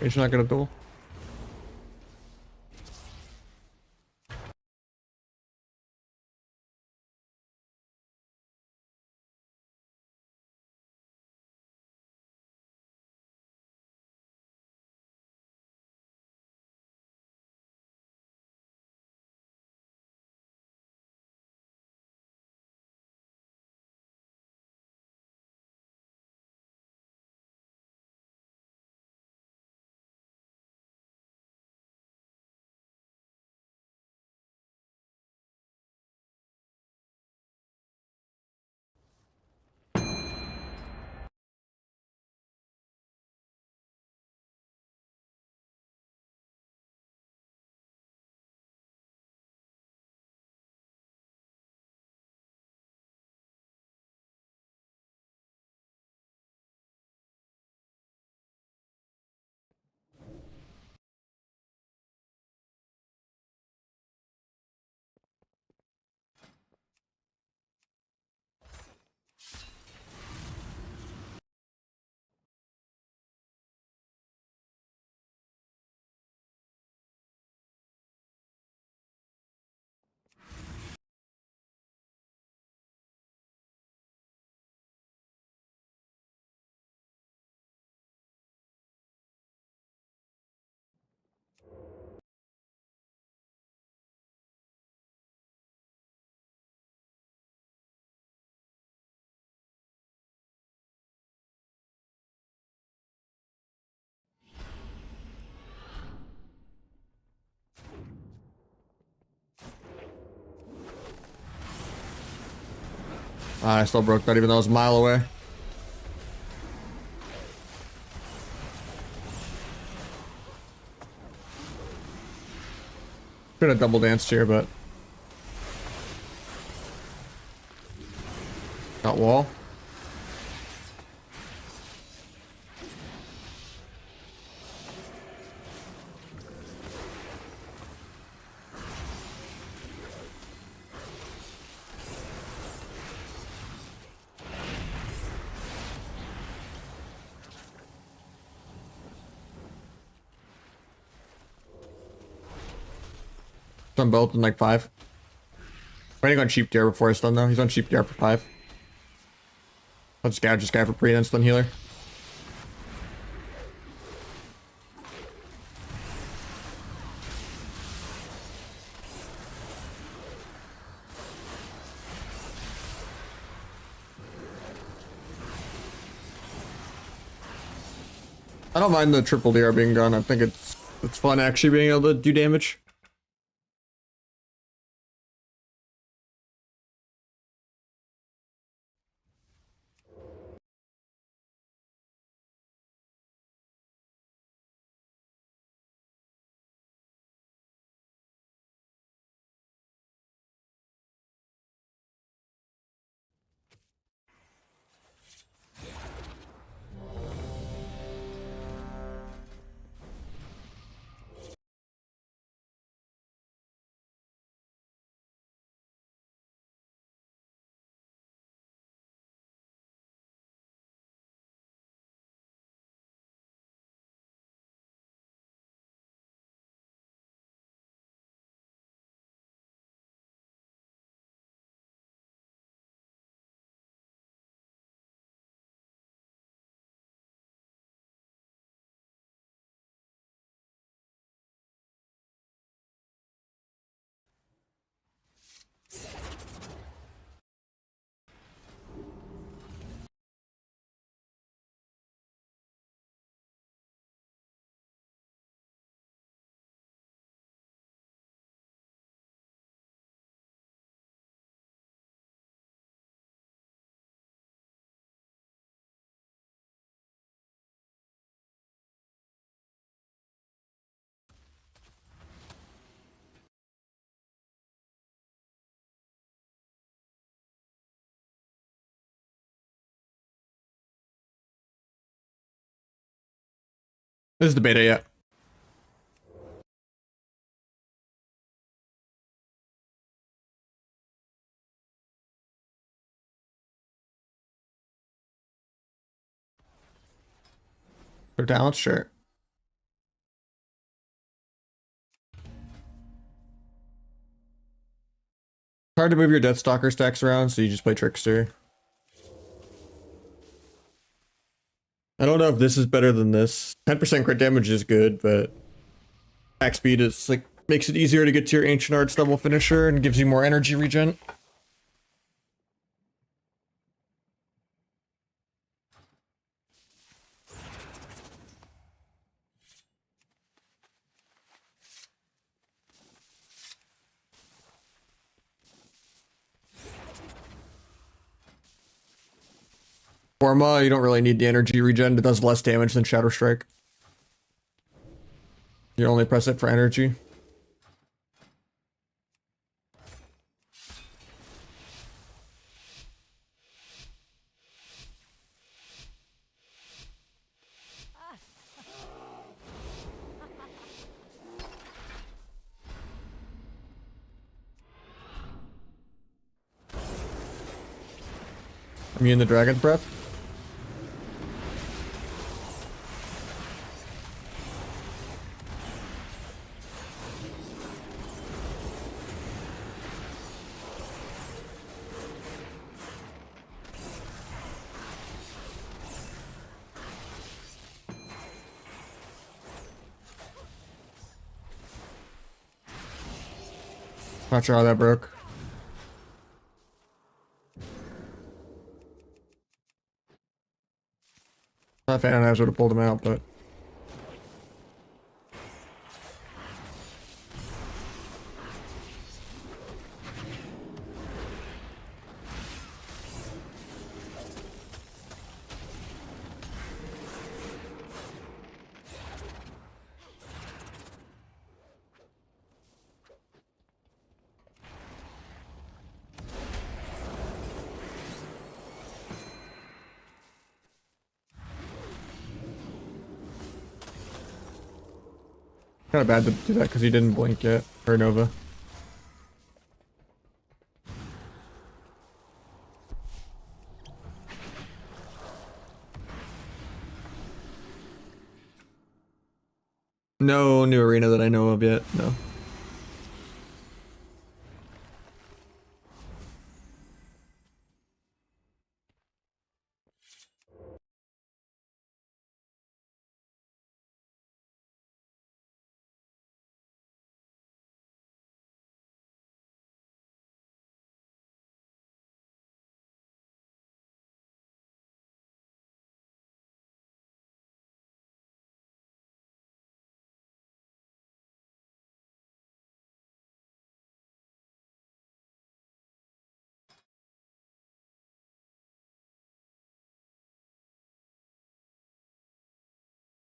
He's not gonna duel. I still broke that even though I was a mile away. Could have double danced here, but got wall. Done both in like 5. Waiting on cheap DR before I stun though. He's on cheap DR for 5. Let's gouge this guy for pre-stun healer. I don't mind the triple DR being gone. I think it's fun actually being able to do damage. This is the beta yet. For talent, sure. Hard to move your Deathstalker stacks around, so you just play Trickster. I don't know if this is better than this. 10% crit damage is good, but attack speed is like makes it easier to get to your Ancient Arts double finisher and gives you more energy regen. Forma, you don't really need the energy regen. It does less damage than Shadow Strike. You only press it for energy. I'm in the Dragon's Breath. Not sure how that broke. Not a fan of Nahj would have pulled him out, but kind of bad to do that because he didn't blink yet, or Nova. No new arena that I know of yet, no.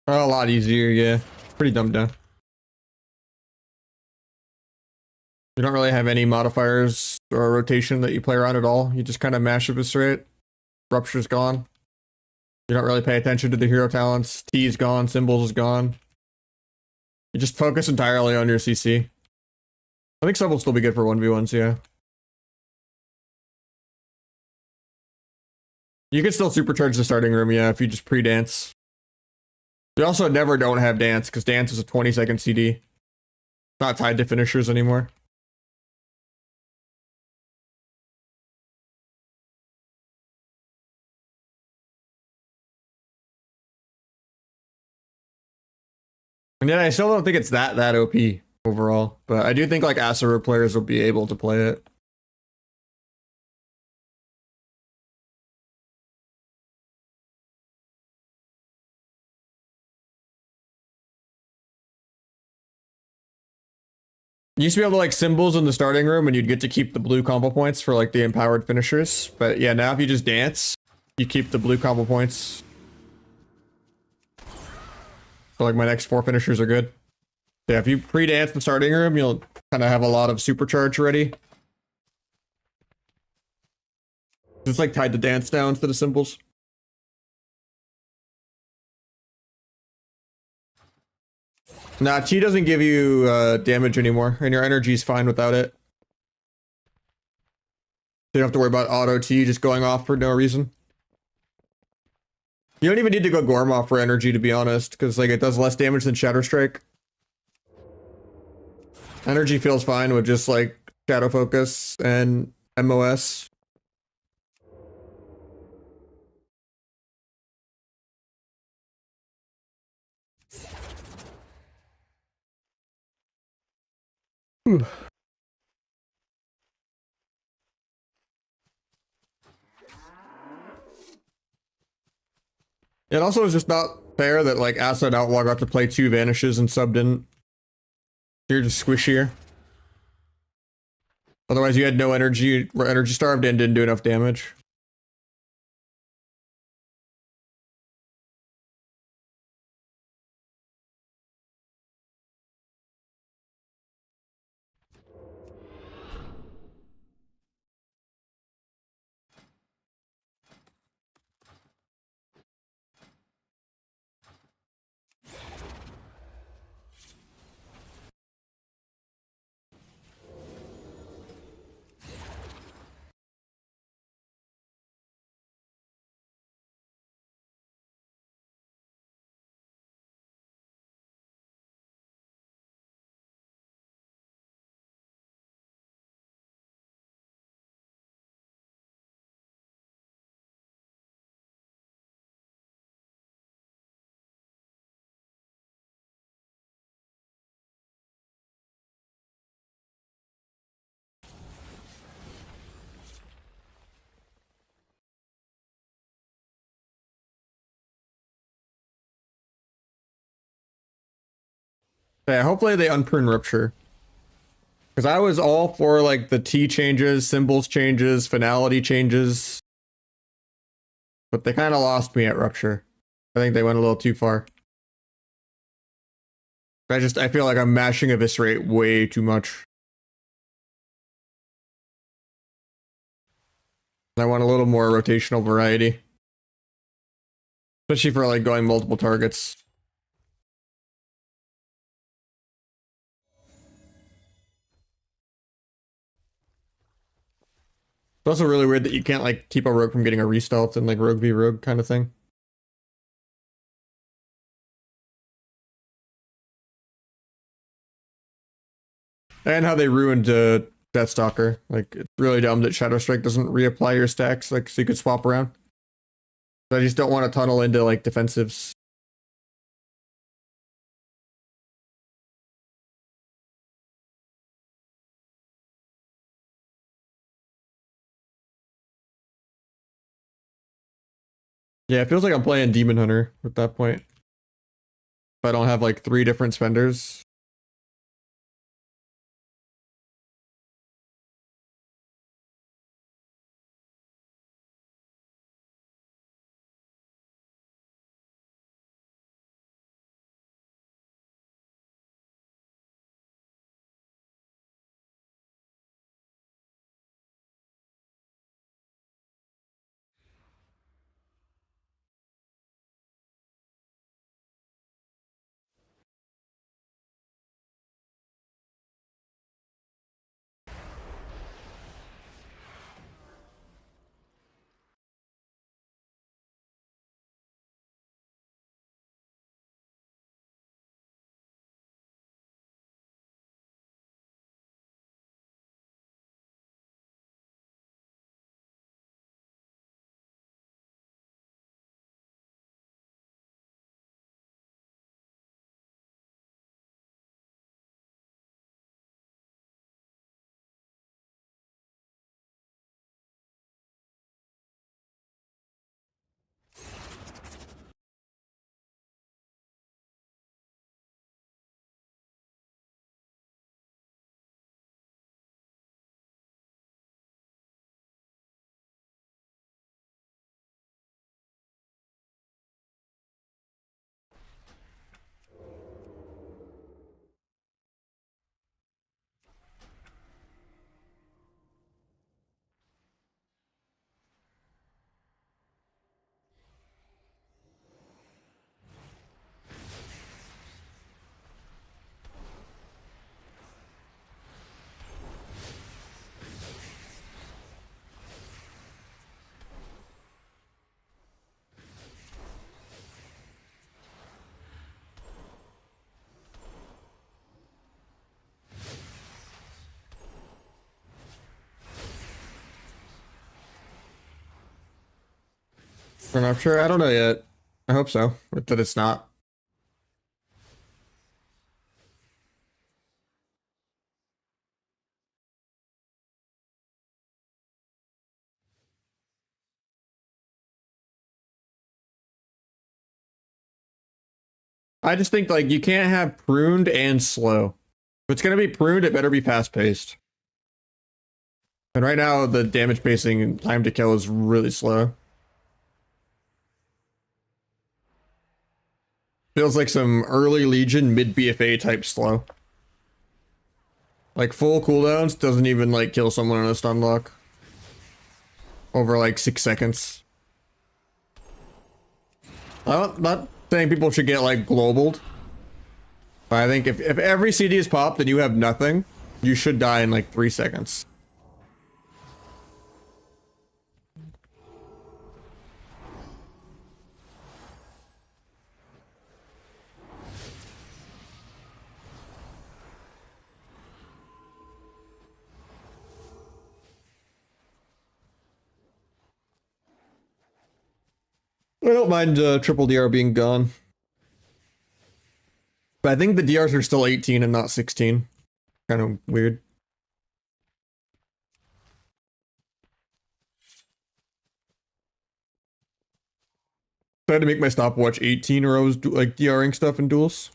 A lot easier, yeah. Pretty dumbed down. You don't really have any modifiers or rotation that you play around at all. You just kind of mash Eviscerate. Rupture's gone. You don't really pay attention to the hero talents. T is gone, Symbols is gone. You just focus entirely on your CC. I think some will still be good for 1v1s, yeah. You can still supercharge the starting room, yeah, if you just pre-dance. You also never don't have dance, because dance is a 20-second CD. Not tied to finishers anymore. And yet I still don't think it's that OP overall. But I do think like Asaru players will be able to play it. You used to be able to like Symbols in the starting room and you'd get to keep the blue combo points for like the empowered finishers. But yeah, now if you just dance, you keep the blue combo points. So like my next 4 finishers are good. Yeah, if you pre-dance the starting room, you'll kind of have a lot of supercharge ready. It's like tied to dance now instead of Symbols. Nah, Chi doesn't give you damage anymore, and your energy's fine without it. You don't have to worry about auto T just going off for no reason. You don't even need to go Gorm off for energy, to be honest, because like it does less damage than Shatter Strike. Energy feels fine with just like Shadow Focus and MOS. Whew. It also is just not fair that like Acid Outlaw got to play 2 Vanishes and Sub didn't. You're just squishier. Otherwise you had no energy, were energy starved and didn't do enough damage. Yeah, hopefully they unprune Rupture. Because I was all for like the T changes, symbols changes, finality changes. But they kind of lost me at Rupture. I think they went a little too far. I feel like I'm mashing Eviscerate way too much. I want a little more rotational variety. Especially for like going multiple targets. It's also really weird that you can't like keep a rogue from getting a restealth in like rogue v rogue kind of thing. And how they ruined Deathstalker. Like it's really dumb that Shadow Strike doesn't reapply your stacks, like so you could swap around. So I just don't want to tunnel into like defensives. Yeah, it feels like I'm playing Demon Hunter at that point. If I don't have like 3 different spenders. I'm not sure. I don't know yet. I hope so, but that it's not. I just think like you can't have pruned and slow. If it's gonna be pruned, it better be fast paced. And right now, the damage pacing and time to kill is really slow. Feels like some early Legion mid BFA type slow. Like full cooldowns doesn't even like kill someone on a stun lock over like 6 seconds. I'm not saying people should get like globaled, but I think if every CD is popped and you have nothing, you should die in like 3 seconds. I don't mind triple DR being gone. But I think the DRs are still 18 and not 16. Kind of weird. I had to make my stopwatch 18 or I was like DRing stuff in duels.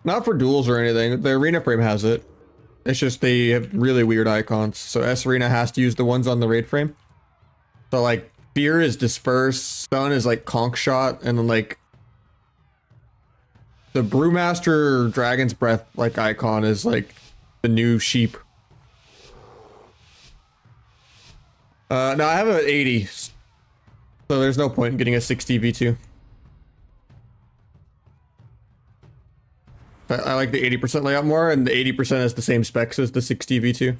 Not for duels or anything. The arena frame has it. It's just they have really weird icons. So S Arena has to use the ones on the raid frame. So like Fear is disperse, Stun is like conch shot, and then like the Brewmaster Dragon's Breath like icon is like the new sheep. No, I have an 80. So there's no point in getting a 60 V2. I like the 80% layout more, and the 80% has the same specs as the 60 V2.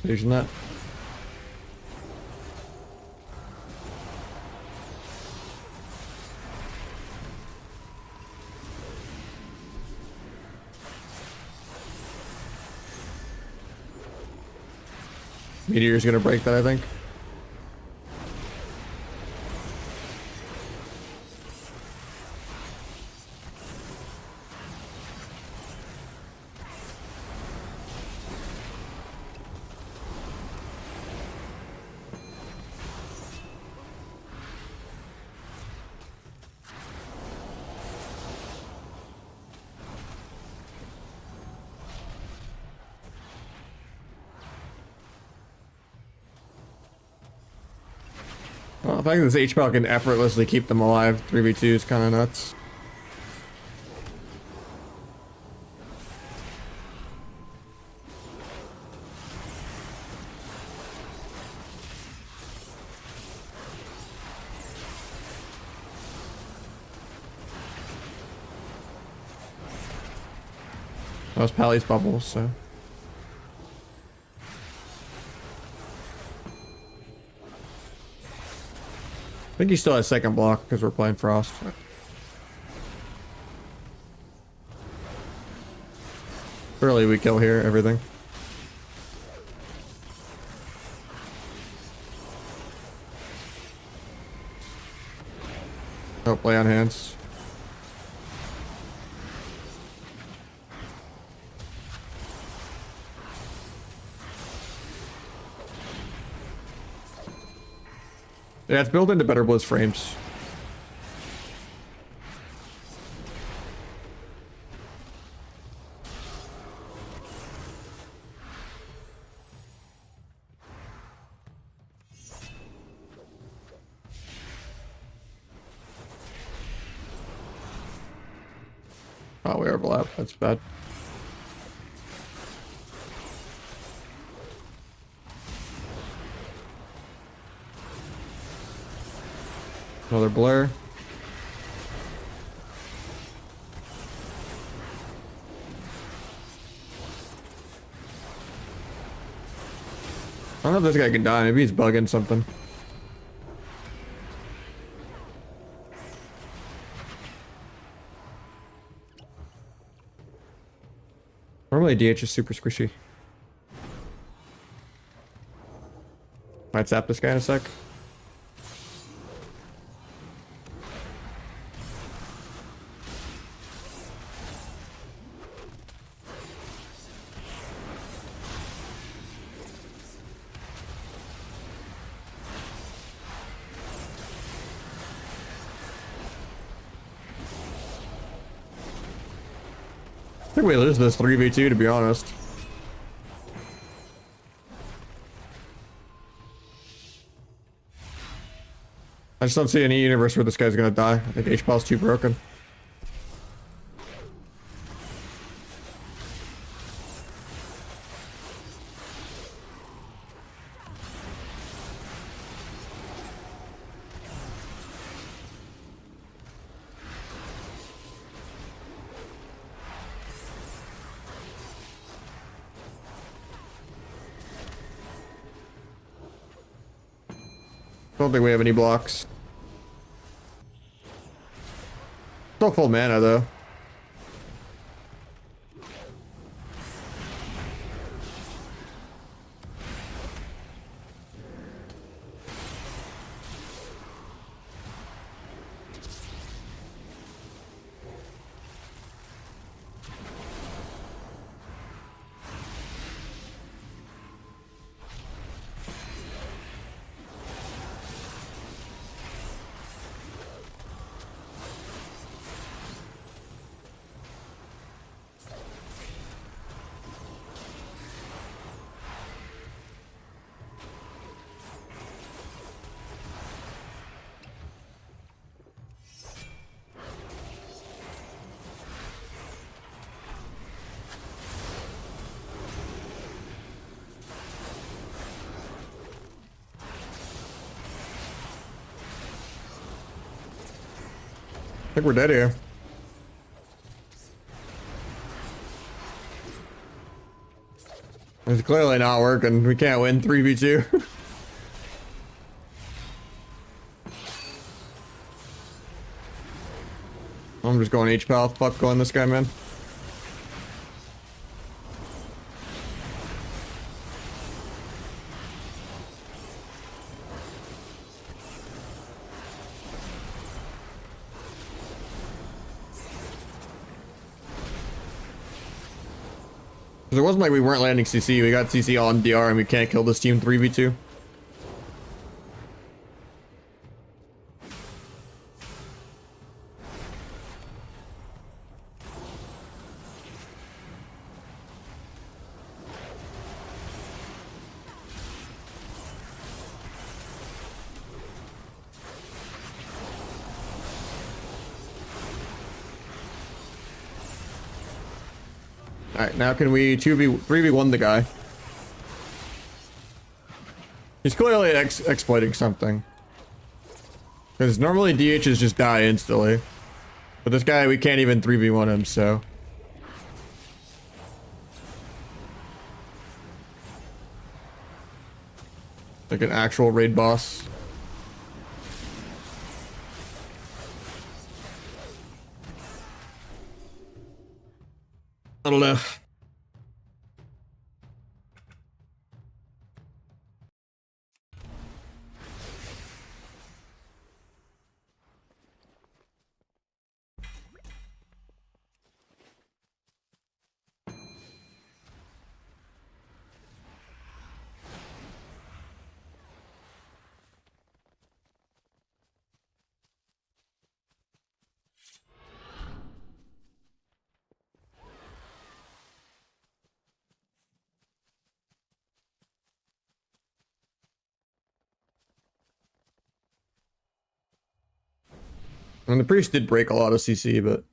Vision that. Meteor's gonna break that, I think. Well, the fact that this HPAL can effortlessly keep them alive 3v2 is kind of nuts. That was Pally's bubbles, so. I think he still has second block because we're playing Frost. Early we kill here, everything. Oh, play on hands. Yeah, it's built into better Blizz frames. Oh, we overlap. That's bad. Another blur. I don't know if this guy can die. Maybe he's bugging something. Normally DH is super squishy. Might zap this guy in a sec. I think we lose this 3v2 to be honest. I just don't see any universe where this guy's gonna die. I think H-Ball's too broken. Don't think we have any blocks. Still full mana though. I think we're dead here. It's clearly not working. We can't win 3v2. I'm just going H-Pal. Fuck going this guy, man. It wasn't like we weren't landing CC. We got CC on DR and we can't kill this team 3v2. Alright, now can we 3v1 the guy? He's clearly exploiting something. Because normally DHs just die instantly. But this guy, we can't even 3v1 him, so... like an actual raid boss. I don't know. And the priest did break a lot of CC, but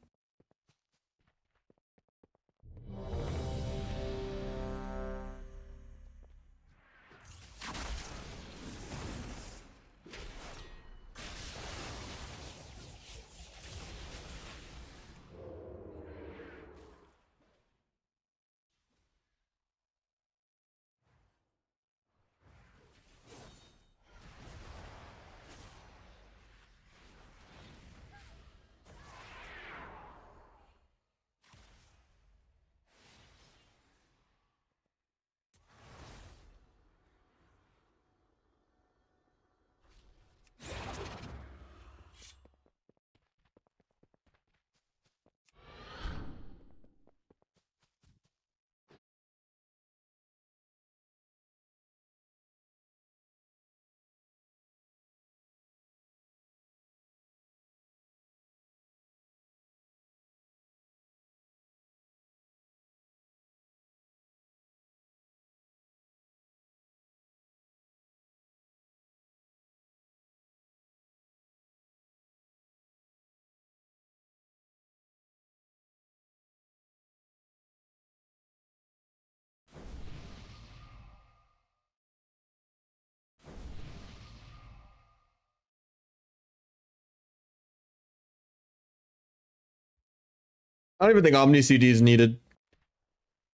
I don't even think Omni CD is needed.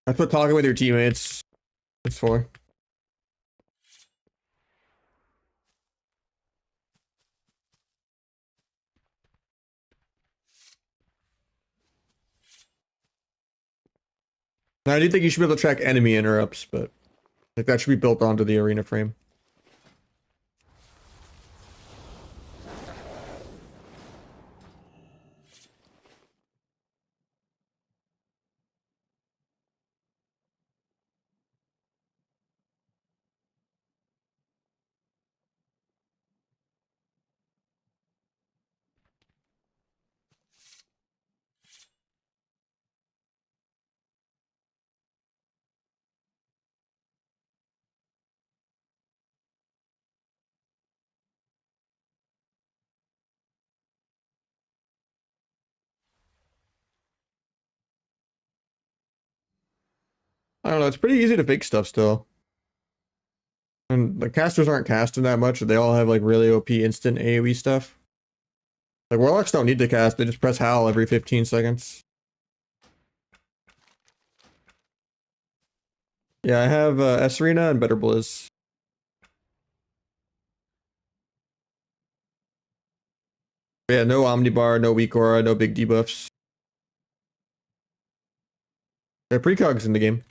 That's what talking with your teammates is for. Now, I do think you should be able to track enemy interrupts, but like that should be built onto the arena frame. I don't know. It's pretty easy to fake stuff still. And the casters aren't casting that much. They all have like really OP instant AoE stuff. Like warlocks don't need to cast. They just press Howl every 15 seconds. Yeah, I have S-Arena and Better Blizz. Yeah, no Omnibar, no weak aura, no big debuffs. They're precogs in the game.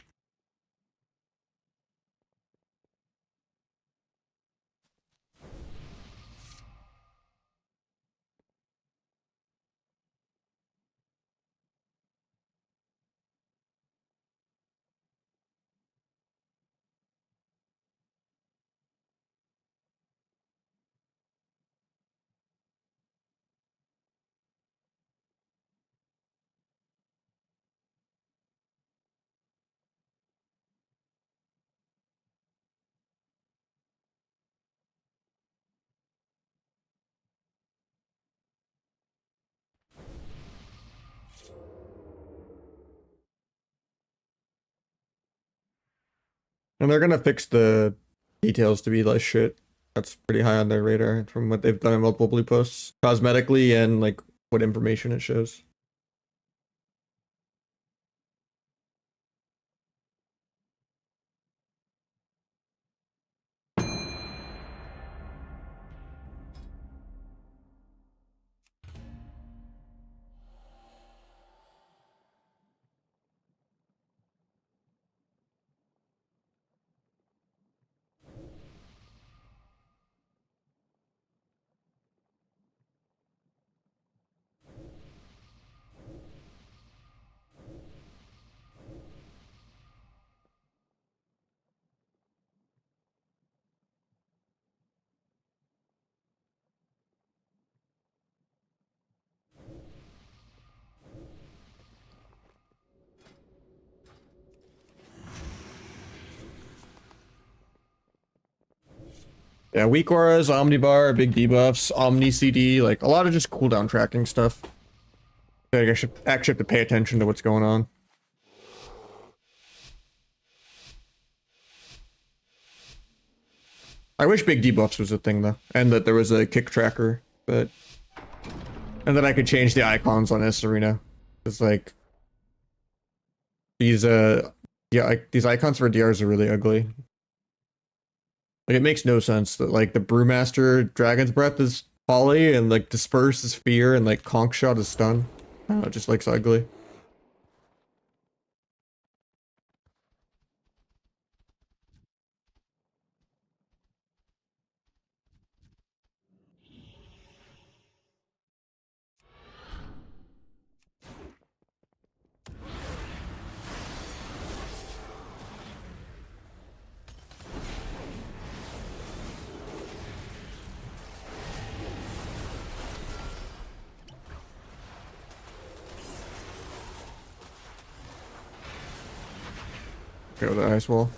And they're gonna fix the details to be less shit. That's pretty high on their radar from what they've done in multiple blue posts. Cosmetically and like what information it shows. Yeah, weak auras, omnibar, big debuffs, omni CD, like a lot of just cooldown tracking stuff. I should actually have to pay attention to what's going on. I wish big debuffs was a thing though, and that there was a kick tracker, but and that I could change the icons on S Arena. It's like these yeah, like these icons for DRs are really ugly. Like it makes no sense that like the Brewmaster Dragon's Breath is Folly and like Disperse is Fear and like Conch Shot is Stun. I don't know, it just looks ugly. Go with the ice wall.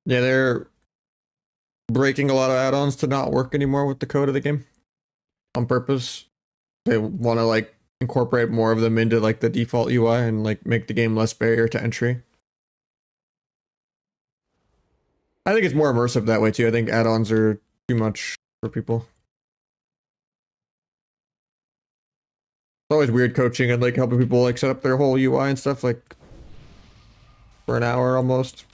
Yeah, they're breaking a lot of add-ons to not work anymore with the code of the game on purpose. They want to like incorporate more of them into like the default UI and like make the game less barrier to entry. I think it's more immersive that way too. I think add-ons are too much for people. It's always weird coaching and like helping people like set up their whole UI and stuff like for an hour almost.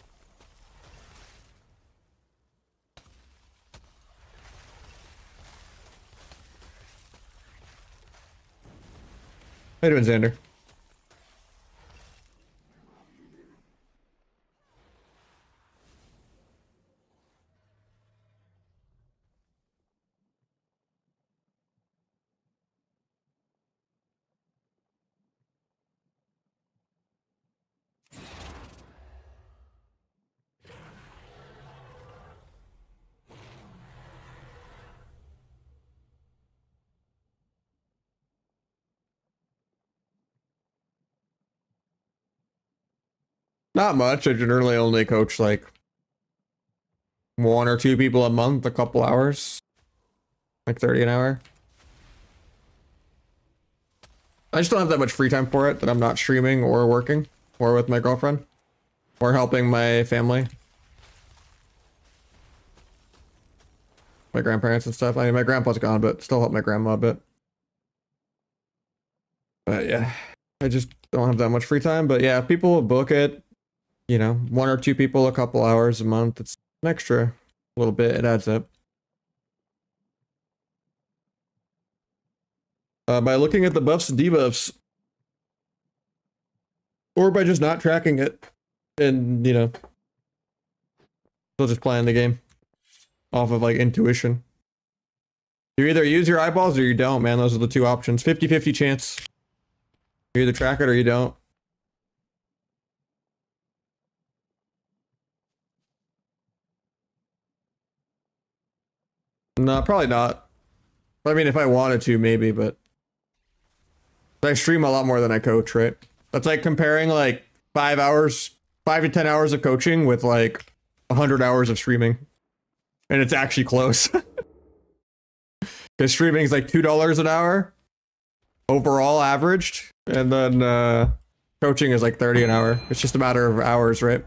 How you doing, Xander? Not much. I generally only coach like one or two people a month, a couple hours, like 30 an hour. I just don't have that much free time for it that I'm not streaming or working or with my girlfriend or helping my family, my grandparents and stuff. I mean, my grandpa's gone, but still help my grandma a bit. But yeah, I just don't have that much free time. But yeah, if people book it, you know, one or two people, a couple hours a month, it's an extra little bit. It adds up. By looking at the buffs and debuffs, or by just not tracking it, and you know, still just playing the game. off of like intuition. You either use your eyeballs or you don't, man. Those are the two options. 50-50 chance. You either track it or you don't. No, probably not. I mean, if I wanted to, maybe, but I stream a lot more than I coach, right? That's like comparing like 5 to 10 hours of coaching with like 100 hours of streaming. And it's actually close. Because streaming is like $2 an hour overall averaged. And then coaching is like 30 an hour. It's just a matter of hours, right?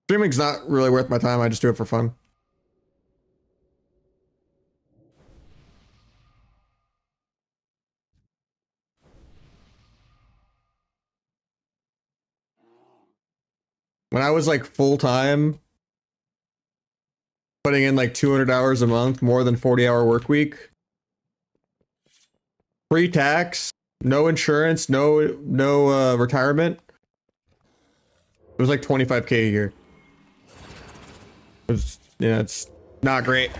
Streaming's not really worth my time. I just do it for fun. When I was like full time, putting in like 200 hours a month, more than 40-hour work week, pre-tax, no insurance, no retirement. It was like 25K a year. It was, yeah, it's not great.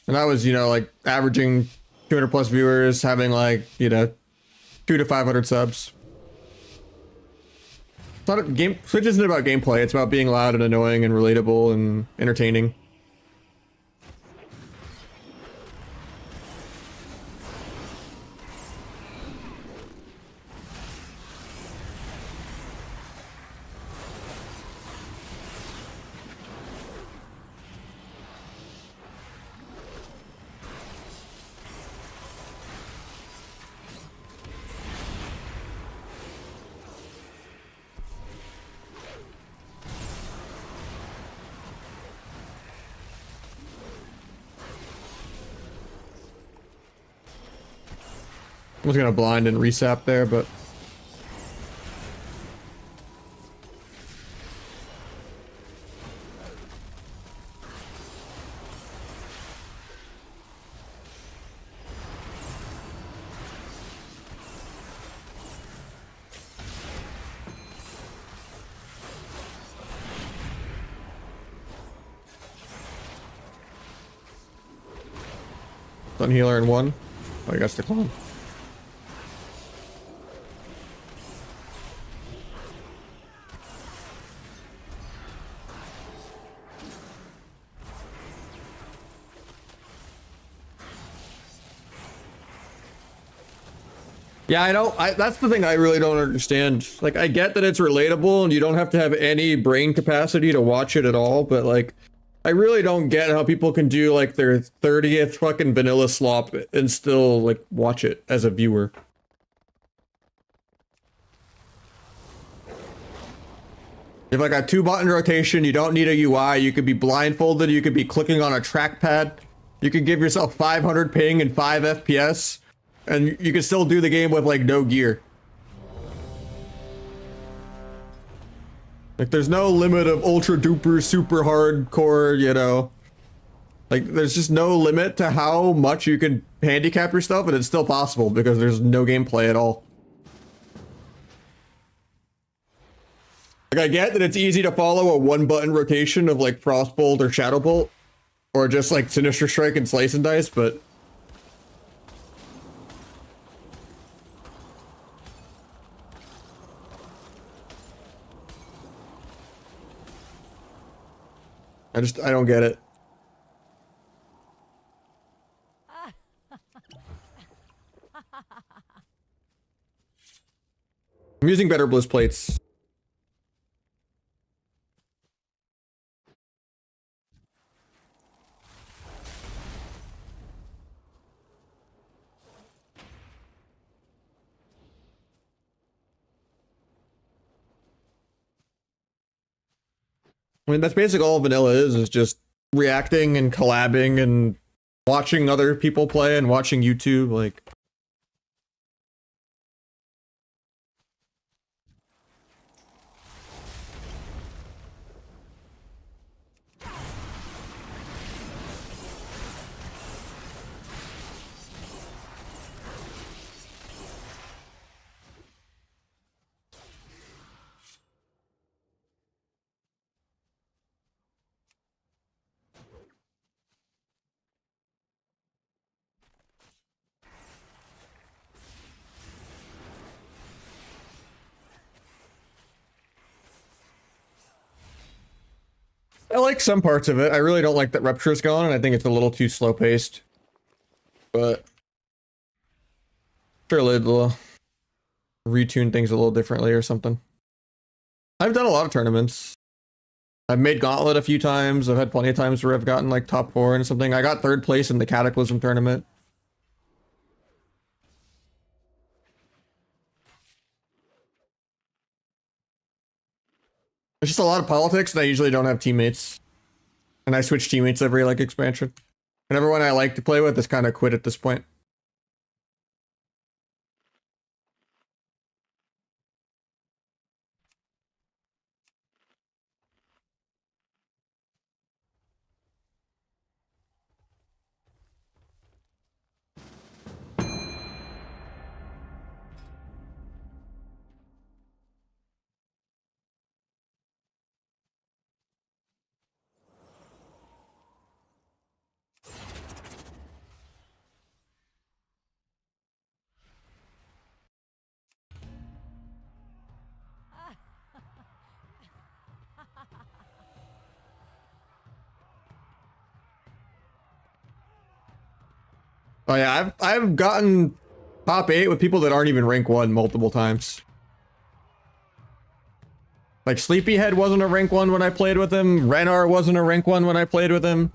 And I was, like averaging 200 plus viewers, having like, 200 to 500 subs. It's not a game. Switch isn't about gameplay. It's about being loud and annoying and relatable and entertaining. I was gonna blind and resap there, but Sun healer in one. Oh, I guess the clone. Yeah, I don't. That's the thing I really don't understand. Like, I get that it's relatable and you don't have to have any brain capacity to watch it at all, but like, I really don't get how people can do like their 30th fucking vanilla slop and still like watch it as a viewer. If like a 2-button rotation, you don't need a UI. You could be blindfolded. You could be clicking on a trackpad. You could give yourself 500 ping and 5 FPS. And you can still do the game with like no gear. Like there's no limit of ultra duper super hardcore, Like there's just no limit to how much you can handicap yourself, and it's still possible because there's no gameplay at all. Like I get that it's easy to follow a 1-button rotation of like Frostbolt or Shadowbolt, or just like Sinister Strike and Slice and Dice, but I don't get it. I'm using better bliss plates. I mean, that's basically all vanilla is just reacting and collabing and watching other people play and watching YouTube, like. I like some parts of it. I really don't like that Rupture is gone, and I think it's a little too slow paced. But surely they'll retune things a little differently or something. I've done a lot of tournaments. I've made Gauntlet a few times. I've had plenty of times where I've gotten like top 4 and something. I got 3rd place in the Cataclysm tournament. It's just a lot of politics, and I usually don't have teammates. And I switch teammates every like expansion. And everyone I like to play with is kind of quit at this point. Oh yeah, I've gotten top 8 with people that aren't even rank 1 multiple times. Like Sleepyhead wasn't a rank 1 when I played with him. Renar wasn't a rank 1 when I played with him.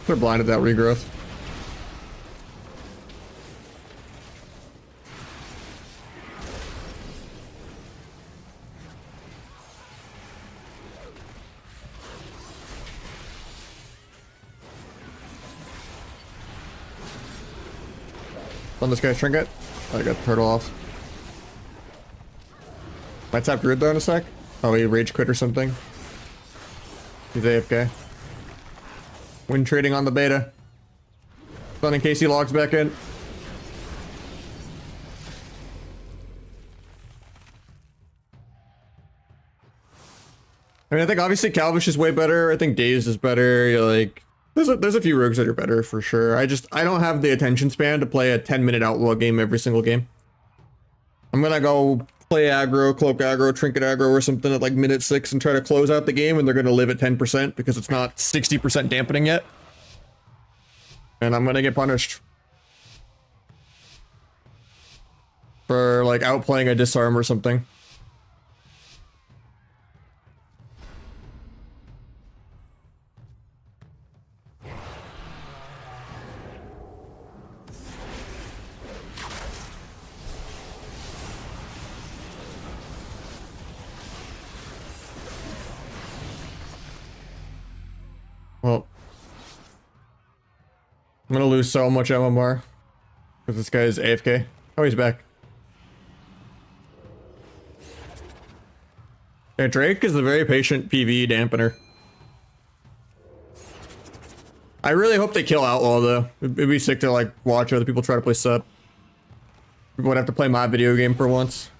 They're blinded that regrowth. On this guy's trinket. I got the turtle off. Might tap grid though in a sec. Oh, he rage quit or something. He's AFK. Win trading on the beta. Stun in case he logs back in. I mean, I think obviously Calvish is way better. I think Dazed is better. You're like, there's a few rogues that are better for sure. I don't have the attention span to play a 10-minute outlaw game every single game. I'm gonna go play aggro, cloak aggro, trinket aggro or something at like minute 6 and try to close out the game, and they're gonna live at 10% because it's not 60% dampening yet. And I'm gonna get punished for like outplaying a disarm or something. Well, I'm gonna lose so much MMR because this guy is AFK. Oh, he's back. Yeah, Drake is a very patient PvE dampener. I really hope they kill Outlaw though. It'd be sick to like watch other people try to play sub. People would have to play my video game for once.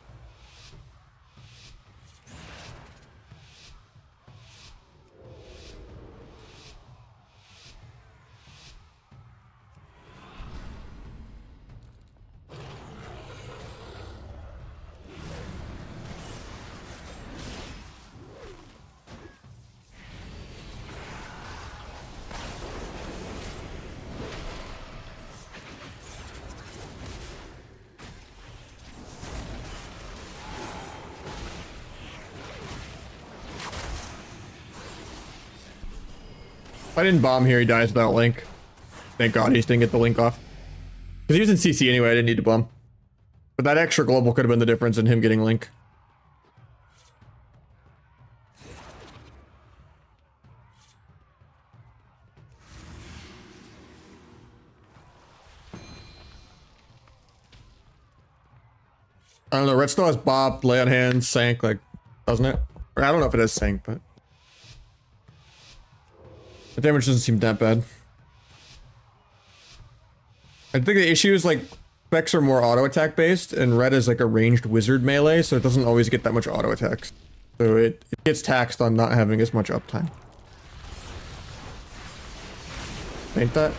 I didn't bomb here, he dies without link. Thank God he just didn't get the link off. Because he was in CC anyway, I didn't need to bomb. But that extra global could have been the difference in him getting link. I don't know, red still has bop, lay on hands, sank, like, doesn't it? Or I don't know if it has sank, but the damage doesn't seem that bad. I think the issue is like specs are more auto attack based, and red is like a ranged wizard melee, so it doesn't always get that much auto attacks. So it gets taxed on not having as much uptime. Ain't that?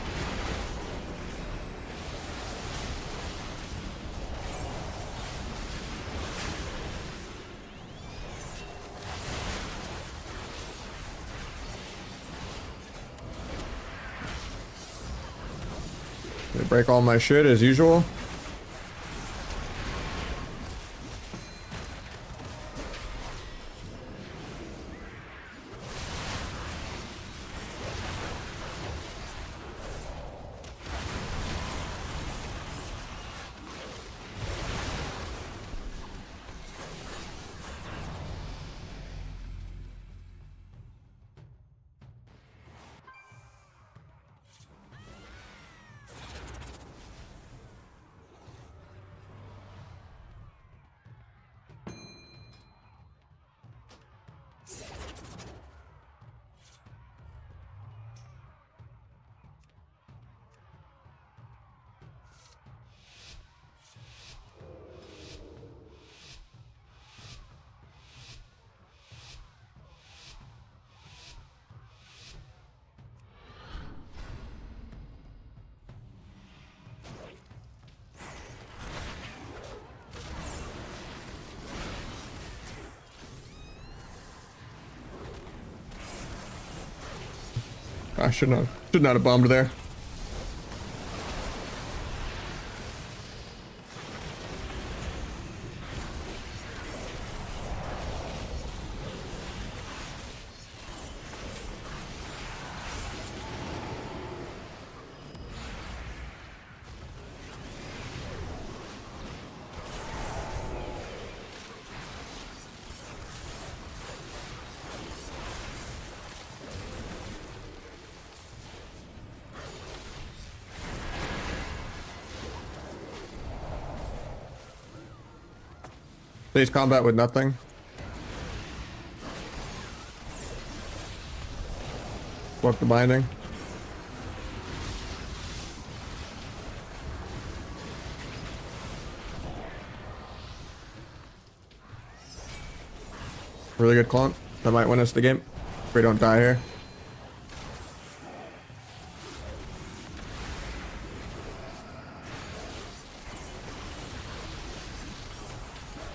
They break all my shit as usual. I should not have bombed there. Phase combat with nothing. Fuck the binding. Really good clone. That might win us the game. If we don't die here.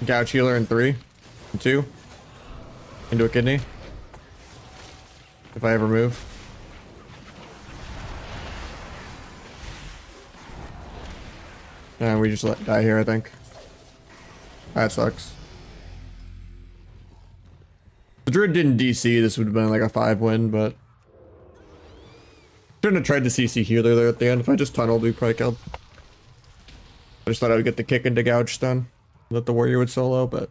Gouch healer in 3, 2, into a kidney. If I ever move. And we just let die here, I think. That sucks. The Druid didn't DC, this would have been like a 5 win, but shouldn't have tried to CC healer there at the end. If I just tunneled, we probably killed. I just thought I would get the kick into Gouch stun. That the warrior would solo, but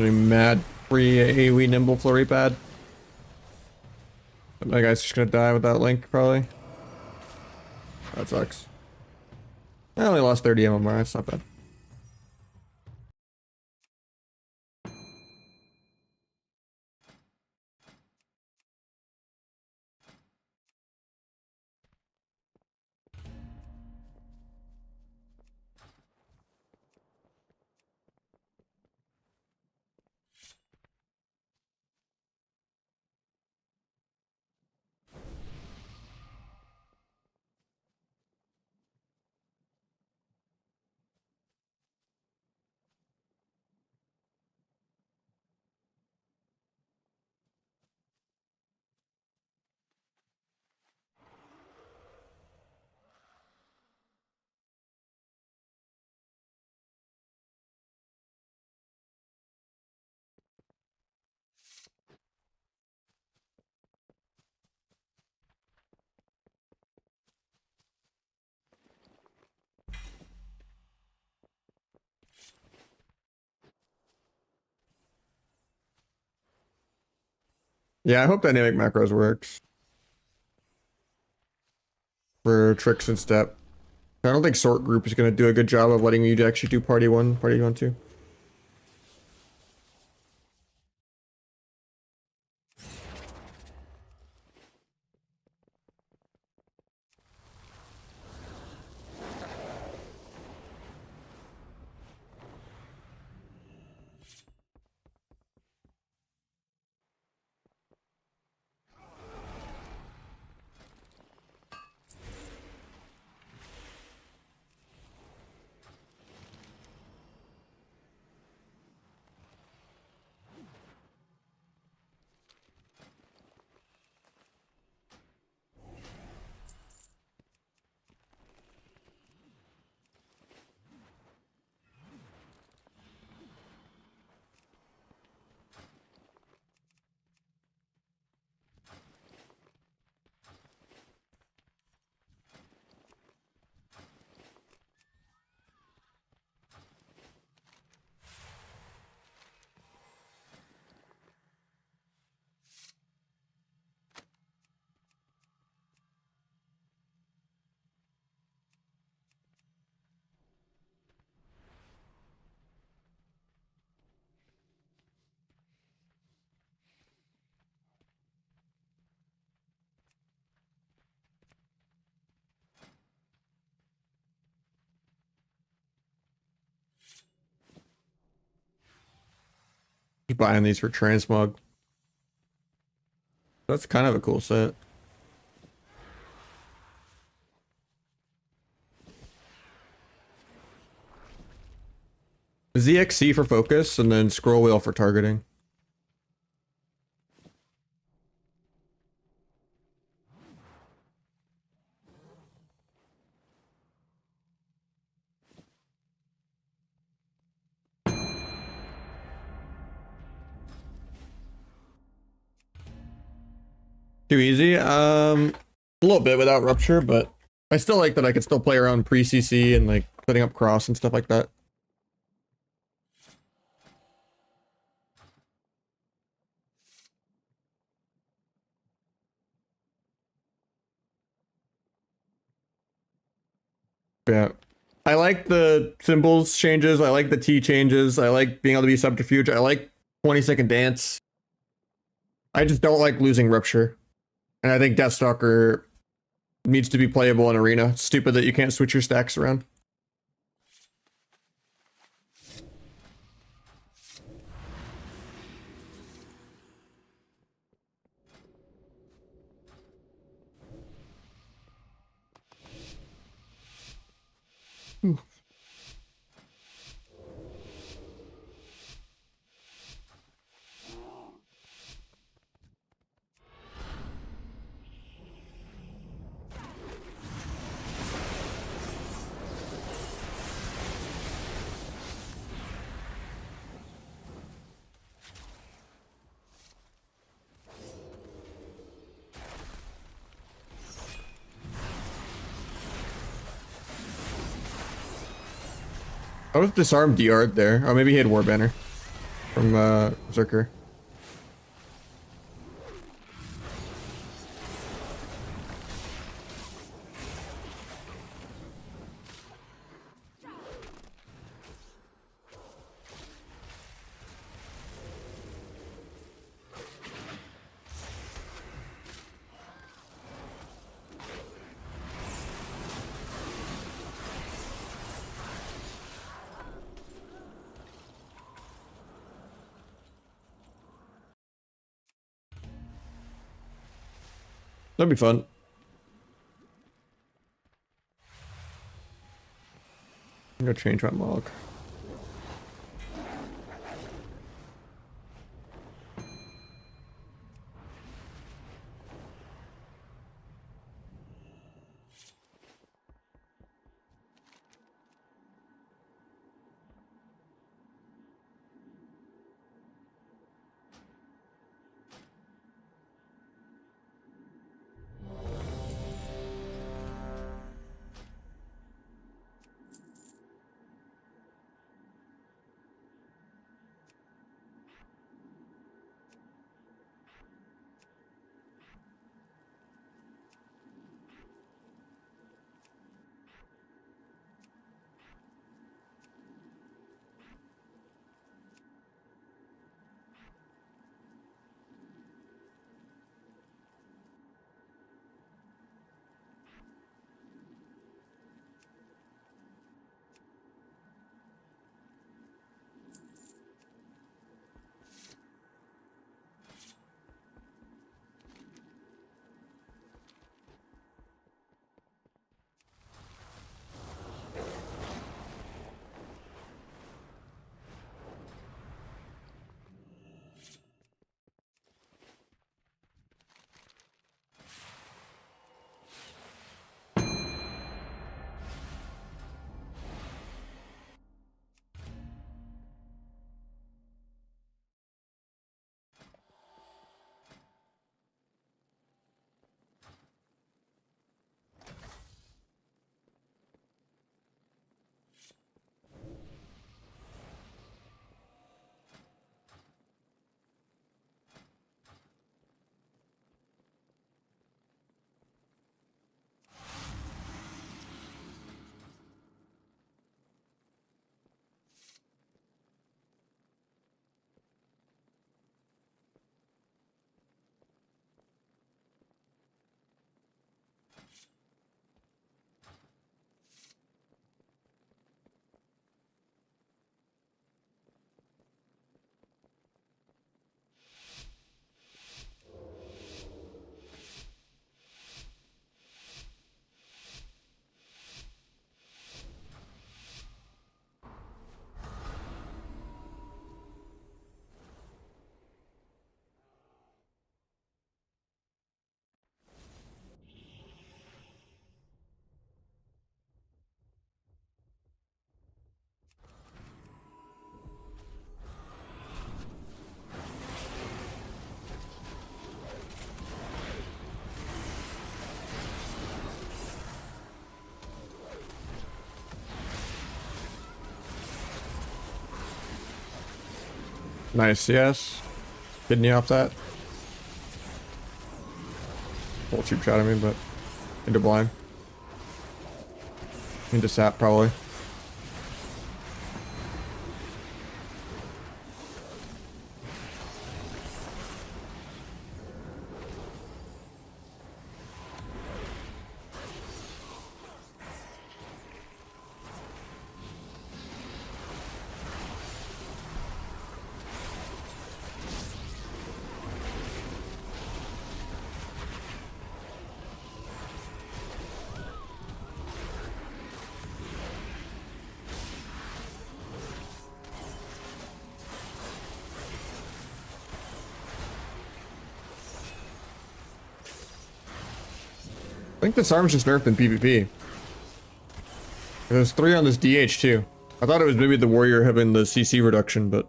really mad free AoE nimble flurry pad. But my guy's just gonna die with that link, probably. That sucks. I only lost 30 MMR, that's not bad. Yeah, I hope dynamic macros works for tricks and step. I don't think sort group is gonna do a good job of letting you actually do party one, two. Just buying these for transmog. That's kind of a cool set. ZXC for focus and then scroll wheel for targeting. Too easy? A little bit without rupture, but I still like that I could still play around pre-CC and like putting up cross and stuff like that. Yeah. I like the symbols changes. I like the T changes. I like being able to be subterfuge. I like 20-second dance. I just don't like losing rupture. And I think Deathstalker needs to be playable in arena. It's stupid that you can't switch your stacks around. Ooh. I was disarmed DR'd there. Oh, maybe he had War Banner from Zerker. That'd be fun. I'm gonna change my log. Nice, yes. Kidney off that. Whole cheap shot at me, but into blind. Into sap probably. I think this arm's just nerfed in PvP. There's 3 on this DH too. I thought it was maybe the warrior having the CC reduction, but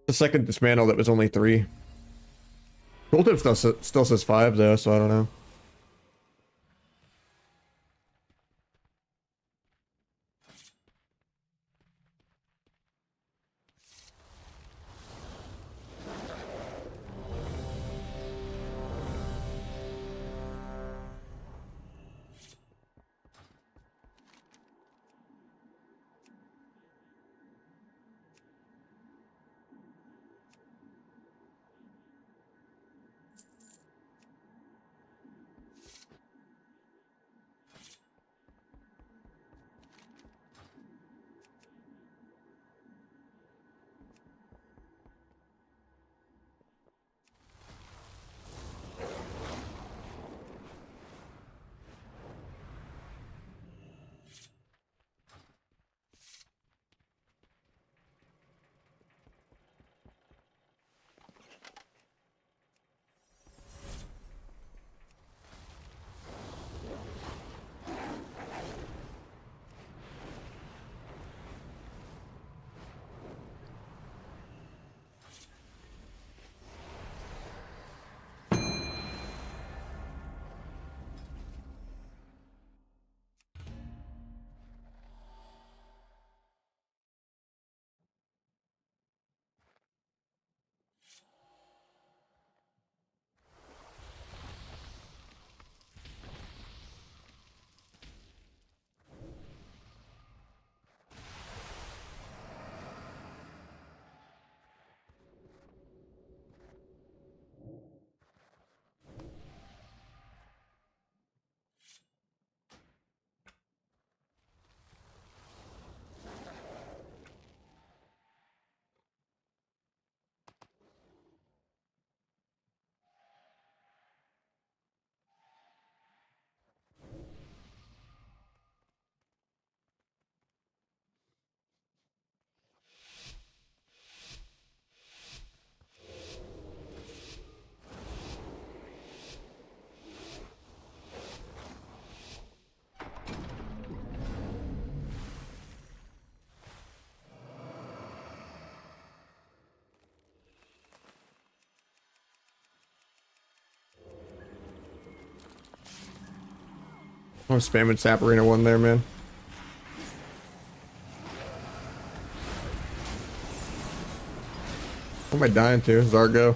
the second dismantle that was only 3. Tooltip still says 5 though, so I don't know. I'm spamming Sap Arena 1 there, man. What am I dying to? Zargo.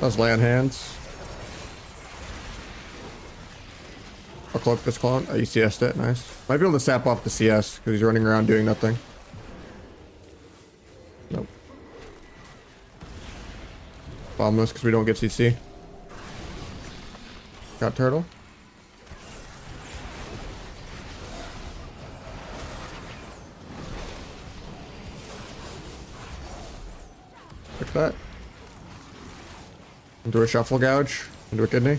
Those land hands. I'll cloak this clone. I ECS'd it. Nice. Might be able to sap off the CS because he's running around doing nothing. Nope. Bomb this because we don't get CC. Got turtle. Like that. Into a shuffle gouge. Into a kidney.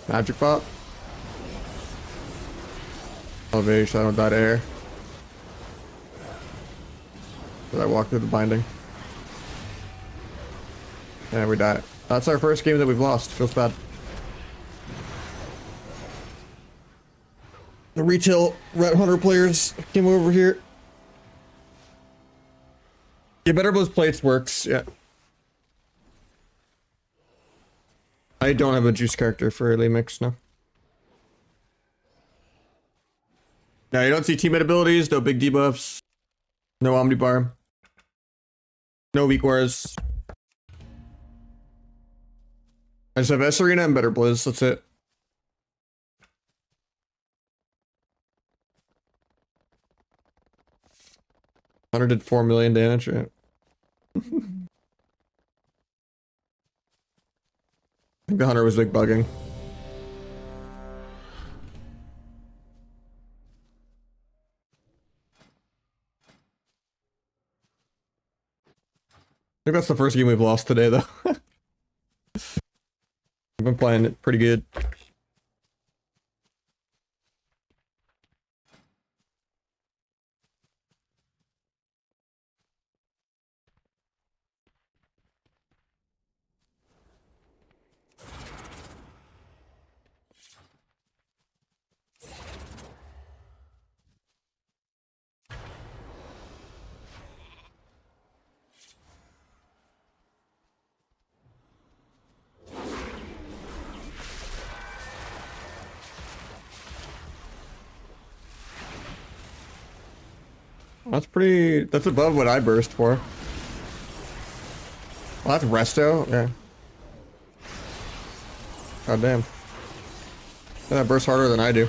Magic pop. Elevation, I don't die to air. Did I walk through the binding? Yeah, we died. That's our first game that we've lost. Feels bad. The retail Red Hunter players came over here. Yeah, Better Blues Plates works, yeah. I don't have a juice character for early mix, no. Now you don't see teammate abilities, no big debuffs, no omnibar, no weak wars. I just have S Arena and Better Blizz, that's it. Hunter did 4 million damage, right? I think the Hunter was big bugging. I think that's the first game we've lost today, though. I've been playing it pretty good. That's pretty... That's above what I burst for. Well, that's resto? Yeah. God damn. Yeah, that bursts harder than I do.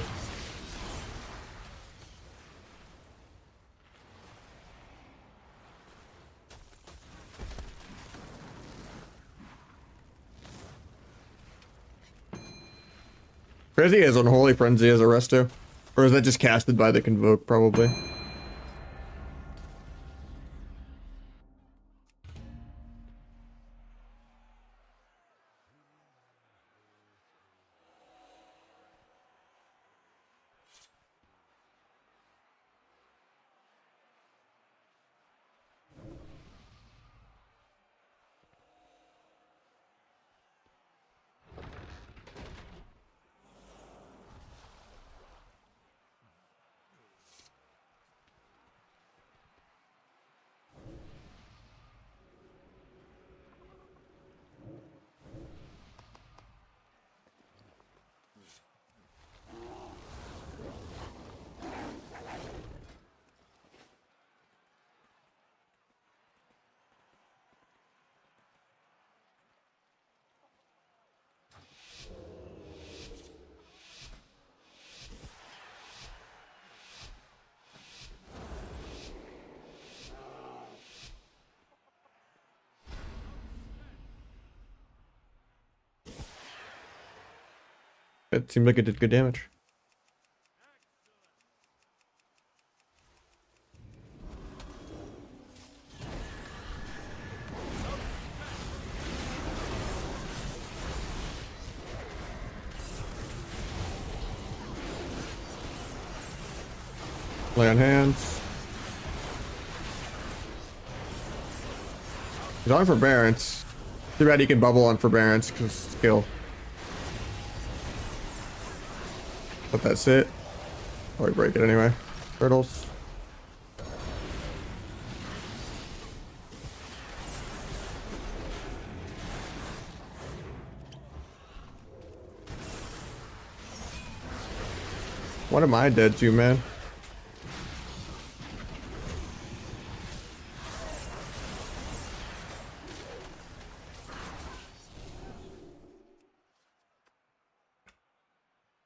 Crazy is Unholy Frenzy as a resto. Or is that just casted by the Convoke, probably? It seemed like it did good damage. Lay on hands. He's on forbearance. Too bad he can bubble on forbearance because skill. But that's it. Or we break it anyway. Turtles. What am I dead to, man?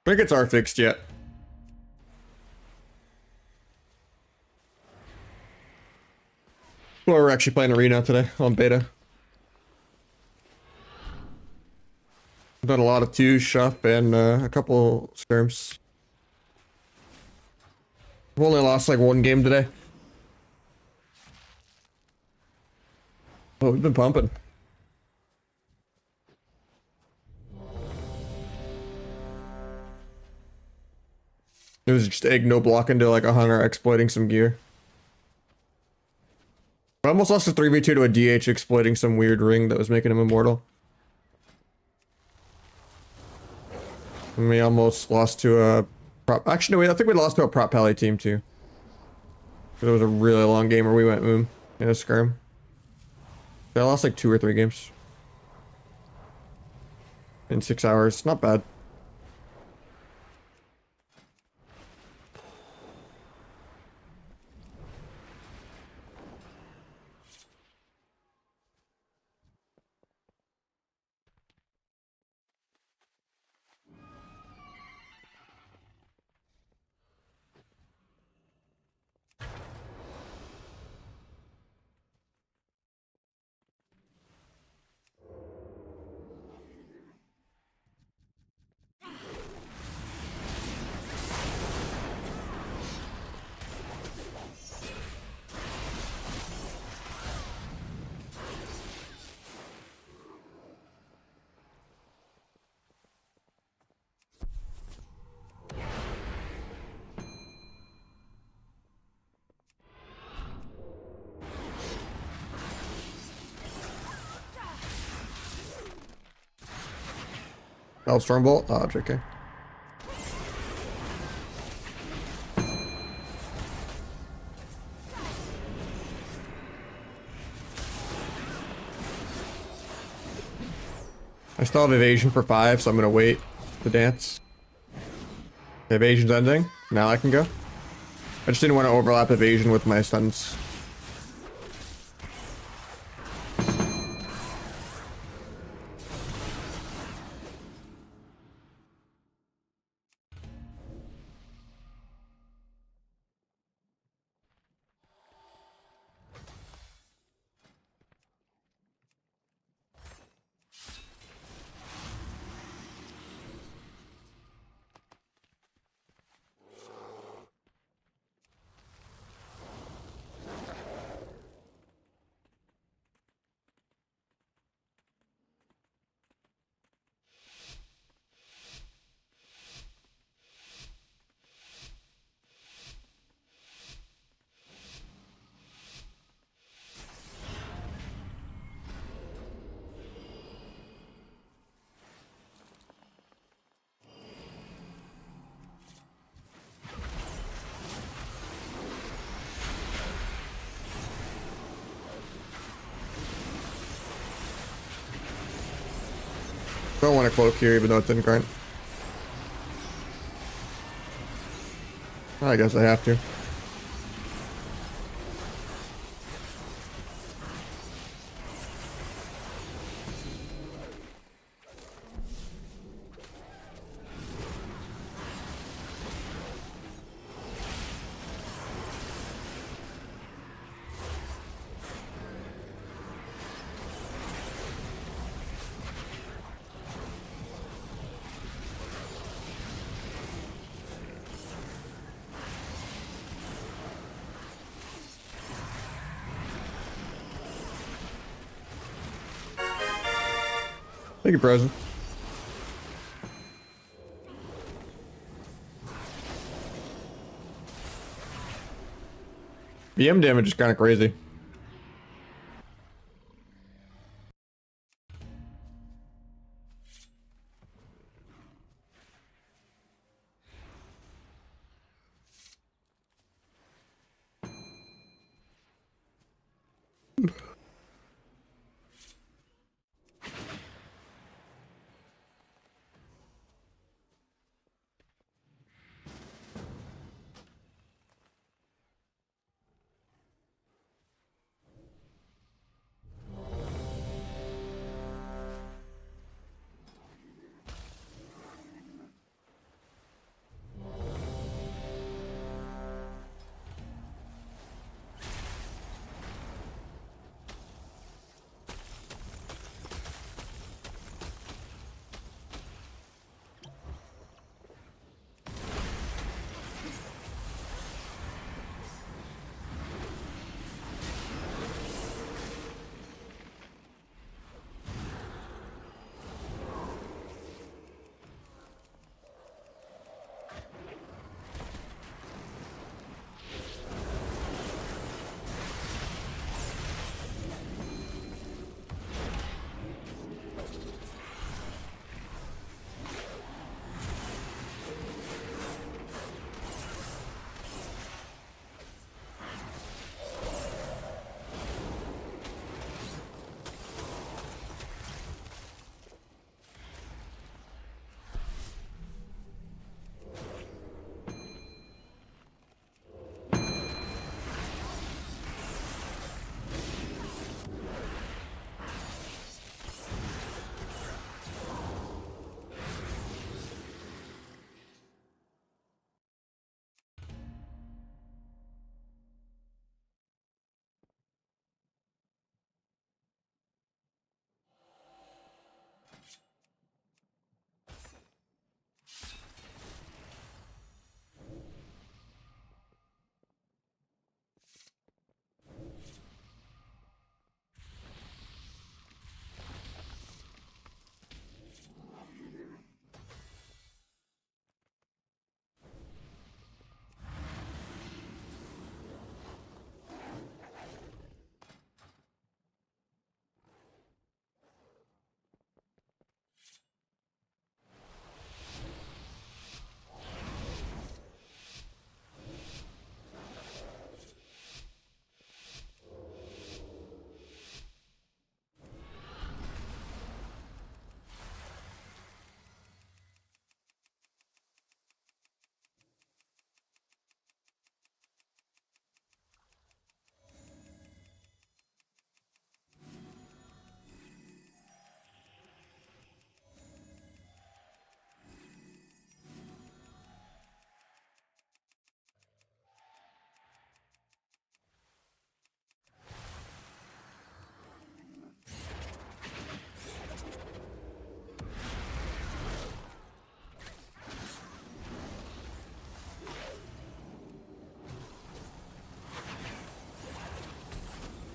Trinkets are fixed yet. Well, we're actually playing arena today on beta. I've done a lot of twos, shuff, and a couple skirms. I've only lost like one game today. Oh, we've been pumping. It was just egg no block into like a hunter exploiting some gear. I almost lost a 3v2 to a DH exploiting some weird ring that was making him immortal. And we almost lost to a Prop. Actually, no, wait. I think we lost to a prop pally team too. It was a really long game where we went moon in a skirm. I lost like 2 or 3 games in 6 hours. Not bad. Oh, Stormbolt? Oh, JK. I still have evasion for 5, so I'm gonna wait to dance. Evasion's ending. Now I can go. I just didn't want to overlap evasion with my stuns. Don't want to cloak here, even though it didn't grind. I guess I have to. Thank you, President. BM damage is kind of crazy.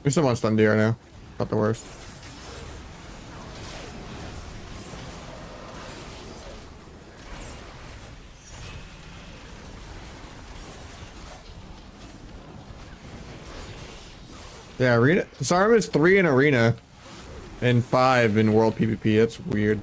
We still want stun DR now. Not the worst. Yeah, arena. Disarm is 3 in arena and 5 in world PvP. That's weird.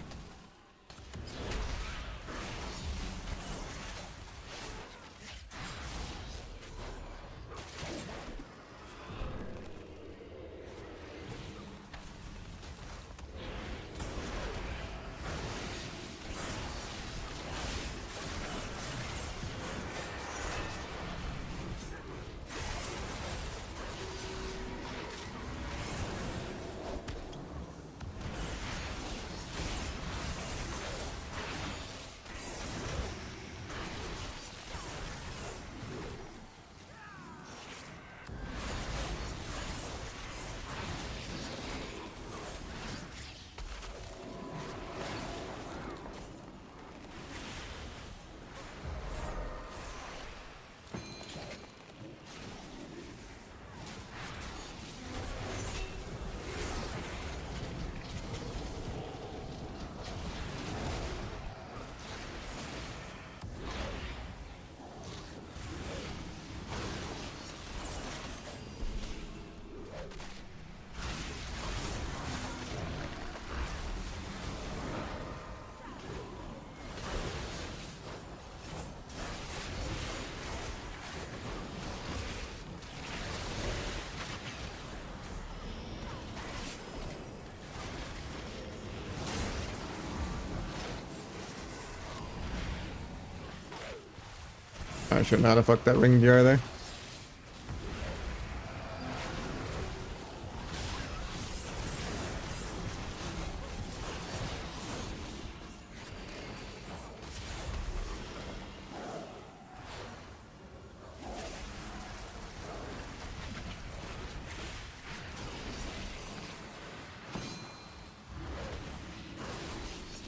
I shouldn't know how to fuck that ring DR there.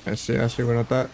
I see, we're not that.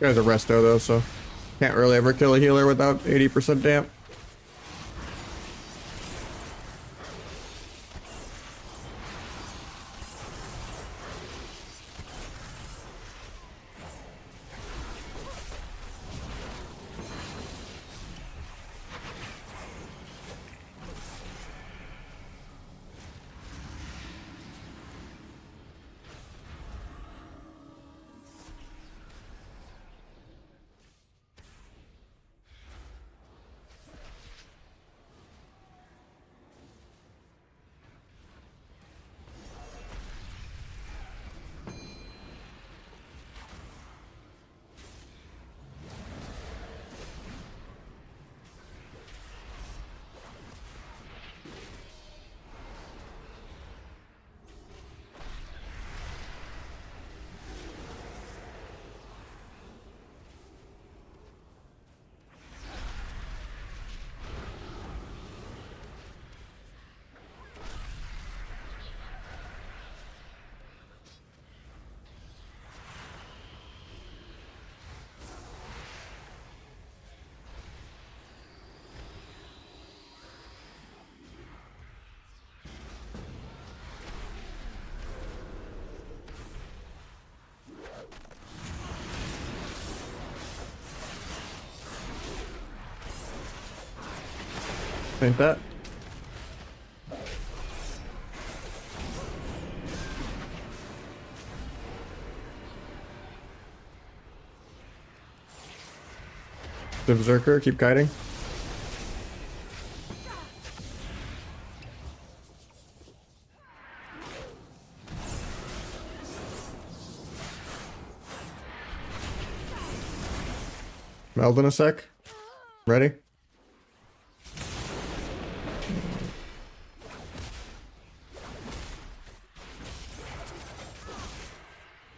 You guys are resto though, so can't really ever kill a healer without 80% damp. Ain't that? The Berserker, keep kiting. Meld in a sec. Ready?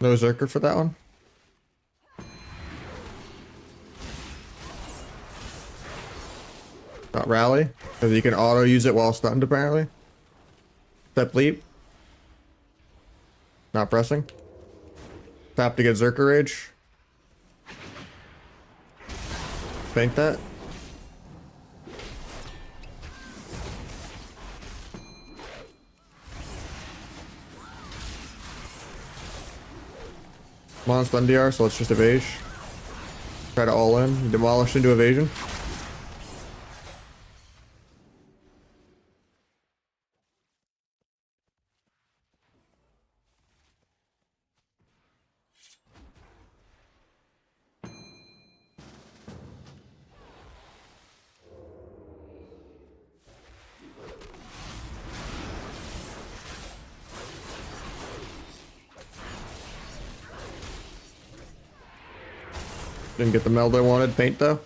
No Zerker for that one. Not rally, because you can auto use it while stunned apparently. Step leap. Not pressing. Tap to get Zerker Rage. Bank that. I'm on stun DR, so let's just evade. Try to all in. Demolish into evasion. Didn't get the meld I wanted. Paint though.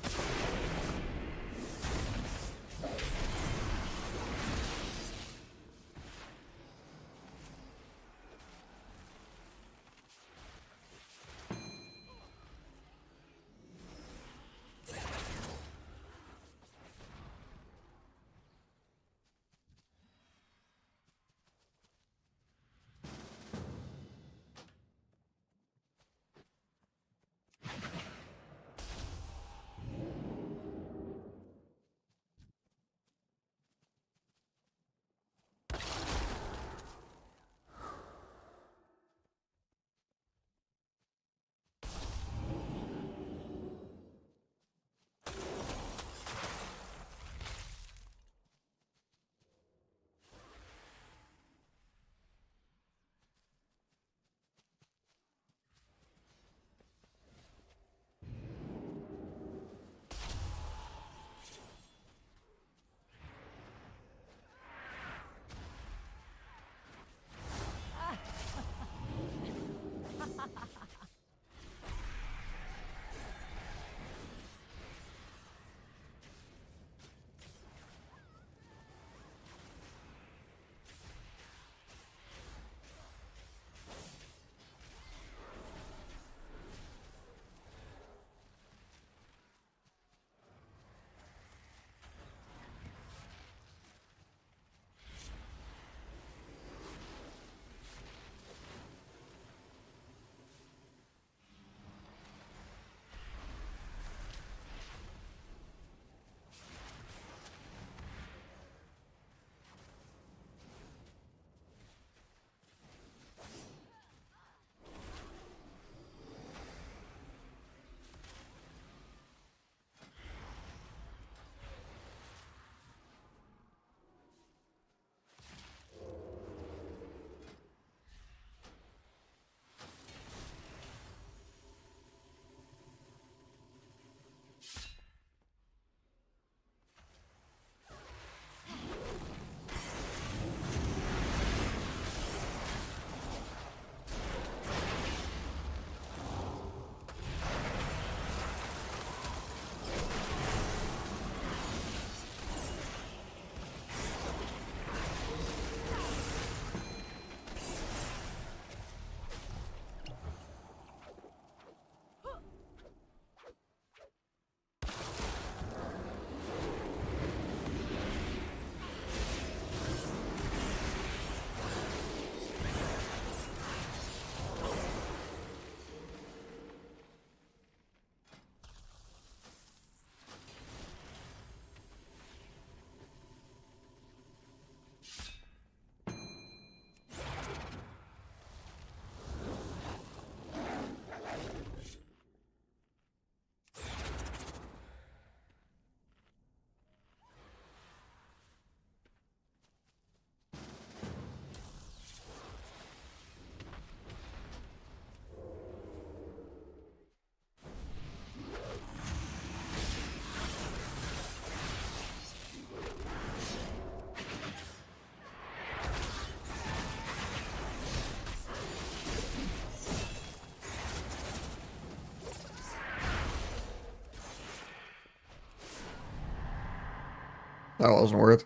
That wasn't worth.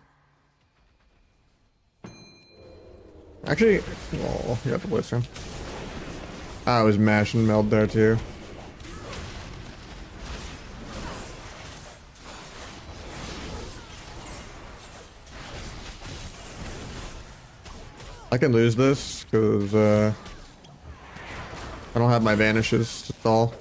Actually, oh, you got the blister. I was mashing meld there too. I can lose this because I don't have my vanishes to stall.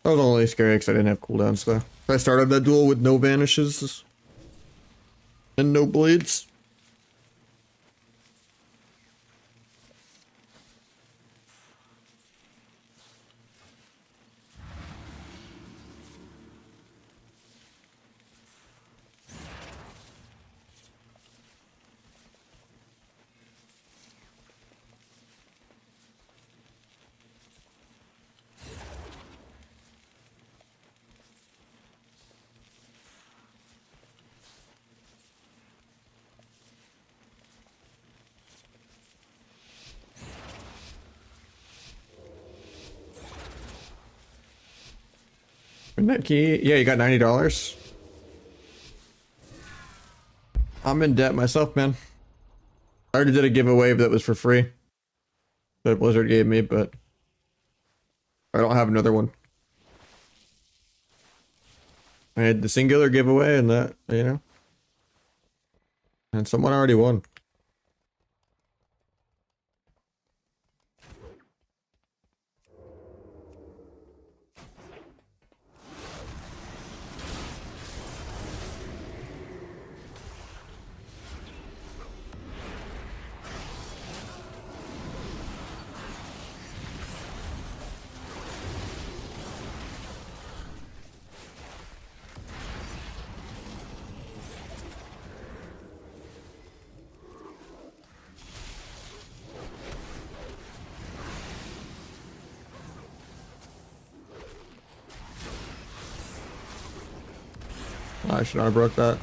That was only scary because I didn't have cooldowns though. I started that duel with no vanishes and no blades. Midnight key? Yeah, you got $90. I'm in debt myself, man. I already did a giveaway that was for free that Blizzard gave me, but I don't have another one. I had the singular giveaway and that, you know, and someone already won. I should not have broke that.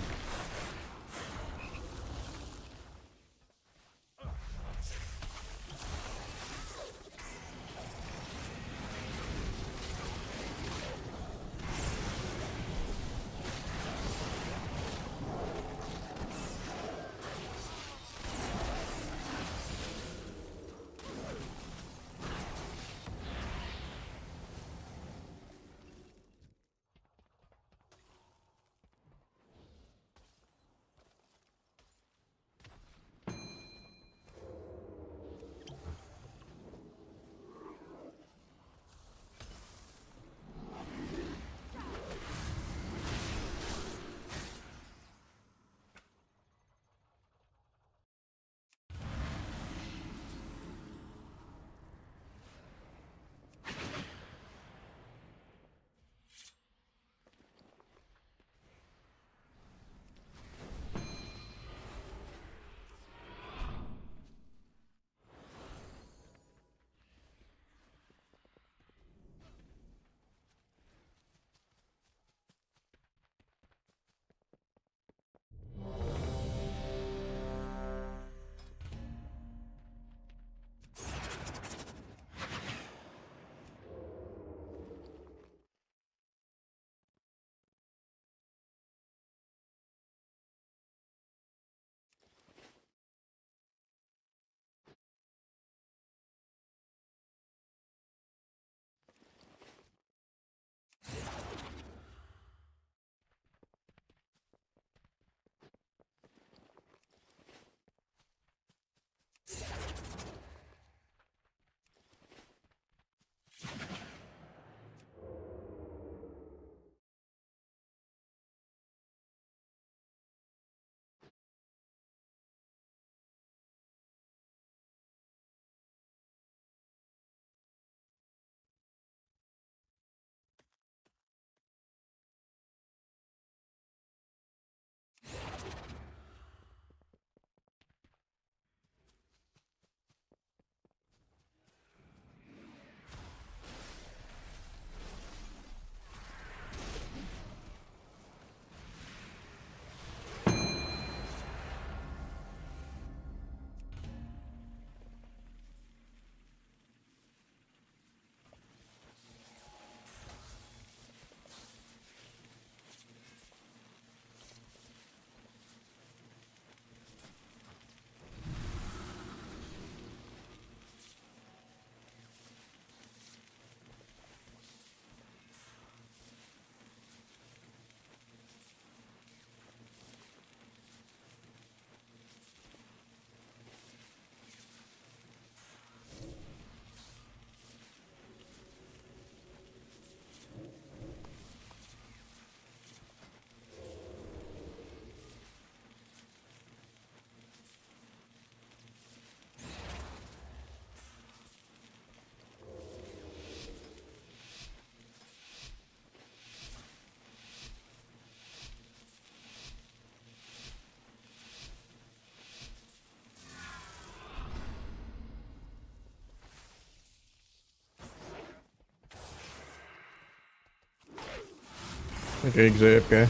Okay, AFK.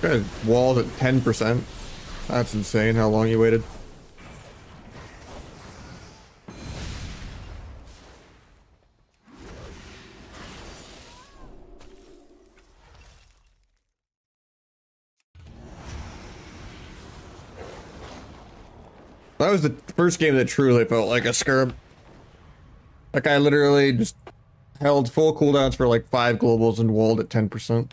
Good. Walled at 10%. That's insane how long you waited. That was the first game that truly felt like a skirm. Like I literally just held full cooldowns for like 5 globals and walled at 10%.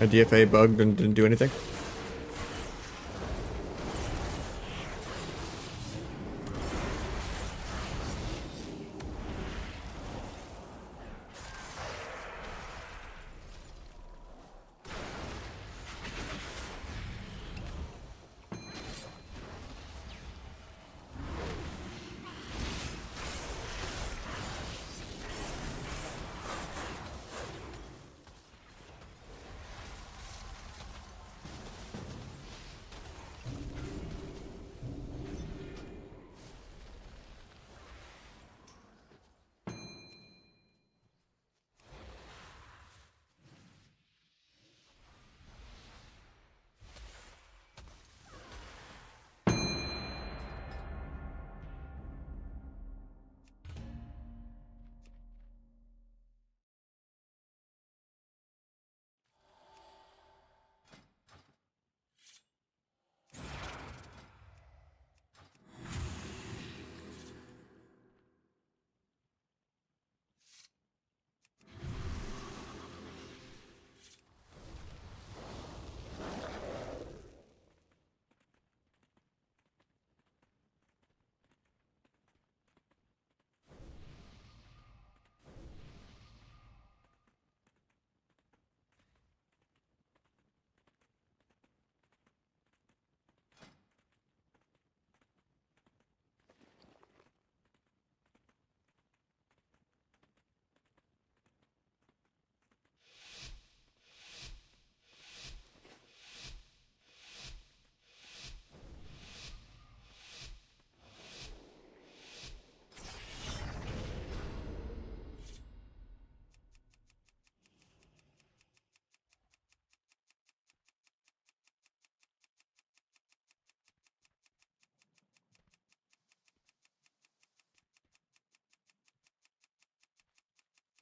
A DFA bugged and didn't do anything.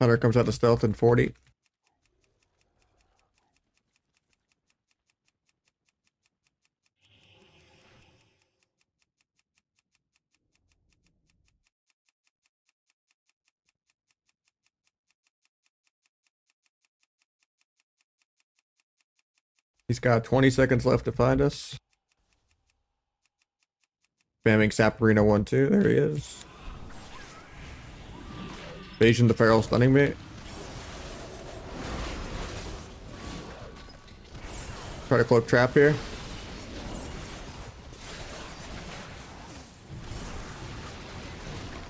Hunter comes out of stealth in 40. He's got 20 seconds left to find us. Spamming Saparino 1-2. There he is. Evasion the Feral stunning me. Try to cloak trap here.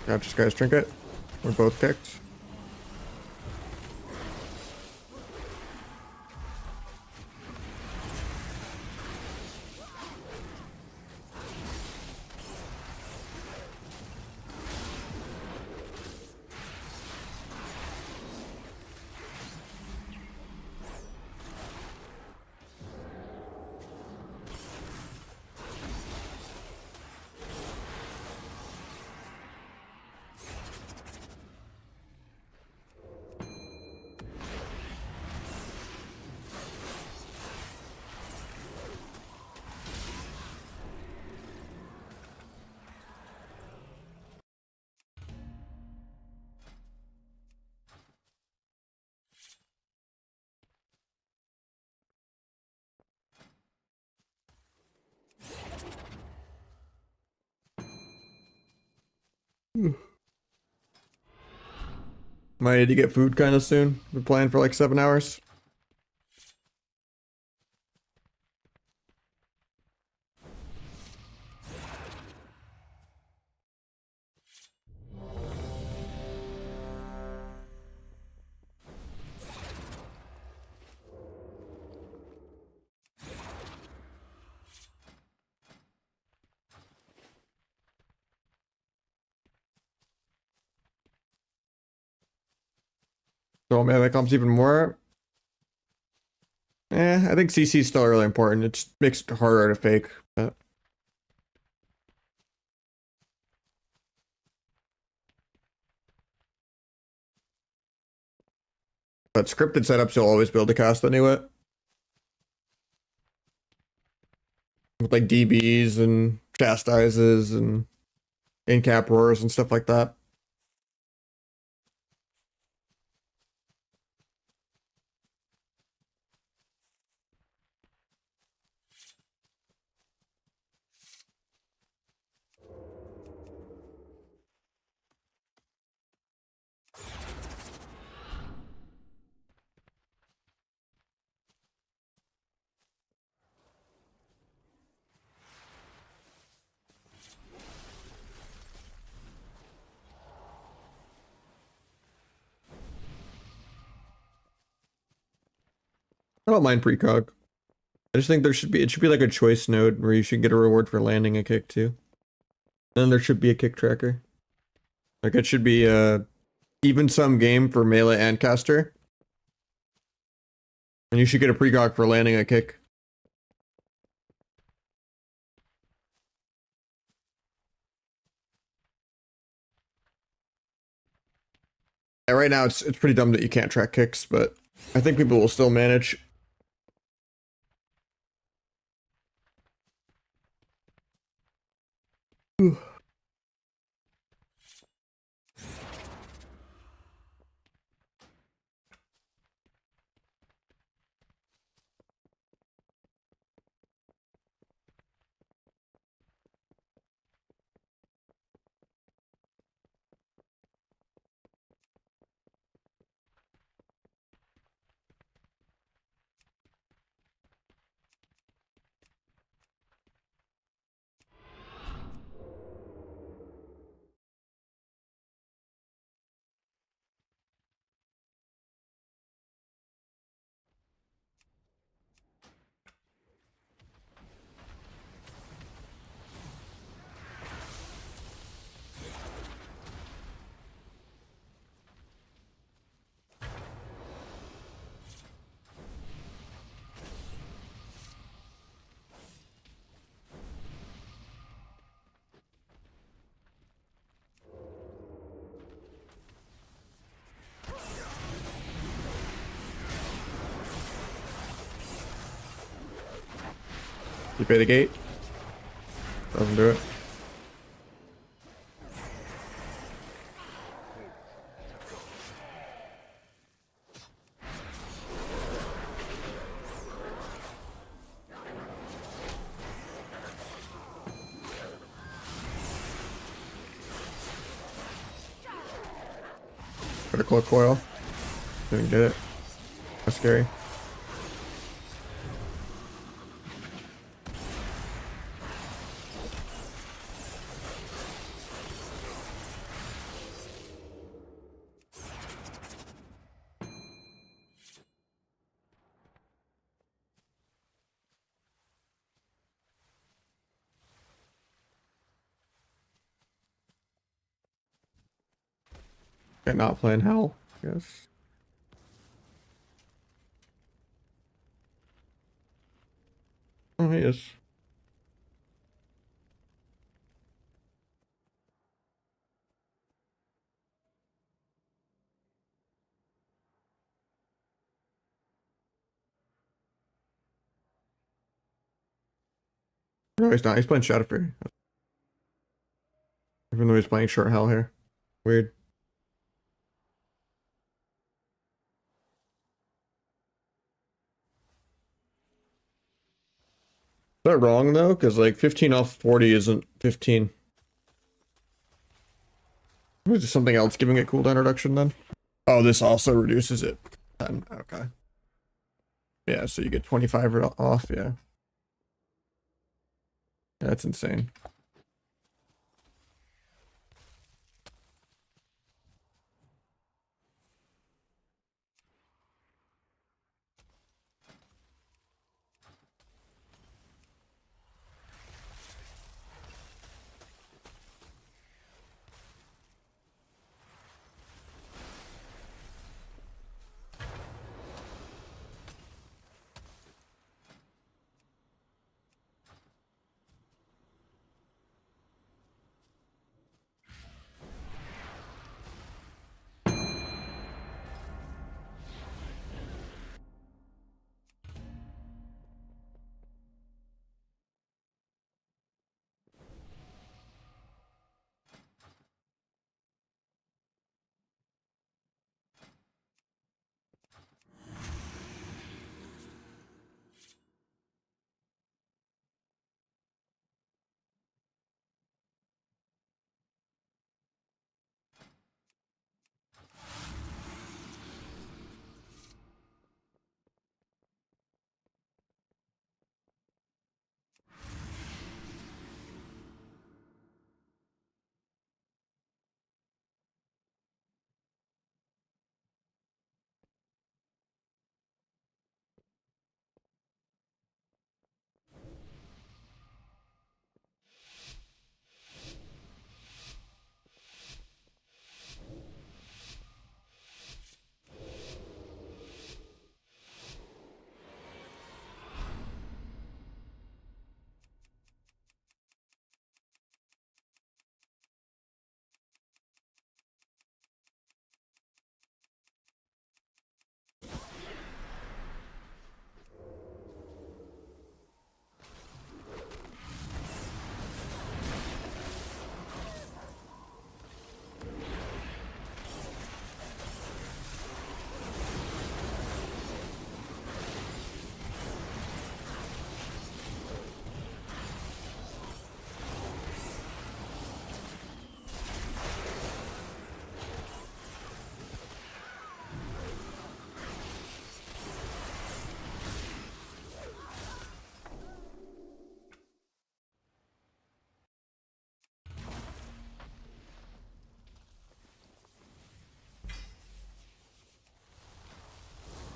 Got this guy's trinket. We're both kicked. Might need to get food kind of soon. We're playing for like 7 hours. So maybe that comes even more. I think CC is still really important. It just makes it harder to fake. But scripted setups you'll always be able to cast anyway. With like DBs and chastises and in-cap roars and stuff like that. don't mind precog. I just think it should be like a choice node where you should get a reward for landing a kick too. And then there should be a kick tracker. Like it should be even sum game for melee and caster. And you should get a precog for landing a kick. Yeah, right now it's pretty dumb that you can't track kicks, but I think people will still manage. You pay the gate. Doesn't do it. Critical coil. Didn't get it. That's scary. Okay, not playing hell, I guess. Oh, he is. Is No, he's not. He's playing Shadow Fury. Even though he's playing short hell here. Weird. Is that wrong though? Because like 15 off 40 isn't 15. Is there something else giving it cooldown reduction then? Oh, this also reduces it. 10. Okay. Yeah, so you get 25 off, yeah. That's insane.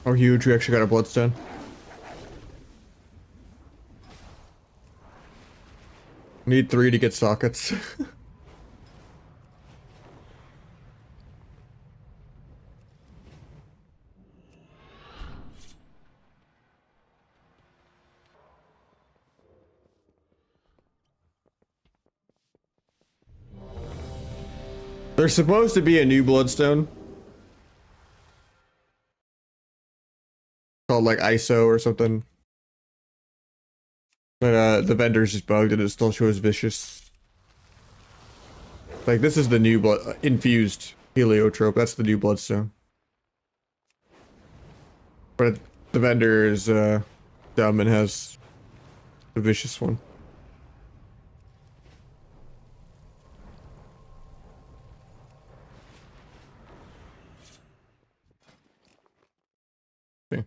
Oh, huge. We actually got a bloodstone. Need 3 to get sockets. There's supposed to be a new bloodstone called like ISO or something. But the vendor's just bugged and it still shows vicious. Like this is the new blood infused heliotrope. That's the new bloodstone. But the vendor is dumb and has the vicious one. Okay.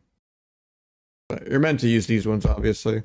But you're meant to use these ones, obviously.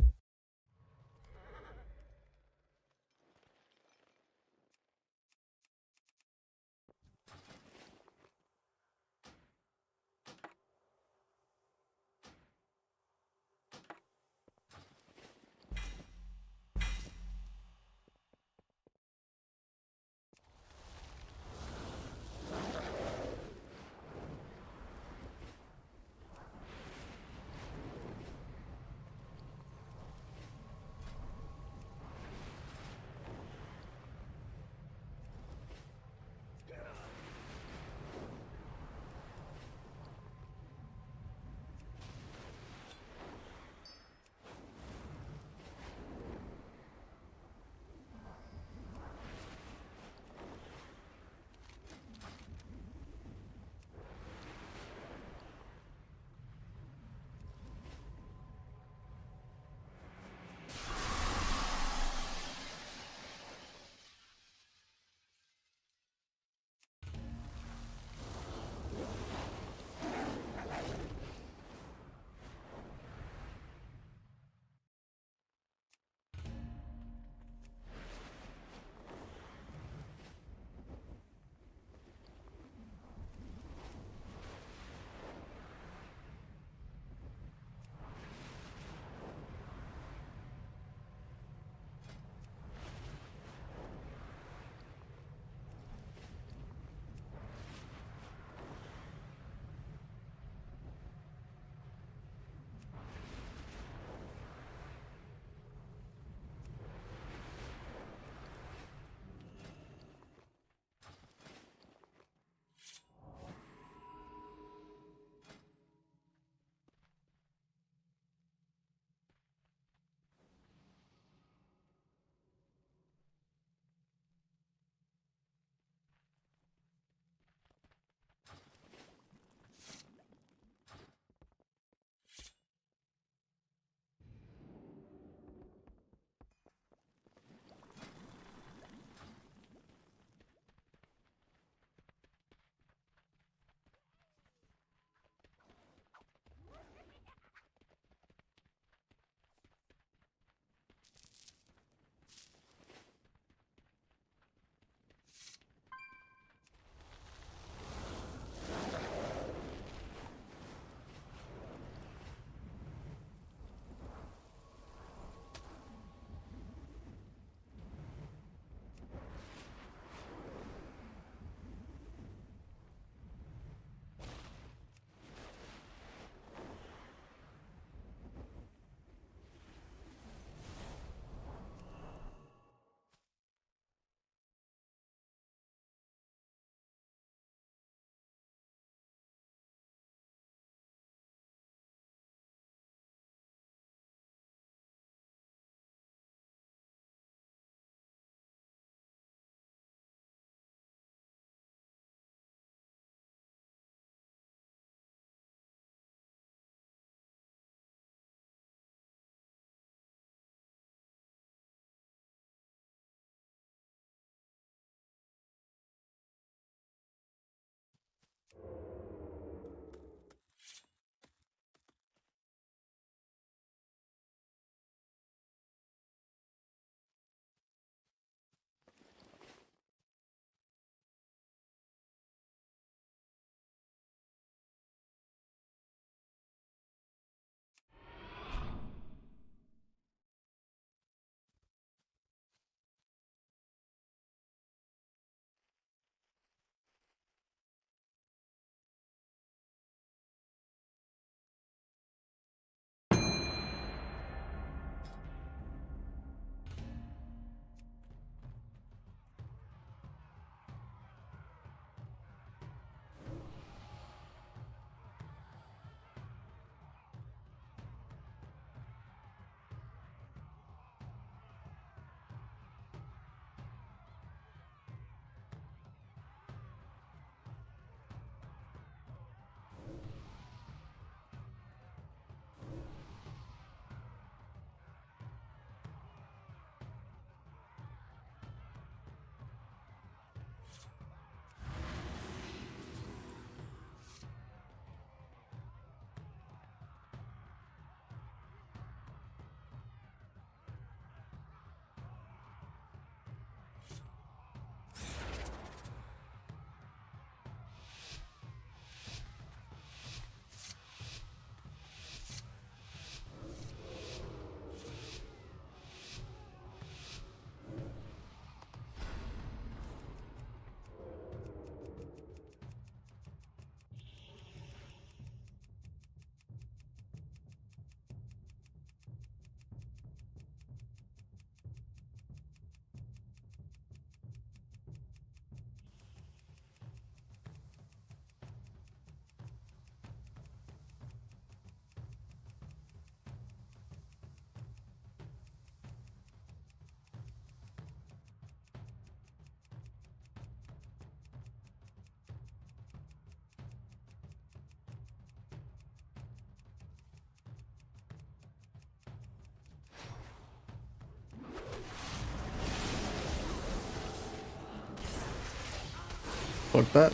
Fuck that.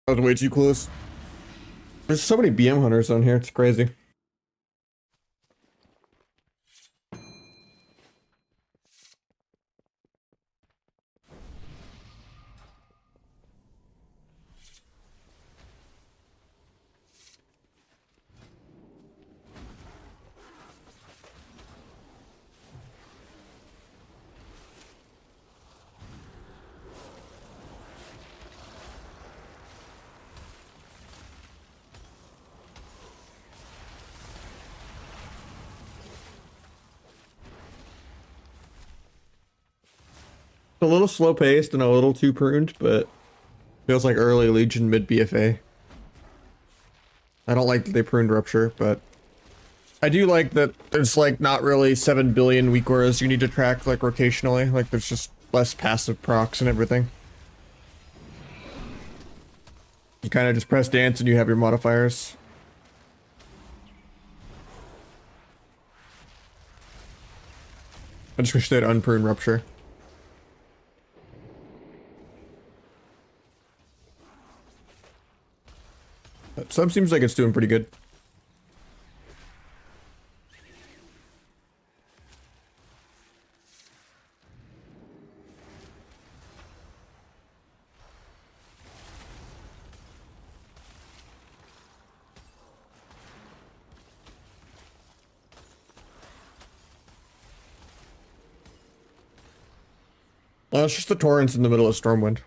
That was way too close. There's so many BM hunters on here, it's crazy. A little slow paced and a little too pruned, but feels like early Legion mid BFA. I don't like that they pruned Rupture, but I do like that there's like not really 7 billion weak auras you need to track like rotationally. Like there's just less passive procs and everything. You kind of just press dance and you have your modifiers. I just wish they'd unprune Rupture. But some seems like it's doing pretty good. Well, it's just the torrents in the middle of Stormwind.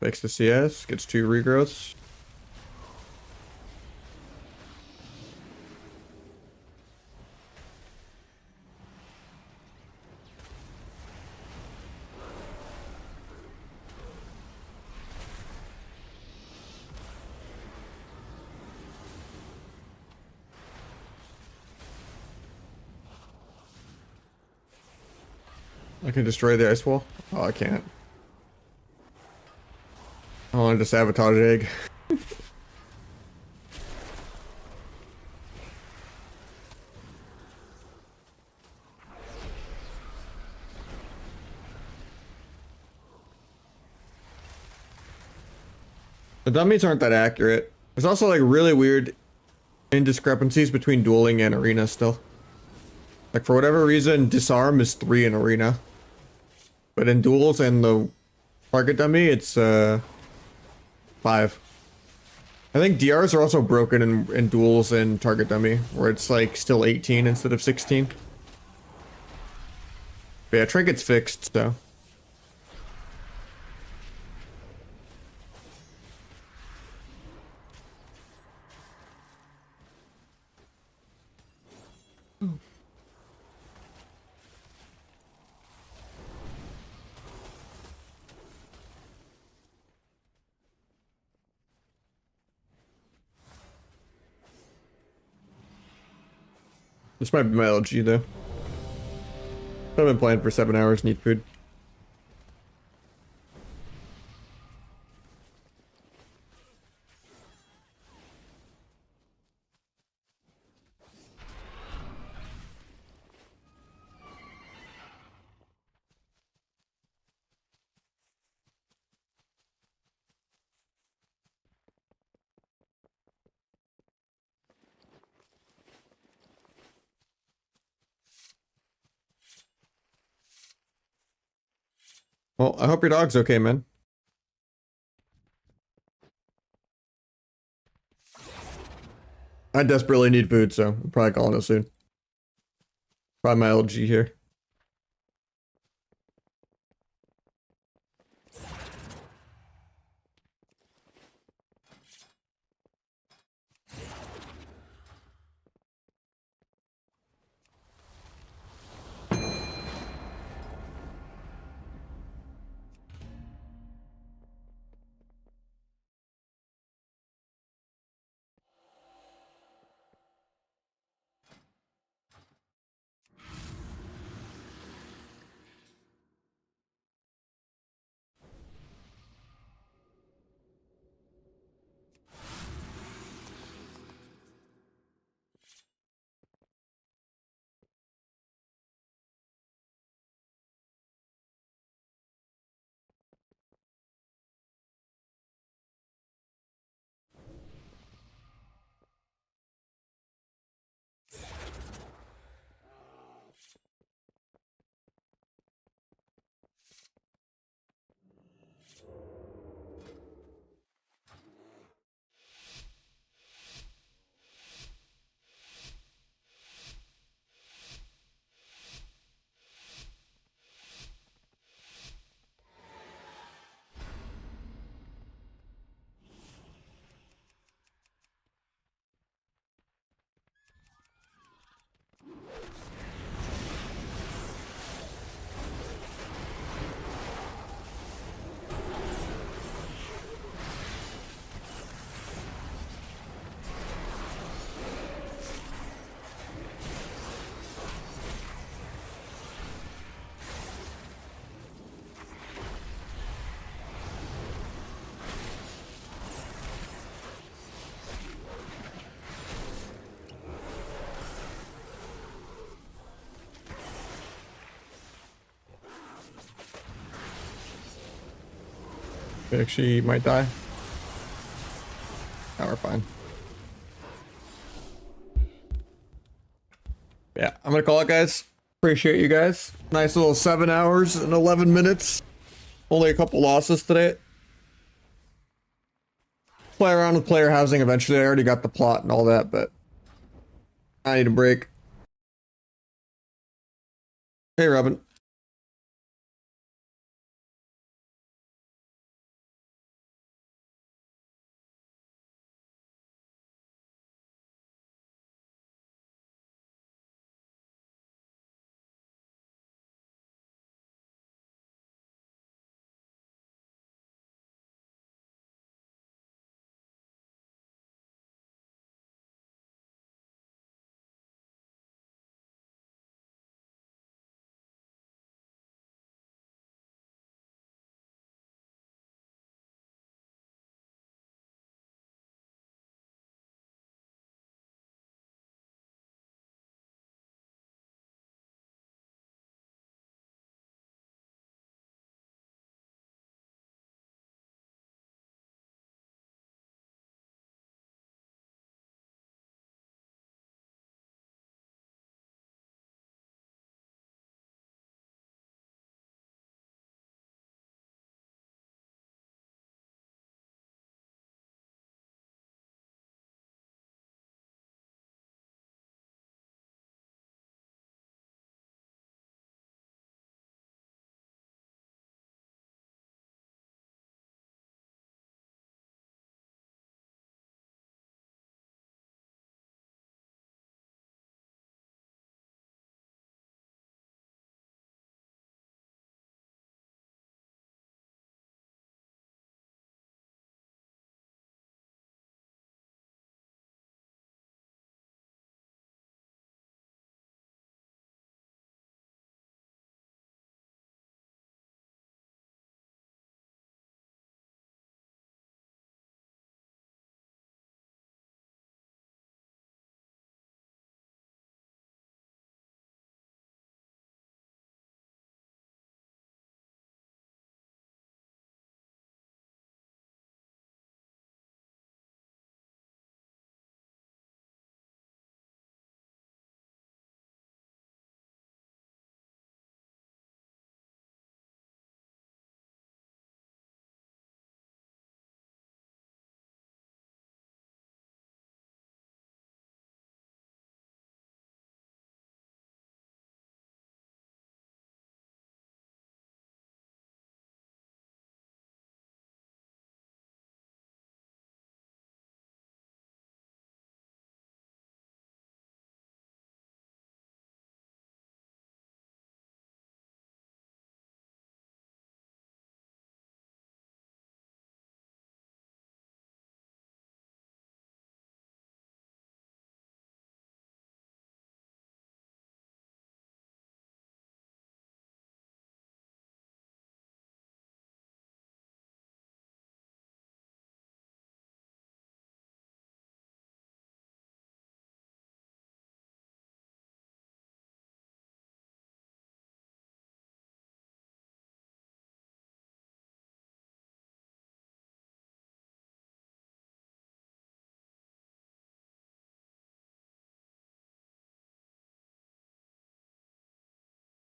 Makes the CS, gets 2 regrowths. I can destroy the ice wall? Oh, I can't. I wanted to sabotage egg. The dummies aren't that accurate. There's also like really weird indiscrepancies between dueling and arena still. Like for whatever reason, disarm is 3 in arena. But in duels and the target dummy, it's 5. I think DRs are also broken in duels and target dummy, where it's like still 18 instead of 16. But yeah, trinkets fixed, so. This might be my LG though. I've been playing for 7 hours, need food. Well, I hope your dog's okay, man. I desperately need food, so I'm probably calling it soon. Probably my LG here. We actually might die. Now we're fine. Yeah, I'm gonna call it, guys. Appreciate you guys. Nice little 7 hours and 11 minutes. Only a couple losses today. Play around with player housing eventually. I already got the plot and all that, but I need a break. Hey, Robin.